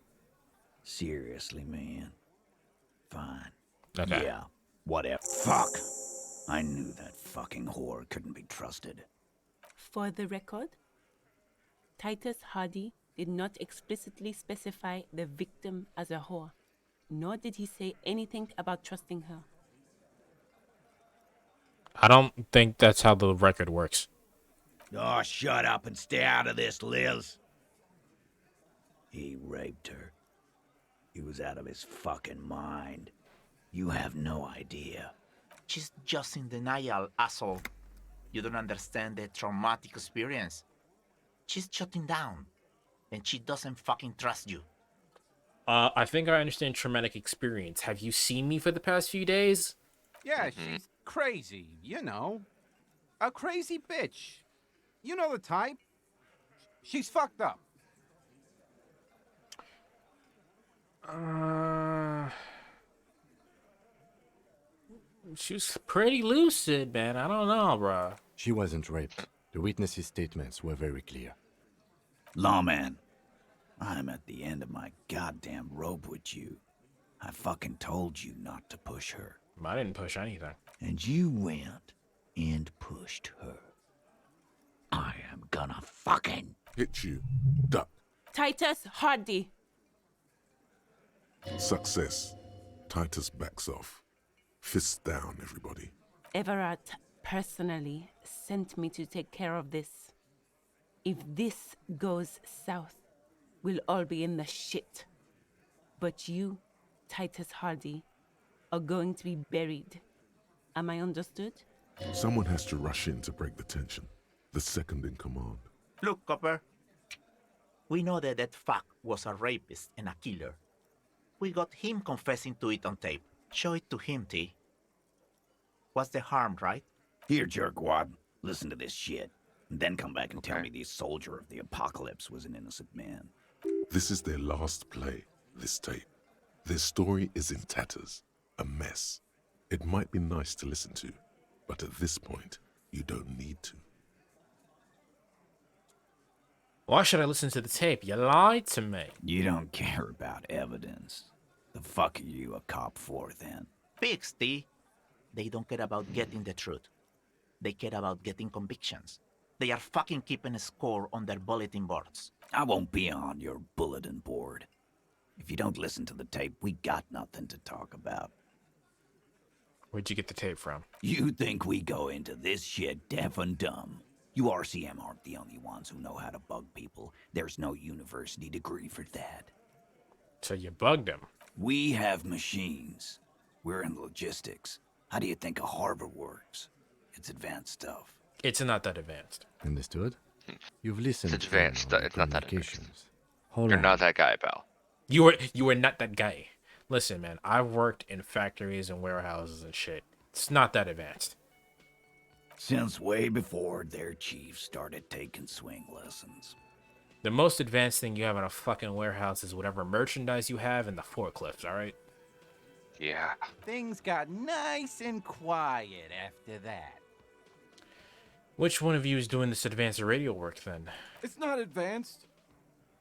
Speaker 17: Seriously, man. Fine.
Speaker 1: Okay.
Speaker 17: Yeah, whatever. Fuck! I knew that fucking whore couldn't be trusted.
Speaker 18: For the record, Titus Hardy did not explicitly specify the victim as a whore, nor did he say anything about trusting her.
Speaker 1: I don't think that's how the record works.
Speaker 17: Oh, shut up and stay out of this, Liz. He raped her. He was out of his fucking mind. You have no idea.
Speaker 7: She's just in denial, asshole. You don't understand the traumatic experience. She's shutting down, and she doesn't fucking trust you.
Speaker 1: I think I understand traumatic experience. Have you seen me for the past few days?
Speaker 10: Yeah, she's crazy, you know. A crazy bitch. You know the type. She's fucked up.
Speaker 1: She was pretty lucid, man. I don't know, bro.
Speaker 6: She wasn't raped. The witnesses' statements were very clear.
Speaker 17: Lawman, I'm at the end of my goddamn rope with you. I fucking told you not to push her.
Speaker 1: I didn't push anything.
Speaker 17: And you went and pushed her. I am gonna fucking
Speaker 5: hit you. Duck.
Speaker 18: Titus Hardy.
Speaker 5: Success. Titus backs off. Fists down, everybody.
Speaker 18: Everett personally sent me to take care of this. If this goes south, we'll all be in the shit. But you, Titus Hardy, are going to be buried. Am I understood?
Speaker 5: Someone has to rush in to break the tension. The second in command.
Speaker 7: Look, Copper. We know that that fuck was a rapist and a killer. We got him confessing to it on tape. Show it to him, T. What's the harm, right?
Speaker 17: Here, jerkwad. Listen to this shit. And then come back and tell me the soldier of the apocalypse was an innocent man.
Speaker 5: This is their last play, this tape. Their story is in tatters. A mess. It might be nice to listen to, but at this point, you don't need to.
Speaker 1: Why should I listen to the tape? You lied to me.
Speaker 17: You don't care about evidence. The fuck are you a cop for, then?
Speaker 7: Pigs, T. They don't care about getting the truth. They care about getting convictions. They are fucking keeping a score on their bulletin boards.
Speaker 17: I won't be on your bulletin board. If you don't listen to the tape, we got nothing to talk about.
Speaker 1: Where'd you get the tape from?
Speaker 17: You think we go into this shit deaf and dumb? You RCM aren't the only ones who know how to bug people. There's no university degree for that.
Speaker 1: So you bugged him.
Speaker 17: We have machines. We're in logistics. How do you think a harbor works? It's advanced stuff.
Speaker 1: It's not that advanced.
Speaker 6: Understood? You've listened
Speaker 2: It's advanced. It's not that advanced.
Speaker 6: Hold
Speaker 2: You're
Speaker 6: on.
Speaker 2: not that guy, pal.
Speaker 1: You were not that guy. Listen, man, I've worked in factories and warehouses and shit. It's not that advanced.
Speaker 17: Since way before their chief started taking swing lessons.
Speaker 1: The most advanced thing you have in a fucking warehouse is whatever merchandise you have in the forklifts, alright?
Speaker 2: Yeah.
Speaker 10: Things got nice and quiet after that.
Speaker 1: Which one of you is doing this advanced radio work then?
Speaker 21: It's not advanced.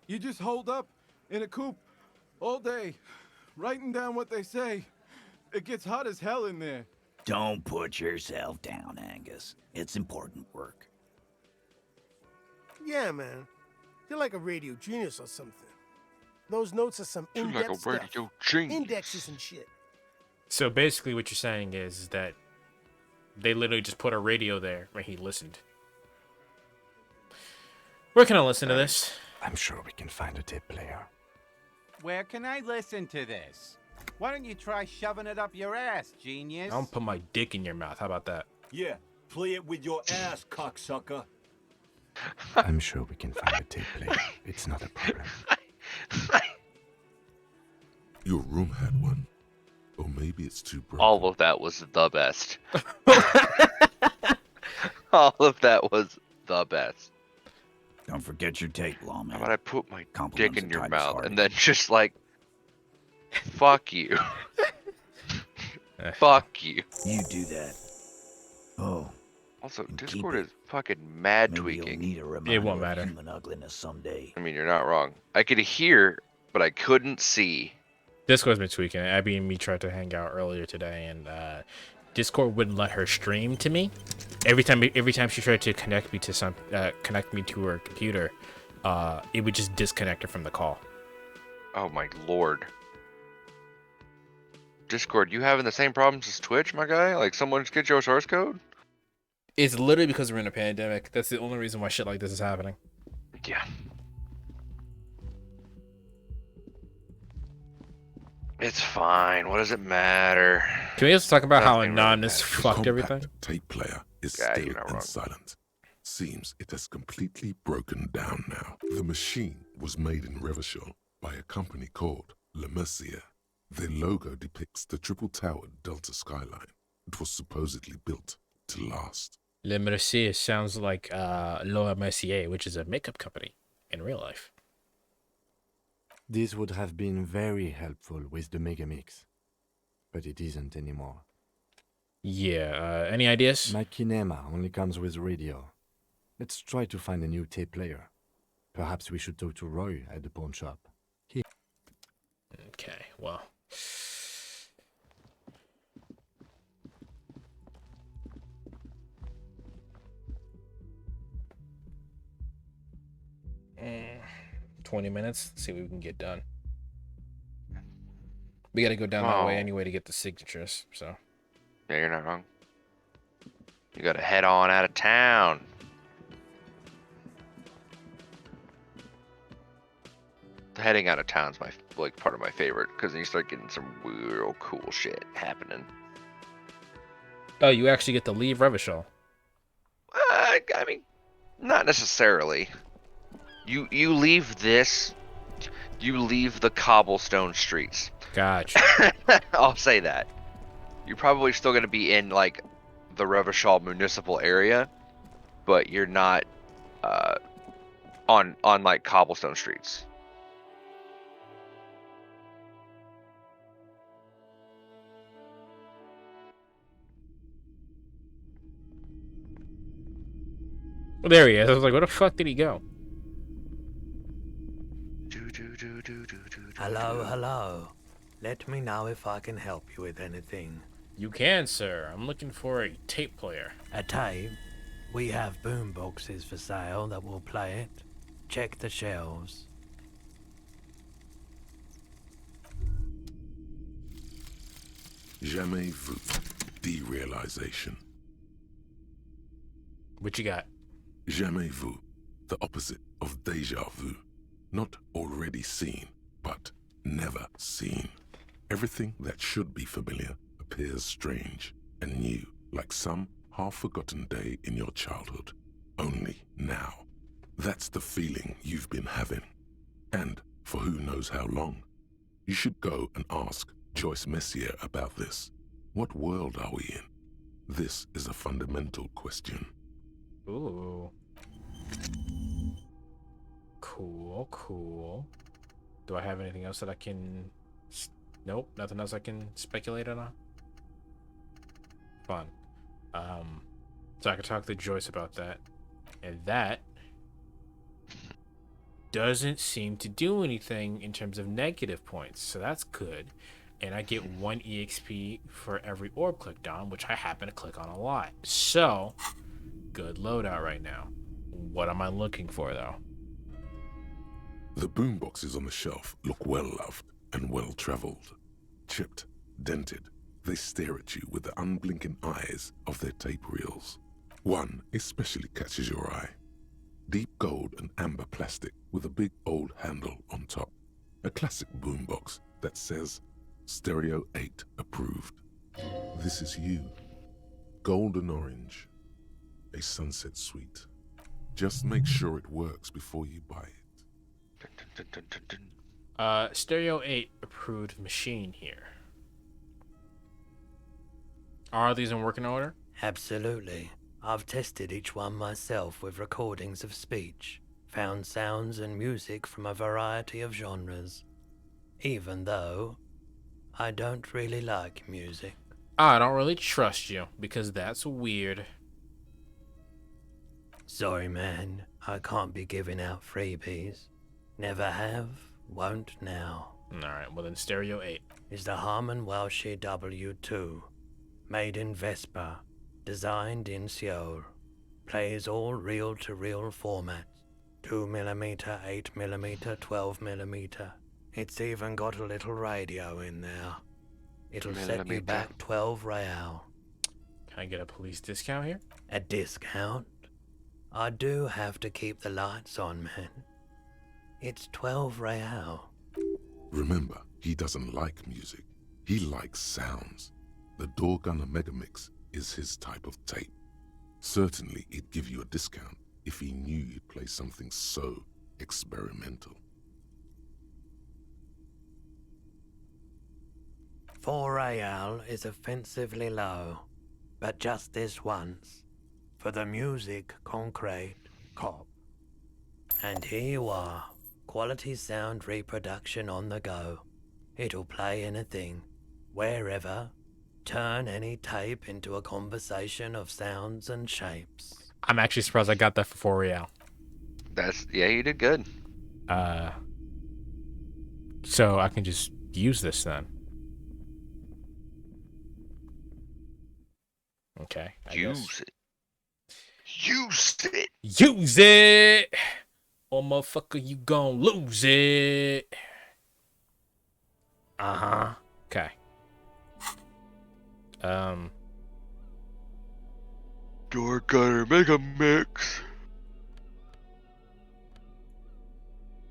Speaker 21: You just hold up in a coop all day, writing down what they say. It gets hot as hell in there.
Speaker 17: Don't put yourself down, Angus. It's important work.
Speaker 22: Yeah, man. You're like a radio genius or something. Those notes are some
Speaker 2: You're
Speaker 22: in-depth
Speaker 2: like a
Speaker 22: stuff.
Speaker 2: radio genius.
Speaker 22: Indexes and shit.
Speaker 1: So basically what you're saying is that they literally just put a radio there where he listened. Where can I listen to this?
Speaker 6: I'm sure we can find a tape player.
Speaker 10: Where can I listen to this? Why don't you try shoving it up your ass, genius?
Speaker 1: I don't put my dick in your mouth. How about that?
Speaker 20: Yeah, play it with your ass, cocksucker.
Speaker 6: I'm sure we can find a tape player. It's not a problem.
Speaker 5: Your room had one. Or maybe it's too broken.
Speaker 2: All of that was the best. All of that was the best.
Speaker 17: Don't forget your tape, lawman.
Speaker 2: How about I put my
Speaker 17: Compliments
Speaker 2: dick in
Speaker 17: of
Speaker 2: your
Speaker 17: Titus
Speaker 2: mouth
Speaker 17: Hardy.
Speaker 2: and then just like, fuck you. Fuck you.
Speaker 17: You do that. Oh.
Speaker 2: Also,
Speaker 17: and
Speaker 2: Discord
Speaker 17: keep
Speaker 2: is fucking mad
Speaker 17: Maybe
Speaker 2: tweaking.
Speaker 17: You'll need a reminder
Speaker 1: It won't
Speaker 17: of
Speaker 1: matter.
Speaker 17: human ugliness someday.
Speaker 2: I mean, you're not wrong. I could hear, but I couldn't see.
Speaker 1: Discord's been tweaking. Abby and me tried to hang out earlier today, and Discord wouldn't let her stream to me. Every time she tried to connect me to her computer, it would just disconnect her from the call.
Speaker 2: Oh my lord. Discord, you having the same problems as Twitch, my guy? Like, someone just get your source code?
Speaker 1: It's literally because we're in a pandemic. That's the only reason why shit like this is happening.
Speaker 2: Yeah. It's fine. What does it matter?
Speaker 1: Can we just talk about how
Speaker 2: Nothing really
Speaker 1: Anonymous
Speaker 2: matters.
Speaker 1: fucked everything?
Speaker 5: Tape player is
Speaker 2: Yeah,
Speaker 5: still
Speaker 2: you're not
Speaker 5: and
Speaker 2: wrong.
Speaker 5: silent. Seems it has completely broken down now. The machine was made in Revachol by a company called Le Mercier. Their logo depicts the triple-towered Delta skyline. It was supposedly built to last.
Speaker 1: Le Mercier sounds like Laura Mercier, which is a makeup company in real life.
Speaker 6: This would have been very helpful with the Megamix, but it isn't anymore.
Speaker 1: Yeah, any ideas?
Speaker 6: My kinema only comes with radio. Let's try to find a new tape player. Perhaps we should talk to Roy at the pawn shop.
Speaker 1: Okay, well. Mm, 20 minutes. See what we can get done. We gotta go down that way anyway to get the signatures, so.
Speaker 2: Yeah, you're not wrong. You gotta head on out of town. The heading out of town's my part of my favorite because then you start getting some real cool shit happening.
Speaker 1: Oh, you actually get to leave Revachol.
Speaker 2: I mean, not necessarily. You leave this. You leave the cobblestone streets.
Speaker 1: Gotcha.
Speaker 2: I'll say that. You're probably still going to be in like the Revachol municipal area, but you're not on like cobblestone streets.
Speaker 1: Well, there he is. I was like, where the fuck did he go?
Speaker 9: Hello, hello. Let me know if I can help you with anything.
Speaker 1: You can, sir. I'm looking for a tape player.
Speaker 9: A tape? We have boom boxes for sale that will play it. Check the shelves.
Speaker 5: Jamais vu. Derealization.
Speaker 1: What you got?
Speaker 5: Jamais vu. The opposite of déjà vu. Not already seen, but never seen. Everything that should be familiar appears strange and new, like some half-forgotten day in your childhood. Only now. That's the feeling you've been having. And for who knows how long. You should go and ask Joyce Messier about this. What world are we in? This is a fundamental question.
Speaker 1: Ooh. Cool, cool. Do I have anything else that I can... Nope, nothing else I can speculate on? Fun. So I can talk to Joyce about that. And that doesn't seem to do anything in terms of negative points, so that's good. And I get 1 EXP for every orb clicked on, which I happen to click on a lot. So, good loadout right now. What am I looking for, though?
Speaker 5: The boomboxes on the shelf look well-loved and well-traveled. Chipped, dented, they stare at you with the unblinking eyes of their tape reels. One especially catches your eye. Deep gold and amber plastic with a big old handle on top. A classic boombox that says, Stereo 8 approved. This is you. Golden orange. A sunset suite. Just make sure it works before you buy it.
Speaker 1: Stereo 8 approved machine here. Are these in working order?
Speaker 9: Absolutely. I've tested each one myself with recordings of speech, found sounds and music from a variety of genres. Even though I don't really like music.
Speaker 1: I don't really trust you, because that's weird.
Speaker 9: Sorry, man. I can't be giving out freebies. Never have, won't now.
Speaker 1: Alright, well then Stereo 8.
Speaker 9: Is the Harman Welsh W2. Made in Vespa. Designed in Seoul. Plays all reel-to-reel formats. 2mm, 8mm, 12mm. It's even got a little radio in there. It'll set you back 12 real.
Speaker 1: Can I get a police discount here?
Speaker 9: A discount? I do have to keep the lights on, man. It's 12 real.
Speaker 5: Remember, he doesn't like music. He likes sounds. The Door Gunner Megamix is his type of tape. Certainly, he'd give you a discount if he knew you'd play something so experimental.
Speaker 9: 4 real is offensively low, but just this once. For the music, concrete, cop. And here you are, quality sound reproduction on the go. It'll play anything, wherever. Turn any tape into a conversation of sounds and shapes.
Speaker 1: I'm actually surprised I got that for 4 real.
Speaker 2: Yeah, you did good.
Speaker 1: So I can just use this then. Okay.
Speaker 2: Use it. Use it.
Speaker 1: Use it! Or motherfucker, you gon' lose it. Uh-huh. Okay.
Speaker 2: Door Gunner Megamix.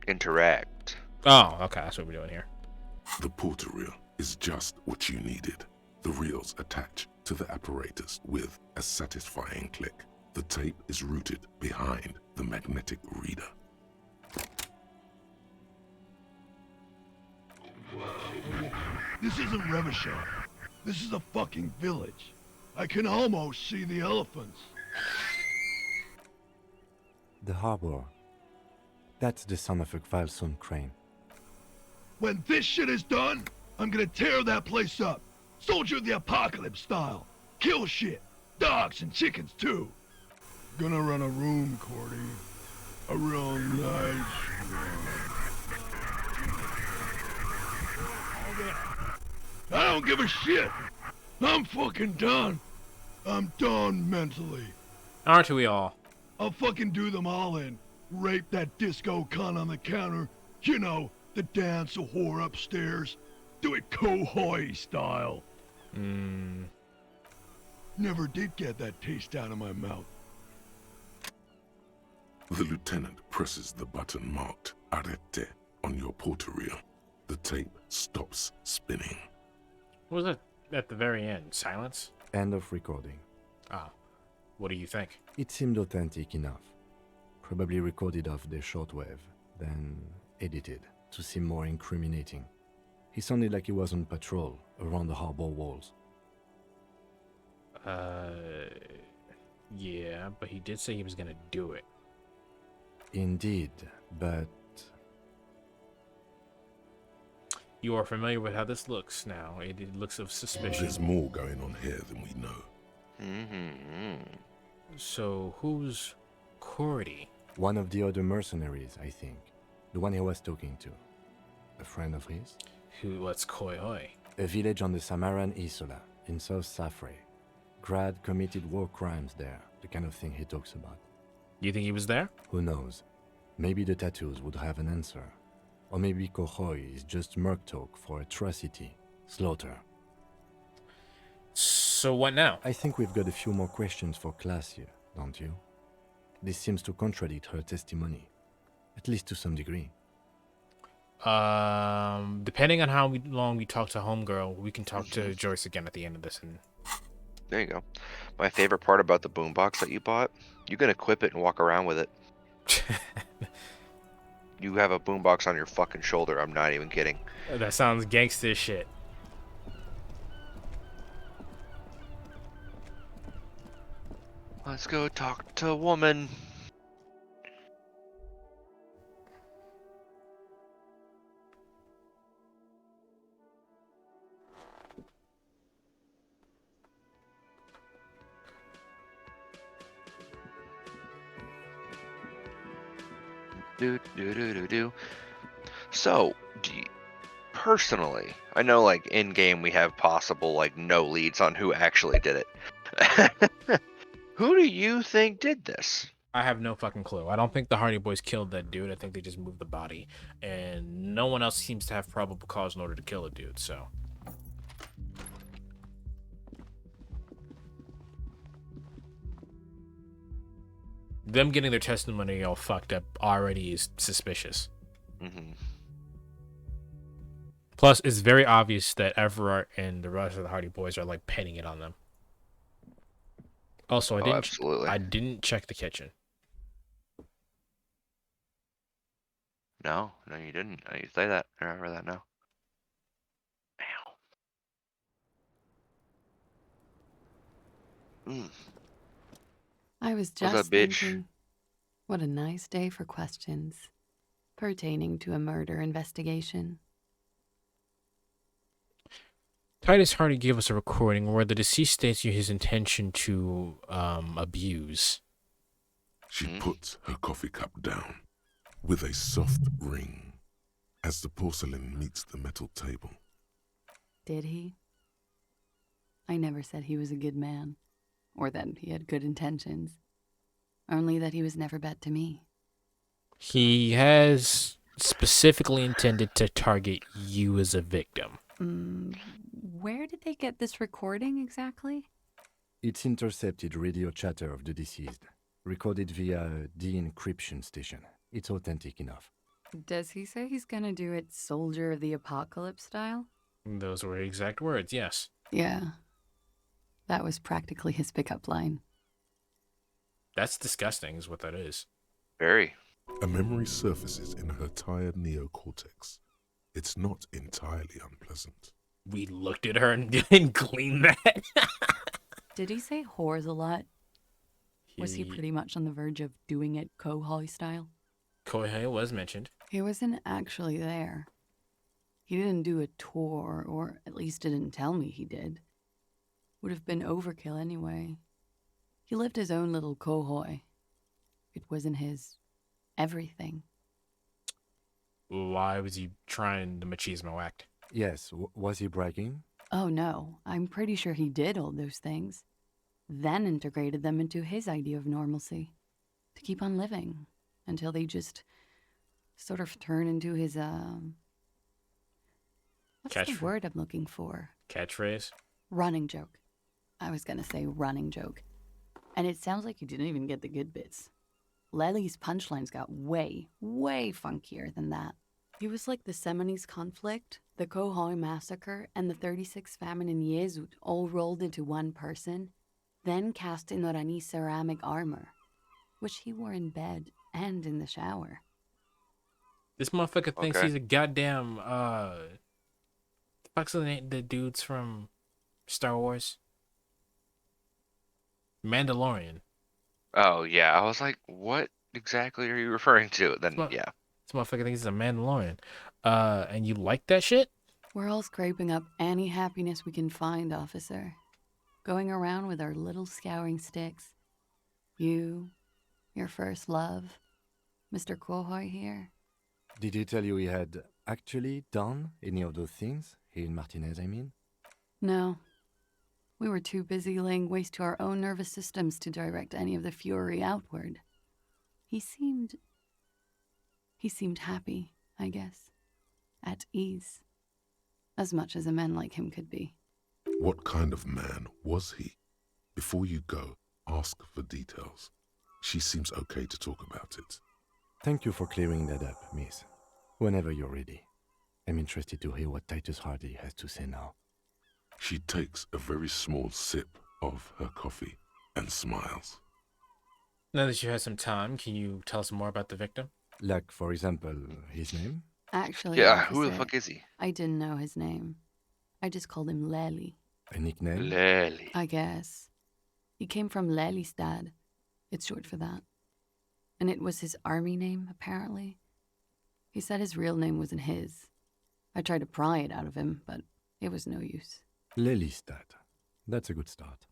Speaker 2: Interact.
Speaker 1: Oh, okay, that's what we're doing here.
Speaker 5: The porter reel is just what you needed. The reels attach to the apparatus with a satisfying click. The tape is rooted behind the magnetic reader.
Speaker 11: This isn't Revachol. This is a fucking village. I can almost see the elephants.
Speaker 13: The harbor. That's the son of a Kvalsund crane.
Speaker 11: When this shit is done, I'm gonna tear that place up. Soldier of the Apocalypse style. Kill shit. Dogs and chickens too. Gonna run a room, Cordy. A real nice I don't give a shit. I'm fucking done. I'm done mentally.
Speaker 1: Aren't we all?
Speaker 11: I'll fucking do them all in. Rape that disco cunt on the counter. You know, the dance a whore upstairs. Do it Kohoi style. Never did get that taste out of my mouth.
Speaker 5: The lieutenant presses the button marked Arrete on your porter reel. The tape stops spinning.
Speaker 1: What was it at the very end? Silence?
Speaker 13: End of recording.
Speaker 1: Ah. What do you think?
Speaker 13: It seemed authentic enough. Probably recorded off the shortwave, then edited to seem more incriminating. He sounded like he was on patrol around the harbor walls.
Speaker 1: Yeah, but he did say he was gonna do it.
Speaker 13: Indeed, but...
Speaker 1: You are familiar with how this looks now. It looks of suspicion.
Speaker 5: There's more going on here than we know.
Speaker 1: So, who's Cordy?
Speaker 13: One of the other mercenaries, I think. The one he was talking to. A friend of his?
Speaker 1: What's Koi Hoi?
Speaker 13: A village on the Samaran Isola, in South Safre. Grad committed war crimes there, the kind of thing he talks about.
Speaker 1: You think he was there?
Speaker 13: Who knows? Maybe the tattoos would have an answer. Or maybe Kohoi is just merc talk for atrocity, slaughter.
Speaker 1: So what now?
Speaker 13: I think we've got a few more questions for class here, don't you? This seems to contradict her testimony, at least to some degree.
Speaker 1: Depending on how long we talk to Homegirl, we can talk to Joyce again at the end of this. And
Speaker 2: there you go. My favorite part about the boombox that you bought, you can equip it and walk around with it. You have a boombox on your fucking shoulder. I'm not even kidding.
Speaker 1: That sounds gangster shit.
Speaker 2: Let's go talk to a woman. So, personally, I know like in game we have possible like no leads on who actually did it. Who do you think did this?
Speaker 1: I have no fucking clue. I don't think the Hardy Boys killed that dude. I think they just moved the body, and no one else seems to have probable cause in order to kill a dude. So, them getting their testimony all fucked up already is suspicious.
Speaker 2: Mm-hmm.
Speaker 1: Plus, it's very obvious that Everett and the rest of the Hardy Boys are like pinning it on them. Also,
Speaker 2: Absolutely.
Speaker 1: I didn't check the kitchen.
Speaker 2: No, you didn't. You say that. I remember that now. Ow.
Speaker 8: I was
Speaker 2: What's
Speaker 8: just
Speaker 2: up, bitch?
Speaker 8: thinking, what a nice day for questions pertaining to a murder investigation.
Speaker 1: Titus Hardy gave us a recording where the deceased states his intention to abuse.
Speaker 5: She puts her coffee cup down with a soft ring as the porcelain meets the metal table.
Speaker 8: Did he? I never said he was a good man, or that he had good intentions. Only that he was never bad to me.
Speaker 1: He has specifically intended to target you as a victim.
Speaker 8: Where did they get this recording exactly?
Speaker 13: It's intercepted radio chatter of the deceased, recorded via a de-encryption station. It's authentic enough.
Speaker 8: Does he say he's gonna do it Soldier of the Apocalypse style?
Speaker 1: Those were exact words, yes.
Speaker 8: Yeah. That was practically his pickup line.
Speaker 1: That's disgusting, is what that is.
Speaker 2: Very.
Speaker 5: A memory surfaces in her tired neocortex. It's not entirely unpleasant.
Speaker 1: We looked at her and didn't clean that.
Speaker 8: Did he say whores a lot? Was he pretty much on the verge of doing it Kohoi style?
Speaker 1: Kohei was mentioned.
Speaker 8: He wasn't actually there. He didn't do a tour, or at least didn't tell me he did. Would have been overkill anyway. He lived his own little Kohoi. It wasn't his everything.
Speaker 1: Why was he trying the machismo act?
Speaker 13: Yes, was he bragging?
Speaker 8: Oh no, I'm pretty sure he did all those things. Then integrated them into his idea of normalcy. To keep on living. Until they just sort of turn into his, what's the word I'm looking for?
Speaker 1: Catchphrase?
Speaker 8: Running joke. I was gonna say running joke. And it sounds like you didn't even get the good bits. Lely's punchlines got way, way funkier than that. He was like the Seminese conflict, the Kohoi massacre, and the 36 famine in Yezut all rolled into one person, then cast in Orani ceramic armor, which he wore in bed and in the shower.
Speaker 1: This motherfucker thinks
Speaker 2: Okay.
Speaker 1: he's a goddamn, fuck's the dudes from Star Wars? Mandalorian.
Speaker 2: Oh, yeah. I was like, what exactly are you referring to? Then, yeah.
Speaker 1: This motherfucker thinks he's a Mandalorian. And you like that shit?
Speaker 8: We're all scraping up any happiness we can find, officer. Going around with our little scouring sticks. You, your first love, Mr. Kohoi here.
Speaker 13: Did he tell you he had actually done any of those things? He and Martinez, I mean?
Speaker 8: No. We were too busy laying waste to our own nervous systems to direct any of the fury outward. He seemed happy, I guess. At ease. As much as a man like him could be.
Speaker 5: What kind of man was he? Before you go, ask for details. She seems okay to talk about it.
Speaker 13: Thank you for clearing that up, miss. Whenever you're ready. I'm interested to hear what Titus Hardy has to say now.
Speaker 5: She takes a very small sip of her coffee and smiles.
Speaker 1: Now that you have some time, can you tell us more about the victim?
Speaker 13: Like, for example, his name?
Speaker 8: Actually,
Speaker 2: Yeah, who the
Speaker 8: officer,
Speaker 2: fuck is he?
Speaker 8: I didn't know his name. I just called him Lely.
Speaker 13: A nickname?
Speaker 2: Lely.
Speaker 8: I guess. He came from Lelystad. It's short for that. And it was his army name, apparently. He said his real name wasn't his. I tried to pry it out of him, but it was no use.
Speaker 13: Lelystad. That's a good start.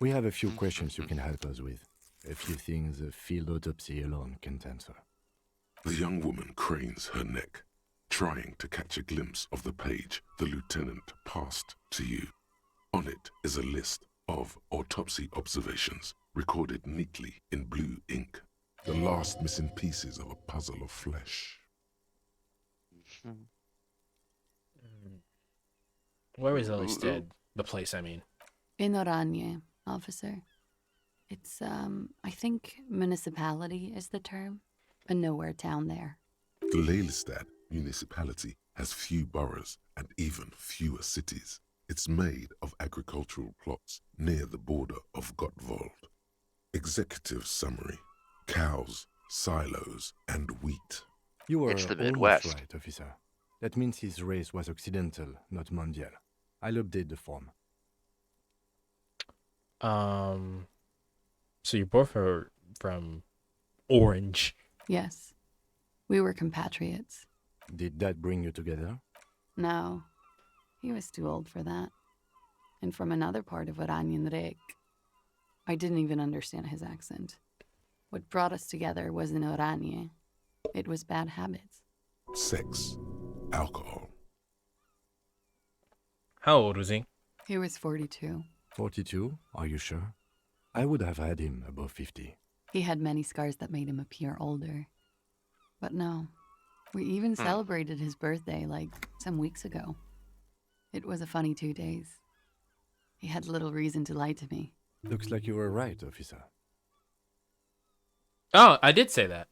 Speaker 13: We have a few questions you can help us with. A few things a field autopsy alone can't answer.
Speaker 5: The young woman cranes her neck, trying to catch a glimpse of the page the lieutenant passed to you. On it is a list of autopsy observations, recorded neatly in blue ink. The last missing pieces of a puzzle of flesh.
Speaker 1: Where is Elysium? The place, I mean.
Speaker 8: In Oranje, officer. It's, I think municipality is the term. A nowhere town there.
Speaker 5: The Lelystad municipality has few boroughs and even fewer cities. It's made of agricultural plots near the border of Gottwald. Executive summary: cows, silos, and wheat.
Speaker 6: You were
Speaker 2: It's the
Speaker 6: almost
Speaker 2: Midwest.
Speaker 6: right, officer. That means his race was occidental, not mondial. I'll update the form.
Speaker 1: So you both are from Orange.
Speaker 8: Yes. We were compatriots.
Speaker 6: Did that bring you together?
Speaker 8: No. He was too old for that. And from another part of Oranjenrek. I didn't even understand his accent. What brought us together wasn't Oranje. It was bad habits.
Speaker 5: Sex, alcohol.
Speaker 1: How old was he?
Speaker 8: He was 42.
Speaker 6: 42? Are you sure? I would have had him above 50.
Speaker 8: He had many scars that made him appear older. But no. We even celebrated his birthday, like, some weeks ago. It was a funny 2 days. He had little reason to lie to me.
Speaker 6: Looks like you were right, officer.
Speaker 1: Oh, I did say that.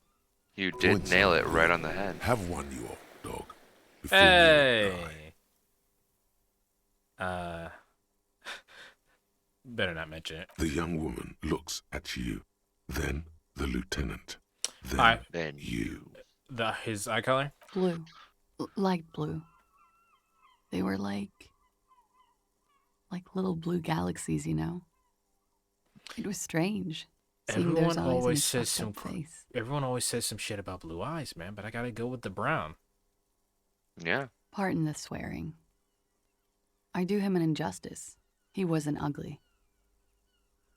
Speaker 2: You did nail it right on the head.
Speaker 5: Have one, you old dog.
Speaker 1: Hey. Better not mention it.
Speaker 5: The young woman looks at you, then the lieutenant, then,
Speaker 2: then
Speaker 5: you.
Speaker 1: His eye color?
Speaker 8: Blue. Light blue. They were like little blue galaxies, you know? It was strange. Seeing those eyes in his fucked up face.
Speaker 1: Everyone always says some shit about blue eyes, man, but I gotta go with the brown.
Speaker 2: Yeah.
Speaker 8: Pardon the swearing. I do him an injustice. He wasn't ugly.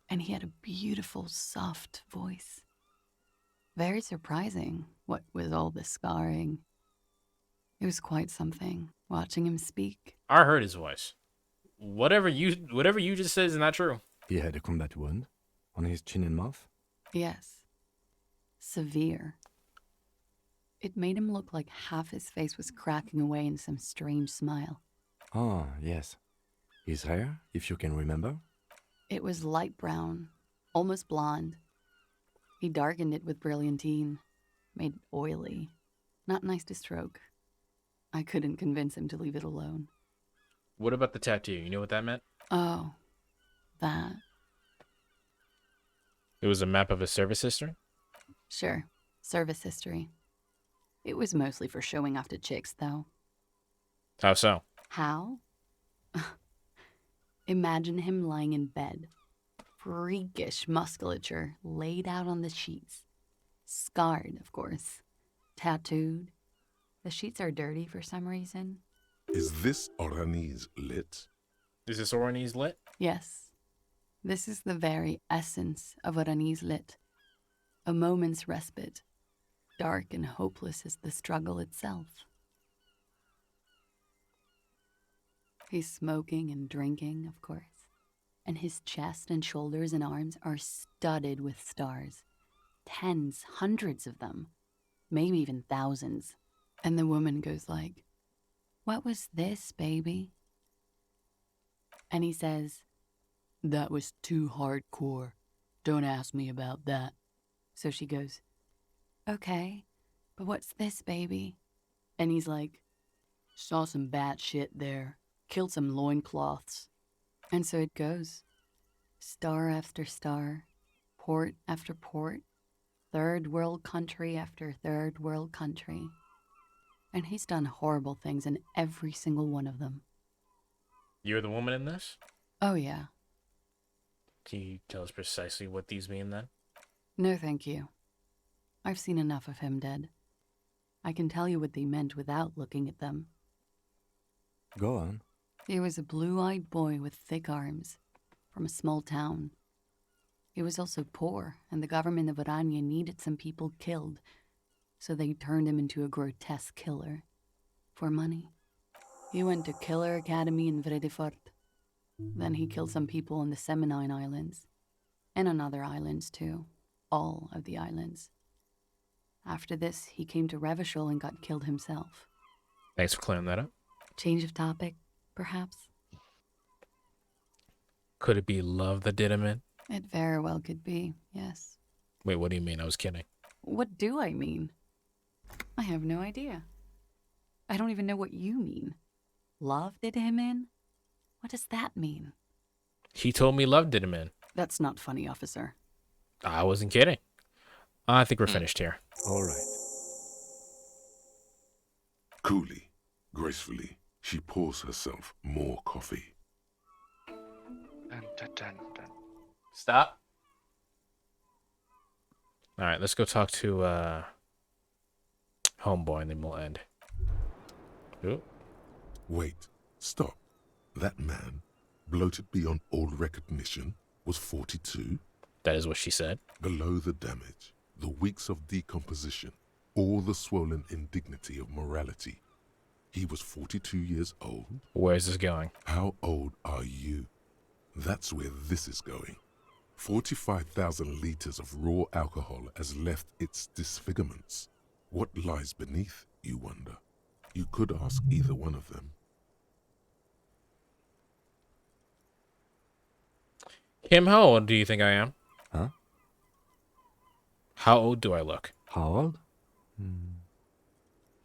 Speaker 8: And he had a beautiful, soft voice. Very surprising, what with all the scarring. It was quite something, watching him speak.
Speaker 1: I heard his voice. Whatever you just said is not true.
Speaker 6: He had a combat wound on his chin and mouth?
Speaker 8: Yes. Severe. It made him look like half his face was cracking away in some strange smile.
Speaker 6: Ah, yes. His hair, if you can remember?
Speaker 8: It was light brown, almost blonde. He darkened it with brilliantine, made it oily. Not nice to stroke. I couldn't convince him to leave it alone.
Speaker 1: What about the tattoo? You know what that meant?
Speaker 8: Oh, that.
Speaker 1: It was a map of his service history?
Speaker 8: Sure, service history. It was mostly for showing off to chicks, though.
Speaker 1: How so?
Speaker 8: How? Imagine him lying in bed. Freakish musculature laid out on the sheets. Scarred, of course. Tattooed. The sheets are dirty for some reason.
Speaker 5: Is this Oranese lit?
Speaker 1: Is this Oranese lit?
Speaker 8: Yes. This is the very essence of Oranese lit. A moment's respite. Dark and hopeless as the struggle itself. He's smoking and drinking, of course. And his chest and shoulders and arms are studded with stars. Tens, hundreds of them. Maybe even thousands. And the woman goes like, "What was this, baby?" And he says, "That was too hardcore. Don't ask me about that." So she goes, "Okay, but what's this, baby?" And he's like, "Saw some bat shit there. Killed some loincloths." And so it goes. Star after star. Port after port. Third world country after third world country. And he's done horrible things in every single one of them.
Speaker 1: You're the woman in this?
Speaker 8: Oh, yeah.
Speaker 1: Can you tell us precisely what these mean then?
Speaker 8: No, thank you. I've seen enough of him dead. I can tell you what they meant without looking at them.
Speaker 6: Go on.
Speaker 8: He was a blue-eyed boy with thick arms, from a small town. He was also poor, and the government of Oranje needed some people killed, so they turned him into a grotesque killer. For money. He went to Killer Academy in Vredefort. Then he killed some people on the Seminine Islands. And on other islands, too. All of the islands. After this, he came to Revachol and got killed himself.
Speaker 1: Thanks for clearing that up.
Speaker 8: Change of topic, perhaps?
Speaker 1: Could it be love that did him in?
Speaker 8: It very well could be, yes.
Speaker 1: Wait, what do you mean? I was kidding.
Speaker 8: What do I mean? I have no idea. I don't even know what you mean. Love did him in? What does that mean?
Speaker 1: He told me love did him in.
Speaker 8: That's not funny, officer.
Speaker 1: I wasn't kidding. I think we're finished here.
Speaker 13: All right.
Speaker 5: Coolly, gracefully, she pours herself more coffee.
Speaker 2: Dun, dun, dun, dun.
Speaker 1: Stop. All right, let's go talk to Homeboy, and then we'll end. Ooh.
Speaker 5: Wait, stop. That man, bloated beyond all recognition, was 42?
Speaker 1: That is what she said.
Speaker 5: Below the damage, the weeks of decomposition, all the swollen indignity of morality. He was 42 years old?
Speaker 1: Where is this going?
Speaker 5: How old are you? That's where this is going. 45,000 liters of raw alcohol has left its disfigurements. What lies beneath, you wonder? You could ask either one of them.
Speaker 1: Kim, how old do you think I am?
Speaker 13: Huh?
Speaker 1: How old do I look?
Speaker 13: How old?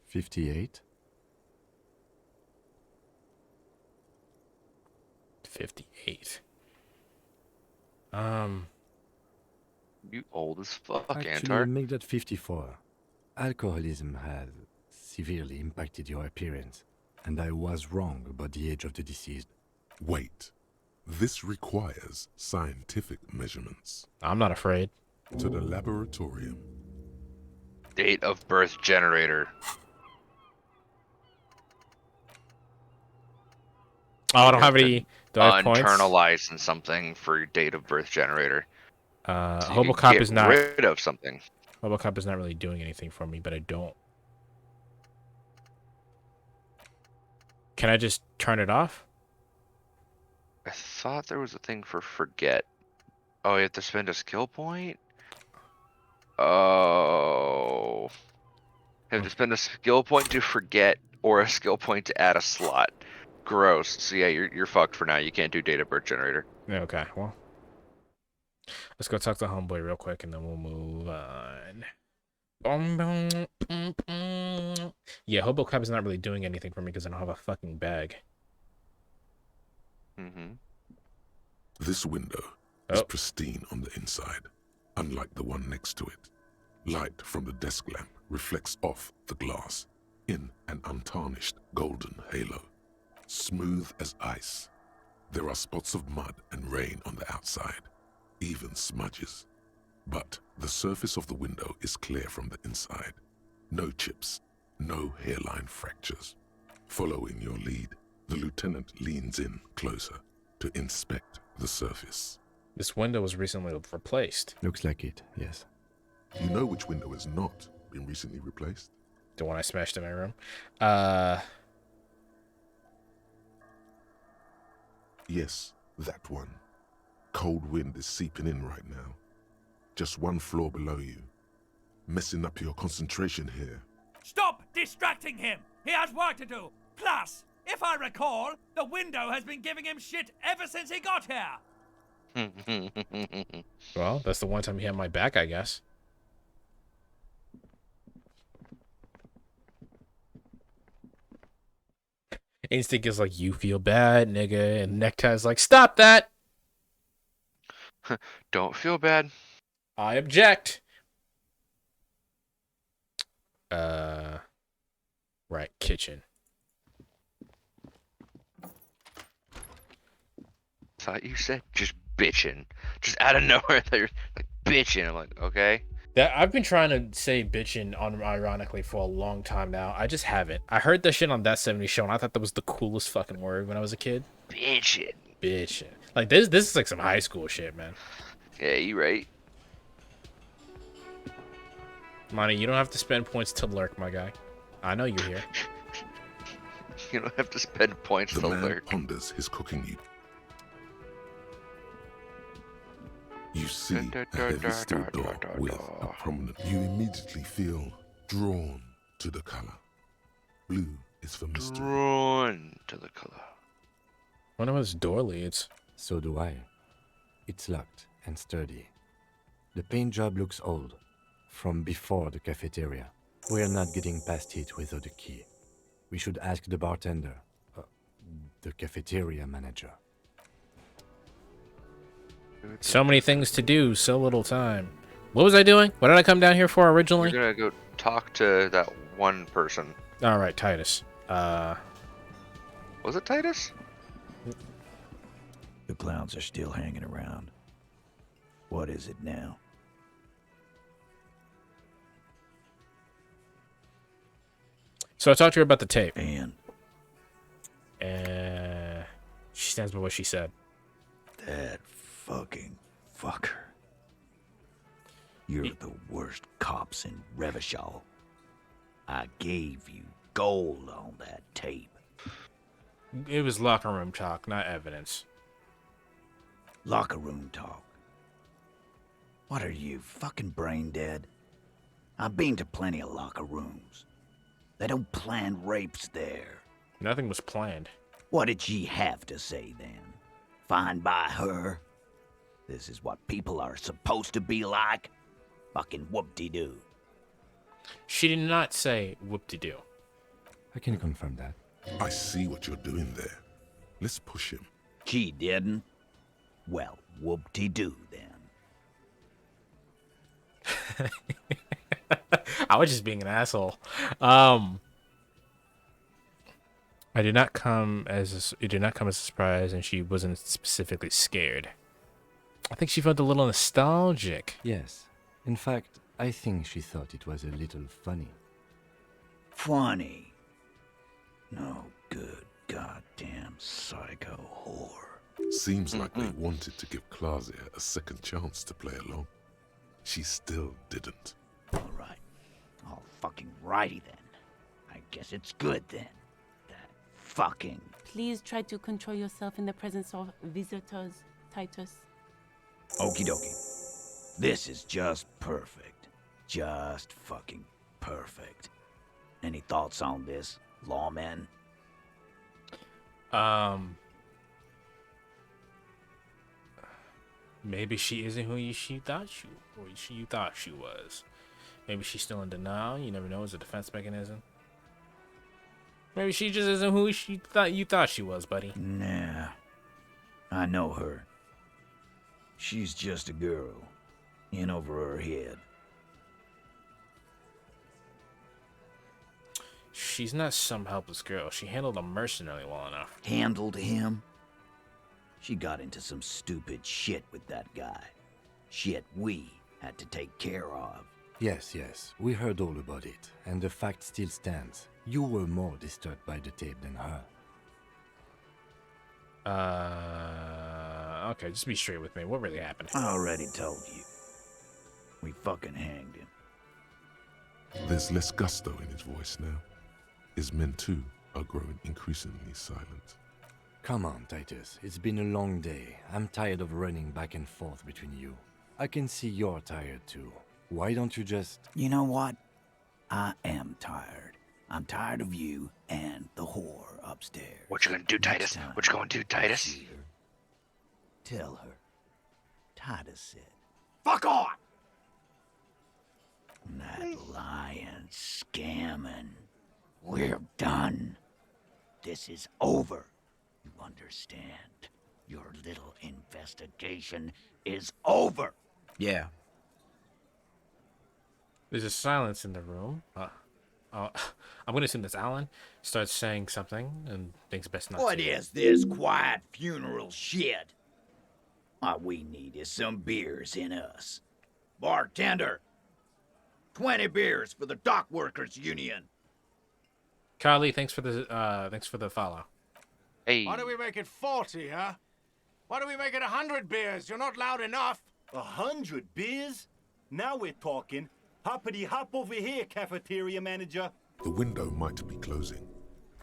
Speaker 13: 58?
Speaker 1: 58.
Speaker 2: You old as fuck,
Speaker 13: Actually,
Speaker 2: Antar.
Speaker 13: make that 54. Alcoholism has severely impacted your appearance, and I was wrong about the age of the deceased.
Speaker 5: Wait. This requires scientific measurements.
Speaker 1: I'm not afraid.
Speaker 5: To the laboratorium.
Speaker 2: Date of birth generator.
Speaker 1: Oh, I don't have any. Do I have points?
Speaker 2: Internalize in something for your date of birth generator. So you can
Speaker 1: Hobocop
Speaker 2: get
Speaker 1: is not
Speaker 2: rid of something.
Speaker 1: Hobocop is not really doing anything for me, but I don't. Can I just turn it off?
Speaker 2: I thought there was a thing for forget. Oh, you have to spend a skill point? Oh. You have to spend a skill point to forget or a skill point to add a slot. Gross. So yeah, you're fucked for now. You can't do date of birth generator.
Speaker 1: Yeah, okay, well. Let's go talk to Homeboy real quick and then we'll move on. Yeah, Hobocop is not really doing anything for me because I don't have a fucking bag.
Speaker 5: This window is pristine on the inside, unlike the one next to it. Light from the desk lamp reflects off the glass in an untarnished golden halo. Smooth as ice. There are spots of mud and rain on the outside, even smudges. But the surface of the window is clear from the inside. No chips, no hairline fractures. Following your lead, the lieutenant leans in closer to inspect the surface.
Speaker 1: This window was recently replaced.
Speaker 13: Looks like it, yes.
Speaker 5: You know which window has not been recently replaced?
Speaker 1: The one I smashed in my room.
Speaker 5: Yes, that one. Cold wind is seeping in right now. Just one floor below you. Messing up your concentration here.
Speaker 10: Stop distracting him! He has work to do! Plus, if I recall, the window has been giving him shit ever since he got here!
Speaker 1: Well, that's the one time he had my back, I guess. Instinct is like, you feel bad, nigga. And Necktie's like, stop that!
Speaker 2: Don't feel bad.
Speaker 1: I object. Right, kitchen.
Speaker 2: Thought you said just bitching. Just out of nowhere, they're like bitching. I'm like, okay.
Speaker 1: That I've been trying to say bitchin' unironically for a long time now. I just haven't. I heard that shit on That 70s Show, and I thought that was the coolest fucking word when I was a kid.
Speaker 2: Bitchin'.
Speaker 1: Bitchin'. Like, this is like some high school shit, man.
Speaker 2: Yeah, you right.
Speaker 1: Monty, you don't have to spend points to lurk, my guy. I know you're here.
Speaker 2: You don't have to spend points
Speaker 5: The
Speaker 2: to
Speaker 5: man
Speaker 2: lurk.
Speaker 5: ponders his cooking you. You see a heavy steel door with a prominent. You immediately feel drawn to the color. Blue is for mystery.
Speaker 2: Drawn to the color.
Speaker 1: I wonder where this door leads.
Speaker 13: So do I. It's locked,
Speaker 6: and sturdy. The paint job looks old, from before the cafeteria. We are not getting past it without a key. We should ask the bartender, the cafeteria manager.
Speaker 1: So many things to do, so little time. What was I doing? What did I come down here for originally?
Speaker 2: You're gonna go talk to that one person.
Speaker 1: All right, Titus.
Speaker 2: Was it Titus?
Speaker 17: The clowns are still hanging around. What is it now?
Speaker 1: So I talked to her about the tape.
Speaker 17: And
Speaker 1: she stands by what she said.
Speaker 17: That fucking fucker. You're the worst cops in Revachol. I gave you gold on that tape.
Speaker 1: It was locker room talk, not evidence.
Speaker 17: Locker room talk. What are you, fucking brain dead? I've been to plenty of locker rooms. They don't plan rapes there.
Speaker 1: Nothing was planned.
Speaker 17: What did she have to say then? Fine by her? This is what people are supposed to be like? Fucking whoop-de-doo.
Speaker 1: She did not say whoop-de-doo.
Speaker 6: I can confirm that.
Speaker 5: I see what you're doing there. Let's push him.
Speaker 17: She didn't? Well, whoop-de-doo then.
Speaker 1: I was just being an asshole. It did not come as a surprise, and she wasn't specifically scared. I think she felt a little nostalgic.
Speaker 6: Yes. In fact, I think she thought it was a little funny.
Speaker 17: Funny? No good goddamn psycho whore.
Speaker 5: Seems like they wanted to give Claudia a second chance to play along. She still didn't.
Speaker 17: Alright. All fucking righty then. I guess it's good then. That fucking...
Speaker 18: Please try to control yourself in the presence of visitors, Titus.
Speaker 17: Okie dokie. This is just perfect. Just fucking perfect. Any thoughts on this, lawman?
Speaker 1: Maybe she isn't who you thought she was. Maybe she's still in denial. You never know. It's a defense mechanism. Maybe she just isn't who you thought she was, buddy.
Speaker 17: Nah. I know her. She's just a girl. In over her head.
Speaker 1: She's not some helpless girl. She handled a mercenary well enough.
Speaker 17: Handled him? She got into some stupid shit with that guy. Shit we had to take care of.
Speaker 6: Yes, we heard all about it, and the fact still stands. You were more disturbed by the tape than her.
Speaker 1: Okay, just be straight with me. What really happened?
Speaker 17: I already told you. We fucking hanged him.
Speaker 5: There's less gusto in his voice now. His men, too, are growing increasingly silent.
Speaker 6: Come on, Titus. It's been a long day. I'm tired of running back and forth between you. I can see you're tired, too. Why don't you just...
Speaker 17: You know what? I am tired. I'm tired of you and the whore upstairs.
Speaker 2: What you gonna do, Titus? What you gonna do, Titus?
Speaker 17: Tell her. Titus said.
Speaker 12: Fuck off!
Speaker 17: That lying, scamming. We're done. This is over. You understand? Your little investigation is over.
Speaker 2: Yeah.
Speaker 1: There's a silence in the room. I'm gonna assume that's Alan. Starts saying something and thinks best not
Speaker 17: What
Speaker 1: to.
Speaker 17: is this quiet funeral shit? All we need is some beers in us. Bartender, 20 beers for the Dock Workers Union.
Speaker 1: Carly, thanks for the follow.
Speaker 2: Hey.
Speaker 12: Why do we make it 40, huh? Why do we make it 100 beers? You're not loud enough.
Speaker 20: 100 beers? Now we're talking. Hoppity hop over here, cafeteria manager.
Speaker 5: The window might be closing.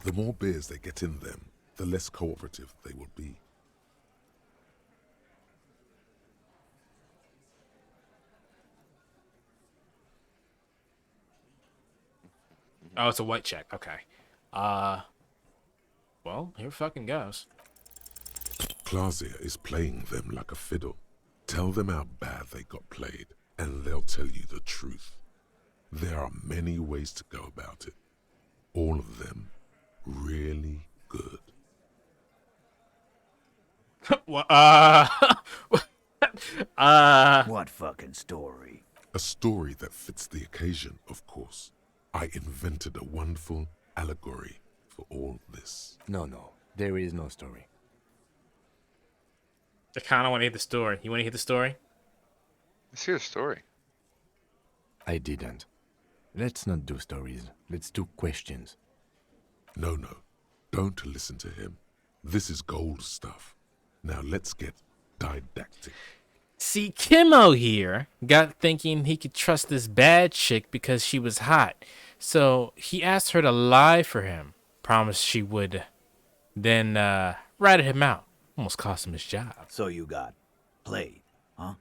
Speaker 5: The more beers they get in them, the less cooperative they will be.
Speaker 1: Oh, it's a white check. Okay. Well, here fucking goes.
Speaker 5: Claudia is playing them like a fiddle. Tell them how bad they got played, and they'll tell you the truth. There are many ways to go about it. All of them really good.
Speaker 17: What fucking story?
Speaker 5: A story that fits the occasion, of course. I invented a wonderful allegory for all this.
Speaker 13: No, there is no story.
Speaker 1: I kind of want to hear the story. You want to hear the story?
Speaker 2: Let's hear the story.
Speaker 13: I didn't. Let's not do stories. Let's do questions.
Speaker 5: No. Don't listen to him. This is gold stuff. Now let's get didactic.
Speaker 1: See, Kimmo here got thinking he could trust this bad chick because she was hot. So he asked her to lie for him. Promised she would. Then ratted him out. Almost cost him his job.
Speaker 17: So you got played, huh?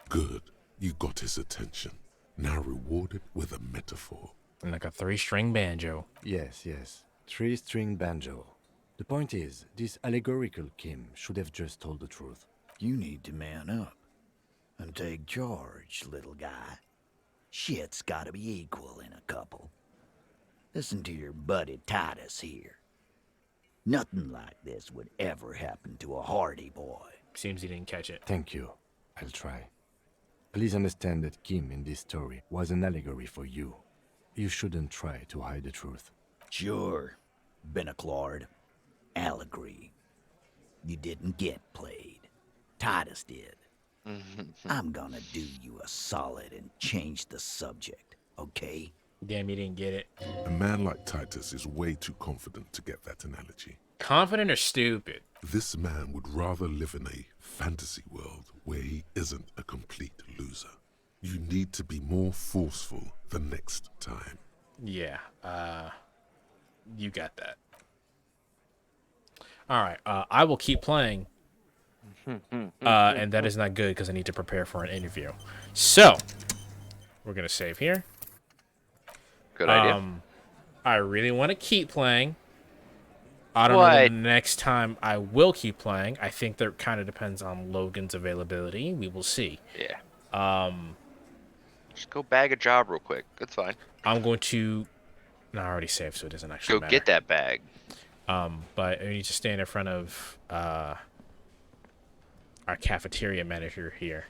Speaker 5: Good. You got his attention. Now reward it with a metaphor.
Speaker 1: Like a 3-string banjo.
Speaker 13: Yes. 3-string banjo. The point is, this allegorical Kim should have just told the truth.
Speaker 17: You need to man up and take charge, little guy. Shit's gotta be equal in a couple. Listen to your buddy Titus here. Nothing like this would ever happen to a hardy boy.
Speaker 1: Seems he didn't catch it.
Speaker 13: Thank you. I'll try. Please understand that Kim in this story was an allegory for you. You shouldn't try to hide the truth.
Speaker 17: Sure, Benaclard. Allegory. You didn't get played. Titus did. I'm gonna do you a solid and change the subject, okay?
Speaker 1: Damn, you didn't get it.
Speaker 5: A man like Titus is way too confident to get that analogy.
Speaker 1: Confident or stupid?
Speaker 5: This man would rather live in a fantasy world where he isn't a complete loser. You need to be more forceful the next time.
Speaker 1: Yeah, you got that. All right, I will keep playing. And that is not good because I need to prepare for an interview. So, we're going to save here.
Speaker 2: Good idea.
Speaker 1: I really want to keep playing. I don't know when the next time I will keep playing. I think that kind of depends on Logan's availability. We will see.
Speaker 2: Yeah. Just go bag a job real quick. That's fine.
Speaker 1: I'm going to... No, I already saved, so it doesn't actually matter.
Speaker 2: Go get that bag.
Speaker 1: But I need to stand in front of our cafeteria manager here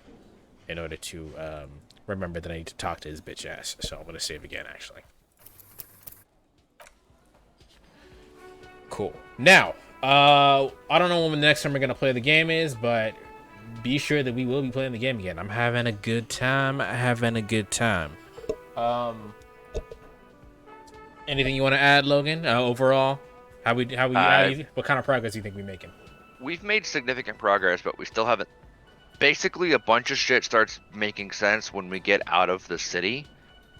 Speaker 1: in order to remember that I need to talk to his bitch ass. So I'm going to save again, actually. Cool. Now, I don't know when the next time we're going to play the game is, but be sure that we will be playing the game again. I'm having a good time. Anything you want to add, Logan, overall? What kind of progress do you think we're making?
Speaker 2: We've made significant progress, but we still haven't. Basically, a bunch of shit starts making sense when we get out of the city.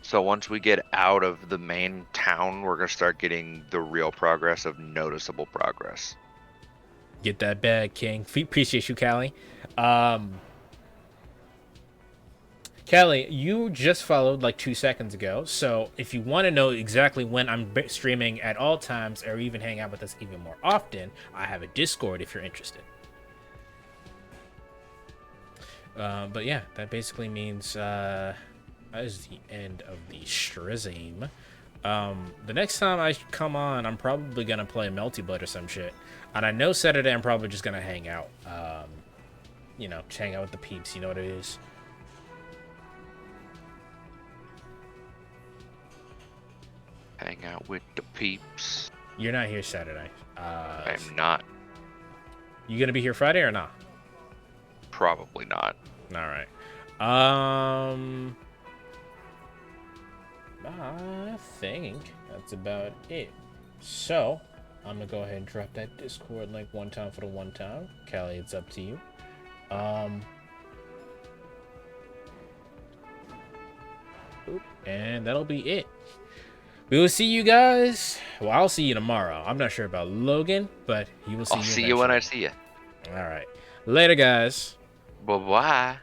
Speaker 2: So once we get out of the main town, we're going to start getting the real progress of noticeable progress.
Speaker 1: Get that bag, King. Appreciate you, Callie. Callie, you just followed like 2 seconds ago. So if you want to know exactly when I'm streaming at all times or even hang out with us even more often, I have a Discord if you're interested. But yeah, that basically means that is the end of the stream. The next time I come on, I'm probably going to play Melty Blood or some shit. And I know Saturday I'm probably just going to hang out. You know, just hang out with the peeps. You know what it is?
Speaker 2: Hang out with the peeps.
Speaker 1: You're not here Saturday.
Speaker 2: I'm not.
Speaker 1: You gonna be here Friday or not?
Speaker 2: Probably not.
Speaker 1: All right. I think that's about it. So I'm gonna go ahead and drop that Discord link one time for the one time. Callie, it's up to you. And that'll be it. We will see you guys. Well, I'll see you tomorrow. I'm not sure about Logan, but he will see you.
Speaker 2: I'll see you when I see you.
Speaker 1: All right. Later, guys.
Speaker 2: Bye-bye.